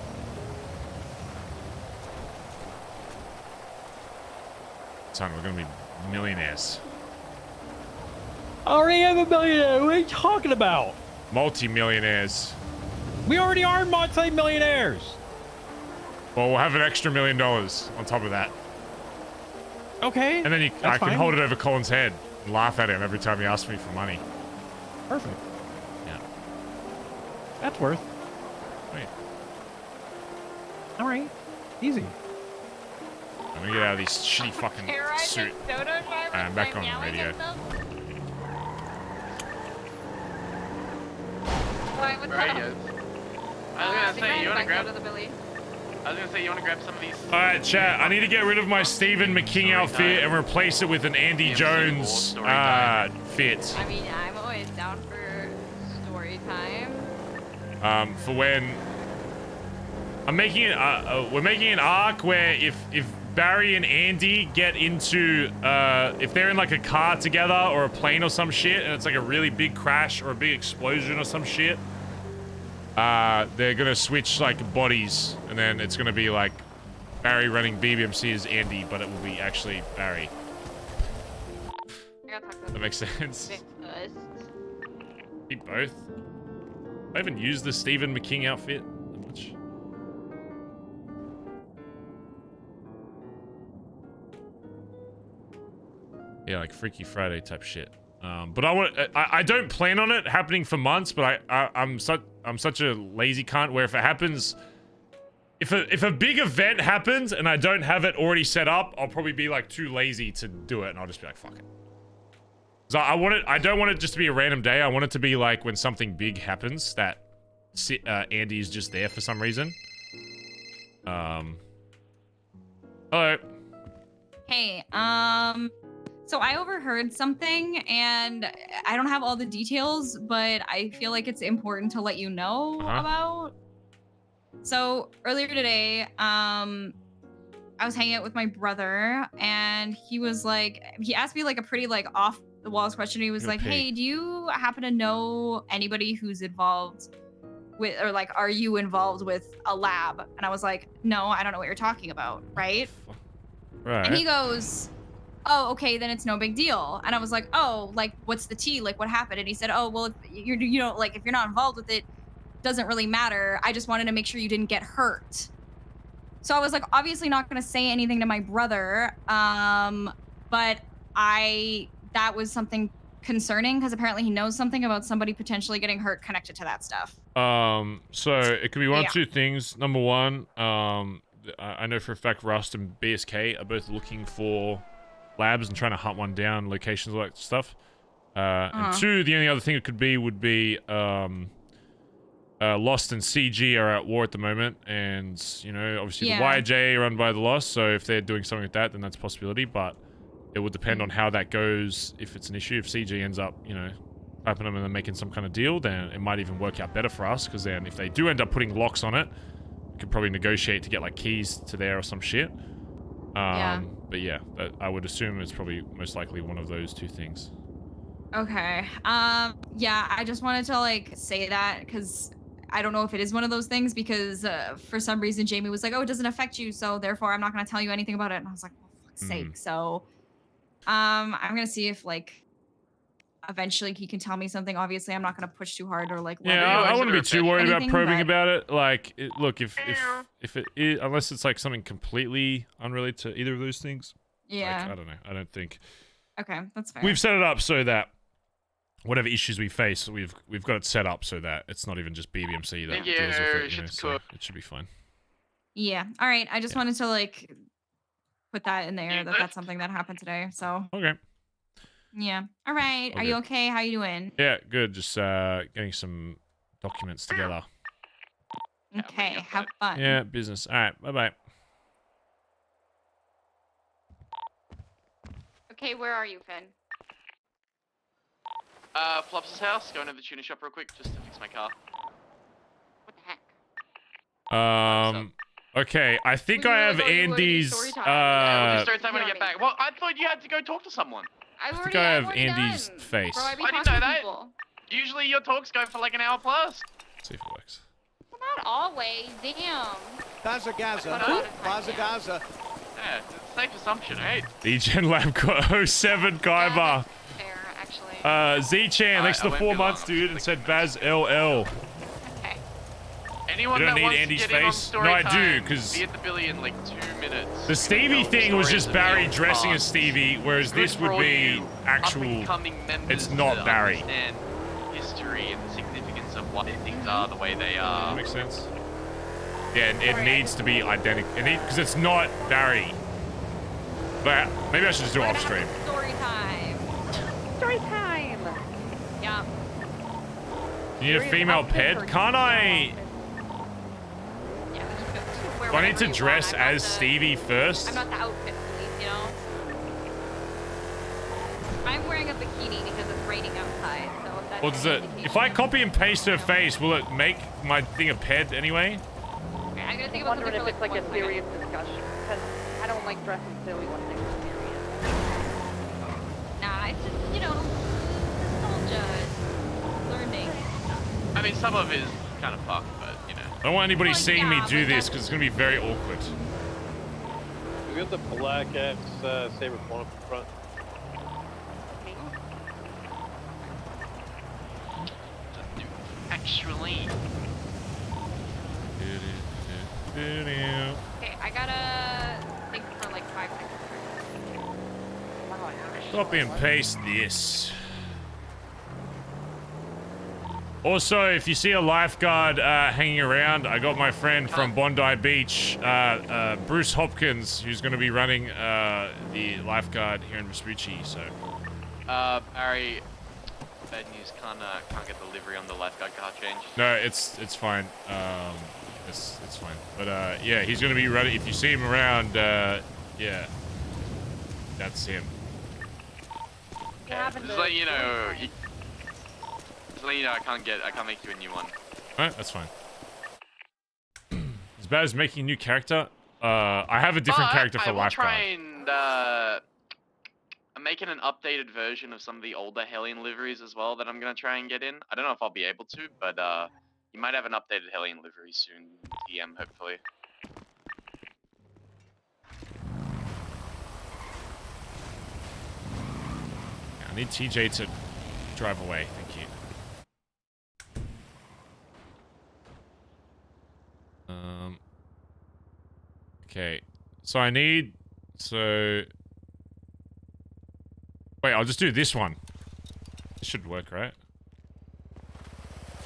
Son, we're gonna be millionaires. I already have $1 million. What are you talking about? Multi-millionaires. We already are multi-millionaires. Well, we'll have an extra $1 million on top of that. Okay. And then I can fine. hold it over Colin's head and laugh at him every time he asks me for money. Perfect. Yeah. That's worth. Wait. All right. Easy. I'm gonna get out of this shitty fucking suit. I'm back on radio. Why would Right, that? yes. I was gonna say, you wanna grab some of these. Alright, chat. I need to get rid of my Stephen McKing outfit and replace it with an Andy Jones fit. I mean, I'm always down for story time. For when I'm making it, we're making an arc where if Barry and Andy get into, if they're in like a car together or a plane or some shit, and it's like a really big crash or a big explosion or some shit, they're gonna switch like bodies, and then it's gonna be like Barry running BBMC as Andy, but it will be actually Barry. That makes sense. Keep both. I haven't used the Stephen McKing outfit that much. Yeah, like Freaky Friday type shit. But I don't plan on it happening for months, but I'm such a lazy cunt where if it happens, if a big event happens and I don't have it already set up, I'll probably be like too lazy to do it, and I'll just be like, fuck it. So I don't want it just to be a random day. I want it to be like when something big happens that Andy is just there for some reason. Hello. Hey, so I overheard something, and I don't have all the details, but I feel like it's important to let you know about. So earlier today, I was hanging out with my brother, and he was like, he asked me like a pretty like off the walls question. He was like, "Hey, do you happen to know anybody who's involved with, or like, are you involved with a lab?" And I was like, "No, I don't know what you're talking about, right?" Right. And he goes, oh, okay, then it's no big deal. And I was like, oh, like, what's the tea? Like, what happened? And he said, oh, well, if you know, like, if you're not involved with it, doesn't really matter. I just wanted to make sure you didn't get hurt. So I was like, obviously not going to say anything to my brother. But that was something concerning because apparently he knows something about somebody potentially getting hurt connected to that stuff. So it could be one Yeah. of two things. Number one, I know for a fact Rust and BSK are both looking for labs and trying to hunt one down, locations, all that stuff. And two, the only other thing it could be would be Lost and CG are at war at the moment, and you know, obviously the YJ are run by the Lost, so if they're doing something like that, then that's a possibility, but it would depend on how that goes. If it's an issue, if CG ends up, you know, clapping them and then making some kind of deal, then it might even work out better for us, because then if they do end up putting locks on it, we could probably negotiate to get like keys to there or some shit. But yeah, I would assume it's probably most likely one of those two things. Okay. Yeah, I just wanted to like say that because I don't know if it is one of those things because for some reason Jamie was like, oh, it doesn't affect you, so therefore I'm not going to tell you anything about it. And I was like, oh, for fuck's sake. So I'm going to see if like eventually he can tell me something. Obviously, I'm not going to push too hard or like. Yeah, I wouldn't be too worried about probing about it. Like, look, if it is, unless it's like something completely unrelated to either of those things. Yeah. Like, I don't know. I don't think. Okay, that's fair. We've set it up so that whatever issues we face, we've got it set up so that it's not even just BBMC that deals with it. You know, so it should be fine. Yeah. All right. I just wanted to like put that in there that that's something that happened today. So. Okay. Yeah. All right. Are you okay? How you doing? Yeah, good. Just getting some documents together. Okay. Have fun. Yeah, business. All right. Bye-bye. Okay, where are you, Finn? Flops' house. Going to the tuner shop real quick just to fix my car. What the heck? Okay, I think I have Andy's, Story time when I get back. Well, I thought you had to go talk to someone. I think I have Andy's face. Bro, I didn't know that. Usually your talks go for like an hour plus. Let's see if it works. Not always. Damn. Bazza, Yeah, it's a safe assumption, right? The Gen Lab got 07 Kaiba. Fair, actually. Z-Chan, thanks for the 4 months, dude, and said Baz LL. Anyone you don't that need wants Andy's to get in on face? story No, I do, time, because be at the Billy in like 2 minutes. the Stevie thing was just Barry Stories dressing of as Stevie, whereas Good this for would all be you actual. up-and-coming members It's not to Barry. understand history and the significance of why things are the way they are. That makes sense. Yeah, it needs to be identical. Because it's not Barry. But maybe I should just do it off stream. Story time. Story time. Yeah. You need a female pet? Can't I? Do I need to dress as Stevie first? I'm not the outfit police, you know? I'm wearing a bikini because it's raining outside, so if that's Or does it? If I copy and paste her face, will it make my thing a pet anyway? Okay, I'm gonna think I'm about wondering something if it's like a 1 serious discussion, because I don't like dressing silly when things are serious. Nah, it's just, you know, nostalgia, learning. I mean, some of it is kind of fucked, but you know. I don't want anybody seeing me do this because it's going to be very awkward. We got the Black X Saber phone up in front. Actually. Okay, I gotta think for like 5 seconds. Copy and paste this. Also, if you see a lifeguard hanging around, I got my friend from Bondi Beach, Bruce Hopkins, who's going to be running the lifeguard here in Vespucci. So, Barry, bad news. Can't get delivery on the lifeguard car change. no, it's fine. It's fine. But yeah, he's going to be running. If you see him around, yeah, that's him. Yeah, just let you know. Just let you know, I can't make you a new one. Alright, that's fine. As bad as making a new character, I have a different character for I will lifeguard. try and I'm making an updated version of some of the older Hellion liveries as well that I'm gonna try and get in. I don't know if I'll be able to, but you might have an updated Hellion livery soon, TM hopefully. need TJ to drive away. Thank you. Okay. So I need... So... Wait, I'll just do this one. This should work, right?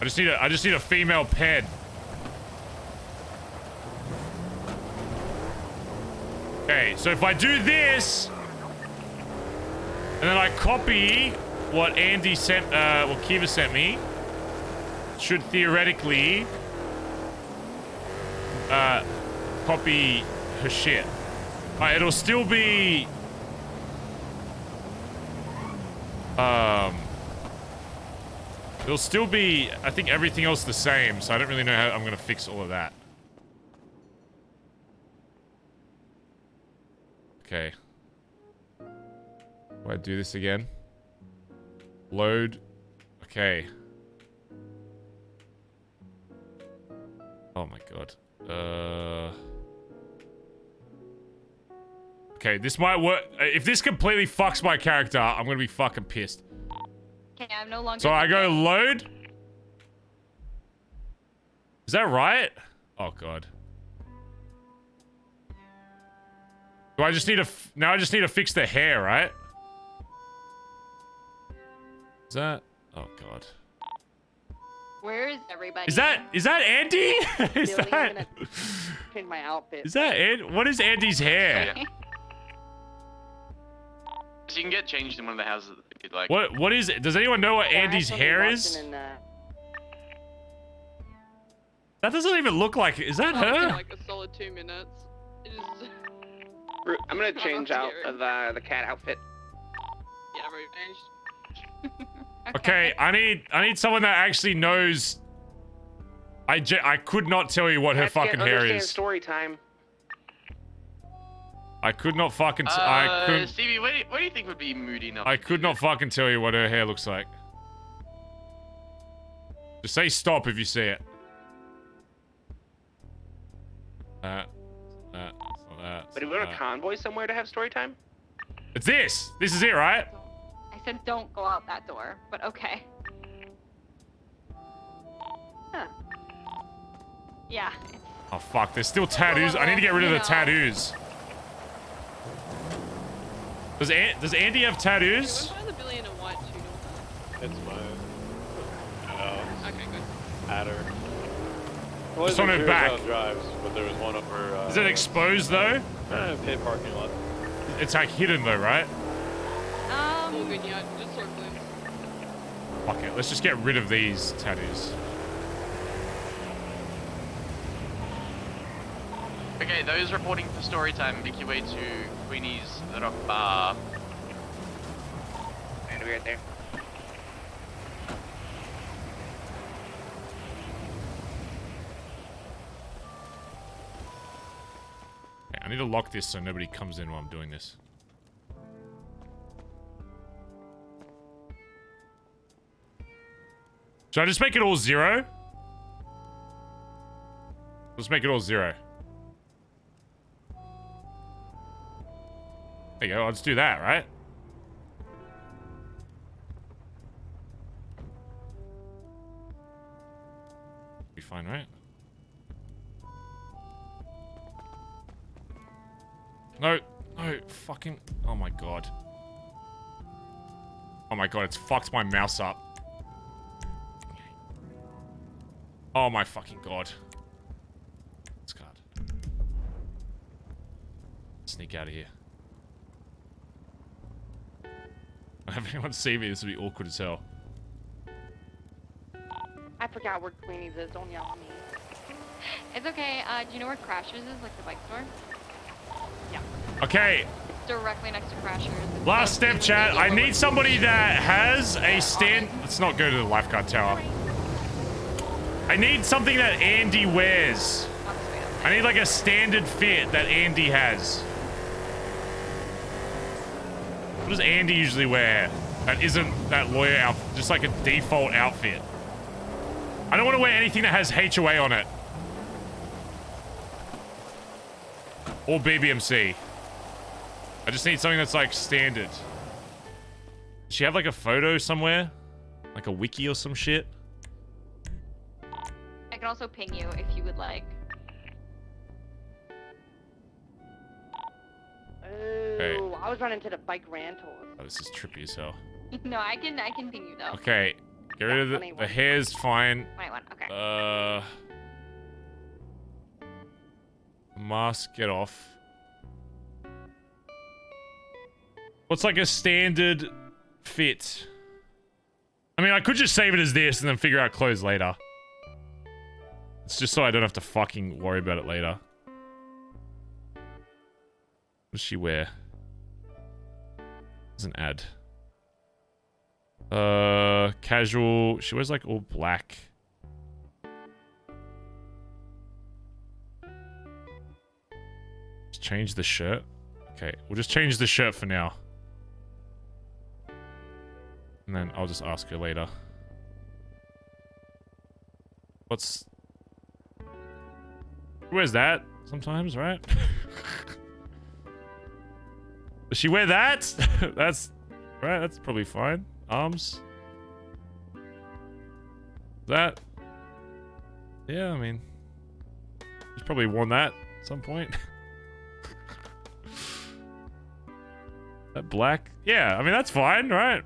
I just need a female ped. Okay, so if I do this, and then I copy what Andy sent, what Kiva sent me, should theoretically copy her shit. It'll still be it'll still be, I think, everything else the same, so I don't really know how I'm gonna fix all of that. Okay. Do I do this again? Load. Okay. Oh my god. Okay, this might work. If this completely fucks my character, I'm gonna be fucking pissed. Okay, I'm no longer. So I go load. Is that right? Oh god. Do I just need to... Now I just need to fix the hair, right? Is that... Oh god. Where is everybody? Is that Andy? Is that... Change my outfit. Is that Andy? What is Andy's hair? Yeah. So you can get changed in one of the houses if you'd like. What is it? Does anyone know what Andy's hair is? That doesn't even look like it. Is that her? Like a solid 2 minutes. It is... I'm gonna change out the cat outfit. Yeah, rearranged. Okay, I need someone that actually knows. I could not tell you what her fucking hair is. Story time. I could not fucking. I couldn't. Stevie, what do you think would be moody enough? I could not fucking tell you what her hair looks like. Just say stop if you see it. But do we want a convoy somewhere to have story time? It's this. This is it, right? I said don't go out that door, but okay. Huh. Yeah. Oh fuck, there's still tattoos. I need to get rid of the tattoos. Does Andy have tattoos? Where's the billion and white too? It's mine. Okay, good. Adder. Just on her back. Drives, but there was one over. Is it exposed though? Paid parking lot. It's like hidden though, right? All good, yeah. Just sort of glimpse. Fuck it. Let's just get rid of these tattoos. Okay, those reporting for story time, make your way to Queenie's Rock Bar. And we're right there. Okay, I need to lock this so nobody comes in while I'm doing this. Should I just make it all 0? Let's make it all 0. There you go, I'll just do that, right? Be fine, right? No, fucking... Oh my god. Oh my god, it's fucked my mouse up. Oh my fucking god. This card. Sneak out of here. I have anyone see me, this would be awkward as hell. I forgot where Queenie's is. Don't yell at me. It's okay. Do you know where Crashers is, like the bike store? Yeah. Okay. Directly next to Crashers. Last step, chat. I need somebody that has a stand... Let's not go to the lifeguard tower. I need something that Andy wears. I need like a standard fit that Andy has. What does Andy usually wear? That isn't that lawyer outfit, just like a default outfit. I don't want to wear anything that has HOA on it. Or BBMC. I just need something that's like standard. Does she have like a photo somewhere? Like a wiki or some shit? I can also ping you if you would like. Okay. Oh, I was running to the bike rentals. Oh, this is trippy as hell. No, I can ping you though. Okay. Get rid of the hair's fine. White one, okay. Mask, get off. What's like a standard fit? I mean, I could just save it as this and then figure out clothes later. It's just so I don't have to fucking worry about it later. What does she wear? There's an ad. Casual. She wears like all black. Just change the shirt. Okay, we'll just change the shirt for now. And then I'll just ask her later. What's... She wears that sometimes, right? Does she wear that? That's... Right, that's probably fine. Arms. That... Yeah, I mean... She's probably worn that at some point. That black? Yeah, I mean, that's fine, right?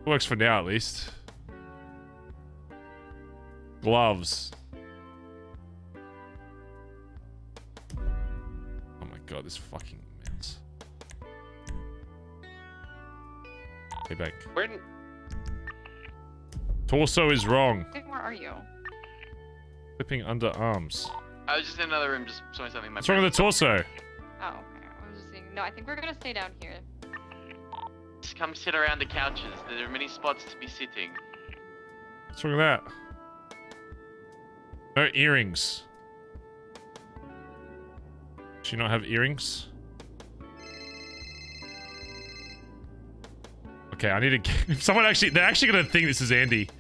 Works for now, at least. Gloves. Oh my god, this fucking mess. Hey, back. Where? Torso is wrong. Where are you? Flipping underarms. I was just in another room just showing something. What's wrong with the torso? Oh, okay. I was just saying. No, I think we're gonna stay down here. Just come sit around the couches. There are many spots to be sitting. What's wrong with that? No earrings. Does she not have earrings? Okay, I need to... If someone actually... They're actually gonna think this is Andy.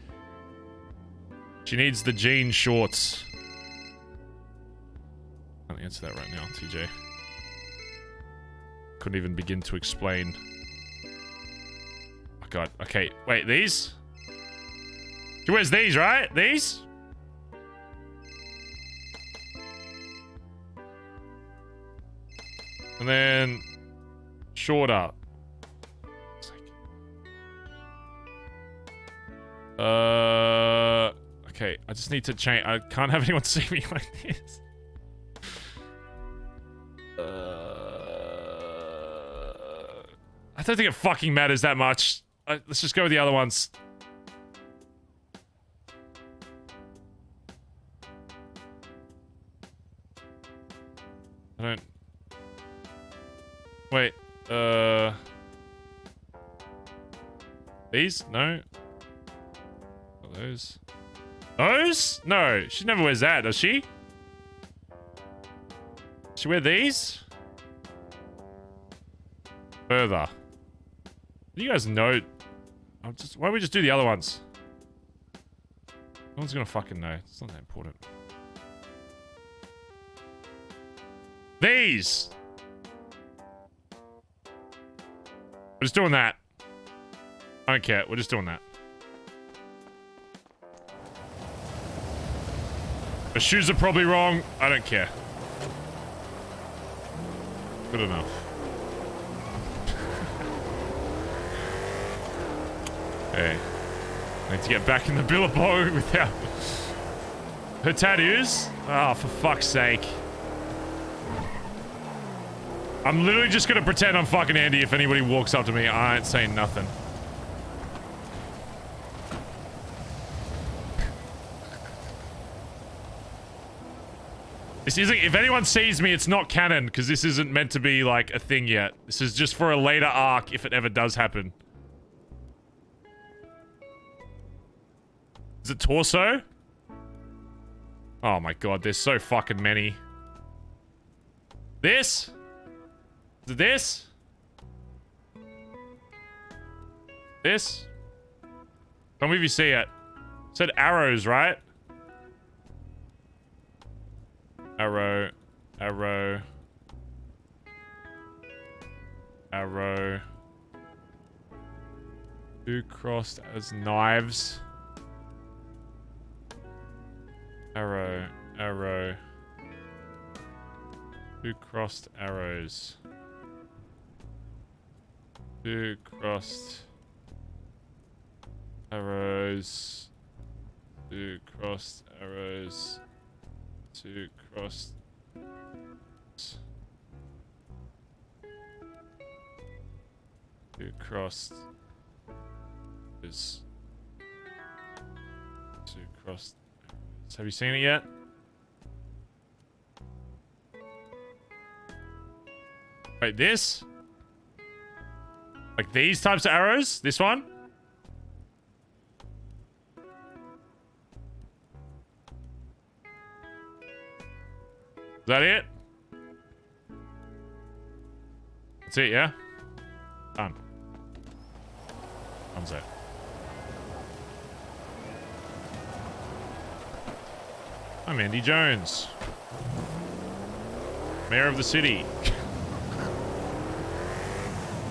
She needs the jean shorts. I can't answer that right now, TJ. Couldn't even begin to explain. Oh god. Okay, wait, these? She wears these, right? These? And then... shorter. Okay, I just need to change. I can't have anyone see me like this. I don't think it fucking matters that much. Let's just go with the other ones. I don't... Wait, These? No. Not those. Those? No, she never wears that, does she? Does she wear these? Further. Do you guys know? Why don't we just do the other ones? No one's gonna fucking know. It's not that important. These! We're just doing that. I don't care. We're just doing that. The shoes are probably wrong. I don't care. Good enough. Hey. I need to get back in the billabong without... Her tattoos? Oh, for fuck's sake. I'm literally just gonna pretend I'm fucking Andy if anybody walks up to me. I ain't saying nothing. This isn't... If anyone sees me, it's not canon, because this isn't meant to be, like, a thing yet. This is just for a later arc, if it ever does happen. Is it torso? Oh my god, there's so fucking many. This? Is it this? This? Tell me if you see it. It said arrows, right? Arrow. Arrow. Arrow. Two crossed as knives. Arrow, arrow. Two crossed arrows. Two crossed arrows. Two crossed arrows. Two crossed. Two crossed. Is two crossed. Have you seen it yet? Wait, this? Like these types of arrows? This one? Is that it? That's it, yeah? Done. One's it. I'm Andy Jones, mayor of the city.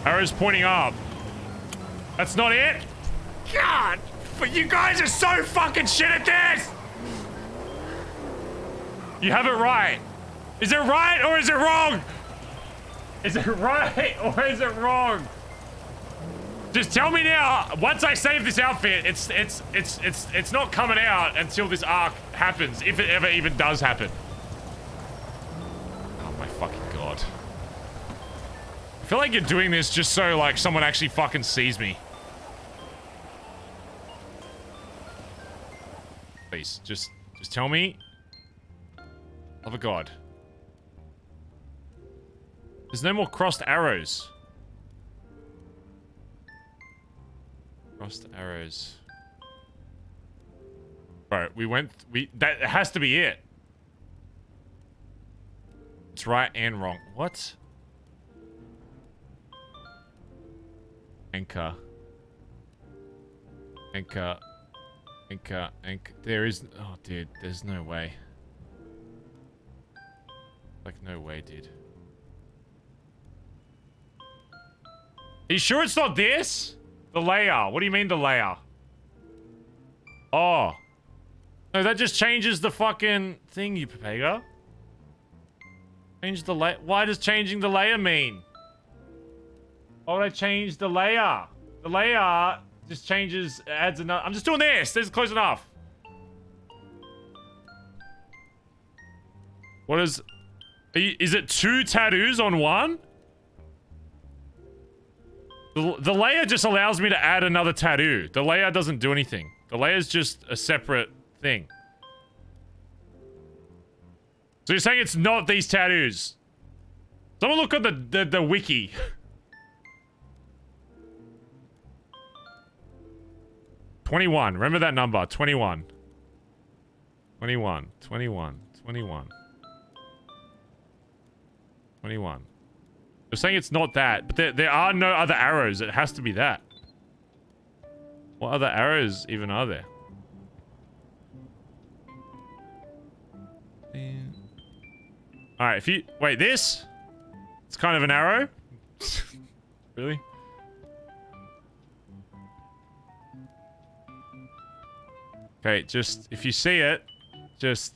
Arrows pointing up. That's not it? God! But you guys are so fucking shit at this! You have it right. Is it right or is it wrong? Is it right or is it wrong? Just tell me now. Once I save this outfit, it's not coming out until this arc happens, if it ever even does happen. Oh my fucking god. I feel like you're doing this just so like someone actually fucking sees me. Please, just tell me. Love of God. There's no more crossed arrows. Crossed arrows. Bro, that has to be it. It's right and wrong. What? Anchor. Anchor. Anchor. Anchor. There is... Oh, dude. There's no way. Like, no way, dude. Are you sure it's not this? The layer. What do you mean the layer? Oh. No, that just changes the fucking thing, you Papega. Change the layer. Why does changing the layer mean? Why would I change the layer? The layer just changes, adds another. I'm just doing this. This is close enough. What is... Is it 2 tattoos on one? The layer just allows me to add another tattoo. The layer doesn't do anything. The layer is just a separate thing. So you're saying it's not these tattoos? Someone look at the wiki. 21. Remember that number. 21. 21. 21. 21. 21. You're saying it's not that, but there are no other arrows. It has to be that. What other arrows even are there? Alright, if you... Wait, this? It's kind of an arrow? Really? Okay, just... If you see it, just...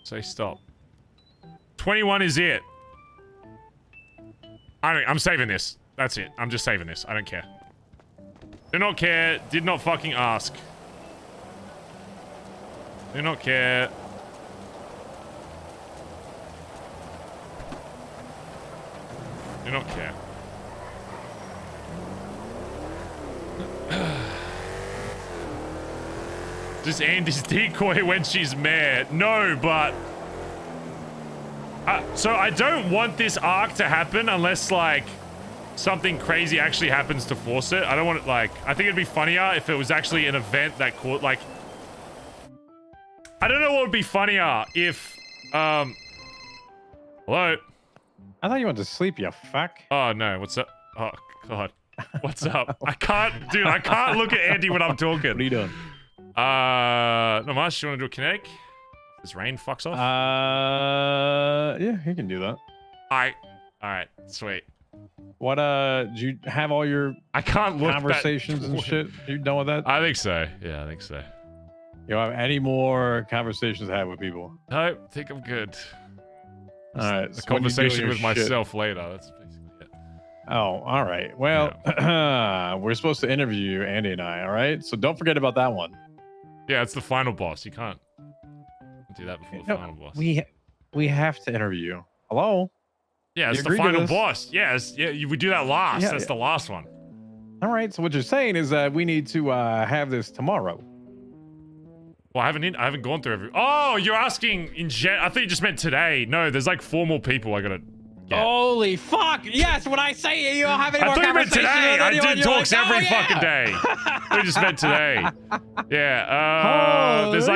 say stop. 21 is it. I'm saving this. That's it. I'm just saving this. I don't care. Do not care. Did not fucking ask. Do not care. Do not care. Just Andy's decoy when she's mad. No, but... so I don't want this arc to happen unless, like, something crazy actually happens to force it. I don't want it, like... I think it'd be funnier if it was actually an event that caught, like... I don't know what would be funnier if, Hello? I thought you went to sleep, you fuck. Oh, no. What's up? Oh, God. What's up? I can't... Dude, I can't look at Andy when I'm talking. What are you doing? Not much. You want to do a kinetic? This rain fucks off? Yeah, you can do that. Alright, sweet. What did you have all your I can't look conversations and shit? You done with that? I think so. Yeah, I think so. You have any more conversations to have with people? I think I'm good. All right. The so what do you do conversation your with shit? myself later. That's basically it. Oh, all right. Well, we're supposed to interview you, Andy and I. All right. So don't forget about that one. Yeah, it's the final boss. You can't do that before the final boss. We have to interview you. Hello. Yeah, You it's the agreed to final this? boss. Yes, yeah, we do that last. Yeah, That's the last one. All right. So what you're saying is that we need to have this tomorrow. Well, I haven't gone through every. Oh, you're asking in gen. I thought you just meant today. No, there's like 4 more people I gotta get. Holy fuck! Yes, when I say you don't have any I more thought you meant conversations today. with I anyone, do you're talks like, every "Oh, yeah." fucking day. We just meant today. Yeah. There's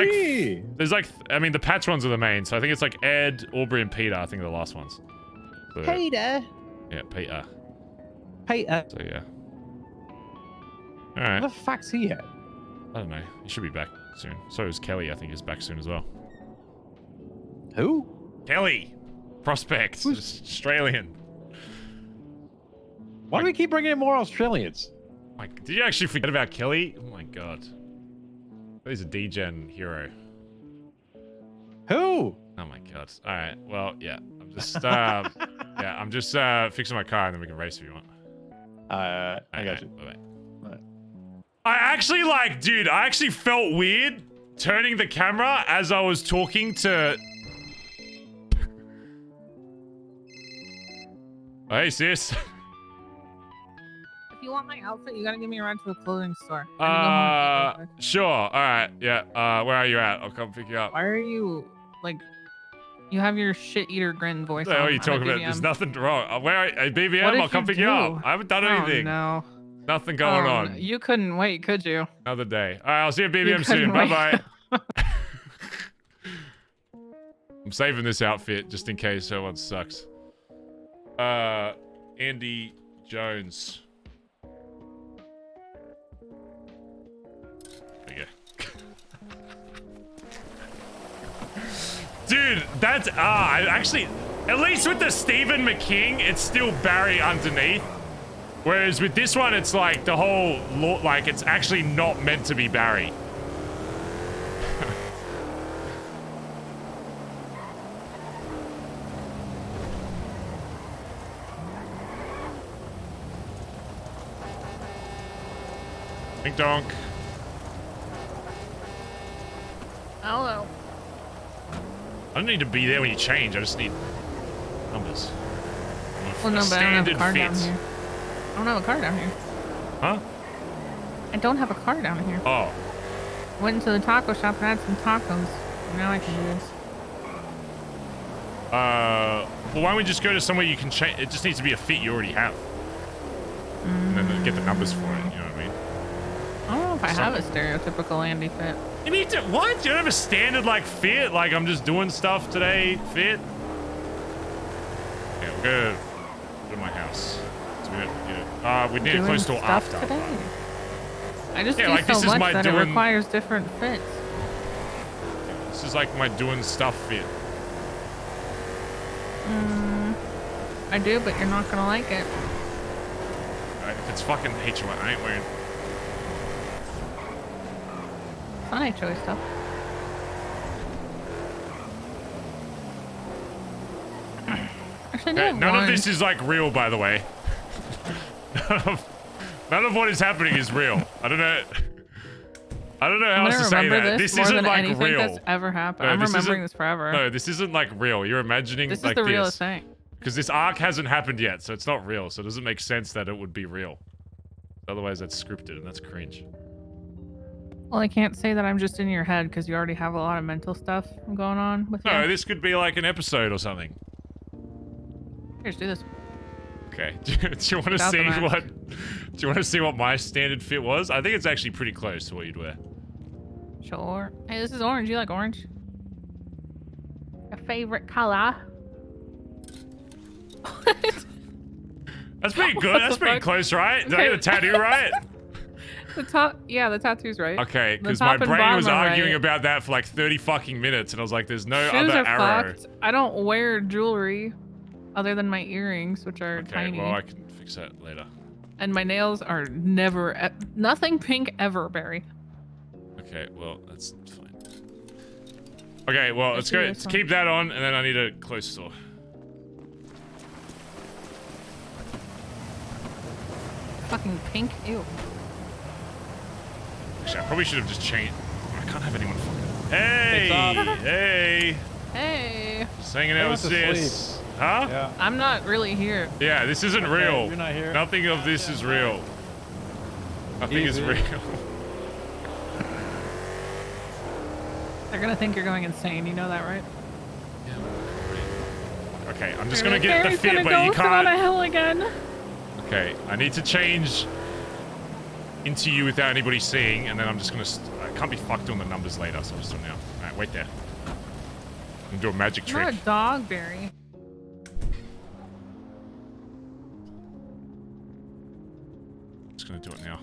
like. I mean, the Pats ones are the main. So I think it's like Ed, Aubrey, and Peter. I think are the last ones. So, Peter. yeah, Peter. Peter. So yeah. All right. Where the fuck's he at? I don't know. He should be back soon. So is Kelly. I think is back soon as well. Who? Kelly. Prospect. Australian. Why do we keep bringing in more Australians? Like, did you actually forget about Kelly? Oh my god. He's a D-Gen hero. Who? Oh my god. All right. Well, yeah. I'm just, I'm just fixing my car and then we can race if you want. I got you. Bye. I actually dude, I actually felt weird turning the camera as I was talking to. Hey, sis. If you want my outfit, you gotta give me a ride to the clothing store. Sure. All right. Yeah. Where are you at? I'll come pick you up. Why are you you have your shit eater grin voice? What the hell are you I'm talking at about? BBM. There's nothing wrong. Where are you? BBM? What did I'll come you pick you up. do? I haven't done Oh, anything. no. Nothing going on. You couldn't wait, could you? Another day. All right. I'll see you at BBM couldn't soon. wait. Bye bye. I'm saving this outfit just in case someone sucks. Andy Jones. There you go. Dude, that's actually, at least with the Stephen McKing, it's still Barry underneath. Whereas with this one, it's like the whole it's actually not meant to be Barry. Ding donk. Hello. I don't need to be there when you change. I just need numbers. Well, no, but I don't have a car down fit. here. I don't have a car down here. Huh? I don't have a car down here. Oh. Went into the taco shop and had some tacos. Now I can do this. Well, why don't we just go to somewhere you can change? It just needs to be a fit you already have. And then get the numbers for it, you know what I mean? I don't know if I have a stereotypical Andy fit. You need to, what? You don't have a standard, fit? I'm just doing stuff today, fit? Yeah, we'll go to my house. So we need it close to after. Today? I just Yeah, do this so is much my that it requires different fits. This is my doing stuff fit. I do, but you're not gonna like it. If it's fucking HY, I ain't wearing. Fun HOA stuff. Actually, no. None of this is real, by the way. None of what is happening is real. I don't know. I don't know how else to say that. This isn't real. That's ever happened. No, I'm this remembering isn't- this forever. No, this isn't real. You're imagining This is the realest thing. Because this arc hasn't happened yet, so it's not real. So it doesn't make sense that it would be real. Otherwise, that's scripted and that's cringe. Well, I can't say that I'm just in your head because you already have a lot of mental stuff going on with you. No, this could be an episode or something. Here, just do this. Okay. Do you want to Without see the mask. what? Do you want to see what my standard fit was? I think it's actually pretty close to what you'd wear. Sure. Hey, this is orange. You like orange? Your favorite color? That's pretty good. That's pretty close, right? Did I get the tattoo right? The tattoo's right. Okay, The because top my and brain bottom was are arguing right. about that for 30 fucking minutes, and I was like, "There's no Shoes other are arrow." fucked. I don't wear jewelry other than my earrings, which are Okay, tiny. well I can fix fix that later. And my nails are never, nothing pink ever, Barry. Okay, well, that's fine. Okay, well, let's go. see Let's this keep that on, and then I need to close the door. Fucking pink, ew. Actually, I probably should have just changed. I can't have anyone fucking. Hey! Hey! Hey. Just hanging out with sis. Huh? Yeah. I'm not really here. Yeah, this isn't real. You're not here. Nothing of this is real. Nothing is Easy. real. They're gonna think you're going insane. You know that, right? Okay, I'm just gonna get the Barry's fit, gonna but go you down a can't. hill again. Okay, I need to change into you without anybody seeing, and then I'm just gonna. I can't be fucked doing the numbers later, so I'll just do it now. All right, wait there. I'm gonna do a magic You're trick. a dog, Barry. Just gonna do it now.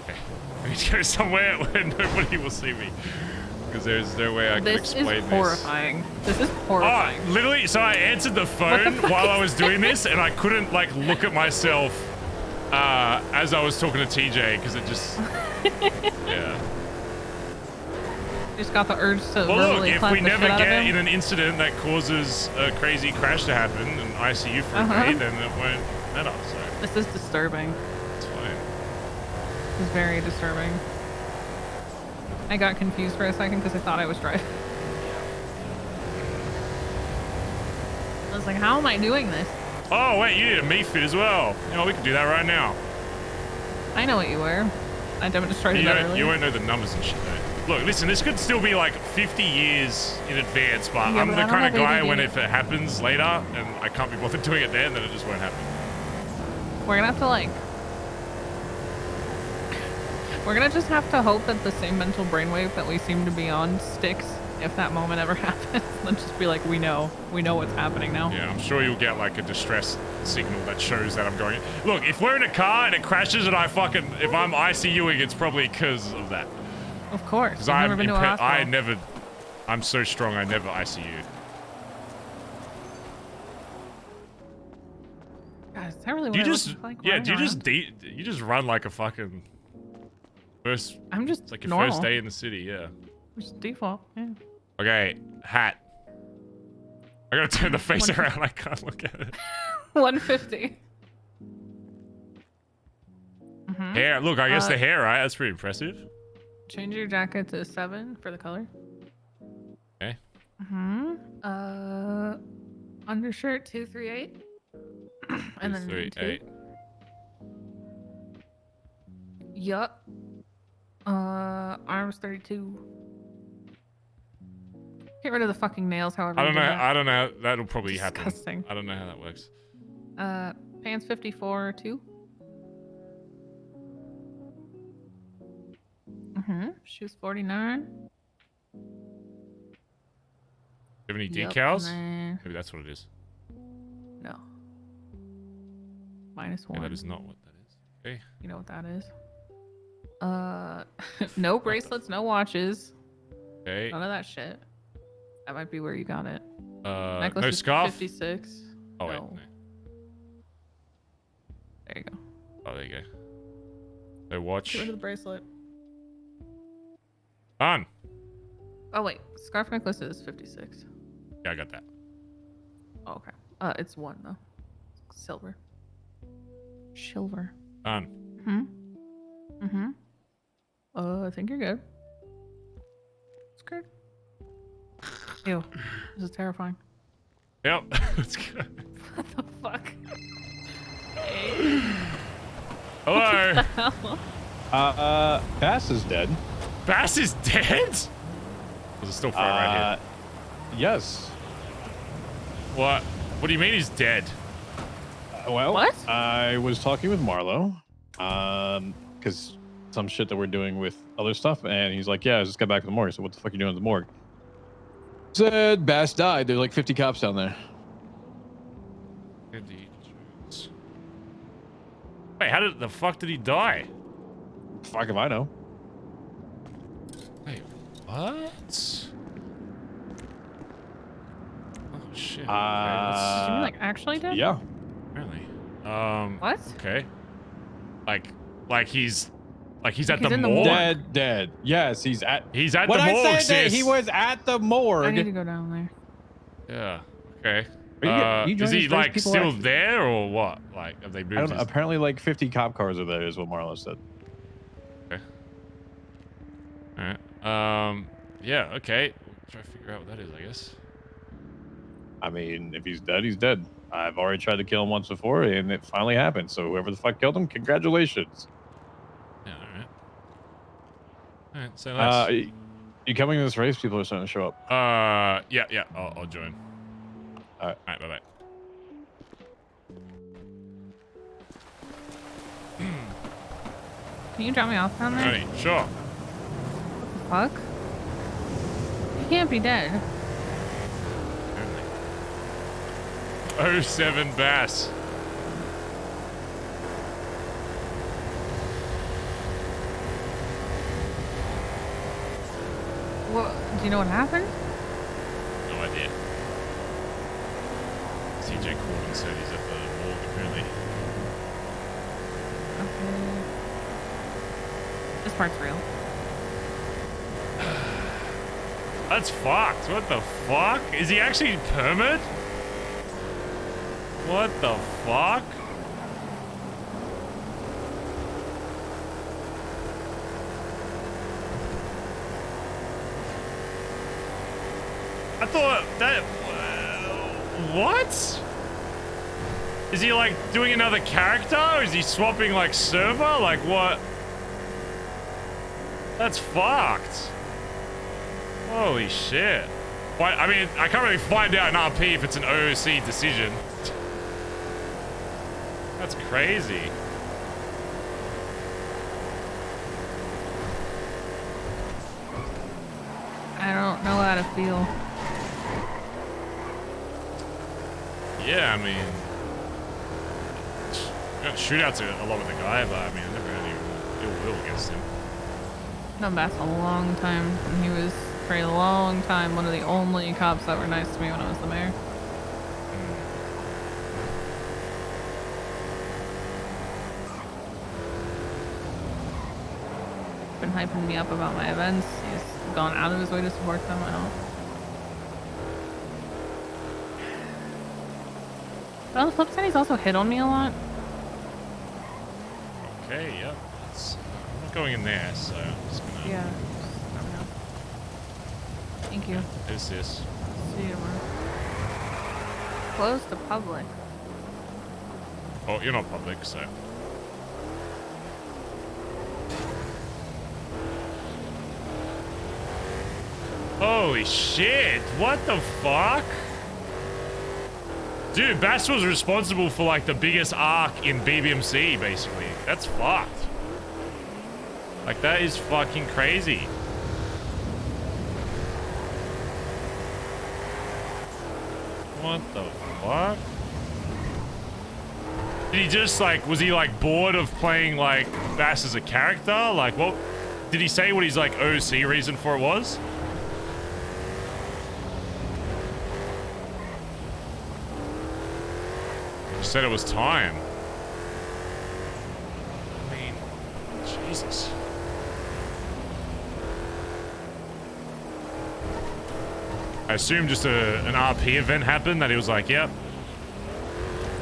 Okay, I need to go somewhere where nobody will see me, because there's no way I can This explain is horrifying. This is this. horrifying. Oh, literally, so I answered the phone while I was doing this, and I couldn't like look at myself as I was talking to TJ because it just, yeah. Just got the urge to Well, look, verbally if clap we the never shit out of get him. in an incident that causes a crazy crash to happen and ICU for a day, then it won't matter. So This is disturbing. it's fine. This is very disturbing. I got confused for a second because I thought I was driving. I was like, how am I doing this? Oh wait, you need a meat fit as well. You know, we can do that right now. I know what you were. I demonstrated You that don't, earlier. you won't know the numbers and shit though. Look, listen, this could still be like 50 years in advance, but Yeah, I'm but the I don't kind of have guy ADD. when if it happens later and I can't be bothered doing it then it just won't happen. We're gonna have to like... We're gonna just have to hope that the same mental brainwave that we seem to be on sticks if that moment ever happens. Then just be like, we know what's happening now. Yeah, I'm sure you'll get like a distress signal that shows that I'm going. Look, if we're in a car and it crashes and if I'm ICUing, it's probably because of that. Of course. Because You've never been to a hospital. I'm so strong, I never ICU. God, is that really what You I just, look like yeah, running do you just, around? you just run like a fucking first, I'm just it's like your normal. first day in the city, yeah. Just default, yeah. Okay, hat. I gotta turn the face around, I can't look at it. 150. Mhm. Hair, look, I guess Uh, the hair, right? That's pretty impressive. Change your jacket to 7 for the color. Okay. Undershirt 238. And then 238. 2. Yup. Arms 32. Get rid of the fucking nails, however. I you don't know. did that. I don't know. That'll probably Disgusting. happen. I don't know how that works. Pants 54 2. Shoes 49. Do you have any Yup, decals? and then- Maybe that's what it is. No. -1. Yeah, that is not what that is. Okay. You know what that is. No bracelets, no watches. Okay. None of that shit. That might be where you got it. Necklace no is scarf? 56. Oh, wait. No. No. There you go. Oh, there you go. No watch. Get rid of the bracelet. Done. Oh wait, scarf necklace is 56. Yeah, I got that. Oh, okay. It's 1 though. Silver. Silver. Done. I think you're good. It's good. Ew. This is terrifying. Yep. That's good. What the fuck? Hello. Bass is dead. Bass is dead? Was it still far right here? Yes. What? What do you mean he's dead? Well, what? I was talking with Marlo, because some shit that we're doing with other stuff, and he's like, "Yeah, I just got back from the morgue." So what the fuck are you doing at the morgue? Said Bass died. There's like 50 cops down there. Wait, how did the fuck did he die? Fuck if I know. Wait, what? Oh Shit. Did you mean, like, actually dead? Yeah. Apparently. What? Okay. Like he's at he's the in the morgue. morgue? Dead. Yes, he's at the when morgue. I said that he was at the morgue. I need to go down there. Yeah. Okay. Are you Is he joining like people still actually- there or what? Like have they I moved don't know. his... Apparently, like 50 cop cars are there, is what Marlo said. Okay. All right. Yeah. Okay. We'll try to figure out what that is, I guess. I mean, if he's dead, he's dead. I've already tried to kill him once before, and it finally happened. So whoever the fuck killed him, congratulations. Yeah. All right. All right. So less. You coming to this race? People are starting to show up. Yeah. I'll join. All right. All right. Bye bye. Can you drop me off down there? Alright, sure. Fuck. He can't be dead. 07 Bass. What? Do you know what happened? No idea. CJ called and said he's at the morgue apparently. Okay. This part's real. That's fucked. What the fuck? Is he actually permit? What the fuck? I thought that... what? Is he like doing another character? Or is he swapping like server? Like what? That's fucked. Holy shit. Why, I mean, I can't really find out in RP if it's an OOC decision. That's crazy. I don't know how to feel. Yeah, I mean... shootouts a lot with the guy, but I mean, I never had any ill will against him. Known Bass a long time, and he was for a long time one of the only cops that were nice to me when I was the mayor. Been hyping me up about my events. He's gone out of his way to support them. I don't. But on the flip side, he's also hit on me a lot. Okay, yep. I'm not going in there, so I'm just gonna... Yeah. Thank you. Who's this? See you tomorrow. Closed to public. Oh, you're not public, so... Holy shit! What the fuck? Dude, Bass was responsible for like the biggest arc in BBMC, basically. That's fucked. Like, that is fucking crazy. What the fuck? Did he just like, was he like bored of playing like Bass as a character? Like, what? Did he say what his like OC reason for it was? Said it was time. I mean, Jesus. I assume just an RP event happened that he was like, yep.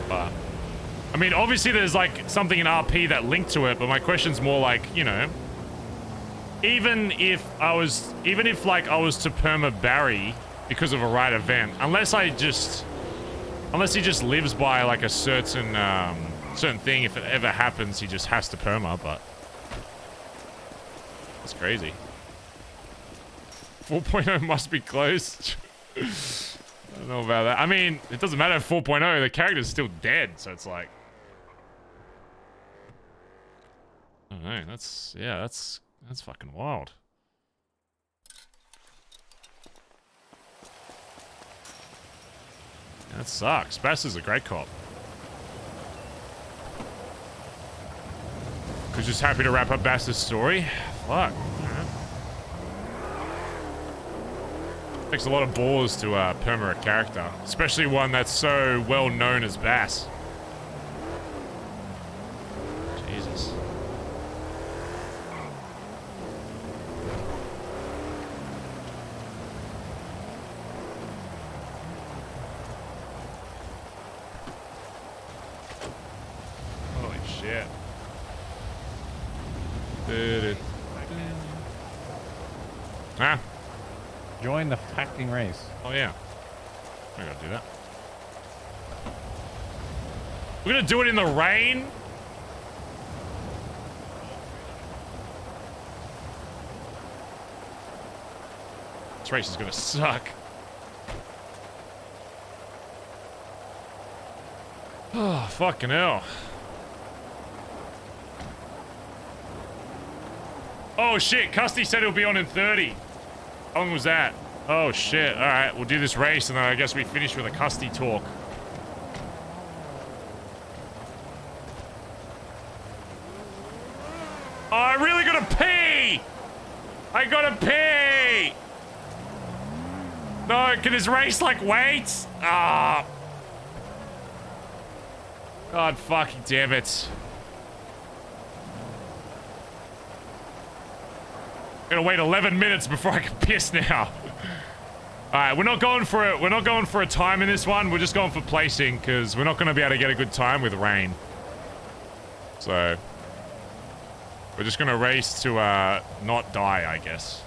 But, I mean, obviously there's like something in RP that linked to it, but my question's more like, you know, even if like I was to perma Barry because of a right event, unless he just lives by like a certain thing, if it ever happens, he just has to perma, but that's crazy. 4.0 must be closed. I don't know about that. I mean, it doesn't matter if 4.0, the character's still dead, so it's like... I don't know, that's fucking wild. That sucks. Bass is a great cop. Who's just happy to wrap up Bass's story? Fuck. Takes a lot of balls to perma a character, especially one that's so well known as Bazz. Jesus. Holy shit. Ah. Join the fucking race. Oh yeah. I gotta do that. We're gonna do it in the rain? This race is gonna suck. Oh, fucking hell. Oh shit, Custy said it'll be on in 30. How long was that? Oh shit, alright, we'll do this race and then I guess we finish with a Custy talk. Oh, I really gotta pee! I gotta pee! No, can this race like wait? Ah. God fucking damn it. Gonna wait 11 minutes before I can piss now. Alright, we're not going for it. We're not going for a time in this one. We're just going for placing because we're not gonna be able to get a good time with rain. So we're just gonna race to not die, I guess.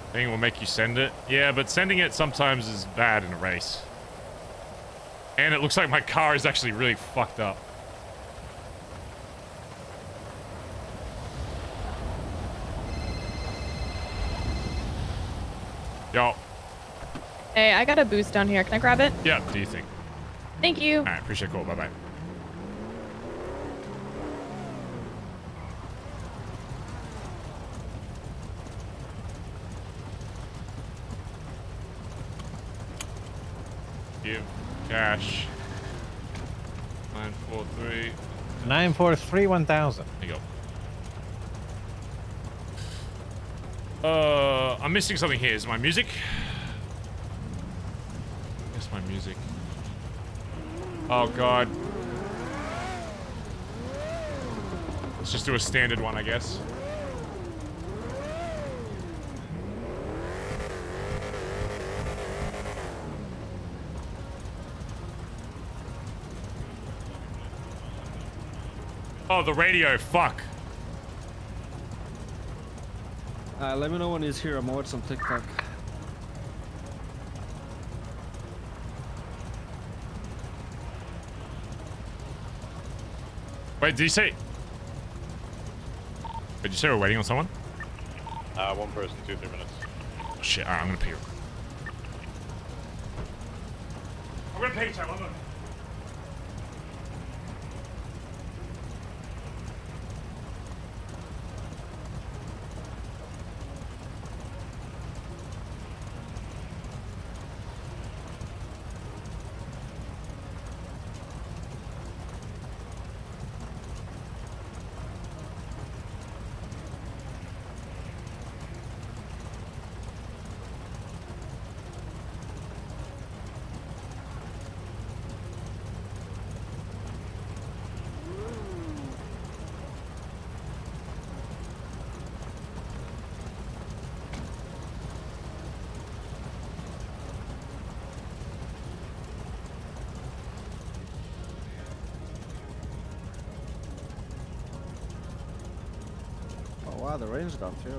I think it will make you send it. Yeah, but sending it sometimes is bad in a race. And it looks like my car is actually really fucked up. Yo. Hey, I got a boost down here. Can I grab it? Yeah, what do you think? Thank you. Alright, appreciate it. Cool. Bye-bye. Give cash. 943. 943 1000. There you go. I'm missing something here. Is my music? Where's my music? Oh god. Let's just do a standard one, I guess. Oh, the radio. Fuck. Let me know when he's here. I'm watching some TikTok. Wait, did you say? Did you say we're waiting on someone? One person, 2-3 minutes. Oh, shit. Alright, I'm gonna pee. I'm gonna pee, Chad. I'm gonna... Wow, the rain's gone too.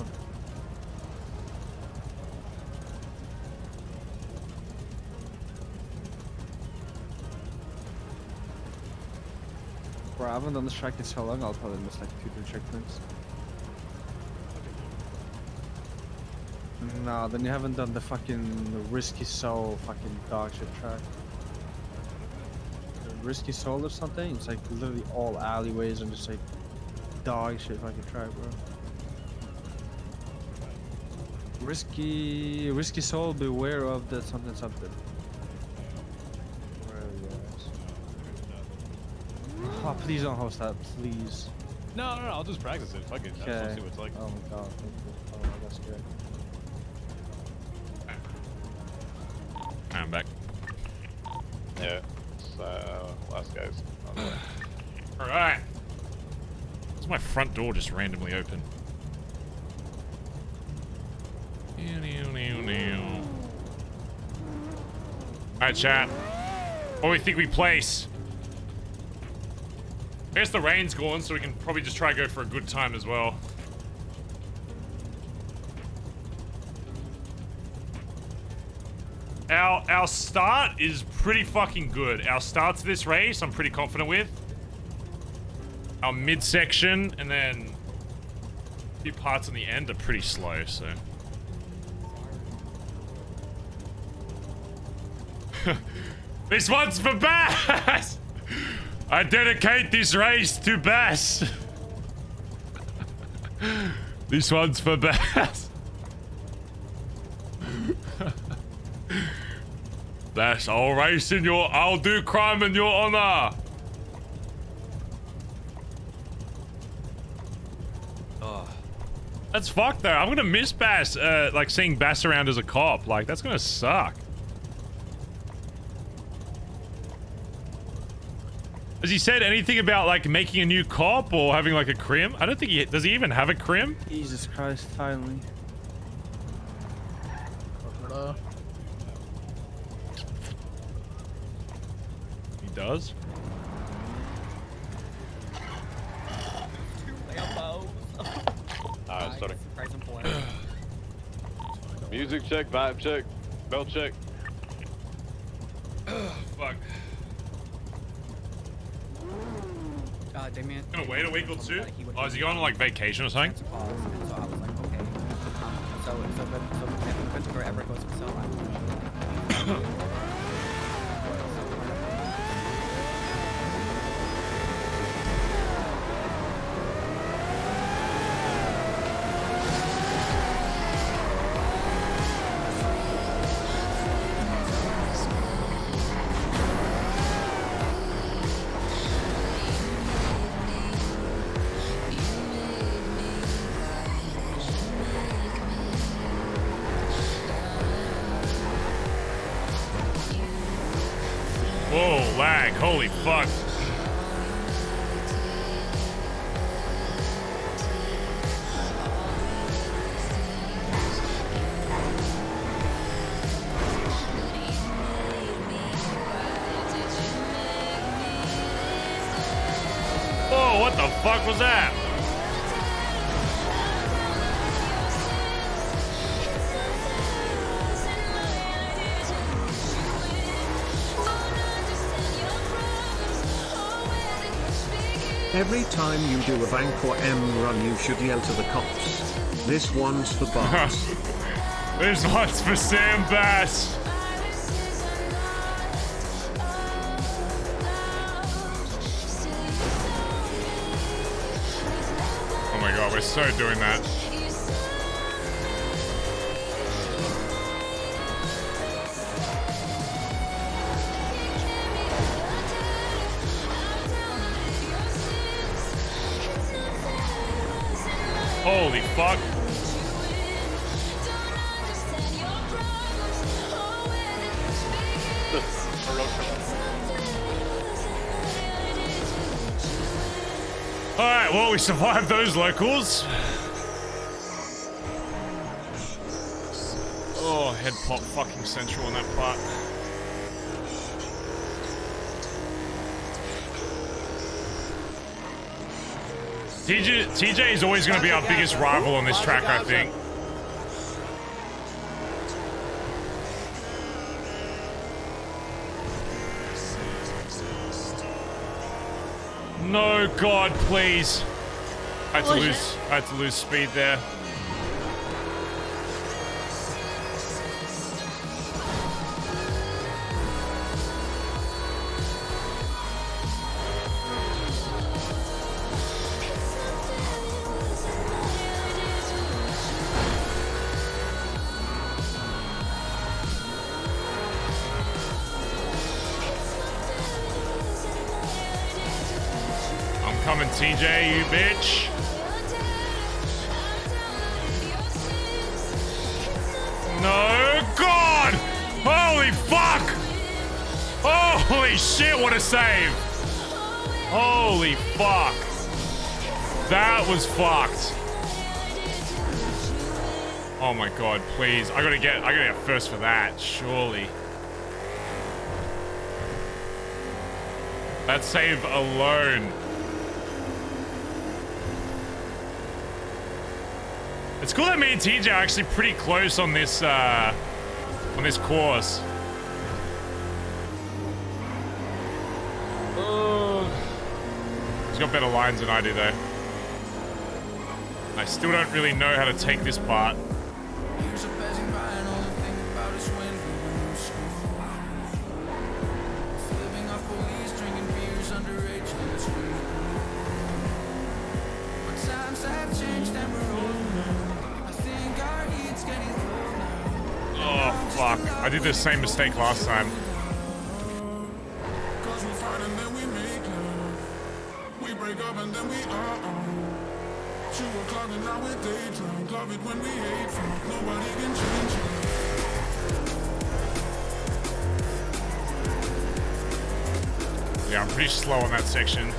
Bro, I haven't done this track in so long, I'll probably miss like 2-3 checkpoints. No, then you haven't done the fucking Risky Soul fucking dog shit track. The Risky Soul or something? It's like literally all alleyways and just like dog shit fucking track, bro. Risky Soul, beware of the something. Where are you guys? Oh, please don't host that, please. No, I'll just practice it. Fuck it. I just want to see what it's like. Oh my god, thank you. Oh, I got scared. I'm back. Yeah. It's, last guy's on the way. All right. Why's my front door just randomly open? All right, chat. What do we think we place? I guess the rain's gone, so we can probably just try to go for a good time as well. Our start is pretty fucking good. Our start to this race, I'm pretty confident with. Our midsection and then a few parts in the end are pretty slow, so. This one's for Bazz! I dedicate this race to Bazz. This one's for Bazz. That's I'll do crime in your honor. Oh. That's fucked though. I'm gonna miss Bazz, like seeing Bazz around as a cop. Like, that's gonna suck. Has he said anything about like making a new cop or having like a crim? I don't think does he even have a crim? Jesus Christ, finally. He does? Alright, starting. Music check, vibe check, belt check. Fuck. Damien. Gonna wait a week or two? Oh, is he going on like vacation or something? So I was like, okay. So when the ever goes to sell, Whoa, lag. Holy fuck. Whoa, what the fuck was that? Every time you do a bank or M run, you should yell to the cops. This one's for Bazz. This one's for Sam Bass. Oh my god, we're so doing that. Holy fuck. Alright, well, we survived those locals. Oh, head pop fucking central on that part. TJ is always going to be our biggest rival on this track, I think. No, God, please. I had to lose speed there. Coming, TJ, you bitch. No, God! Holy Holy fuck! Holy shit, what a save! Holy fuck. That was fucked. Oh my god, please. I gotta get first for that, surely. That save alone. It's cool that me and TJ are actually pretty close on this course. He's got better lines than I do, though. I still don't really know how to take this part. Oh, fuck. I did the same mistake last time. Yeah, I'm pretty slow on that section.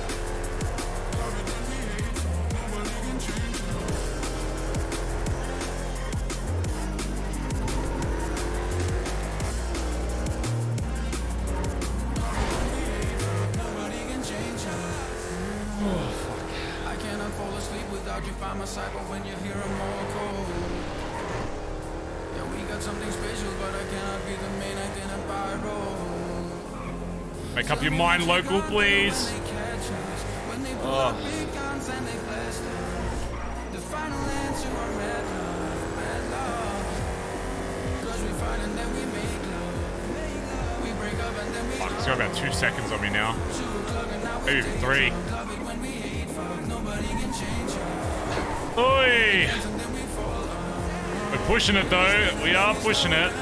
Make up your mind, local, please. Oh. Fuck, it's got about 2 seconds on me now. Maybe 3. Oi! We're pushing it though. We are pushing it.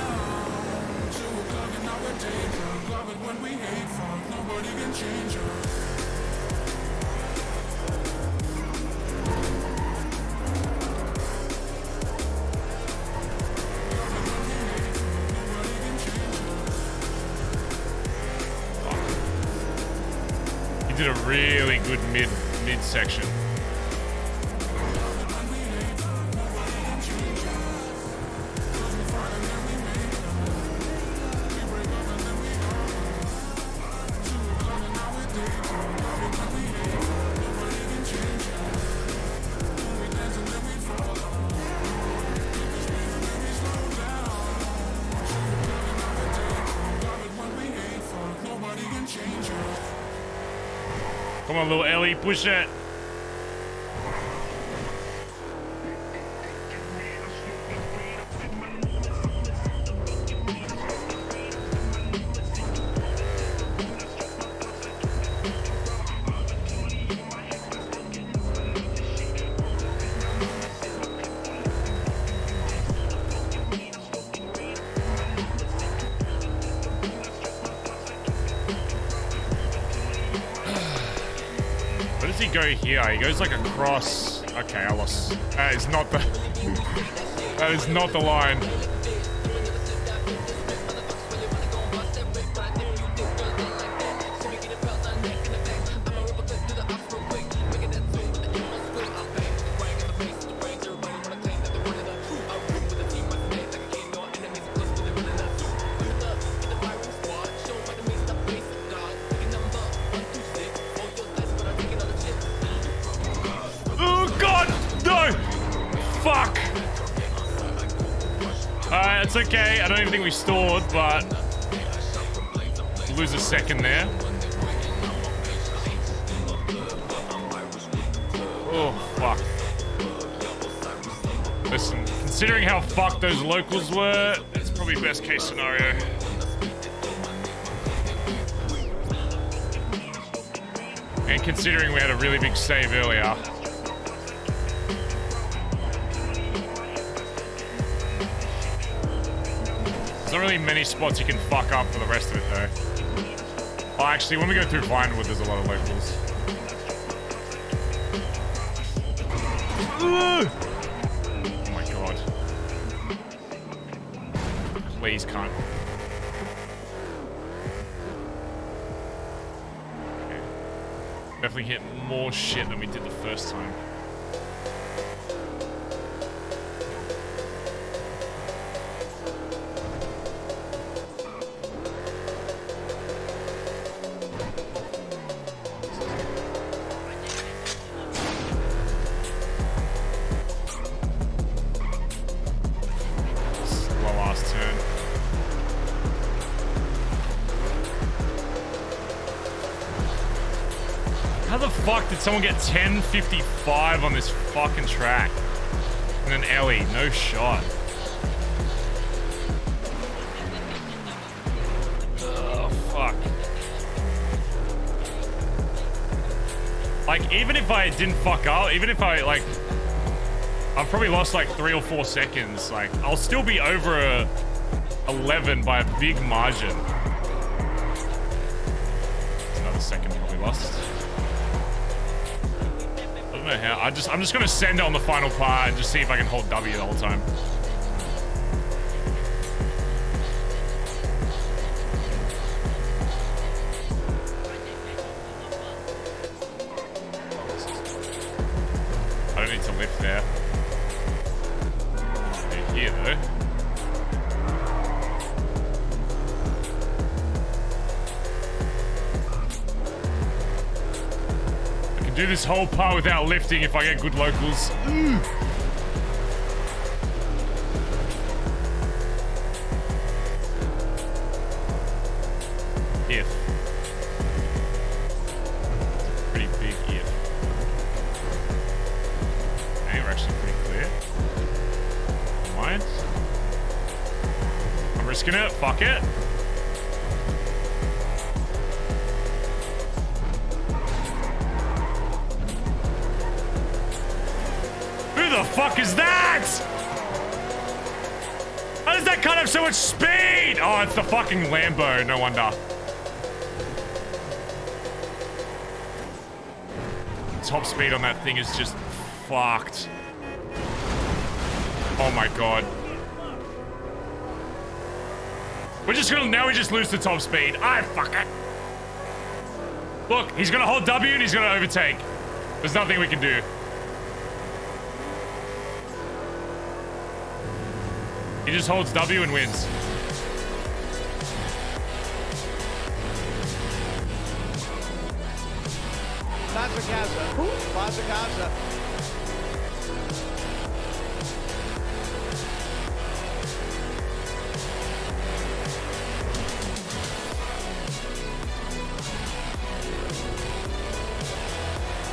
He did a really good mid section. Come on, little Ellie, push it. Go here. He goes like across. Okay, I lost. That is not the. That is not the line. It's okay. I don't even think we stored, but lose a second there. Oh, fuck. Listen, considering how fucked those locals were, it's probably best case scenario. And considering we had a really big save earlier. There's not really many spots you can fuck up for the rest of it, though. Oh, actually, when we go through Vinewood, there's a lot of locals. Oh my god. Please, cunt. Definitely hit more shit than we did the first time. Did someone get 10.55 on this fucking track? And an Ellie, no shot. Oh, fuck. Like, even if I didn't fuck up, even if I, like, I've probably lost like 3 or 4 seconds, like, I'll still be over a 11 by a big margin. Another second probably lost. I don't know how. I'm just gonna send it on the final part and just see if I can hold W the whole time. I don't need to lift there. They're here though. Do this whole part without lifting if I get good locals. If. Pretty big if. Okay, we're actually pretty clear. Mind. I'm risking it. Fuck it. Who the fuck is that? How does that cut have so much speed? Oh, it's the fucking Lambo, no wonder. Top speed on that thing is just fucked. Oh my god. We're just gonna, now we just lose the top speed. Ah, fuck it. Look, he's gonna hold W and he's gonna overtake. There's nothing we can do. He just holds W and wins. Bazza.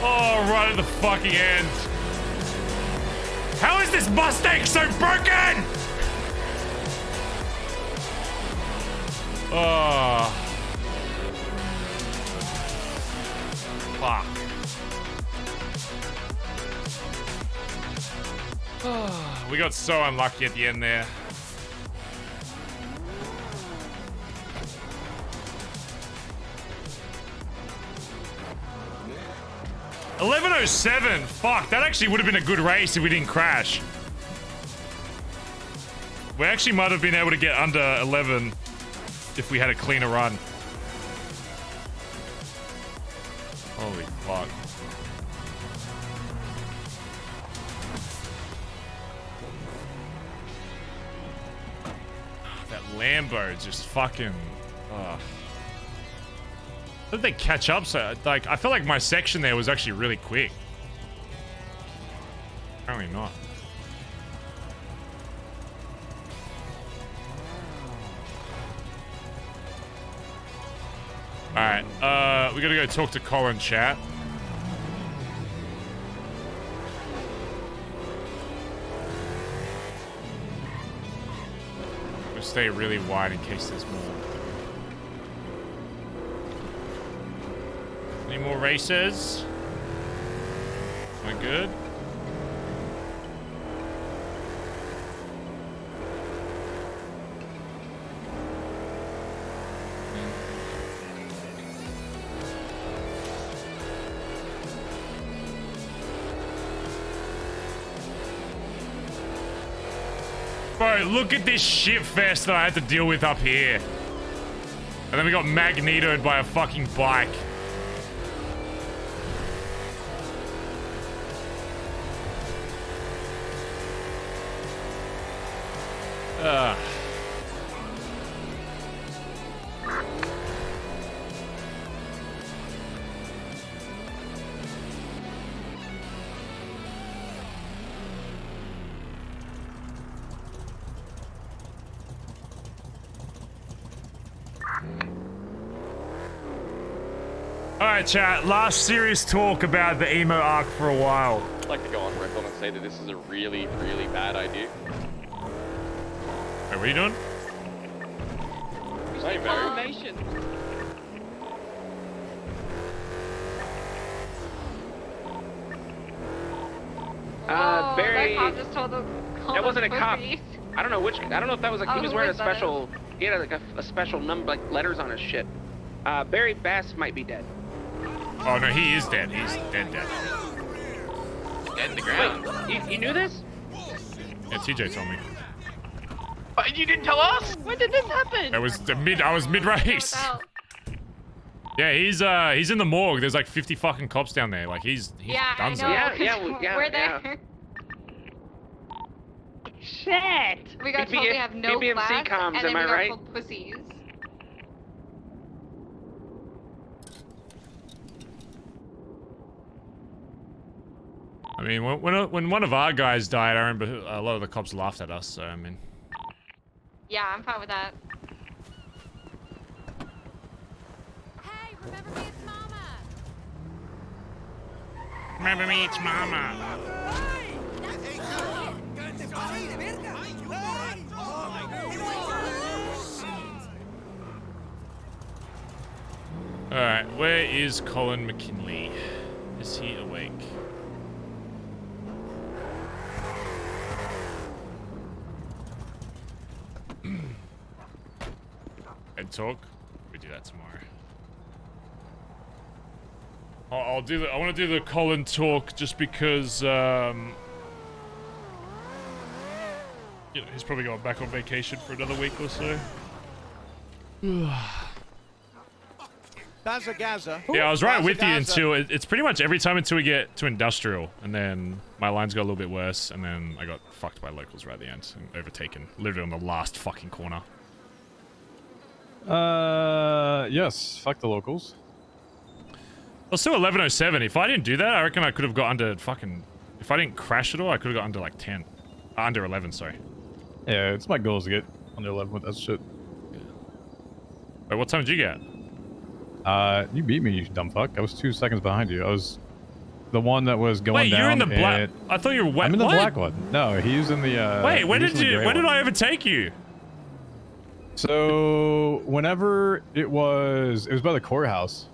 Oh, right at the fucking end. How is this Mustang so broken? Oh. Fuck. Oh, we got so unlucky at the end there. $11.07. Fuck, that actually would have been a good race if we didn't crash. We actually might have been able to get under 11 if we had a cleaner run. Holy fuck. That Lambo just fucking... How did they catch up? So, like, I feel like my section there was actually really quick. Apparently not. Alright, we gotta go talk to Colin, chat. We'll stay really wide in case there's more. Any more races? Am I good? Bro, look at this shit fest that I had to deal with up here. And then we got magnetoed by a fucking bike. Alright, chat. Last serious talk about the emo arc for a while. I'd like to go on record and say that this is a really, really bad idea. Wait, what are you doing? Hey, Barry. Information. Barry. That cop just told them. That wasn't a cop. I don't know which. I don't know if that was like he was wearing a special. He had like a special number, like letters on his shit. Barry Bass might be dead. Oh no, he is dead. He's dead. Dead in the ground. Wait, you knew this? Yeah, TJ told me. But you didn't tell us. When did this happen? I was mid race. Yeah, he's in the morgue. There's like 50 fucking cops down there. Like he's yeah, done I so. know, Yeah, we're there. Shit. We got told we have no BBMC class, comms, and then am I we got right? called pussies. I mean, when one of our guys died, I remember a lot of the cops laughed at us. So I mean, Yeah, I'm fine with that. remember me, it's Mama. All right, where is Colin McKinley? Is he awake? And talk. We do that tomorrow. I'll do the. I want to do the Colin talk just because. You know, he's probably going back on vacation for another week or so. Bazza. Yeah, I was right with you Bazza. until it's pretty much every time until we get to industrial, and then my lines got a little bit worse, and then I got fucked by locals right at the end and overtaken, literally on the last fucking corner. Yes. Fuck the locals. Well, still 11:07. If I didn't do that, I reckon I could have got under fucking. If I didn't crash at all, I could have got under like 10, under 11. Sorry. Yeah, it's my goal is to get under 11 with that shit. Wait, what time did you get? You beat me, you dumb fuck. I was 2 seconds behind you. I was the one that was going Wait, down. you're in the black. and- I thought you were wet. I'm in the what? black one. No, he's in the. Wait, when he's did in the you? gray When did one. I overtake you? So whenever it was by the courthouse.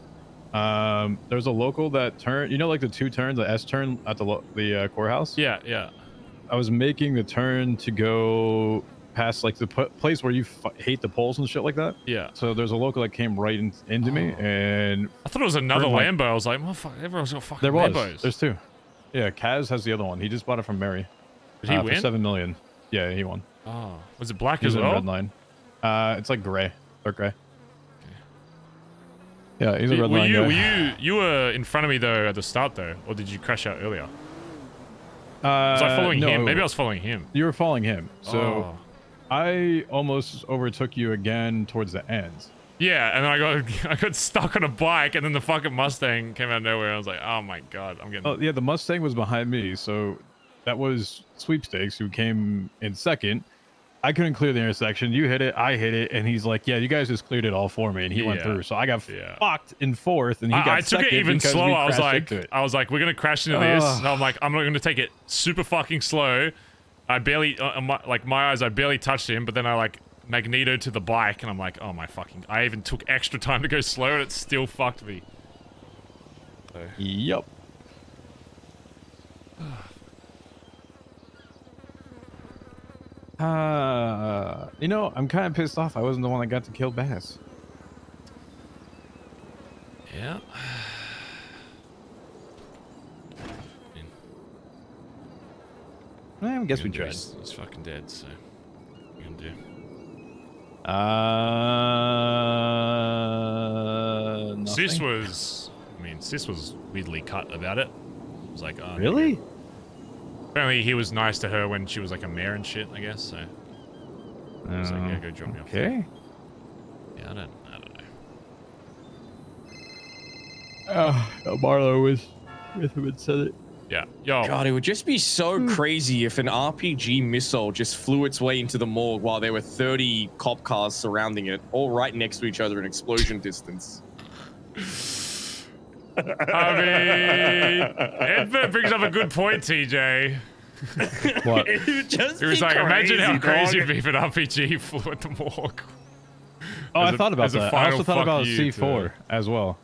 There's a local that turned. You know, like the two turns, the S turn at the courthouse. Yeah, yeah. I was making the turn to go past like the place where you hate the poles and shit like that. Yeah. So there's a local that came right into me, and I thought it was another turned my- Lambo. I was like, well, fuck, everyone's got fucking There was. Lambos. There's two. Yeah, Kaz has the other one. He just bought it from Mary. Did he For win? 7 million. Yeah, he won. Oh, was it black He's as in well? red line. It's like gray, dark gray. Yeah, he's a red Were line you? guy. You were in front of me though at the start though, or did you crash out earlier? Was I following no, him? Maybe I was following him. You were following him. So Oh. I almost overtook you again towards the end. Yeah, and then I got stuck on a bike, and then the fucking Mustang came out of nowhere. I was like, oh my god, I'm getting. Oh yeah, the Mustang was behind me, so that was Sweepstakes who came in second. I couldn't clear the intersection. You hit it, I hit it, and he's like, "Yeah, you guys just cleared it all for me," and he went Yeah. through. So I got fucked in fourth, and he got I took it second even because we slower. I was crashed like, into it. we're gonna crash into this. Ugh. And I'm like, I'm not gonna take it super fucking slow. I barely, my eyes, I barely touched him, but then I like Magneto to the bike, and I'm like, oh my fucking! I even took extra time to go slow, and it still fucked me. So. Yep. You know, I'm kind of pissed off. I wasn't the one that got to kill Bazz. Yeah. I guess we tried. He's fucking dead, so what are you gonna do? Sis Nothing. was, Sis was weirdly cut about it. It was like, oh, Really? Apparently he was nice to her when she was like a mayor and shit, I guess, so. He's like, yeah, go drop me off. Okay. Yeah, I don't know. Marlo was with him and said it. Yeah. Yo. God, it would just be so crazy if an RPG missile just flew its way into the morgue while there were 30 cop cars surrounding it, all right next to each other in explosion distance. I mean, Edbert brings up a good point, TJ. What? It was like, imagine how crazy it'd be if an RPG flew at the morgue. Oh, I As a- thought about as a that. I also final thought about a fuck you C4 to- as well.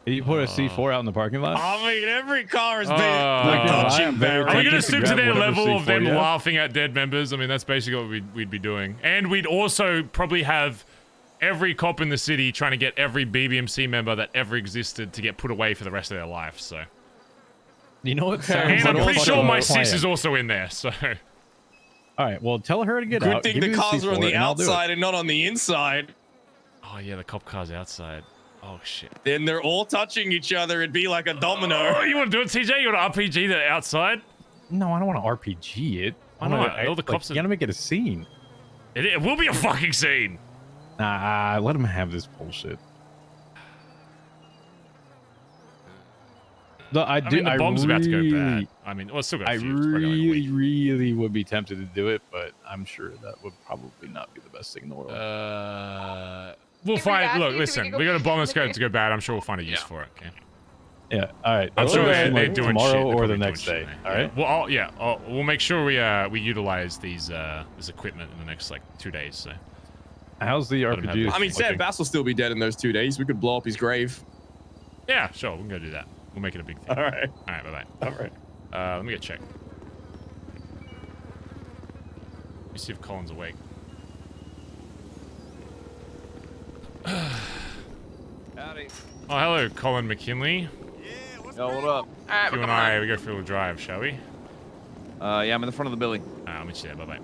You put a C4 out in the parking lot? I mean, every car has been I touching am barriers. Are we going to stoop to their Grab whatever level of them C4 you have. laughing at dead members? I mean, that's basically what we'd be doing. And we'd also probably have every cop in the city trying to get every BBMC member that ever existed to get put away for the rest of their life, so. You know what? And I'm pretty sure my sis is also in there, so. All right, well, tell her to get Good out. thing Give the me cars are on C4 the and I'll do it. outside and not on the inside. Oh, yeah, the cop car's outside. Oh, shit. Then they're all touching each other. It'd be like a domino. Oh, you want to do it, TJ? You want to RPG the outside? No, I don't want to RPG it. Why not? All the cops You gotta make it a scene. It will be a fucking scene. Nah, let him have this bullshit. No, I mean, the bomb's about to go bad. I mean, well, it's still got a I few. It's probably got like a week. really would be tempted to do it, but I'm sure that would probably not be the best thing in the world. We'll find. ask Look, you, listen. can we We go got a bomb shoot that's going the to go bad. I'm sure we'll find a use for it. Okay. Yeah. All right. I'm I'll sure do it they're like doing tomorrow shit. They're or the probably next doing day. shit, All right. Well, we'll make sure we utilize these this equipment in the next like 2 days. So. How's the Let him have RPG? it. I mean, Sam Bass will still be dead in those 2 days. We could blow up his grave. Yeah, sure. We can go do that. We'll make it a big thing. All right. All right. Bye bye. All right. Let me get checked. Let me see if Colin's awake. Howdy. Oh, hello, Colin McKinley. Yo, what up? Alright, You and I, we go for a little drive, shall we? Yeah, I'm in the front of the building. I'll meet you there. Bye bye.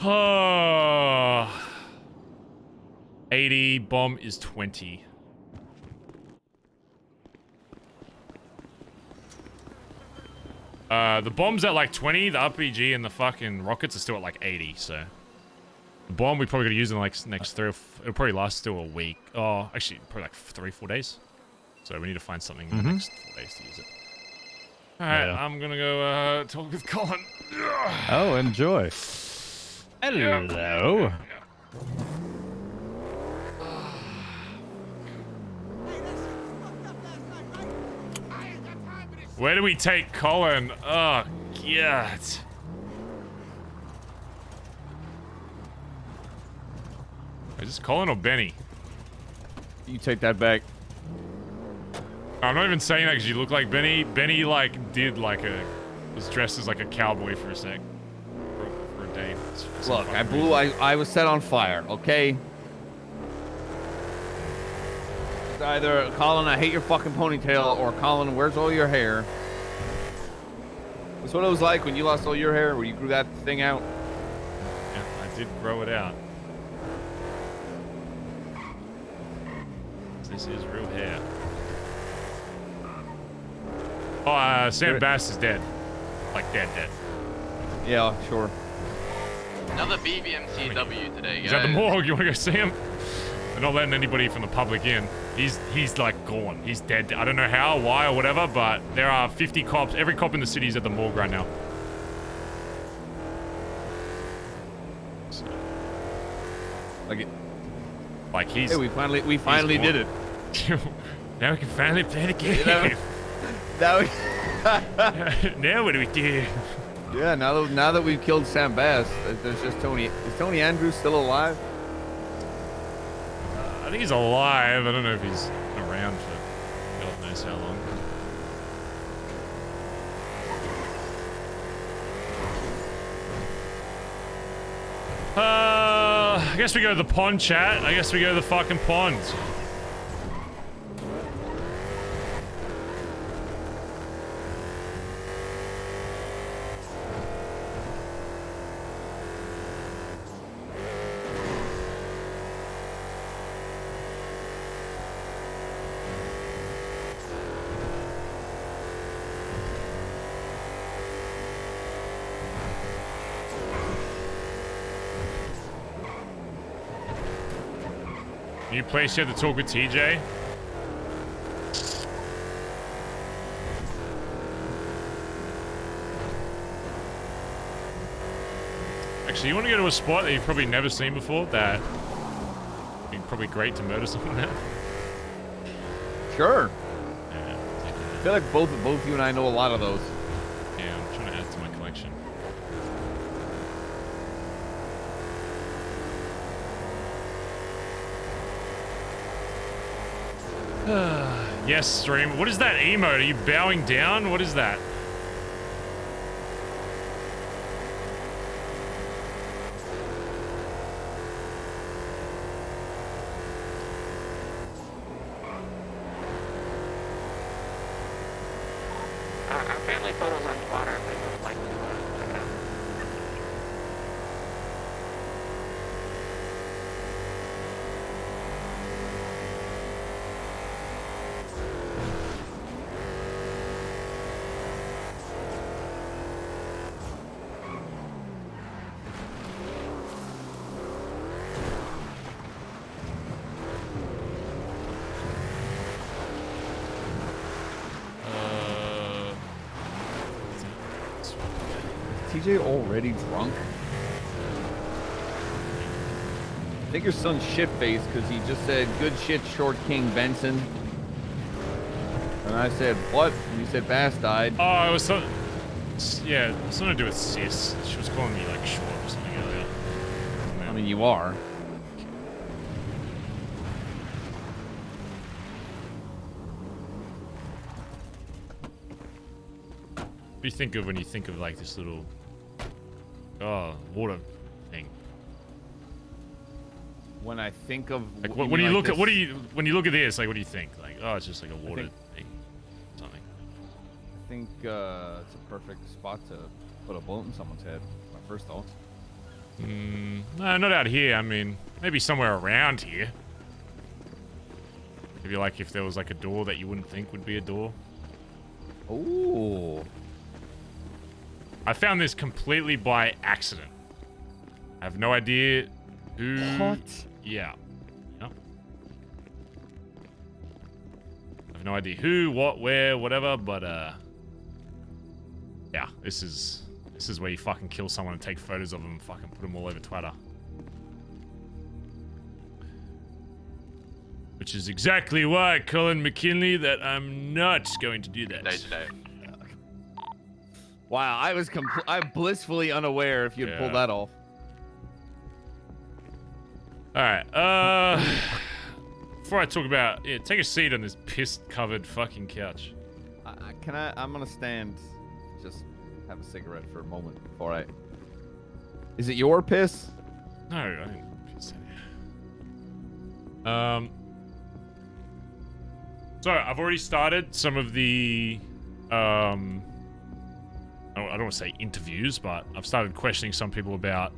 Oh. 80. Bomb is 20. The bomb's at like 20. The RPG and the fucking rockets are still at like 80. So the bomb we probably gotta use in like next 3 or it'll probably last still a week. Oh, actually probably like 3-4 days. So we need to find something in the next 4 days to use it. All right, Yeah. I'm gonna go talk with Colin. Oh, enjoy. Hello. Where do we take Colin? Oh, God. Is this Colin or Benny? You take that back. I'm not even saying that because you look like Benny. Benny, like, was dressed as like a cowboy for a sec. For a day. For some Look, fucking reason. I was set on fire, okay? It's either Colin, I hate your fucking ponytail, or Colin, where's all your hair? That's what it was like when you lost all your hair, when you grew that thing out. Yeah, I did grow it out. This is real hair. Oh, Sam Bass is dead. Like, dead. Yeah, sure. Another BBMCW today, guys. He's at the morgue. You want to go see him? They're not letting anybody from the public in. He's like gone. He's dead. I don't know how, why, or whatever, but there are 50 cops. Every cop in the city is at the morgue right now. Like he's. Hey, we finally did it. Now we can finally play the game. Now we... Now what do we do? Yeah, now that we've killed Sam Bass, there's just Tony. Is Tony Andrews still alive? I think he's alive. I don't know if he's been around for God knows how long. I guess we go to the pond, chat. I guess we go to the fucking pond. New place you had to talk with TJ? Actually, you want to go to a spot that you've probably never seen before that would be probably great to murder someone at? Sure. Yeah, I feel like both you and I know a lot of those. yeah, I'm trying to add to my collection. Yes, stream. What is that emote? Are you bowing down? What is that? Our family photos on Twitter. If anyone would like to check it out. TJ already drunk? I think your son's shit-faced because he just said, good shit, short king Benson. And I said, what? And you said Bass died. Oh, it was something. Yeah, something to do with sis. She was calling me like short or something earlier. I mean, you are. What do you think of when you think of like this little water thing? When I think of like when you look at when you look at this, like what do you think? Like, oh, it's just like a water thing, something. I think it's a perfect spot to put a bullet in someone's head. My first thought. No, not out here. I mean, maybe somewhere around here. Maybe like if there was like a door that you wouldn't think would be a door. Ooh. I found this completely by accident. I have no idea who. What? Yeah. Yep. I have no idea who, what, where, whatever, but yeah, this is where you fucking kill someone and take photos of them and fucking put them all over Twitter. Which is exactly why, Colin McKinley, that I'm not going to do that. Wow, I'm blissfully unaware if you'd pulled that off. Alright, before I talk about, take a seat on this piss-covered fucking couch. I'm gonna stand, just have a cigarette for a moment before I... Is it your piss? No, I didn't piss any. So, I've already started some of the, I don't want to say interviews, but I've started questioning some people about,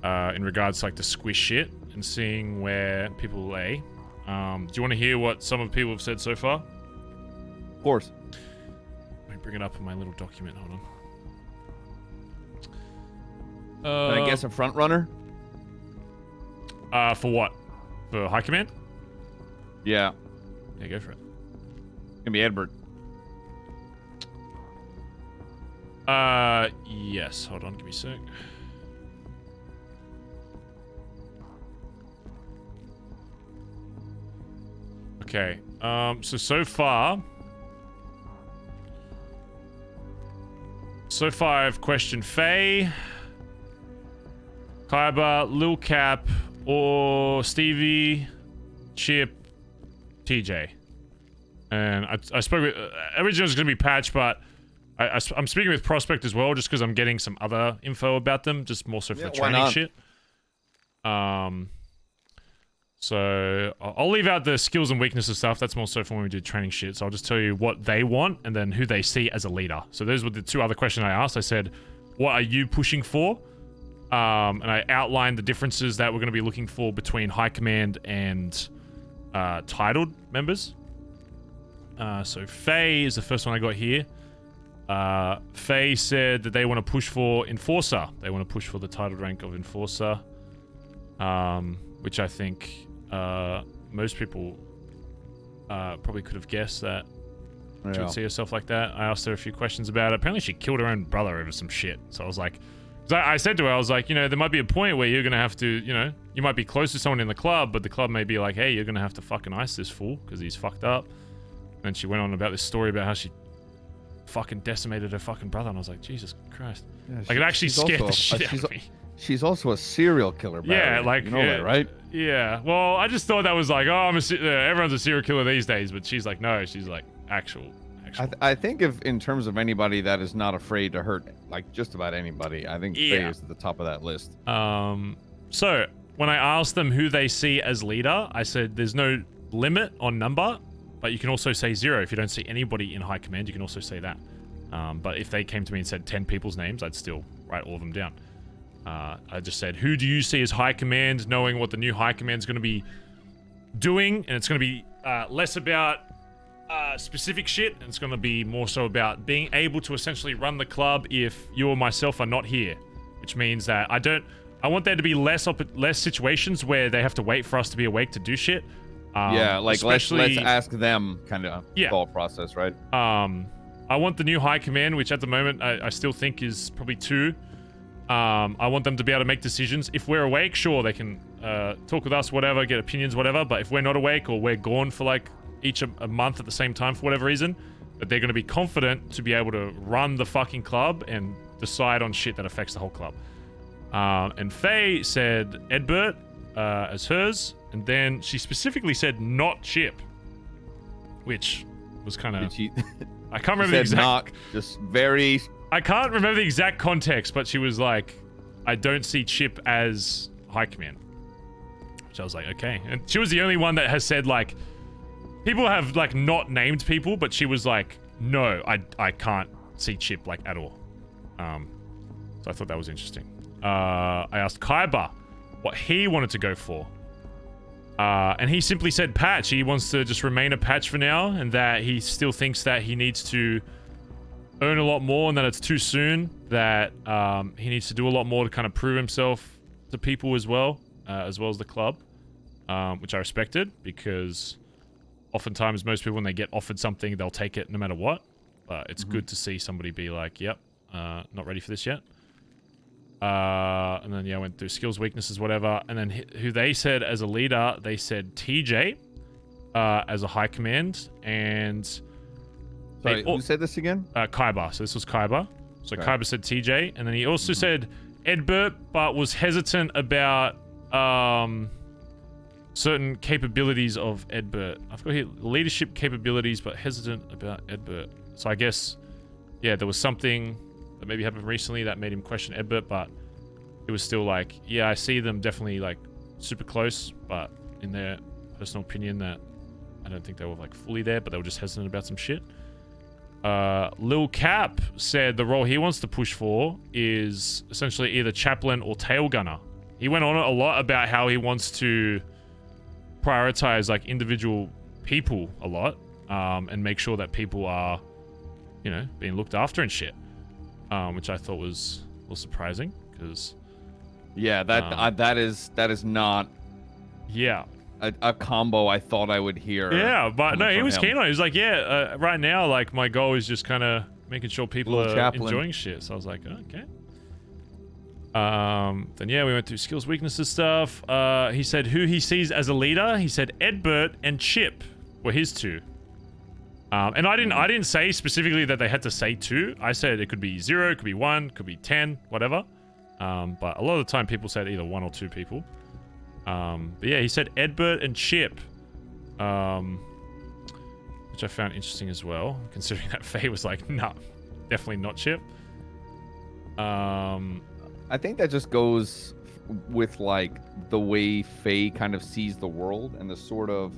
in regards to like the squish shit and seeing where people lay. Do you want to hear what some of the people have said so far? Of course. Let me bring it up in my little document. Hold on. Can I guess a front runner? For what? For High Command? Yeah. Yeah, go for it. It's gonna be Edward. Yes. Hold on, give me a sec. Okay. So far I've questioned Faye, Kyber, Lil Cap, or Stevie, Chip, TJ. And I spoke with... originally it was going to be Patch, but I'm speaking with Prospect as well, just because I'm getting some other info about them, just more so for the training shit. So I'll leave out the skills and weaknesses stuff. That's more so for when we do training shit. So I'll just tell you what they want and then who they see as a leader. So those were the two other questions I asked. I said, what are you pushing for? And I outlined the differences that we're going to be looking for between High Command and titled members. So Faye is the first one I got here. Faye said that they want to push for Enforcer. They want to push for the titled rank of Enforcer. Which I think most people probably could have guessed that she Yeah. would see herself like that. I asked her a few questions about it. Apparently she killed her own brother over some shit. So I was like, I said to her, I was like, you know, there might be a point where you're going to have to, you know, you might be close to someone in the club, but the club may be like, hey, you're going to have to fucking ice this fool because he's fucked up. And she went on about this story about how she fucking decimated her fucking brother. And I was like, Jesus Christ. Yeah, like, it actually scared the shit out of me. She's also a serial killer. Barry. Yeah, like, you know that, right? Yeah. Well, I just thought that was like, oh, everyone's a serial killer these days. But she's like, no, she's like actual. I think if in terms of anybody that is not afraid to hurt, like just about anybody, I think Faye is at the top of that list. So when I asked them who they see as leader, I said there's no limit on number, but you can also say 0 if you don't see anybody in high command. You can also say that. But if they came to me and said 10 people's names, I'd still write all of them down. I just said, who do you see as high command, knowing what the new high command is going to be doing, and it's going to be less about specific shit, and it's going to be more so about being able to essentially run the club if you or myself are not here, which means that I want there to be less situations where they have to wait for us to be awake to do shit. Yeah, like let's ask them kind of thought process, right? I want the new high command, which at the moment I still think is probably 2. I want them to be able to make decisions. If we're awake, sure, they can talk with us, whatever, get opinions, whatever. But if we're not awake or we're gone for like each a month at the same time for whatever reason, that they're going to be confident to be able to run the fucking club and decide on shit that affects the whole club. And Faye said Edbert as hers, and then she specifically said not Chip, which was kind of... I can't remember the exact... Not, just very... I can't remember the exact context, but she was like, I don't see Chip as high command. Which I was like, okay. And she was the only one that has said, like, people have, like, not named people, but she was like, no, I can't see Chip, like, at all. So I thought that was interesting. I asked Kaiba what he wanted to go for. And he simply said patch. He wants to just remain a patch for now, and that he still thinks that he needs to earn a lot more, and that it's too soon, that he needs to do a lot more to kind of prove himself to people as well as the club, which I respected, because oftentimes most people, when they get offered something, they'll take it no matter what. But it's good to see somebody be like, yep, not ready for this yet. And then, yeah, I went through skills, weaknesses, whatever. And then who they said as a leader, they said TJ as a high command. And... Sorry, who said this again? Kaiba. So this was Kaiba. So Kaiba said TJ. And then he also said Edbert, but was hesitant about certain capabilities of Edbert. I've got here leadership capabilities, but hesitant about Edbert. So I guess, yeah, there was something that maybe happened recently that made him question Edbert, but it was still like, yeah, I see them definitely like super close, but in their personal opinion that I don't think they were like fully there, but they were just hesitant about some shit. Lil Cap said the role he wants to push for is essentially either chaplain or tail gunner. He went on a lot about how he wants to prioritize like individual people a lot, and make sure that people are, you know, being looked after and shit, which I thought was a little surprising, because yeah, that is not a combo I thought I would hear. Yeah, but no, he was keen on it. He was like, yeah, right now, like, my goal is just kind of making sure people are enjoying shit. So I was like, okay. Then, yeah, we went through skills, weaknesses stuff. He said who he sees as a leader. He said Edbert and Chip were his 2. And I didn't say specifically that they had to say 2. I said it could be 0, it could be 1, could be 10, whatever. But a lot of the time people said either 1 or 2 people. But yeah, he said Edbert and Chip, which I found interesting as well, considering that Faye was like, nah, definitely not Chip. I think that just goes with like the way Faye kind of sees the world and the sort of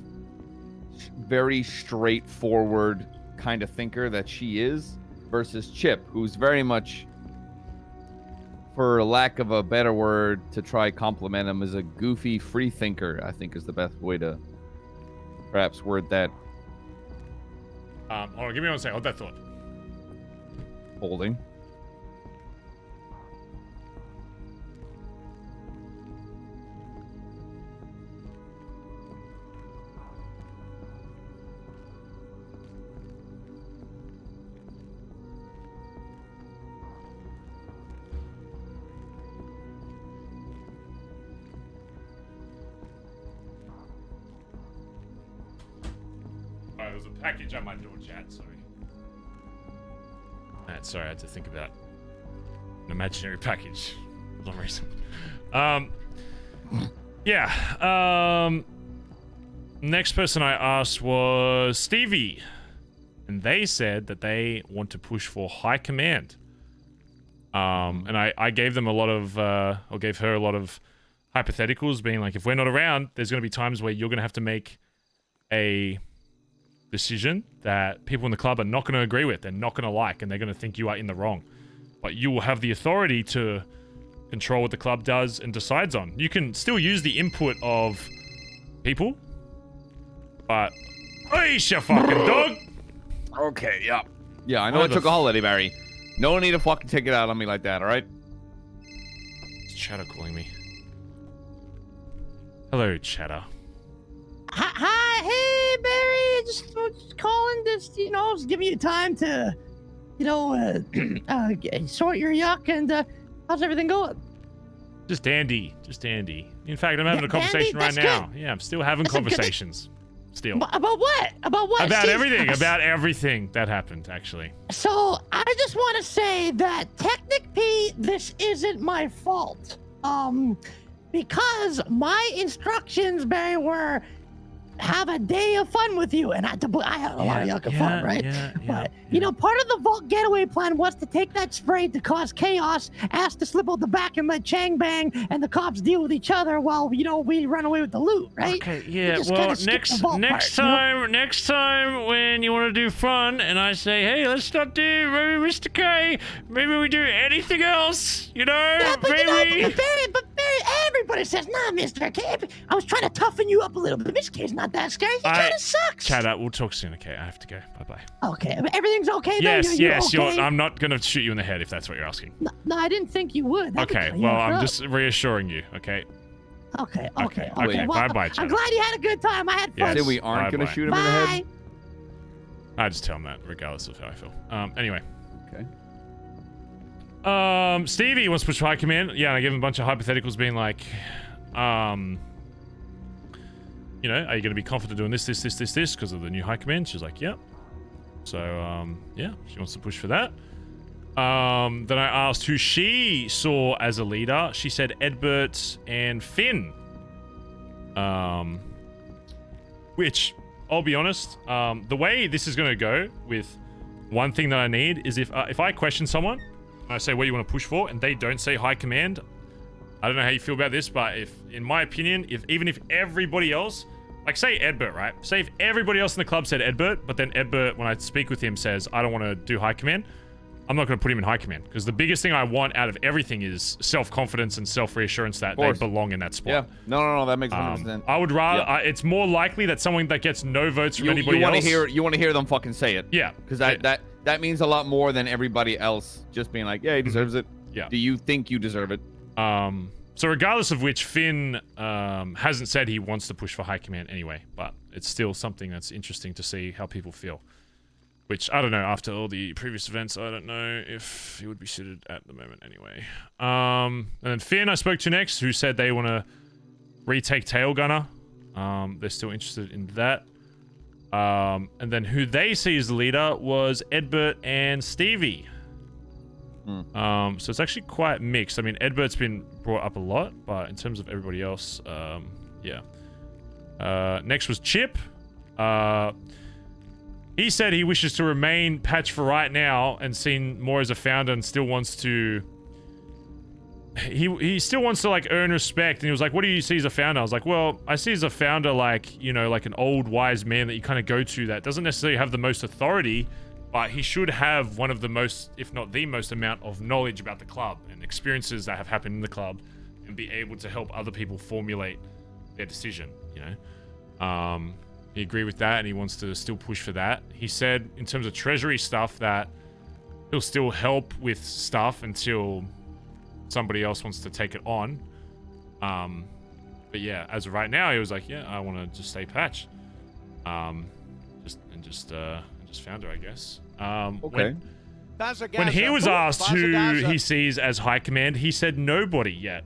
very straightforward kind of thinker that she is, versus Chip, who's very much, for lack of a better word to try compliment him, is a goofy free thinker, I think is the best way to perhaps word that. Hold on, give me 1 second. Hold that thought. Holding. there was a package on my door, chat. Sorry. Sorry, I had to think about an imaginary package for some reason. Yeah. Next person I asked was Stevie, and they said that they want to push for high command. And I gave them a lot of, or gave her a lot of hypotheticals, being like, if we're not around, there's going to be times where you're going to have to make a decision that people in the club are not going to agree with, they're not going to like, and they're going to think you are in the wrong. But you will have the authority to control what the club does and decides on. You can still use the input of people, but Aish, you fucking dog. Okay, yeah. Yeah, I know I took a holiday, Barry. No need to fucking take it out on me like that, alright? It's Chatter calling me. Hello, Chatter. Hi, hey, Barry. Just calling, just, you know, just giving you time to, you know, sort your yuck, and how's everything going? Just dandy. Just dandy. In fact, I'm having a conversation right now. Yeah, I'm still having conversations. Still. About what? About what? About Steve? everything. About everything that happened, actually. So, I just want to say that technically this isn't my fault. Because my instructions, Barry, were have a day of fun with you, and I had a lot of yuck and fun, right? But you know, part of the vault getaway plan was to take that spray to cause chaos, ask to slip out the back and let Chang bang, and the cops deal with each other while, you know, we run away with the loot, right? Okay, yeah. Well, next time when you want to do fun, and I say, hey, let's not do maybe Mr. K, maybe we do anything else, you know? Yeah, but maybe. you know, but Barry, everybody says, nah, Mr. K. I was trying to toughen you up a little bit. Mr. K's not that scary. He kind of sucks. Chatter, we'll talk soon, okay? I have to go. Bye-bye. Okay, everything's okay, though? Yes, You're yes. okay? I'm not going to shoot you in the head if that's what you're asking. No, I didn't think you would. Okay, well, I'm just reassuring you, okay? Okay. Well, bye-bye, Chatter. I'm glad you had a good time. I had fun. Say we aren't going to shoot him in the head? I just tell him that, regardless of how I feel. Anyway. Okay. Stevie wants to push high command. Yeah, I gave him a bunch of hypotheticals being like, you know, are you going to be confident doing this because of the new high command? She's like, yep. So, yeah, she wants to push for that. Then I asked who she saw as a leader. She said Edbert and Finn. Which, I'll be honest, the way this is going to go with one thing that I need is if I question someone, and I say what you want to push for, and they don't say high command, I don't know how you feel about this, but if, in my opinion, even if everybody else, like say Edbert, right? Say if everybody else in the club said Edbert, but then Edbert, when I speak with him, says, I don't want to do high command, I'm not going to put him in high command. Because the biggest thing I want out of everything is self-confidence and self-reassurance that they belong in that spot. Yeah. No, that makes 100%. I would rather, it's more likely that someone that gets no votes from anybody you else. You want to hear them fucking say it. Yeah. Because that means a lot more than everybody else just being like, yeah, he deserves it. Yeah. Do you think you deserve it? So regardless of which, Finn hasn't said he wants to push for high command anyway, but it's still something that's interesting to see how people feel. Which, I don't know, after all the previous events, I don't know if he would be suited at the moment anyway. And then Finn I spoke to next, who said they want to retake Tail Gunner. They're still interested in that. And then who they see as the leader was Edbert and Stevie. So it's actually quite mixed. I mean, Edbert's been brought up a lot, but in terms of everybody else, yeah. Next was Chip. He said he wishes to remain patch for right now and seen more as a founder and still wants to... He still wants to, like, earn respect. And he was like, what do you see as a founder? I was like, well, I see as a founder, like, you know, like an old wise man that you kind of go to that doesn't necessarily have the most authority, but he should have one of the most, if not the most amount of knowledge about the club and experiences that have happened in the club and be able to help other people formulate their decision, you know? He agreed with that and he wants to still push for that. He said in terms of treasury stuff that he'll still help with stuff until somebody else wants to take it on. But yeah, as of right now, he was like, yeah, I want to just stay patch. Just founder, I guess. Okay. When he was asked who he sees as high command, he said nobody yet.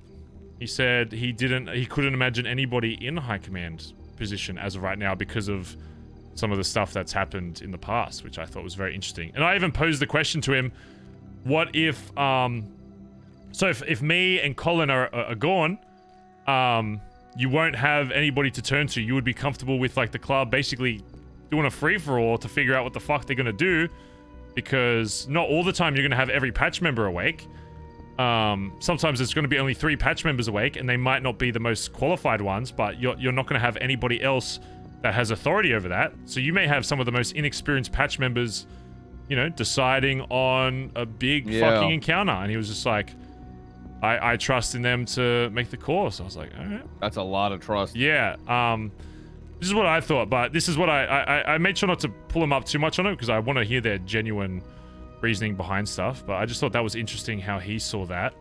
He said he couldn't imagine anybody in high command position as of right now because of some of the stuff that's happened in the past, which I thought was very interesting. And I even posed the question to him, what if, so if me and Colin are gone, you won't have anybody to turn to. You would be comfortable with like the club basically doing a free-for-all to figure out what the fuck they're gonna do, because not all the time you're gonna have every patch member awake. Sometimes there's gonna be only 3 patch members awake, and they might not be the most qualified ones, but you're not gonna have anybody else that has authority over that. So you may have some of the most inexperienced patch members, you know, deciding on a big fucking encounter. And he was just like, I trust in them to make the call. So I was like, all right. That's a lot of trust. Yeah. This is what I thought, but this is what I made sure not to pull them up too much on it, because I want to hear their genuine reasoning behind stuff. But I just thought that was interesting how he saw that.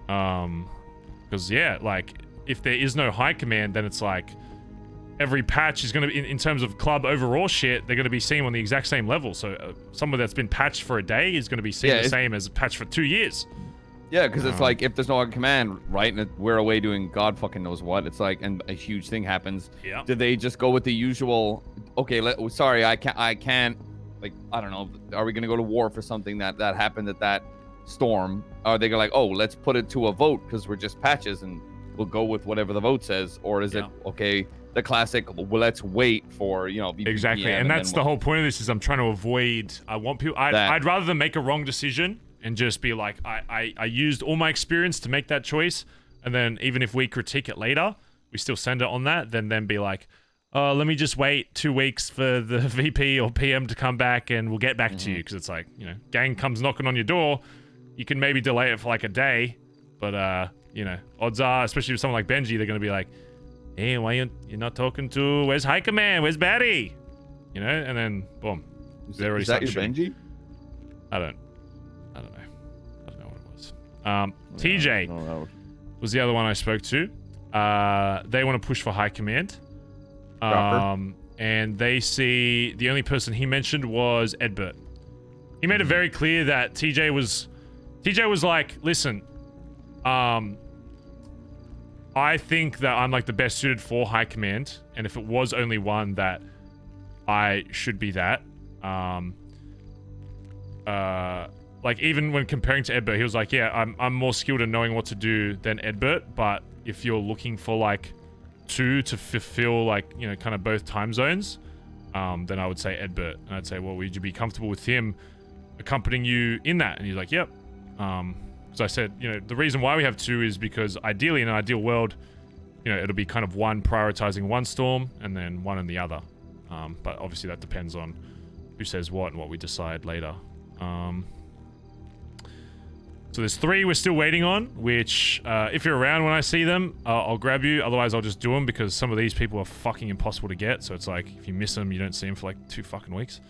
Because yeah, like if there is no high command, then it's like every patch is going to be, in terms of club overall shit, they're going to be seen on the exact same level. So someone that's been patched for a day is going to be seen the same as a patch for 2 years. Yeah, because it's like, if there's no command, right, and we're away doing God fucking knows what, it's like, and a huge thing happens. Yeah. Do they just go with the usual, okay, sorry, I can't, like, I don't know, are we going to go to war for something that happened at that storm? Are they like, oh, let's put it to a vote because we're just patches and we'll go with whatever the vote says? Or is it, okay, the classic, well, let's wait for, you know, exactly, and that's the whole point of this, is I'm trying to avoid, I want people, I'd rather them make a wrong decision and just be like, I used all my experience to make that choice, and then even if we critique it later, we still send it on that, then be like, oh, let me just wait 2 weeks for the VP or PM to come back and we'll get back to you. Because it's like, you know, gang comes knocking on your door, you can maybe delay it for like a day, but you know, odds are, especially with someone like Benji, they're going to be like, hey, why you're not talking to, where's High Command, where's Batty? You know, and then boom. Is that your Benji? I don't know what it was. TJ was the other one I spoke to. They want to push for High Command. And they see, the only person he mentioned was Edbert. He made it very clear that TJ was like, listen, I think that I'm like the best suited for High Command, and if it was only one, that I should be that. Like even when comparing to Edbert, he was like, yeah, I'm more skilled in knowing what to do than Edbert, but if you're looking for like 2 to fulfill like, you know, kind of both time zones, then I would say Edbert. And I'd say, well, would you be comfortable with him accompanying you in that? And he's like, yep. So I said, you know, the reason why we have 2 is because ideally in an ideal world, you know, it'll be kind of one prioritizing one storm and then one in the other. But obviously that depends on who says what and what we decide later. So there's 3 we're still waiting on, which if you're around when I see them, I'll grab you. Otherwise, I'll just do them because some of these people are fucking impossible to get. So it's like, if you miss them, you don't see them for like 2 fucking weeks.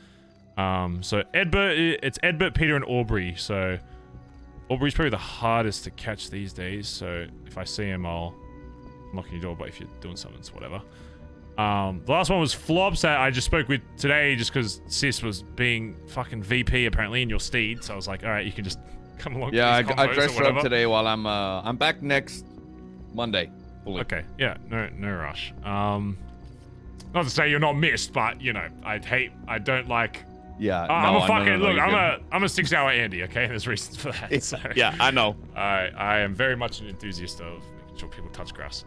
So Edbert, it's Edbert, Peter, and Aubrey. So Aubrey's probably the hardest to catch these days. So if I see him, I'll knock on your door. But if you're doing something, it's whatever. The last one was Flops that I just spoke with today just because Sis was being fucking VP apparently in your steed. So I was like, all right, you can just come along. Yeah, I dressed her up today while I'm back next Monday. Fully. Okay, yeah, no rush. Not to say you're not missed, but you know, I don't like. Yeah, I'm a fucking look. I'm a 6-hour Andy. Okay, there's reasons for that. So, yeah, I know. I am very much an enthusiast of making sure people touch grass.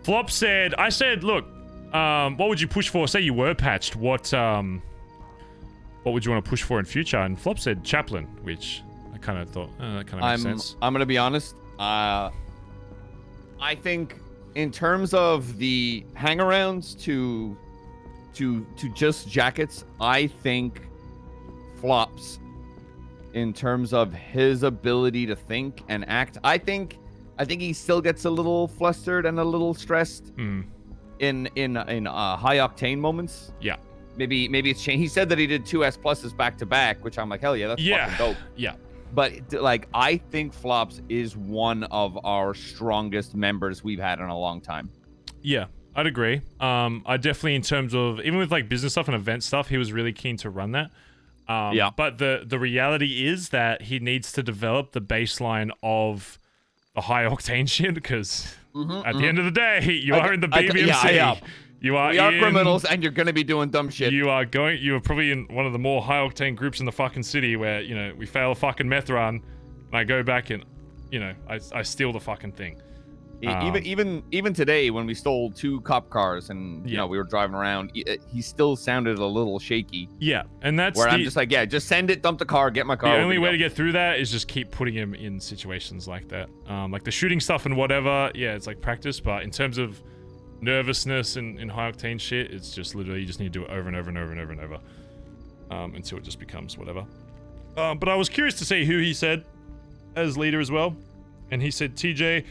Flop said, I said, look, what would you push for? Say you were patched. What would you want to push for in future? And Flop said Chaplain, which I kind of thought that kind of makes sense. I'm gonna be honest. I think in terms of the hangarounds to just jackets, I think Flops in terms of his ability to think and act. I think he still gets a little flustered and a little stressed in high octane moments. Yeah. Maybe it's changed. He said that he did 2 S+ back to back, which I'm like, hell yeah, that's fucking dope. Yeah. But like, I think Flops is one of our strongest members we've had in a long time. Yeah, I'd agree. I definitely, in terms of even with like business stuff and event stuff, he was really keen to run that. Yeah. But the reality is that he needs to develop the baseline of the high octane shit because at the end of the day, you are in the BBMC. You are We are in- criminals, and you're gonna be doing dumb shit. You are probably in one of the more high octane groups in the fucking city where, you know, we fail a fucking meth run, and I go back and, you know, I steal the fucking thing. Even today, when we stole 2 cop cars and you know we were driving around, he still sounded a little shaky. Yeah, and that's where I'm just like, yeah, just send it, dump the car, get my car. The only way to get through that is just keep putting him in situations like that. Like the shooting stuff and whatever, yeah, it's like practice, but in terms of nervousness and high octane shit, it's just literally you just need to do it over and over and over and over and over until it just becomes whatever. But I was curious to see who he said as leader as well, and he said TJ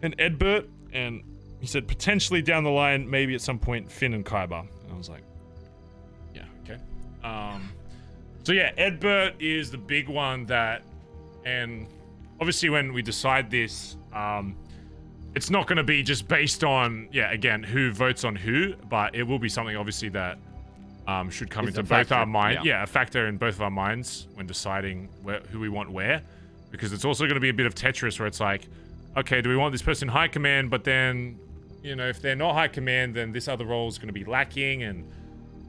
and Edbert, and he said potentially down the line, maybe at some point Finn and Kaiba. And I was like, yeah, okay. So yeah, Edbert is the big one that, and obviously when we decide this, it's not going to be just based on, yeah, again, who votes on who, but it will be something obviously that should come into both our minds. Yeah, a factor in both of our minds when deciding who we want where, because it's also going to be a bit of Tetris where it's like, okay, do we want this person high command, but then, you know, if they're not high command, then this other role is going to be lacking, and,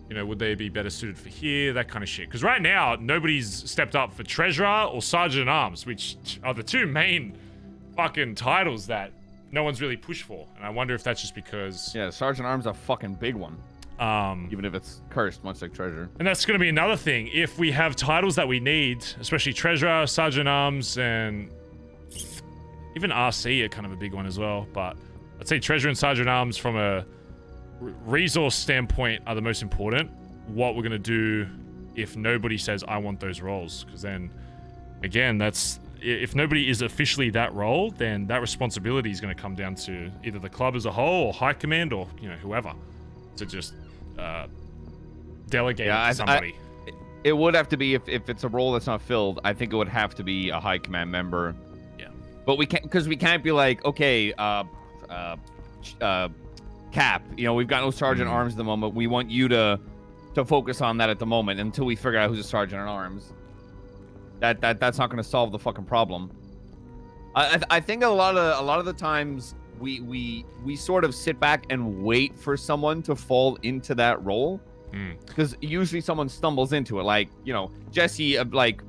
you know, would they be better suited for here, that kind of shit. Because right now, nobody's stepped up for Treasurer or Sergeant-at-Arms, which are the 2 main fucking titles that no one's really pushed for. And I wonder if that's just because... Yeah, Sergeant-at-Arms is a fucking big one. Even if it's cursed, much like Treasurer. And that's going to be another thing. If we have titles that we need, especially Treasurer, Sergeant-at-Arms, and... even RC are kind of a big one as well, but I'd say Treasurer and Sergeant-at-Arms from a resource standpoint are the most important. What we're going to do if nobody says, I want those roles, because then, again, that's... if nobody is officially that role, then that responsibility is going to come down to either the club as a whole or high command or, you know, whoever to just delegate it to somebody. It would have to be, if it's a role that's not filled, I think it would have to be a high command member. Yeah. But we can't, because we can't be like, okay, Cap, you know, we've got no Sergeant-at-Arms at the moment. We want you to focus on that at the moment until we figure out who's a Sergeant-at-Arms. That's not going to solve the fucking problem. I think a lot of the times we sort of sit back and wait for someone to fall into that role, because usually someone stumbles into it. Like, you know, Jesse like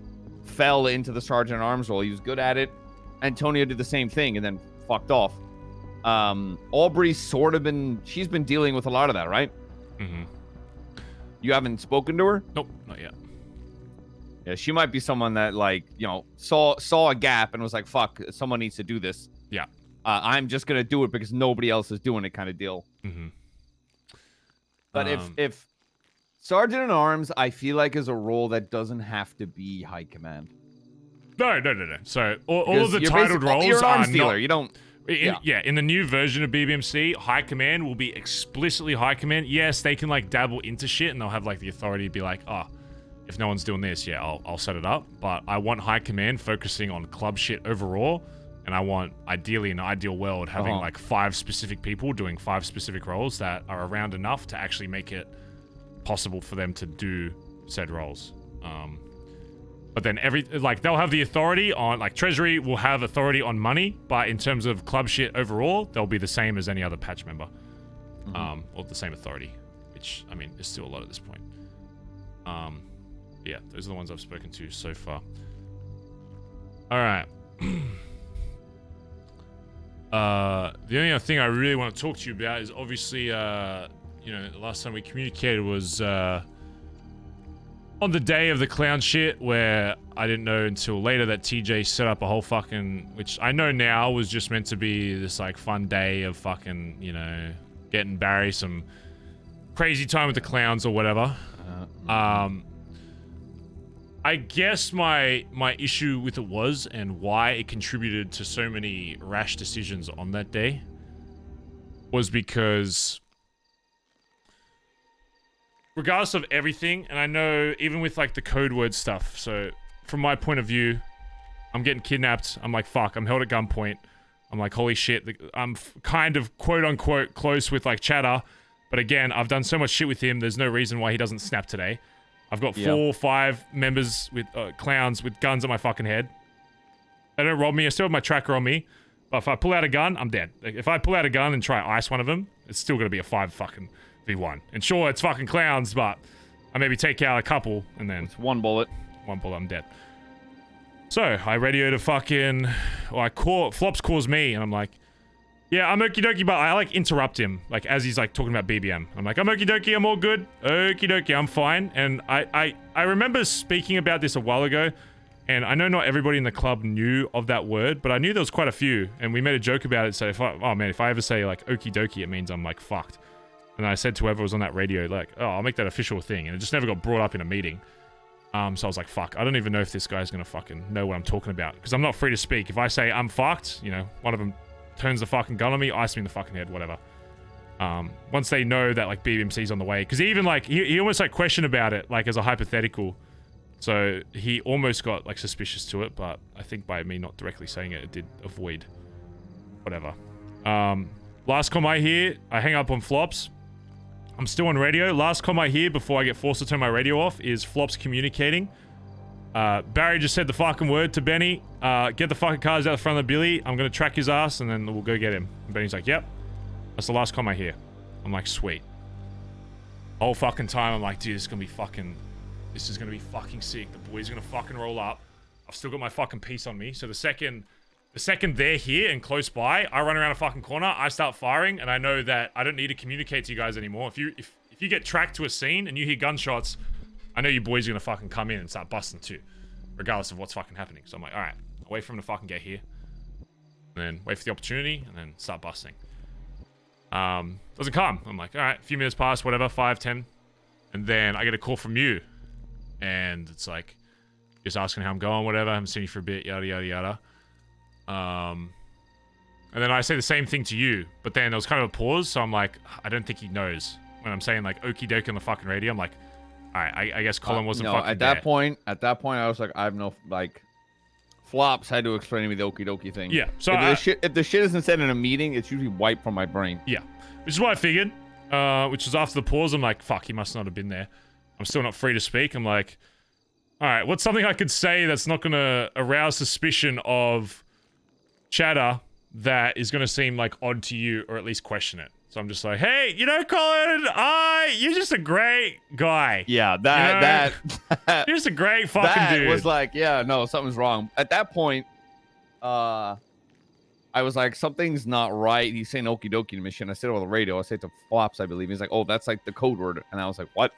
fell into the Sergeant-at-Arms role. He was good at it. Antonio did the same thing and then fucked off. Aubrey's sort of she's been dealing with a lot of that, right? You haven't spoken to her? Nope, not yet. Yeah, she might be someone that, like, you know, saw a gap and was like, fuck, someone needs to do this. Yeah. I'm just going to do it because nobody else is doing it kind of deal. But if Sergeant-at-Arms, I feel like, is a role that doesn't have to be high command. No. So all of the titled roles you're an arms are dealer. not... You don't... In the new version of BBMC, high command will be explicitly high command. Yes, they can, like, dabble into shit and they'll have, like, the authority to be like, oh, if no one's doing this, yeah, I'll set it up. But I want high command focusing on club shit overall, and I want, ideally, in an ideal world, having like 5 specific people doing 5 specific roles that are around enough to actually make it possible for them to do said roles. But then they'll have the authority on, like, Treasury will have authority on money, but in terms of club shit overall, they'll be the same as any other patch member, or the same authority, which, I mean, is still a lot at this point. Yeah, those are the ones I've spoken to so far. All right. The only other thing I really want to talk to you about is obviously, you know, the last time we communicated was on the day of the clown shit, where I didn't know until later that TJ set up a whole fucking, which I know now was just meant to be this, like, fun day of fucking, you know, getting Barry some crazy time with the clowns or whatever. I guess my issue with it was, and why it contributed to so many rash decisions on that day, was because regardless of everything, and I know even with, like, the code word stuff, so from my point of view, I'm getting kidnapped, I'm like, fuck, I'm held at gunpoint, I'm like, holy shit, I'm kind of quote-unquote close with, like, Chatter, but again, I've done so much shit with him, there's no reason why he doesn't snap today. I've got 4 or 5 members with clowns with guns on my fucking head. They don't rob me. I still have my tracker on me. But if I pull out a gun, I'm dead. Like, if I pull out a gun and try to ice one of them, it's still going to be a 5 fucking V1. And sure, it's fucking clowns, but I maybe take out a couple, and then... It's one bullet. One bullet, I'm dead. So, I radio to fucking... Or Flops calls me, and I'm like, yeah, I'm okie dokie, but I, like, interrupt him, like, as he's, like, talking about BBM. I'm like, I'm okie dokie, I'm all good. Okie dokie, I'm fine. And I remember speaking about this a while ago, and I know not everybody in the club knew of that word, but I knew there was quite a few, and we made a joke about it, so if I ever say, like, okie dokie, it means I'm, like, fucked. And I said to whoever was on that radio, like, oh, I'll make that official thing. And it just never got brought up in a meeting. So I was like, fuck, I don't even know if this guy's gonna fucking know what I'm talking about. Because I'm not free to speak. If I say I'm fucked, you know, one of them turns the fucking gun on me, ice me in the fucking head, whatever. Once they know that, like, BBMC's on the way. Because he even, like, he almost, like, questioned about it, like, as a hypothetical. So he almost got, like, suspicious to it. But I think by me not directly saying it, it did avoid whatever. Last comm I hear, I hang up on Flops. I'm still on radio. Last comm I hear before I get forced to turn my radio off is Flops communicating. Barry just said the fucking word to Benny. Get the fucking cars out the front of the Billy. I'm gonna track his ass and then we'll go get him. And Benny's like, yep. That's the last comm I hear. I'm like, sweet. Whole fucking time I'm like, dude, this is gonna be fucking sick. The boys are gonna fucking roll up. I've still got my fucking piece on me. So the second they're here and close by, I run around a fucking corner, I start firing, and I know that I don't need to communicate to you guys anymore. If you get tracked to a scene and you hear gunshots, I know you boys are gonna fucking come in and start busting too, regardless of what's fucking happening. So I'm like, alright, I'll wait for him to fucking get here. And then wait for the opportunity, and then start busting. Doesn't come. I'm like, alright, a few minutes pass, whatever, 5, 10. And then I get a call from you. And it's like, just asking how I'm going, whatever, I haven't seen you for a bit, yada, yada, yada. And then I say the same thing to you, but then there was kind of a pause, so I'm like, I don't think he knows. When I'm saying, like, okie dokie on the fucking radio, I'm like, alright, I guess Colin wasn't fucking at that point, I was like, I have no, like, Flops had to explain to me the okie dokie thing. Yeah, so if the shit isn't said in a meeting, it's usually wiped from my brain. Yeah, which is what I figured, which was after the pause, I'm like, fuck, he must not have been there. I'm still not free to speak. I'm like, alright, what's something I could say that's not gonna arouse suspicion of chatter that is going to seem like odd to you, or at least question it. So I'm just like, hey, you know, Colin, you're just a great guy. Yeah, you're just a great fucking dude. That was like, yeah, no, something's wrong. At that point, I was like, something's not right. He's saying okie dokie to me. And I said over the radio, I said to Flops, I believe. He's like, oh, that's like the code word. And I was like, what?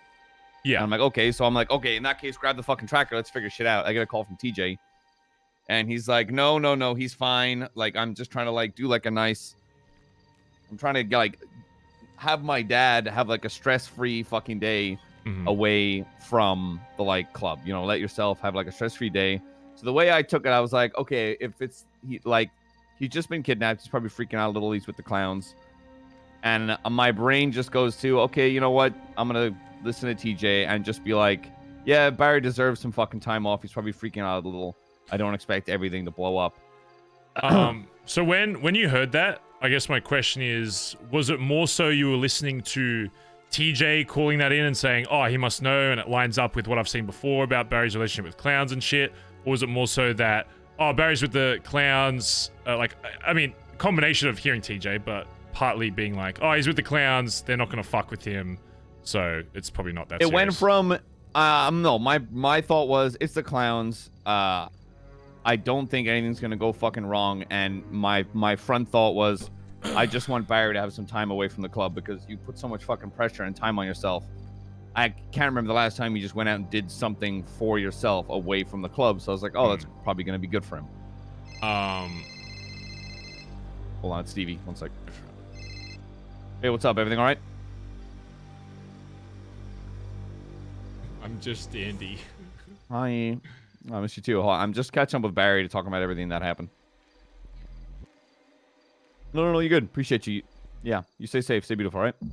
Yeah. And I'm like, okay. So I'm like, okay, in that case, grab the fucking tracker. Let's figure shit out. I get a call from TJ. And he's like, no, he's fine. Like, I'm just trying to, like, do, like, I'm trying to, like, have my dad have, like, a stress-free fucking day away from the, like, club. You know, let yourself have, like, a stress-free day. So the way I took it, I was like, okay, if it's, he's just been kidnapped. He's probably freaking out a little. He's with the clowns. And my brain just goes to, okay, you know what? I'm going to listen to TJ and just be like, yeah, Barry deserves some fucking time off. He's probably freaking out a little. I don't expect everything to blow up. So when you heard that, I guess my question is, was it more so you were listening to TJ calling that in and saying, oh, he must know, and it lines up with what I've seen before about Barry's relationship with clowns and shit? Or was it more so that, oh, Barry's with the clowns, I mean, combination of hearing TJ, but partly being like, oh, he's with the clowns, they're not going to fuck with him, so it's probably not that serious. It went from, no, my thought was, it's the clowns, I don't think anything's gonna go fucking wrong, and my front thought was, I just want Barry to have some time away from the club because you put so much fucking pressure and time on yourself. I can't remember the last time you just went out and did something for yourself away from the club, so I was like, oh, that's probably gonna be good for him. Hold on, it's Stevie. 1 sec. Hey, what's up? Everything all right? I'm just Andy. Hi. I miss you too. I'm just catching up with Barry to talk about everything that happened. No, you're good. Appreciate you. Yeah, you stay safe. Stay beautiful, all right? All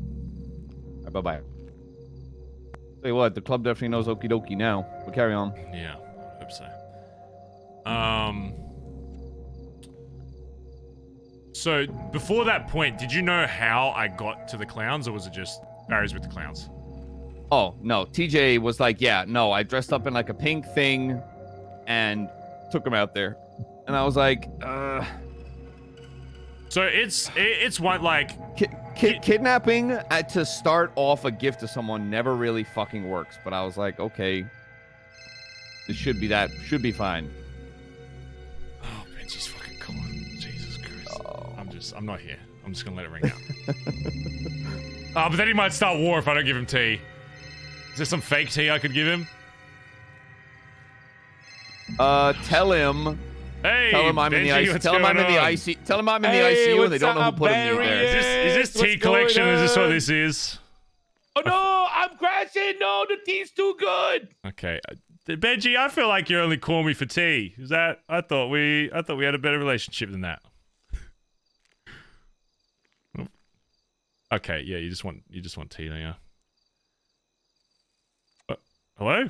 right, bye-bye. Tell you what, the club definitely knows okie dokie now. But carry on. Yeah, I hope so. So, before that point, did you know how I got to the clowns, or was it just Barry's with the clowns? Oh, no. TJ was like, yeah, no, I dressed up in like a pink thing and took him out there. And I was like, So it's one, like... Kidnapping to start off a gift to someone never really fucking works. But I was like, okay, this should be fine. Oh, Benji's fucking calling. Jesus Christ. I'm not here. I'm just gonna let it ring out. But then he might start war if I don't give him tea. Is there some fake tea I could give him? Tell him. Hey, tell him I'm Benji, in the IC. what's Tell him I'm in the going on? IC. Tell him I'm in the ICU and they don't know who put him there. Is this tea collection? Is this what this is? Oh no, I'm crashing. No, the tea's too good. Okay, Benji, I feel like you're only calling me for tea. Is that? I thought we had a better relationship than that. Okay, yeah, you just want tea, don't you? Hello?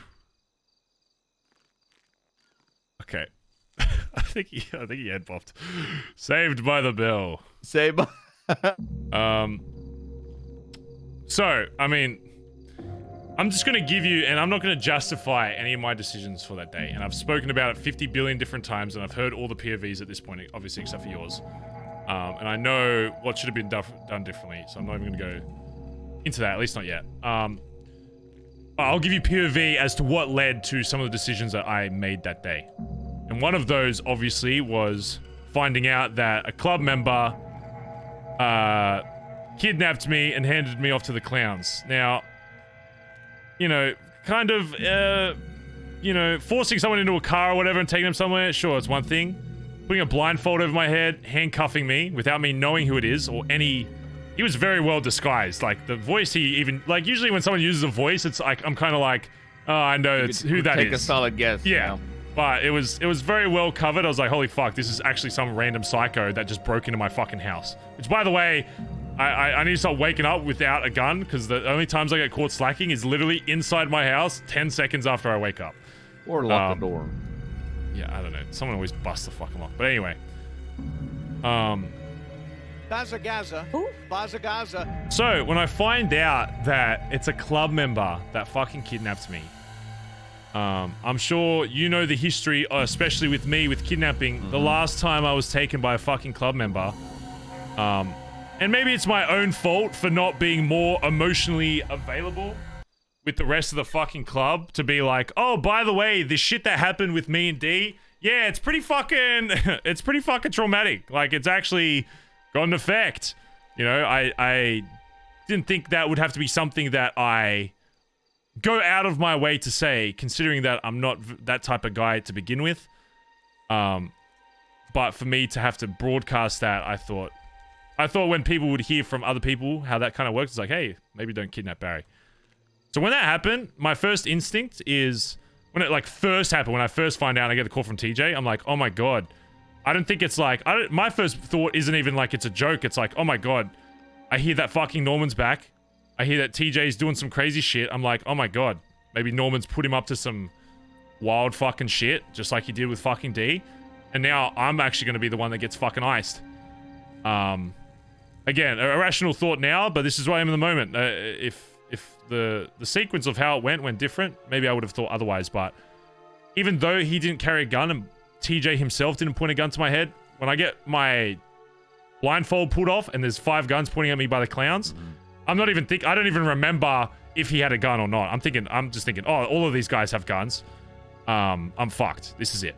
Okay. I think he head bopped. Saved by the bell. Saved by So, I mean, I'm just gonna give you, and I'm not gonna justify any of my decisions for that day. And I've spoken about it 50 billion different times, and I've heard all the POVs at this point, obviously except for yours. And I know what should have been done differently, so I'm not even gonna go into that, at least not yet. I'll give you POV as to what led to some of the decisions that I made that day. And one of those, obviously, was finding out that a club member kidnapped me and handed me off to the clowns. Now, you know, kind of, you know, forcing someone into a car or whatever and taking them somewhere, sure, it's one thing. Putting a blindfold over my head, handcuffing me without me knowing who it is or any... He was very well disguised. Like, the voice he even... Like, usually when someone uses a voice, it's like, I'm kind of like, oh, I know it's who that is. Take a solid guess. Yeah. You know? But it was very well covered. I was like, holy fuck, this is actually some random psycho that just broke into my fucking house. Which, by the way, I need to start waking up without a gun, because the only times I get caught slacking is literally inside my house 10 seconds after I wake up. Or lock the door. Yeah, I don't know. Someone always busts the fucking lock. But anyway. Bazza. Bazza. So, when I find out that it's a club member that fucking kidnapped me, I'm sure you know the history, especially with me, with kidnapping. The last time I was taken by a fucking club member, and maybe it's my own fault for not being more emotionally available with the rest of the fucking club to be like, oh, by the way, this shit that happened with me and D, yeah, it's pretty fucking traumatic. Like, it's actually got an effect. You know, I didn't think that would have to be something that I go out of my way to say, considering that I'm not that type of guy to begin with. But for me to have to broadcast that, I thought when people would hear from other people how that kind of works, it's like, hey, maybe don't kidnap Barry. So when that happened, my first instinct is, when it like first happened, when I first find out and I get the call from TJ, I'm like, oh my god. I don't think it's like, my first thought isn't even like it's a joke. It's like, oh my god, I hear that fucking Norman's back. I hear that TJ's doing some crazy shit. I'm like, oh my god, maybe Norman's put him up to some wild fucking shit, just like he did with fucking D. And now I'm actually going to be the one that gets fucking iced. Again, a rational thought now, but this is where I am in the moment. If the sequence of how it went different, maybe I would have thought otherwise. But even though he didn't carry a gun and TJ himself didn't point a gun to my head, when I get my blindfold pulled off and there's 5 guns pointing at me by the clowns, I don't even remember if he had a gun or not. I'm just thinking, oh, all of these guys have guns. I'm fucked. This is it.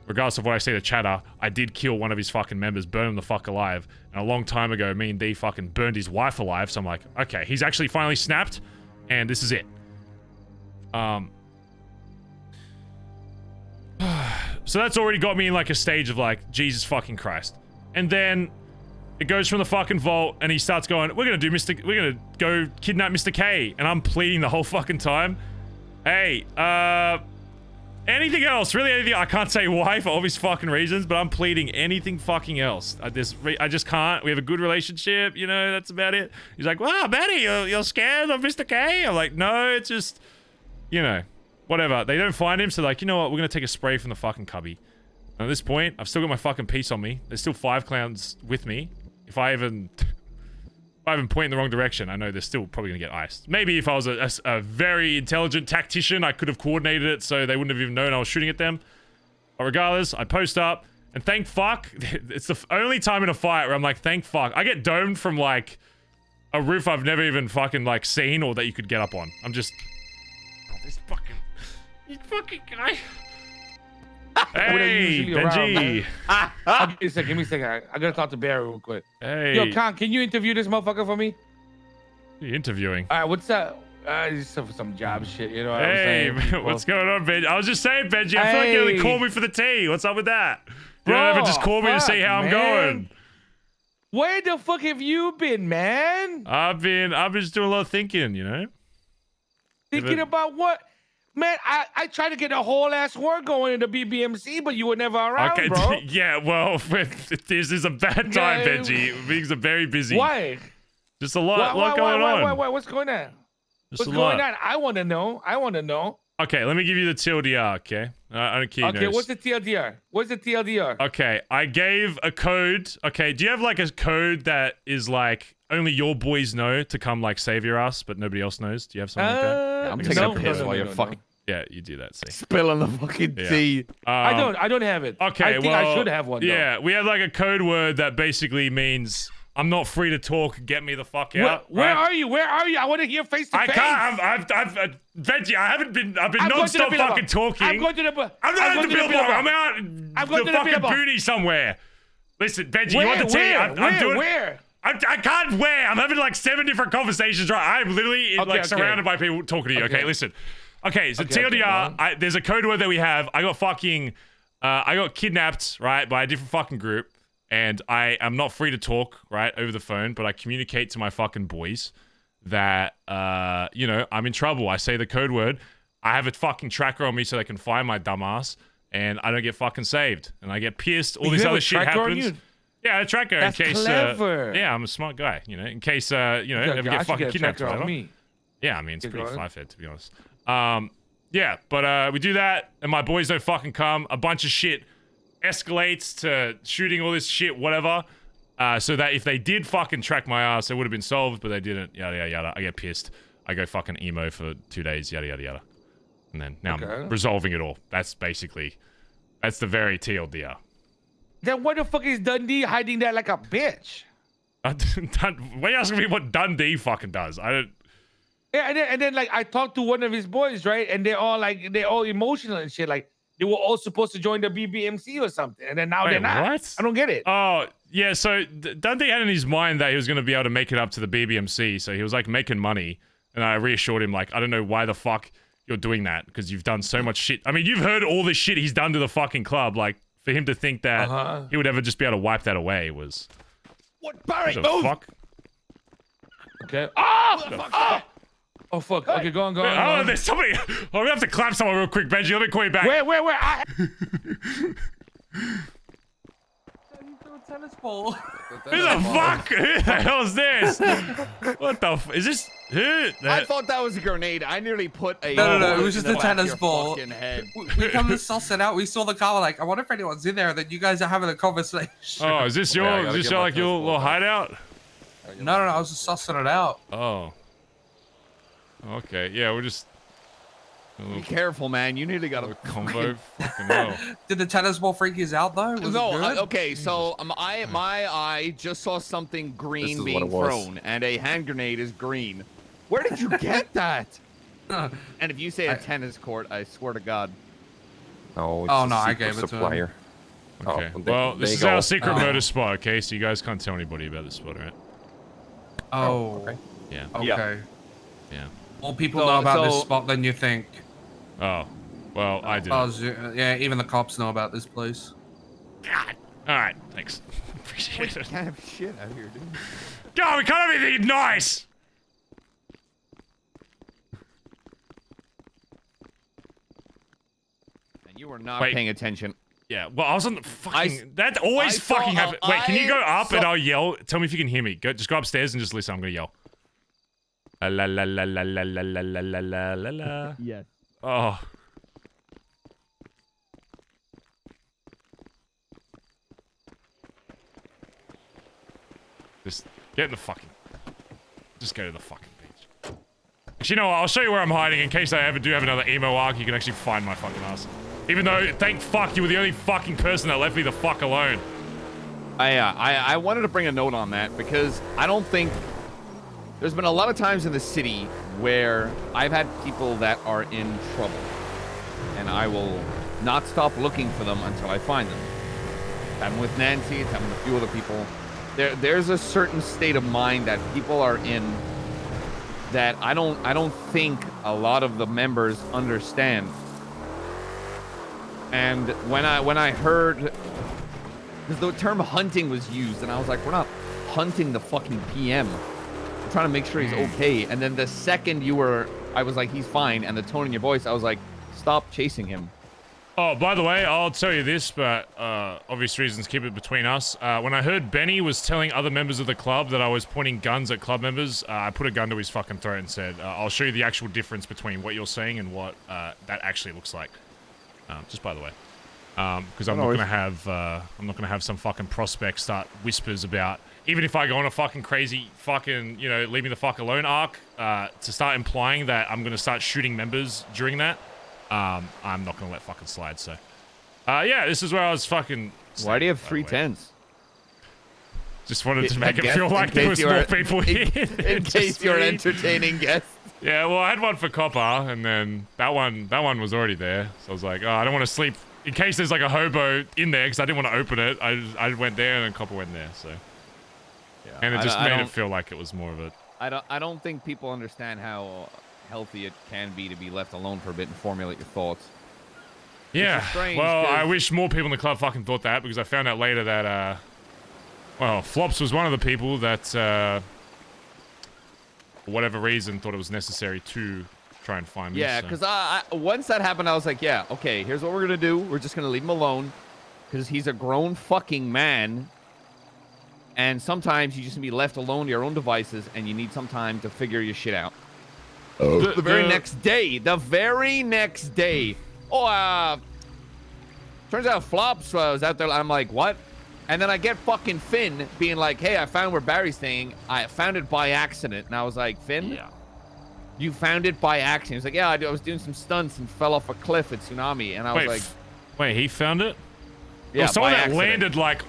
Regardless of what I say to Chatter, I did kill one of his fucking members, burn him the fuck alive. And a long time ago, me and D fucking burned his wife alive. So I'm like, okay, he's actually finally snapped, and this is it. So that's already got me in like a stage of like, Jesus fucking Christ. And then it goes from the fucking vault, and he starts going, we're gonna go kidnap Mr. K. And I'm pleading the whole fucking time. Hey, anything else? Really anything? I can't say why for obvious fucking reasons, but I'm pleading anything fucking else. I just can't. We have a good relationship, you know, that's about it. He's like, wow, Betty, you're scared of Mr. K? I'm like, no, it's just, you know, whatever. They don't find him, so like, you know what? We're gonna take a spray from the fucking cubby. And at this point, I've still got my fucking piece on me. There's still 5 clowns with me. If I even point in the wrong direction, I know they're still probably gonna get iced. Maybe if I was a very intelligent tactician, I could have coordinated it so they wouldn't have even known I was shooting at them. But regardless, I post up, And thank fuck, it's the only time in a fight where I'm like, thank fuck. I get domed from like a roof I've never even fucking like seen or that you could get up on. I'm just, oh, this fucking, you fucking guy. Hey, Benji. Give me a second. I gotta talk to Barry real quick. Hey. Yo, Con, can you interview this motherfucker for me? What are you interviewing? All right, what's up? Just some job shit, you know what Hey, I'm saying? what's going on, Benji? I was just saying, Benji, I feel like you only called me for the tea. What's up with that? You don't ever just call me to see how I'm going. Where the fuck have you been, man? I've been just doing a lot of thinking, you know? Thinking about what? Man, I tried to get a whole ass war going in the BBMC, but you were never around, Okay, bro. yeah, well, this is a bad time, Benji. Things are very busy. Why? Just a lot going on. What's going on? Just What's a going lot. on? I want to know. Okay, let me give you the TLDR, okay? I don't care. Okay, what's the TLDR? Okay, I gave a code. Okay, do you have like a code that is like only your boys know to come like save your ass, but nobody else knows? Do you have something like that? Yeah, I'm taking a piss while you're fucking Yeah, you do that. See, spilling the fucking tea. I don't have it. Okay, I think well, I should have one. Though. Yeah, we have like a code word that basically means I'm not free to talk. Get me the fuck out. Where are you? I want to hear face to face. I can't. I've Benji, I haven't been. I've been non-stop fucking talking. I'm going to the. I'm not at the billboard. I'm out. I'm going the to the fucking billboard. booty somewhere. Listen, Benji, you want the tea? I'm doing. Where? I can't wear. I'm having like 7 different conversations. Right, I'm literally surrounded by people talking to you. Okay, listen. Okay, so TLDR. There's a code word that we have. I got kidnapped, right, by a different fucking group. And I am not free to talk, right, over the phone, but I communicate to my fucking boys that, you know, I'm in trouble. I say the code word. I have a fucking tracker on me so they can find my dumbass, and I don't get fucking saved. And I get pierced. All this other shit happens. Yeah, a tracker That's in case. Clever. Yeah, I'm a smart guy, you know, in case, you know, ever get fucking kidnapped or whatever. Me. Yeah, I mean, it's pretty fly-fed, to be honest. Yeah, but we do that, and my boys don't fucking come. A bunch of shit escalates to shooting all this shit, whatever, so that if they did fucking track my ass, it would have been solved, but they didn't. Yada yada yada. I get pissed. I go fucking emo for 2 days. Yada yada yada. And then now I'm resolving it all. That's the very TLDR. Then what the fuck is Dundee hiding there like a bitch? Why are you asking me what Dundee fucking does? I don't. Yeah, and then like I talked to one of his boys, right? And they're all emotional and shit. Like they were all supposed to join the BBMC or something, and then now they're not. What? I don't get it. Oh yeah, so Dundee had in his mind that he was going to be able to make it up to the BBMC, so he was like making money, and I reassured him like, I don't know why the fuck you're doing that, because you've done so much shit. I mean, you've heard all the shit he's done to the fucking club. Like for him to think that he would ever just be able to wipe that away was. What? Barry, the move! Fuck? Okay. Oh fuck. Okay, go on. Oh, there's somebody. Oh, we have to clap someone real quick, Benji. Let me call you back. Where? Tennis ball. Who the fuck? Who the hell is this? What the is this? I thought that was a grenade. I nearly put a. No. It was just a tennis ball. Head. We come to suss it out. We saw the car. We're like, I wonder if anyone's in there. Then you guys are having a conversation. Oh, is this your? Is this like your little hideout? No. I was just sussing it out. Oh. Okay. Yeah, we're just. Be careful, man. You nearly got a combo. Fucking hell. Did the tennis ball freak you out though? Was no. it good? Okay. So my eye just saw something green being thrown, and a hand grenade is green. Where did you get that? And if you say a tennis court, I swear to God. No. I gave it to him. Okay. Well, this is our secret murder spot. Okay, so you guys can't tell anybody about this spot, right? Oh. Okay. Yeah. Okay. Yeah. More people know about this spot than you think. Oh. Well, I do. Yeah, even the cops know about this place. God. All right. Thanks. Appreciate it. What kind of shit out here, dude? God, we can't have anything nice. And you were not paying attention. Yeah, well, I was on the fucking. That always fucking happens. Wait, can you go up and I'll yell? Tell me if you can hear me. Just go upstairs and just listen. I'm gonna yell. La la la la la la la la la la la la. Yes. Oh. Just get in the fucking. Just go to the fucking beach. Actually, you know what? I'll show you where I'm hiding in case I ever do have another emo arc. You can actually find my fucking ass. Even though, thank fuck, you were the only fucking person that left me the fuck alone. I wanted to bring a note on that because I don't think there's been a lot of times in the city where I've had people that are in trouble, and I will not stop looking for them until I find them. It's happened with Nancy. It's happened with a few other people. There's a certain state of mind that people are in that I don't think a lot of the members understand. And when I heard, because the term hunting was used, and I was like, we're not hunting the fucking PM. We're trying to make sure he's okay. And then the second I was like, he's fine, and the tone in your voice, I was like, stop chasing him. Oh, by the way, I'll tell you this, but obvious reasons, keep it between us. When I heard Benny was telling other members of the club that I was pointing guns at club members, I put a gun to his fucking throat and said, I'll show you the actual difference between what you're saying and what that actually looks like. Just by the way. Because I'm not gonna have some fucking prospect start whispers about, even if I go on a fucking crazy fucking, you know, leave me the fuck alone arc, to start implying that I'm gonna start shooting members during that. I'm not gonna let fucking slide. So, yeah, this is where I was fucking. Why do you have 3 10s? Just wanted to make it feel like there was more people here. In case you're an entertaining guest. Yeah, well, I had one for Copper, and then that one was already there. So I was like, oh, I don't want to sleep in case there's like a hobo in there, because I didn't want to open it. I went there, and then Copper went there. So, yeah, and it just made it feel like it was more of a. I don't think people understand how healthy it can be to be left alone for a bit and formulate your thoughts. Yeah, well, I wish more people in the club fucking thought that, because I found out later that, well, Flops was one of the people that, for whatever reason, thought it was necessary to try and find me. Yeah, because once that happened, I was like, yeah, okay, here's what we're going to do. We're just going to leave him alone, because he's a grown fucking man, and sometimes you just need to be left alone to your own devices, and you need some time to figure your shit out. The very next day, turns out Flops was out there. I'm like, what? And then I get fucking Finn being like, hey, I found where Barry's staying. I found it by accident. And I was like, Finn? Yeah. You found it by accident? He's like, yeah, I was doing some stunts and fell off a cliff at Tsunami. And I was like... Wait, he found it? Yeah, well, someone that landed like...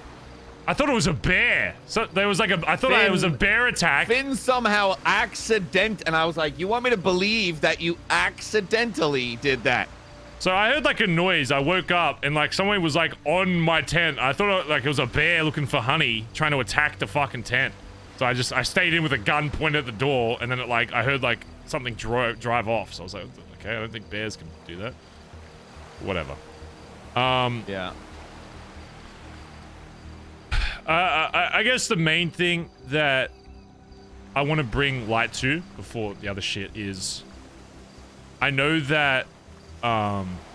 I thought it was a bear. So there was like a... I thought it was a bear attack. Finn somehow and I was like, you want me to believe that you accidentally did that? So I heard like a noise. I woke up and like someone was like on my tent. I thought like it was a bear looking for honey trying to attack the fucking tent. So I stayed in with a gun pointed at the door, and then I heard like something drive off. So I was like, okay, I don't think bears can do that. Whatever. Yeah. I guess the main thing that I want to bring light to before the other shit is, I know that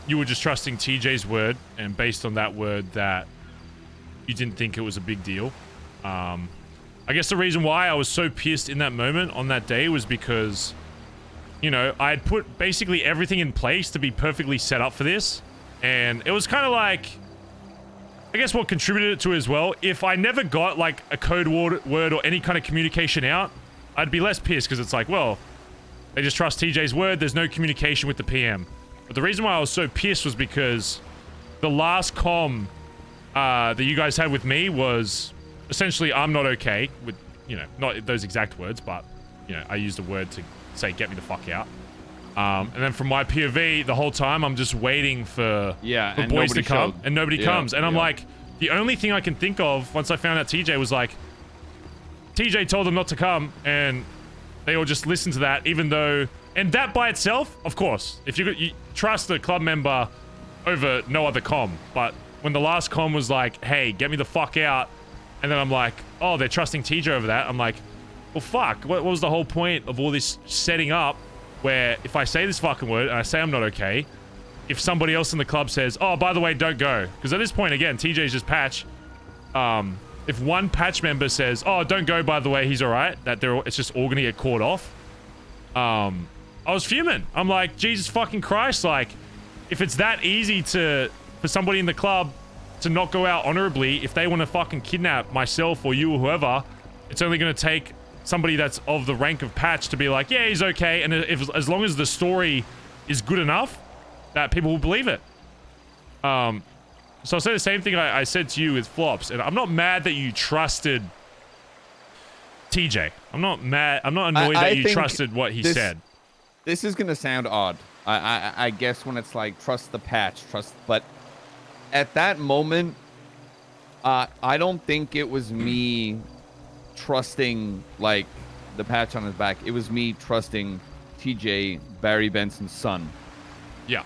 you were just trusting TJ's word, and based on that word that you didn't think it was a big deal. I guess the reason why I was so pissed in that moment on that day was because, you know, I had put basically everything in place to be perfectly set up for this, and it was kind of like, I guess what contributed to it as well, if I never got like a code word or any kind of communication out, I'd be less pissed, because it's like, well, they just trust TJ's word, there's no communication with the PM. But the reason why I was so pissed was because the last comm that you guys had with me was essentially, I'm not okay with, you know, not those exact words, but, you know, I used a word to say, get me the fuck out. And then from my POV, the whole time, I'm just waiting for boys to come, and nobody comes. And I'm like, the only thing I can think of once I found out TJ was like, TJ told them not to come, and they all just listened to that, even though... And that by itself, of course, if you trust a club member over no other comm, but when the last comm was like, hey, get me the fuck out, and then I'm like, oh, they're trusting TJ over that, I'm like, well, fuck, what was the whole point of all this setting up where if I say this fucking word and I say I'm not okay, if somebody else in the club says, oh, by the way, don't go. Because at this point, again, TJ's just patch. If one patch member says, oh, don't go, by the way, he's all right, it's just all going to get caught off. I was fuming. I'm like, Jesus fucking Christ, like, if it's that easy for somebody in the club to not go out honorably, if they want to fucking kidnap myself or you or whoever, it's only going to take somebody that's of the rank of patch to be like, yeah, he's okay, and as long as the story is good enough, that people will believe it. So I'll say the same thing I said to you with Flops, and I'm not mad that you trusted TJ. I'm not mad. I'm not annoyed that you trusted what he said. This is gonna sound odd. I guess when it's like trust the patch, but at that moment, I don't think it was me trusting like the patch on his back. It was me trusting TJ, Barry Benson's son. Yeah,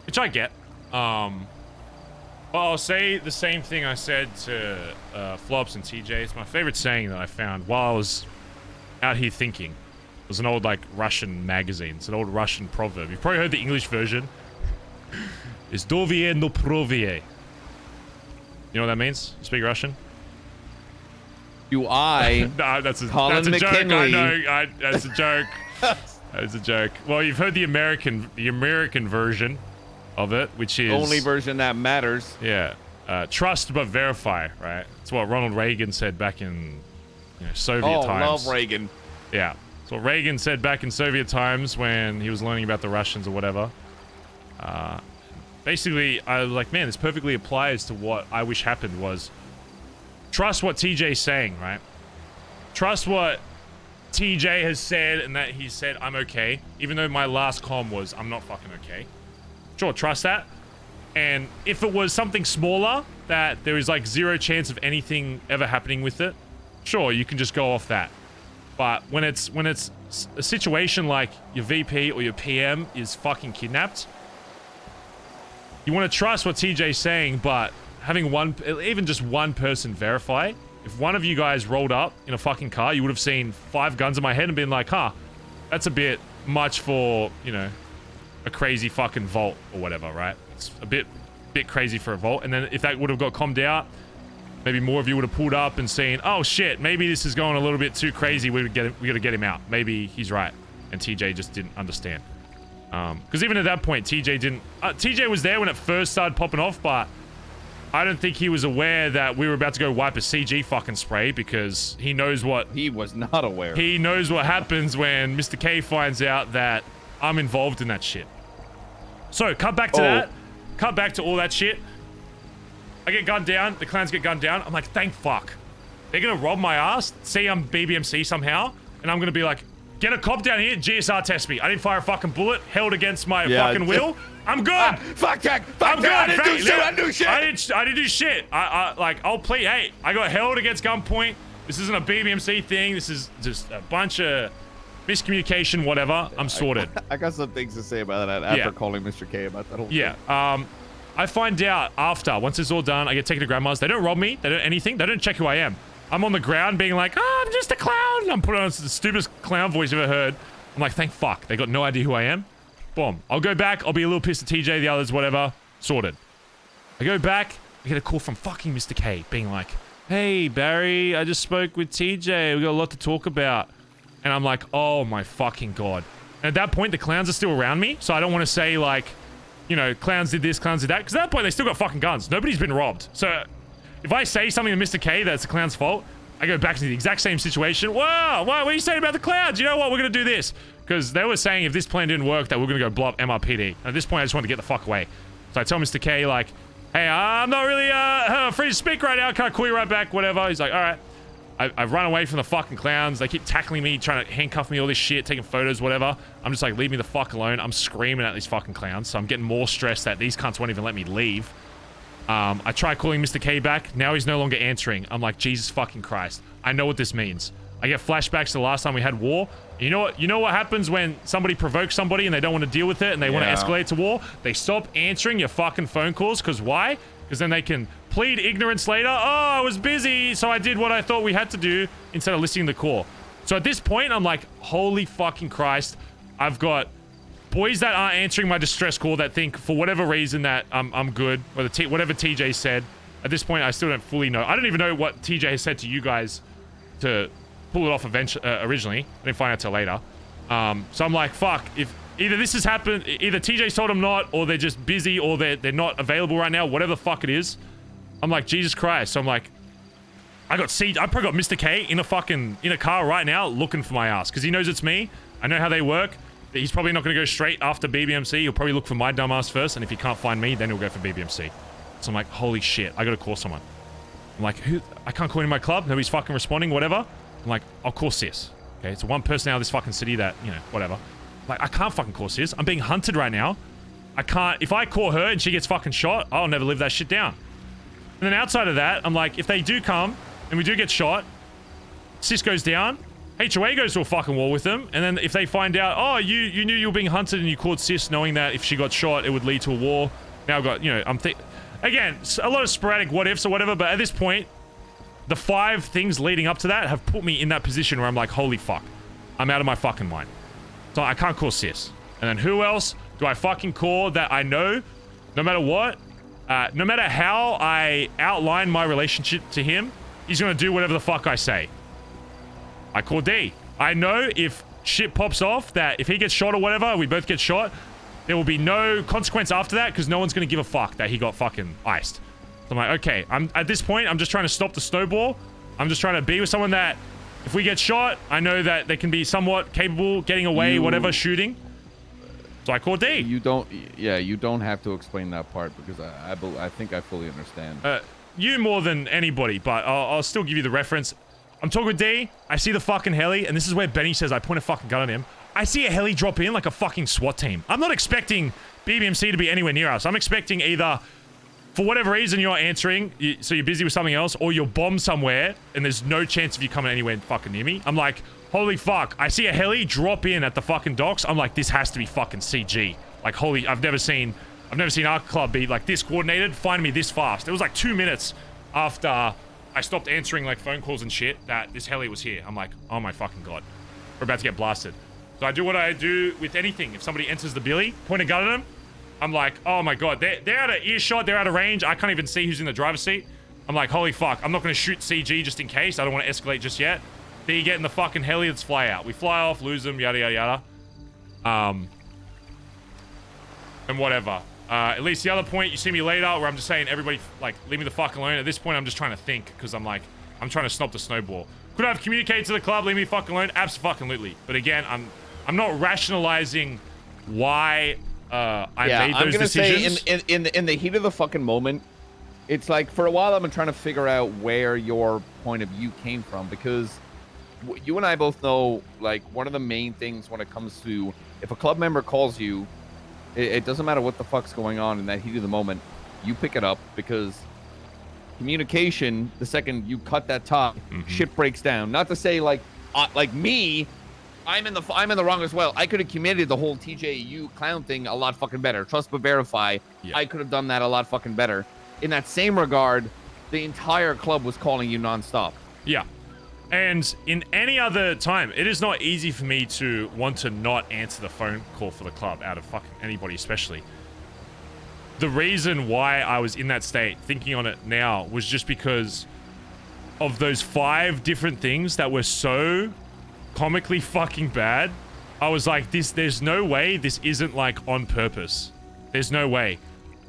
which I get. Well, I'll say the same thing I said to Flops and TJ. It's my favorite saying that I found while I was out here thinking. It was an old, like, Russian magazine. It's an old Russian proverb. You've probably heard the English version. It's Dovie no provie. You know what that means? You speak Russian? Do I? No, that's a joke. I know. That's a joke. That's a joke. Well, you've heard the American version of it, which is only version that matters. Yeah, trust but verify. Right. It's what Ronald Reagan said back in Soviet times. Love Reagan. Yeah. So what Reagan said back in Soviet times when he was learning about the Russians or whatever. Basically, I was like, man, this perfectly applies to what I wish happened was trust what TJ's saying, right? Trust what TJ has said and that he said I'm okay, even though my last comm was I'm not fucking okay. Sure, trust that. And if it was something smaller that there is like zero chance of anything ever happening with it, sure, you can just go off that. But when it's a situation like your VP or your PM is fucking kidnapped, you want to trust what TJ's saying, but having even just one person verify. If one of you guys rolled up in a fucking car, you would have seen 5 guns in my head and been like, huh, that's a bit much for, a crazy fucking vault or whatever, right? It's a bit crazy for a vault. And then if that would have got calmed out, maybe more of you would have pulled up and seen, oh shit, maybe this is going a little bit too crazy. We gotta get him out. Maybe he's right. And TJ just didn't understand. Because even at that point, TJ was there when it first started popping off, but I don't think he was aware that we were about to go wipe a CG fucking spray because he knows what... He was not aware. He knows what happens when Mr. K finds out that I'm involved in that shit. So, cut back to that. Cut back to all that shit. I get gunned down. The clans get gunned down. I'm like, thank fuck. They're gonna rob my ass, see I'm BBMC somehow, and I'm gonna be like, get a cop down here, GSR test me. I didn't fire a fucking bullet, held against my fucking will. I'm good. Fuck check. I'm good. I didn't do shit. I do shit. I didn't do shit. I'll plead. Hey, I got held against gunpoint. This isn't a BBMC thing. This is just a bunch of miscommunication, whatever. I'm sorted. I got some things to say about that after calling Mr. K about that whole thing. I find out after, once it's all done, I get taken to grandma's. They don't rob me. They don't anything. They don't check who I am. I'm on the ground being like, oh, I'm just a clown. I'm putting on the stupidest clown voice you've ever heard. I'm like, thank fuck. They got no idea who I am. Boom. I'll go back. I'll be a little pissed at TJ, the others, whatever. Sorted. I go back. I get a call from fucking Mr. K being like, hey, Barry, I just spoke with TJ. We got a lot to talk about. And I'm like, oh my fucking God. And at that point, the clowns are still around me. So I don't want to say like, clowns did this, clowns did that. Because at that point, they still got fucking guns. Nobody's been robbed. So if I say something to Mr. K that's the clown's fault, I go back to the exact same situation. Wow, what are you saying about the clowns? You know what? We're going to do this. Because they were saying if this plan didn't work, that we're going to go blow up MRPD. And at this point, I just wanted to get the fuck away. So I tell Mr. K, like, hey, I'm not really free to speak right now. Can I call you right back? Whatever. He's like, all right. I've run away from the fucking clowns. They keep tackling me, trying to handcuff me, all this shit, taking photos, whatever. I'm just like, leave me the fuck alone. I'm screaming at these fucking clowns. So I'm getting more stressed that these cunts won't even let me leave. I try calling Mr. K back. Now he's no longer answering. I'm like, Jesus fucking Christ. I know what this means. I get flashbacks to the last time we had war. You know what happens when somebody provokes somebody and they don't want to deal with it and they want to escalate to war? They stop answering your fucking phone calls. Because why? Because then they can plead ignorance later. Oh, I was busy, so I did what I thought we had to do instead of listening to the call. So at this point, I'm like, holy fucking Christ. I've got boys that aren't answering my distress call that think for whatever reason that I'm good, or whatever TJ said. At this point, I still don't fully know. I don't even know what TJ has said to you guys to pull it off originally. I didn't find out till later. So I'm like, fuck, if either this has happened, either TJ told them not, or they're just busy, or they're not available right now, whatever the fuck it is. I'm like, Jesus Christ. So I'm like, I probably got Mr. K in a car right now looking for my ass because he knows it's me. I know how they work. he's probably not going to go straight after BBMC. He'll probably look for my dumbass first, and if he can't find me, then he'll go for BBMC. So I'm like, holy shit, I got to call someone. I'm like, who? I can't call in my club. Nobody's fucking responding, whatever. I'm like, I'll call Sis. Okay, it's one person out of this fucking city that, you know, whatever. Like, I can't fucking call Sis. I'm being hunted right now. I can't. If I call her and she gets fucking shot, I'll never live that shit down. And then outside of that, I'm like, if they do come and we do get shot, Sis goes down, HOA goes to a fucking war with them, and then if they find out, oh, you knew you were being hunted and you called Sis knowing that if she got shot, it would lead to a war. Now I've got, you know, again, a lot of sporadic what ifs or whatever, but at this point, the 5 things leading up to that have put me in that position where I'm like, holy fuck, I'm out of my fucking mind. So I can't call Sis. And then who else do I fucking call that I know, no matter what, no matter how I outline my relationship to him, he's gonna do whatever the fuck I say. I call D. I know if shit pops off, that if he gets shot or whatever, we both get shot, there will be no consequence after that because no one's going to give a fuck that he got fucking iced. So I'm like, okay, at this point, I'm just trying to stop the snowball. I'm just trying to be with someone that if we get shot, I know that they can be somewhat capable getting away, whatever, shooting. So I call D. You don't have to explain that part because I think I fully understand. You more than anybody, but I'll still give you the reference. I'm talking with D. I see the fucking heli, and this is where Benny says I point a fucking gun at him. I see a heli drop in like a fucking SWAT team. I'm not expecting BBMC to be anywhere near us. I'm expecting either, for whatever reason, you're answering, so you're busy with something else, or you're bombed somewhere, and there's no chance of you coming anywhere fucking near me. I'm like, holy fuck. I see a heli drop in at the fucking docks. I'm like, this has to be fucking CG. Like, holy, I've never seen our club be like this coordinated, find me this fast. It was like 2 minutes after I stopped answering like phone calls and shit that this heli was here. I'm like, oh my fucking god, we're about to get blasted. So I do what I do with anything. If somebody enters the billy, point a gun at them, I'm like, oh my god, they're out of earshot, they're out of range, I can't even see who's in the driver's seat. I'm like, holy fuck, I'm not going to shoot CG just in case. I don't want to escalate just yet. Then you get in the fucking heli, let's fly out. We fly off, lose them, yada yada yada. And whatever. At least the other point, you see me later where I'm just saying, everybody, like, leave me the fuck alone. At this point, I'm just trying to think because I'm like, I'm trying to stop the snowball. Could I have communicated to the club, leave me fucking alone? Absolutely. But again, I'm not rationalizing why I made those decisions. Say in the heat of the fucking moment, it's like for a while I've been trying to figure out where your point of view came from because you and I both know, like, one of the main things when it comes to if a club member calls you, it doesn't matter what the fuck's going on in that heat of the moment, you pick it up because communication, the second you cut that top, shit breaks down. Not to say like me, I'm in the wrong as well. I could have committed the whole TJU clown thing a lot fucking better. Trust but verify. Yeah. I could have done that a lot fucking better. In that same regard, the entire club was calling you nonstop. Yeah. And in any other time, it is not easy for me to want to not answer the phone call for the club out of fucking anybody, especially. The reason why I was in that state, thinking on it now, was just because of those 5 different things that were so comically fucking bad. I was like, there's no way this isn't like on purpose. There's no way.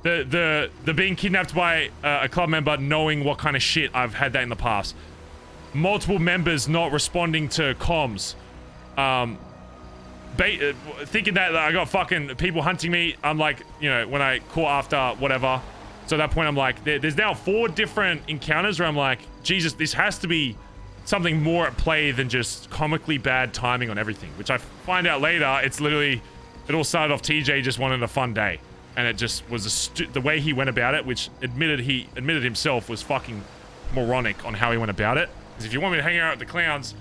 The being kidnapped by a club member, knowing what kind of shit, I've had that in the past. Multiple members not responding to comms. Thinking that I got fucking people hunting me. I'm like, you know, when I call after whatever. So at that point, I'm like, there's now 4 different encounters where I'm like, Jesus, this has to be something more at play than just comically bad timing on everything. Which I find out later, it's literally, it all started off TJ just wanted a fun day. And it just was the way he went about it, which he admitted himself was fucking moronic on how he went about it. Because if you want me to hang out with the clowns,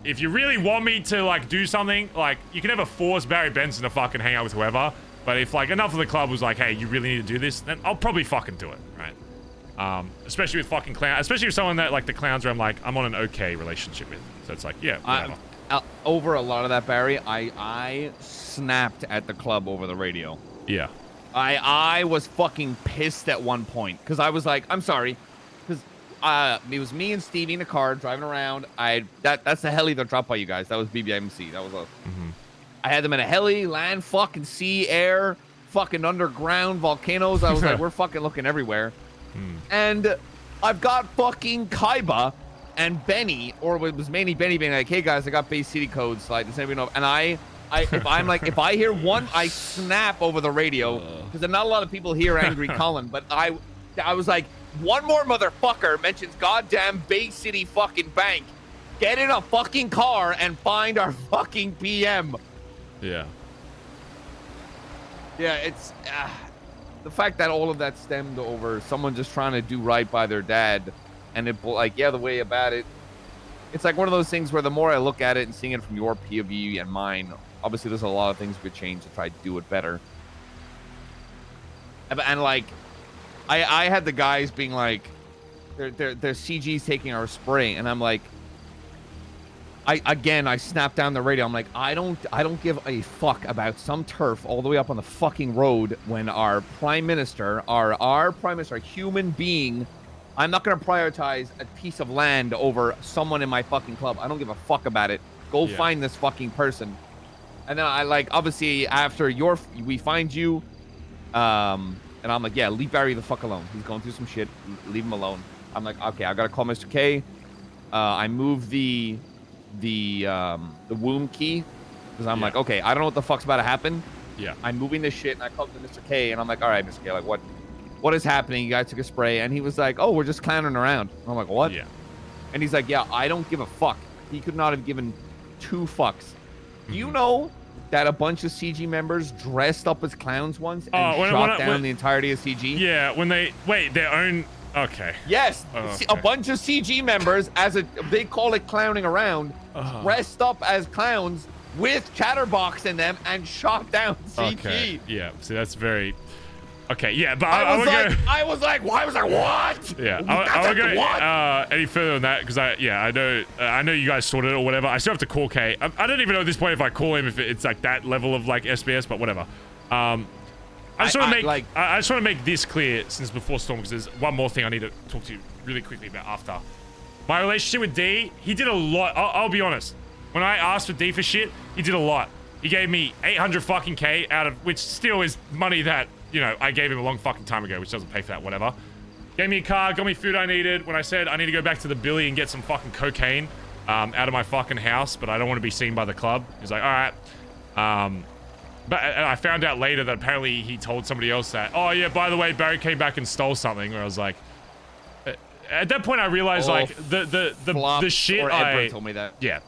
if you really want me to like do something, like you can never force Barry Benson to fucking hang out with whoever. But if like enough of the club was like, hey, you really need to do this, then I'll probably fucking do it, right? Especially with fucking clowns, especially with someone that like the clowns where I'm like, I'm on an okay relationship with. So it's like, yeah, whatever. Over a lot of that, Barry, I snapped at the club over the radio. Yeah. I was fucking pissed at one point because I was like, I'm sorry, because it was me and Stevie in a car driving around. That's the heli that dropped by you guys. That was BBMC. That was I had them in a heli, land, fucking sea, air, fucking underground volcanoes. I was like, we're fucking looking everywhere. And I've got fucking Kaiba and Benny, or it was mainly Benny being like, hey guys, I got base city codes. Like, does anybody know? And I if I hear one, I snap over the radio because not a lot of people hear Angry Colin. But I was like, one more motherfucker mentions goddamn Bay City fucking bank. Get in a fucking car and find our fucking PM. Yeah. Yeah, it's the fact that all of that stemmed over someone just trying to do right by their dad, and it like the way about it, it's like one of those things where the more I look at it and seeing it from your POV and mine, obviously there's a lot of things we could change to try to do it better. And like, I had the guys being like, they're CG's taking our spray, and I'm like, I snapped down the radio. I'm like, I don't give a fuck about some turf all the way up on the fucking road when our prime minister, our prime minister, a human being, I'm not going to prioritize a piece of land over someone in my fucking club. I don't give a fuck about it. Go find this fucking person. And then I like, obviously after we find you, and I'm like, yeah, leave Barry the fuck alone. He's going through some shit. Leave him alone. I'm like, okay, I got to call Mr. K. I moved the womb key because I'm like, okay, I don't know what the fuck's about to happen. Yeah. I'm moving this shit, and I called to Mr. K, and I'm like, all right, Mr. K, like, what is happening? You guys took a spray, and he was like, oh, we're just clowning around. And I'm like, what? Yeah. And he's like, yeah, I don't give a fuck. He could not have given 2 fucks. Do you know that a bunch of CG members dressed up as clowns once and shot down the entirety of CG? Yeah, when their own. Okay. Yes, a bunch of CG members, they call it clowning around, dressed up as clowns with Chatterbox in them and shot down CG. Okay. Yeah. See, that's very. Okay. Yeah, but I was like, what? Yeah. I won't go any further than that because I know you guys sorted it or whatever. I still have to call K. I don't even know at this point if I call him if it's like that level of like SBS, but whatever. I just want to make this clear since before Storm, because there's one more thing I need to talk to you really quickly about after. My relationship with D, he did a lot. I'll be honest. When I asked for D for shit, he did a lot. He gave me 800 fucking K out of, which still is money that, you know, I gave him a long fucking time ago, which doesn't pay for that, whatever. Gave me a car, got me food I needed. When I said I need to go back to the Billy and get some fucking cocaine out of my fucking house, but I don't want to be seen by the club. He's like, all right. But I found out later that apparently he told somebody else that, oh yeah, by the way, Barry came back and stole something. Where I was like, at that point I realized like the shit Edward told me that. Yeah,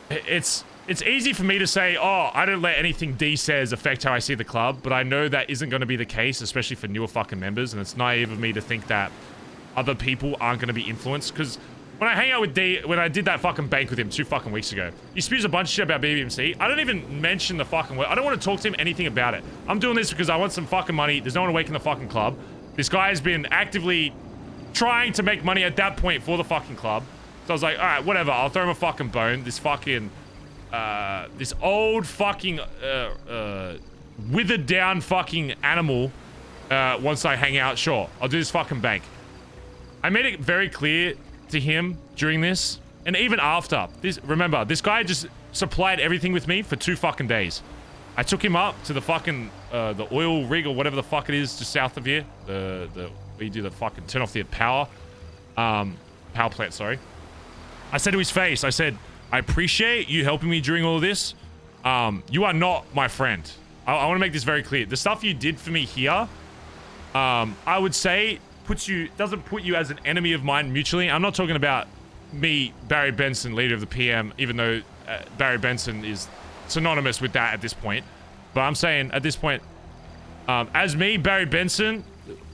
it's easy for me to say, oh, I don't let anything D says affect how I see the club, but I know that isn't going to be the case, especially for newer fucking members, and it's naive of me to think that other people aren't going to be influenced, because when I hang out with D, when I did that fucking bank with him 2 fucking weeks ago, he spews a bunch of shit about BBMC. I don't even mention the fucking word. I don't want to talk to him anything about it. I'm doing this because I want some fucking money. There's no one awake in the fucking club. This guy has been actively trying to make money at that point for the fucking club. So I was like, all right, whatever. I'll throw him a fucking bone. This fucking, this old fucking, withered down fucking animal, once I hang out, sure. I'll do this fucking bank. I made it very clear to him during this and even after remember, this guy just supplied everything with me for 2 fucking days. I took him up to the fucking the oil rig or whatever the fuck it is just south of here, the where you do the fucking turn off the power plant, sorry. I said to his face, I said, I appreciate you helping me during all of this. You are not my friend. I want to make this very clear. The stuff you did for me here, I would say doesn't put you as an enemy of mine mutually. I'm not talking about me, Barry Benson, leader of the PM, even though Barry Benson is synonymous with that at this point. But I'm saying at this point, as me, Barry Benson,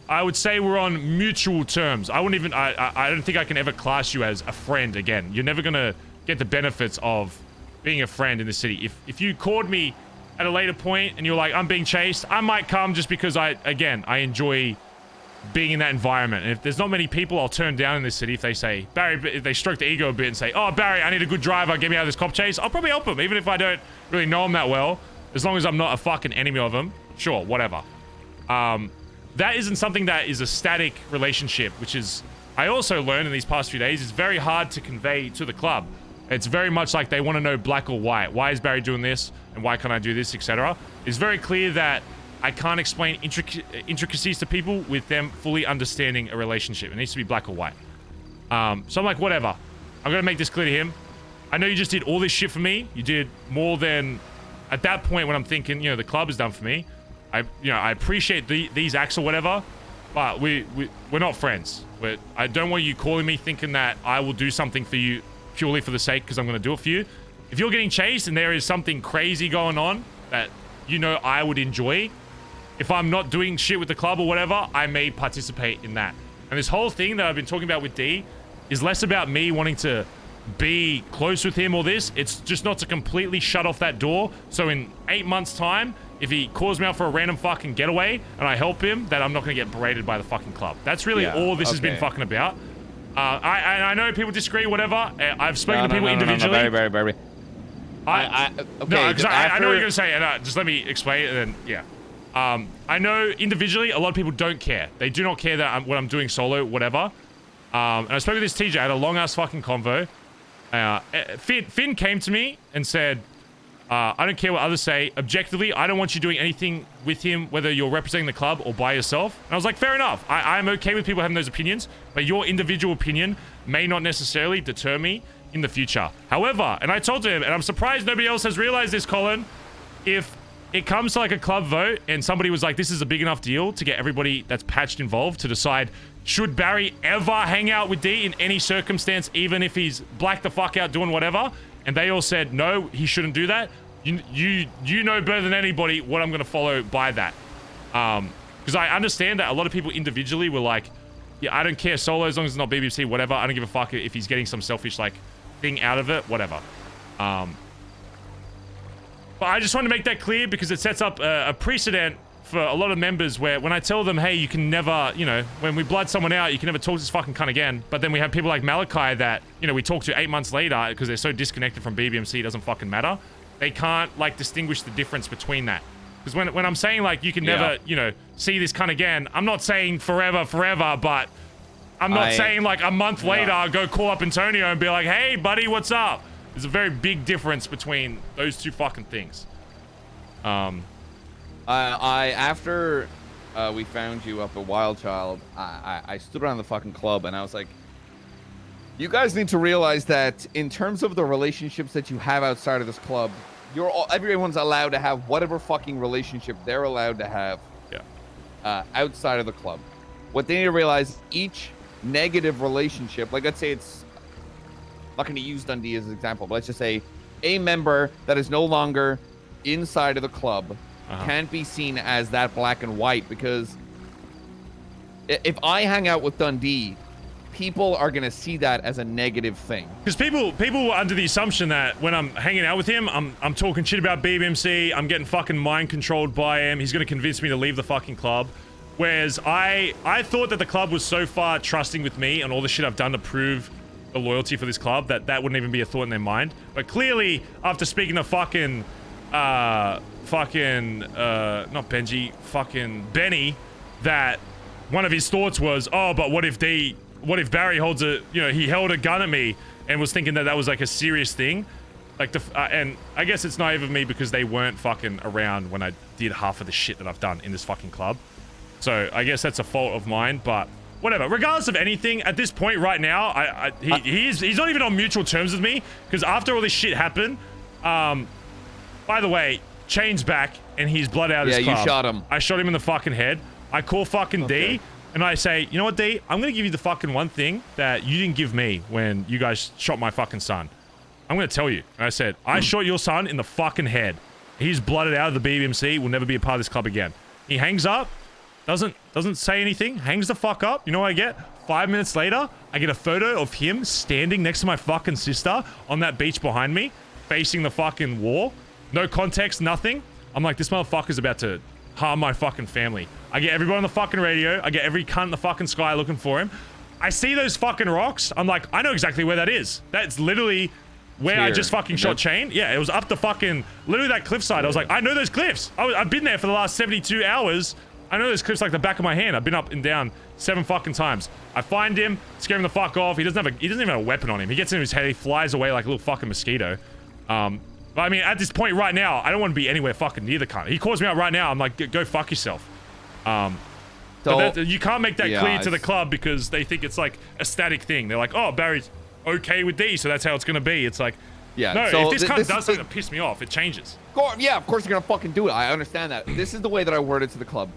I would say we're on mutual terms. I don't think I can ever class you as a friend again. You're never gonna get the benefits of being a friend in the city. If you called me at a later point and you're like, I'm being chased, I might come just because I enjoy being in that environment. And if there's not many people I'll turn down in this city, if they say, Barry, if they stroke the ego a bit and say, oh, Barry, I need a good driver, get me out of this cop chase, I'll probably help him, even if I don't really know him that well. As long as I'm not a fucking enemy of him, sure, whatever. That isn't something that is a static relationship, which is, I also learned in these past few days, is very hard to convey to the club. It's very much like they want to know black or white. Why is Barry doing this? And why can't I do this, etc. It's very clear that I can't explain intricacies to people with them fully understanding a relationship. It needs to be black or white. So I'm like, whatever. I'm going to make this clear to him. I know you just did all this shit for me. You did more than, at that point when I'm thinking, you know, the club is done for me. I appreciate these acts or whatever, but we're not friends. I don't want you calling me thinking that I will do something for you purely for the sake because I'm going to do it for you. If you're getting chased and there is something crazy going on that you know I would enjoy, if I'm not doing shit with the club or whatever, I may participate in that. And this whole thing that I've been talking about with D is less about me wanting to be close with him or this. It's just not to completely shut off that door. So in 8 months' time, if he calls me out for a random fucking getaway and I help him, that I'm not going to get berated by the fucking club. That's really all this has been fucking about. I know people disagree, whatever. I've spoken to people individually. No, very. I know what you're going to say, and just let me explain it, and then, yeah. I know individually, a lot of people don't care. They do not care that what I'm doing solo, whatever. And I spoke with this TJ, I had a long-ass fucking convo. Finn came to me and said, I don't care what others say. Objectively, I don't want you doing anything with him, whether you're representing the club or by yourself. And I was like, fair enough. I'm okay with people having those opinions, but your individual opinion may not necessarily deter me in the future. However, and I told him, and I'm surprised nobody else has realized this, Colin, if it comes to like a club vote and somebody was like, this is a big enough deal to get everybody that's patched involved to decide, should Barry ever hang out with D in any circumstance, even if he's blacked the fuck out doing whatever, and they all said, no, he shouldn't do that. You know better than anybody what I'm going to follow by that. Because I understand that a lot of people individually were like, yeah, I don't care solo as long as it's not BBC, whatever. I don't give a fuck if he's getting some selfish like thing out of it, whatever. But I just want to make that clear because it sets up a precedent for a lot of members where when I tell them, hey, you can never, you know, when we blood someone out, you can never talk to this fucking cunt again. But then we have people like Malachi that, you know, we talk to 8 months later because they're so disconnected from BBMC, it doesn't fucking matter. They can't like distinguish the difference between that. Because when I'm saying like you can never, you know, see this cunt again, I'm not saying forever, but I'm not saying like a month later, go call up Antonio and be like, hey, buddy, what's up? There's a very big difference between those two fucking things. After we found you up at Wild Child, I stood around the fucking club and I was like, you guys need to realize that in terms of the relationships that you have outside of this club, everyone's allowed to have whatever fucking relationship they're allowed to have outside of the club. What they need to realize, each negative relationship, like let's say it's, I'm not going to use Dundee as an example, but let's just say a member that is no longer inside of the club can't be seen as that black and white, because if I hang out with Dundee, people are going to see that as a negative thing. Because people were under the assumption that when I'm hanging out with him, I'm talking shit about BBMC, I'm getting fucking mind controlled by him, he's going to convince me to leave the fucking club. Whereas I thought that the club was so far trusting with me and all the shit I've done to prove the loyalty for this club that wouldn't even be a thought in their mind. But clearly, after speaking to fucking not Benji, fucking Benny, that one of his thoughts was, oh, but what if Barry holds he held a gun at me and was thinking that was like a serious thing. Like, and I guess it's naive of me because they weren't fucking around when I did half of the shit that I've done in this fucking club. So I guess that's a fault of mine, but whatever. Regardless of anything, at this point right now, he's not even on mutual terms with me, because after all this shit happened, by the way, Chain's back and he's blood out his club. Yeah, you shot him. I shot him in the fucking head. I call fucking D and I say, you know what, D? I'm going to give you the fucking one thing that you didn't give me when you guys shot my fucking son. I'm going to tell you. And I said, I shot your son in the fucking head. He's blooded out of the BBMC, will never be a part of this club again. He hangs up, doesn't say anything, hangs the fuck up. You know what I get? 5 minutes later, I get a photo of him standing next to my fucking sister on that beach behind me, facing the fucking wall. No context, nothing. I'm like, this motherfucker's about to harm my fucking family. I get everybody on the fucking radio. I get every cunt in the fucking sky looking for him. I see those fucking rocks. I'm like, I know exactly where that is. That's literally where I just fucking shot Chain. Yeah, it was up the fucking, literally that cliffside. I was like, I know those cliffs. I've been there for the last 72 hours. I know those cliffs like the back of my hand. I've been up and down 7 fucking times. I find him, scare him the fuck off. He doesn't even have a weapon on him. He gets in his head, he flies away like a little fucking mosquito. But I mean, at this point right now, I don't want to be anywhere fucking near the cunt. He calls me out right now. I'm like, go fuck yourself. But you can't make that clear to the club because they think it's like a static thing. They're like, oh, Barry's okay with D, so that's how it's going to be. It's like, Yeah. No, so if this cunt this does is something that piss me off, it changes. Yeah, of course you're gonna fucking do it. I understand that. This is the way that I word it to the club.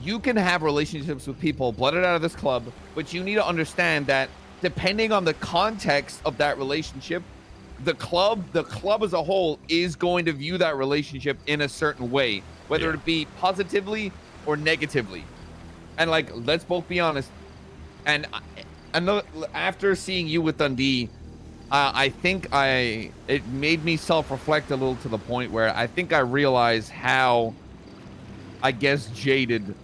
You can have relationships with people blooded out of this club, but you need to understand that depending on the context of that relationship, the club as a whole is going to view that relationship in a certain way, whether it be positively or negatively. And like, let's both be honest. And I know after seeing you with Dundee, I think it made me self-reflect a little to the point where I think I realized how, I guess, jaded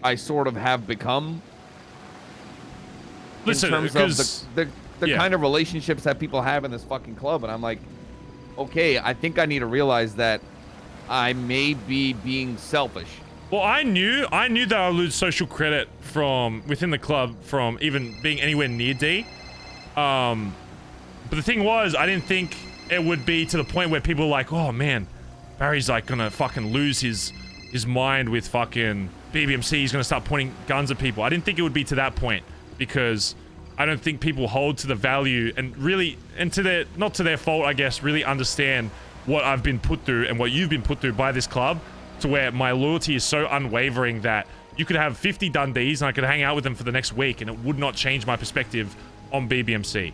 I sort of have become. Listen, in terms of the kind of relationships that people have in this fucking club. And I'm like, okay, I think I need to realize that I may be being selfish. Well, I knew that I would lose social credit from within the club from even being anywhere near D. But the thing was, I didn't think it would be to the point where people were like, oh man, Barry's like gonna fucking lose his mind with fucking BBMC. He's gonna start pointing guns at people. I didn't think it would be to that point because I don't think people hold to the value and really, and to their, not to their fault, I guess, really understand what I've been put through and what you've been put through by this club, to where my loyalty is so unwavering that you could have 50 Dundees and I could hang out with them for the next week and it would not change my perspective on BBMC.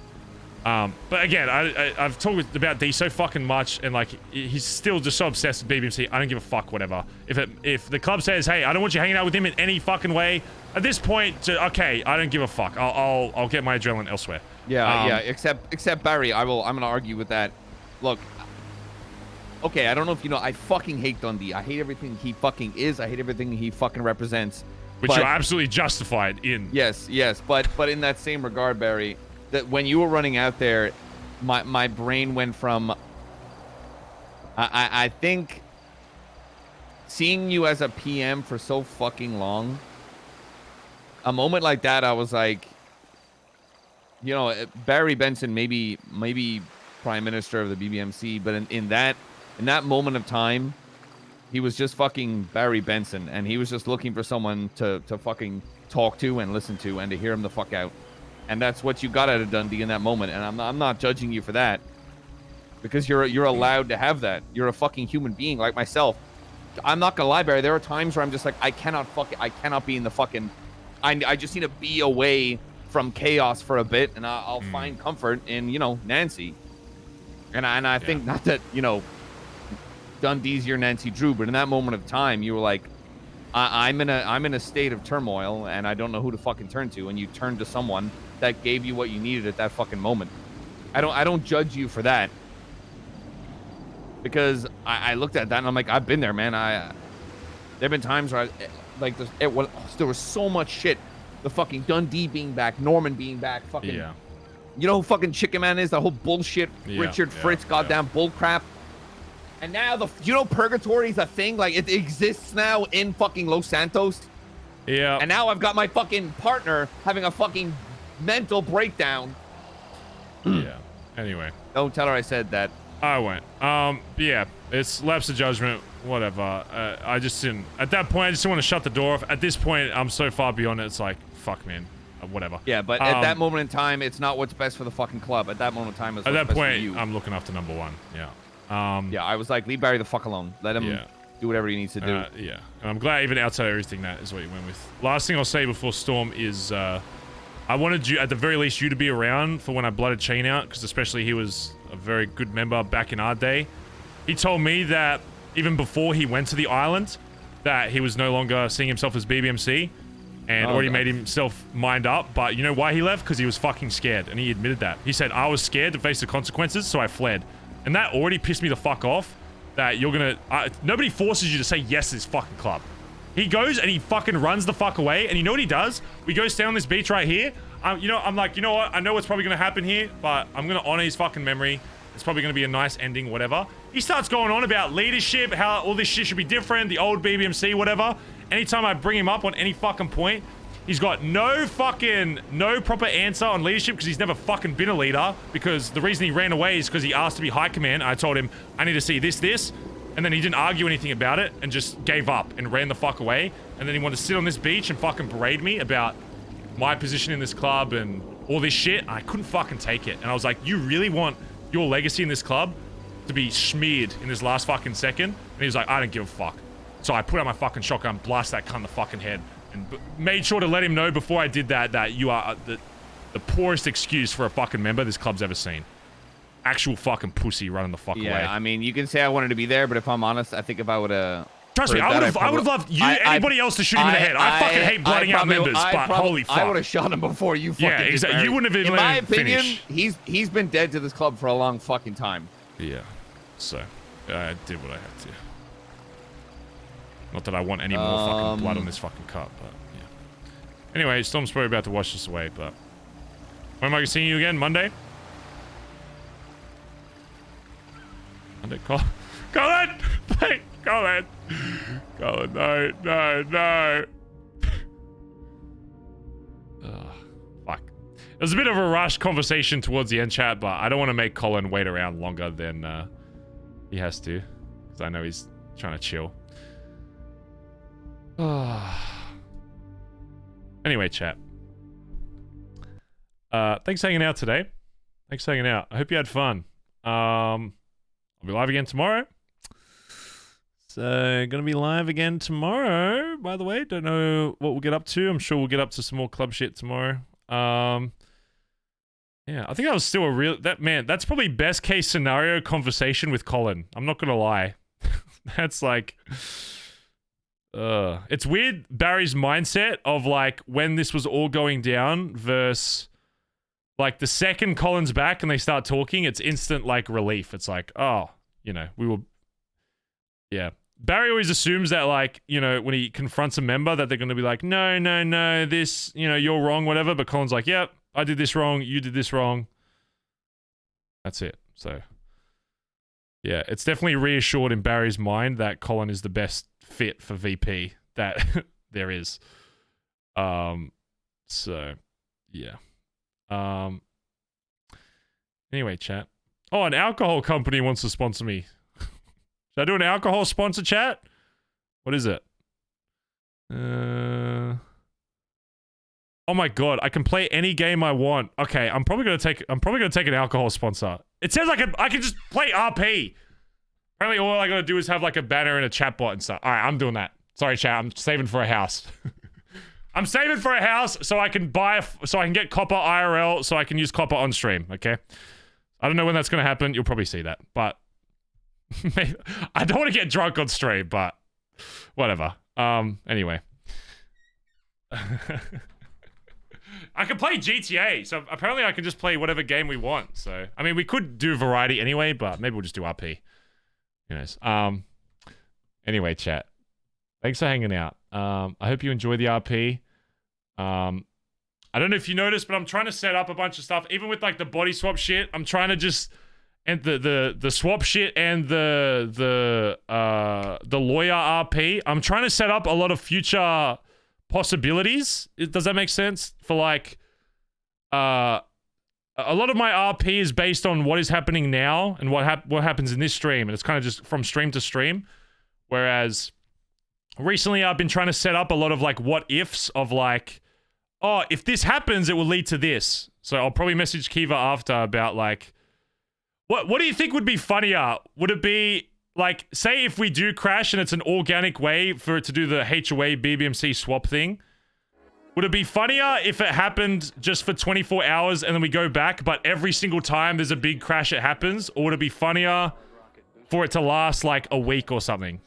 But again, I've talked about D so fucking much, and like he's still just so obsessed with BBMC. I don't give a fuck, whatever. If the club says, hey, I don't want you hanging out with him in any fucking way, at this point, okay, I don't give a fuck. I'll get my adrenaline elsewhere. Yeah, yeah. Except Barry, I'm gonna argue with that. Look, okay, I don't know if you know, I fucking hate Dundee. I hate everything he fucking is. I hate everything he fucking represents. Which you're absolutely justified in. Yes, but in that same regard, Barry, that when you were running out there, my brain went from I think seeing you as a PM for so fucking long, a moment like that, I was like, you know, Barry Benson, maybe Prime Minister of the BBMC, but in that moment of time, he was just fucking Barry Benson, and he was just looking for someone to fucking talk to and listen to and to hear him the fuck out. And that's what you got out of Dundee in that moment. And I'm not judging you for that, because you're allowed to have that. You're a fucking human being like myself. I'm not gonna lie, Barry. There are times where I'm just like, I cannot be in the fucking. I just need to be away from chaos for a bit, and I'll find comfort in, you know, Nancy. And I think not that, you know, Dundee's your Nancy Drew, but in that moment of time, you were like, I'm in a state of turmoil, and I don't know who to fucking turn to, and you turned to someone that gave you what you needed at that fucking moment. I don't judge you for that, because I looked at that and I'm like, I've been there, man. There've been times where there was so much shit. The fucking Dundee being back, Norman being back, fucking. Yeah. You know who fucking Chicken Man is? The whole bullshit, Richard Fritz, goddamn bullcrap. And now you know, Purgatory's a thing. Like, it exists now in fucking Los Santos. Yeah. And now I've got my fucking partner having a fucking mental breakdown. Yeah. Anyway. Don't tell her I said that. I won't. Yeah. It's lapse of judgment. Whatever. I just didn't. At that point, I just didn't want to shut the door off. At this point, I'm so far beyond it. It's like, fuck, man. Whatever. Yeah, but at that moment in time, it's not what's best for the fucking club. At that moment in time, it's what's best for you. I'm looking after number one. Yeah. Yeah, I was like, leave Barry the fuck alone. Let him do whatever he needs to do. Yeah. And I'm glad even outside of everything, that is what you went with. Last thing I'll say before Storm is I wanted you, at the very least, you to be around for when I blooded Chain out, because especially he was a very good member back in our day. He told me that even before he went to the island, that he was no longer seeing himself as BBMC and already made himself mind up. But you know why he left? Because he was fucking scared, and he admitted that. He said, I was scared to face the consequences, so I fled. And that already pissed me the fuck off, that you're gonna... nobody forces you to say yes to this fucking club. He goes and he fucking runs the fuck away, and you know what he does? We go stay on this beach right here. You know, I'm like, you know what? I know what's probably gonna happen here, but I'm gonna honor his fucking memory. It's probably gonna be a nice ending, whatever. He starts going on about leadership, how all this shit should be different, the old BBMC, whatever. Anytime I bring him up on any fucking point, he's got no proper answer on leadership, because he's never fucking been a leader, because the reason he ran away is because he asked to be high command. I told him, I need to see this, and then he didn't argue anything about it and just gave up and ran the fuck away. And then he wanted to sit on this beach and fucking berate me about my position in this club and all this shit. I couldn't fucking take it. And I was like, you really want your legacy in this club to be smeared in this last fucking second. And he was like, I don't give a fuck. So I put out my fucking shotgun, blast that cunt in the fucking head, and made sure to let him know before I did that you are the poorest excuse for a fucking member this club's ever seen. Actual fucking pussy running the fuck away. Yeah, I mean, you can say I wanted to be there, but if I'm honest, I think if I would have... Trust me, I would have loved you, anybody else to shoot him in the head. I fucking hate blooding out members, but holy fuck. I would have shot him before you fucking Yeah, exactly. did, You wouldn't have even in let my him opinion, finish. he's been dead to this club for a long fucking time. Yeah, so I did what I had to. Not that I want any more fucking blood on this fucking cup, but yeah. Anyway, Storm's probably about to wash this away, but... When am I seeing you again? Monday? Monday? Colin! Wait, Colin! Colin, no. Fuck. It was a bit of a rushed conversation towards the end, chat, but I don't want to make Colin wait around longer than he has to. Because I know he's trying to chill. Anyway, chat. Thanks for hanging out today. Thanks for hanging out. I hope you had fun. I'll be live again tomorrow. So, gonna be live again tomorrow, by the way. Don't know what we'll get up to. I'm sure we'll get up to some more club shit tomorrow. Yeah, I think that was still a real... That's probably best case scenario conversation with Colin. I'm not gonna lie. That's like... It's weird, Barry's mindset of like when this was all going down versus like the second Colin's back and they start talking, it's instant like relief. It's like, oh, you know, we will... Yeah. Barry always assumes that, like, you know, when he confronts a member that they're going to be like, no, this, you know, you're wrong, whatever. But Colin's like, yep, I did this wrong. You did this wrong. That's it. So, yeah, it's definitely reassured in Barry's mind that Colin is the best fit for VP that there is. So, yeah. Anyway, chat. Oh, an alcohol company wants to sponsor me. Should I do an alcohol sponsor, chat? What is it? Oh my god, I can play any game I want. Okay, I'm probably gonna take an alcohol sponsor. It says I can just play RP. Apparently all I gotta do is have like a banner and a chat bot and stuff. Alright, I'm doing that. Sorry, chat, I'm saving for a house. I'm saving for a house so I can get copper IRL so I can use copper on stream, okay? I don't know when that's gonna happen. You'll probably see that, but I don't want to get drunk on stream, but whatever. Anyway. I can play GTA, so apparently I can just play whatever game we want. So, I mean, we could do variety anyway, but maybe we'll just do RP. Who knows? Anyway, chat. Thanks for hanging out. I hope you enjoy the RP. I don't know if you noticed, but I'm trying to set up a bunch of stuff. Even with like the body swap shit, I'm trying to just... And the swap shit and the lawyer RP, I'm trying to set up a lot of future possibilities. Does that make sense? For like, a lot of my RP is based on what is happening now and what happens in this stream, and it's kind of just from stream to stream. Whereas recently I've been trying to set up a lot of like what ifs of like, oh, if this happens, it will lead to this. So I'll probably message Kiva after about like. What do you think would be funnier? Would it be, like, say if we do crash and it's an organic way for it to do the HOA BBMC swap thing? Would it be funnier if it happened just for 24 hours and then we go back, but every single time there's a big crash it happens? Or would it be funnier for it to last, like, a week or something?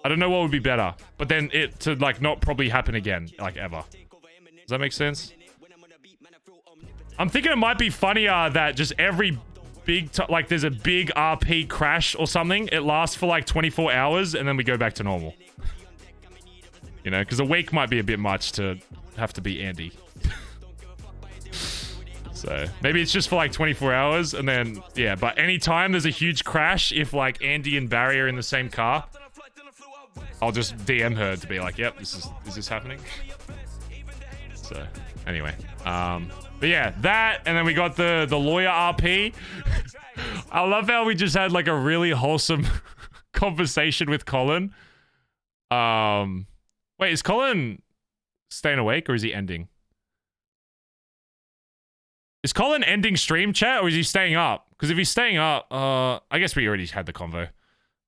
I don't know what would be better. But then it to, like, not probably happen again, like, ever. Does that make sense? I'm thinking it might be funnier that just every... like there's a big RP crash or something, it lasts for like 24 hours and then we go back to normal, you know, because a week might be a bit much to have to be Andy. So maybe it's just for like 24 hours and then yeah, but anytime there's a huge crash, if like Andy and Barry are in the same car, I'll just DM her to be like, yep, is this happening? So anyway, but yeah, that, and then we got the lawyer RP. I love how we just had like a really wholesome conversation with Colin. Wait, is Colin staying awake or is he ending? Is Colin ending stream, chat, or is he staying up? Because if he's staying up, I guess we already had the convo.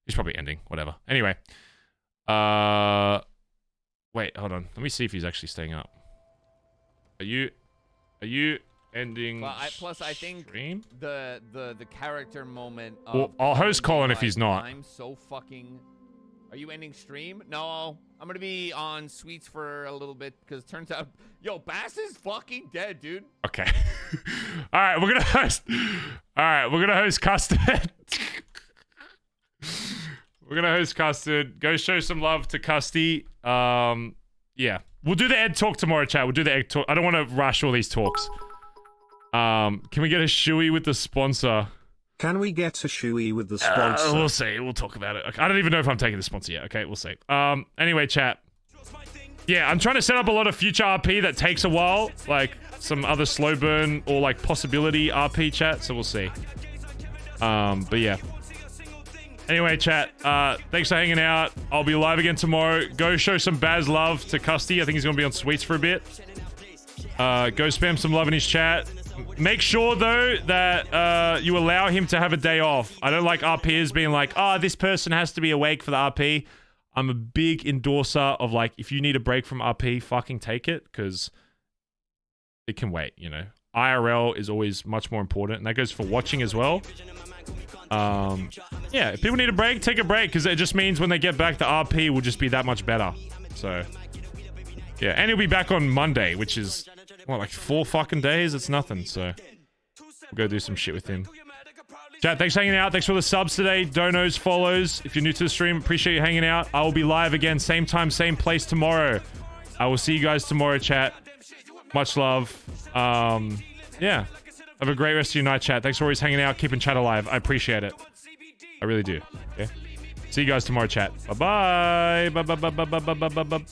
He's probably ending. Whatever. Anyway. Wait, hold on. Let me see if he's actually staying up. Are you ending Well, plus I think stream? the character moment of Well, I'll host Colin if like, he's not. I'm so fucking. Are you ending stream? No, I'm gonna be on Sweets for a little bit because it turns out, yo, Bass is fucking dead, dude. Okay. All right, we're gonna host. All right, we're gonna host Custard. We're gonna host Custard. Go show some love to Custy. Yeah, we'll do the Ed talk tomorrow, chat. We'll do the Ed talk. I don't want to rush all these talks. Can we get a shoey with the sponsor? Can we get a shoey with the sponsor? We'll see. We'll talk about it. Okay. I don't even know if I'm taking the sponsor yet. Okay, we'll see. Anyway, chat. Yeah, I'm trying to set up a lot of future RP that takes a while, like some other slow burn or like possibility RP chat. So we'll see. But yeah. Anyway, chat. Thanks for hanging out. I'll be live again tomorrow. Go show some Bazz love to Custy. I think he's gonna be on Sweets for a bit. Go spam some love in his chat. Make sure though that you allow him to have a day off. I don't like RPers being like, oh, this person has to be awake for the RP. I'm a big endorser of like, if you need a break from RP, fucking take it, because it can wait, you know. IRL is always much more important, and that goes for watching as well. Yeah, if people need a break, take a break, because it just means when they get back, the RP will just be that much better. So yeah, and he'll be back on Monday, which is what, like 4 fucking days? It's nothing. So we'll go do some shit with him. Chat, thanks for hanging out. Thanks for the subs today. Donos, follows. If you're new to the stream, appreciate you hanging out. I will be live again, same time, same place tomorrow. I will see you guys tomorrow, chat. Much love. Yeah. Have a great rest of your night, chat. Thanks for always hanging out, keeping chat alive. I appreciate it. I really do. Okay. See you guys tomorrow, chat. Bye-bye. Bye-bye.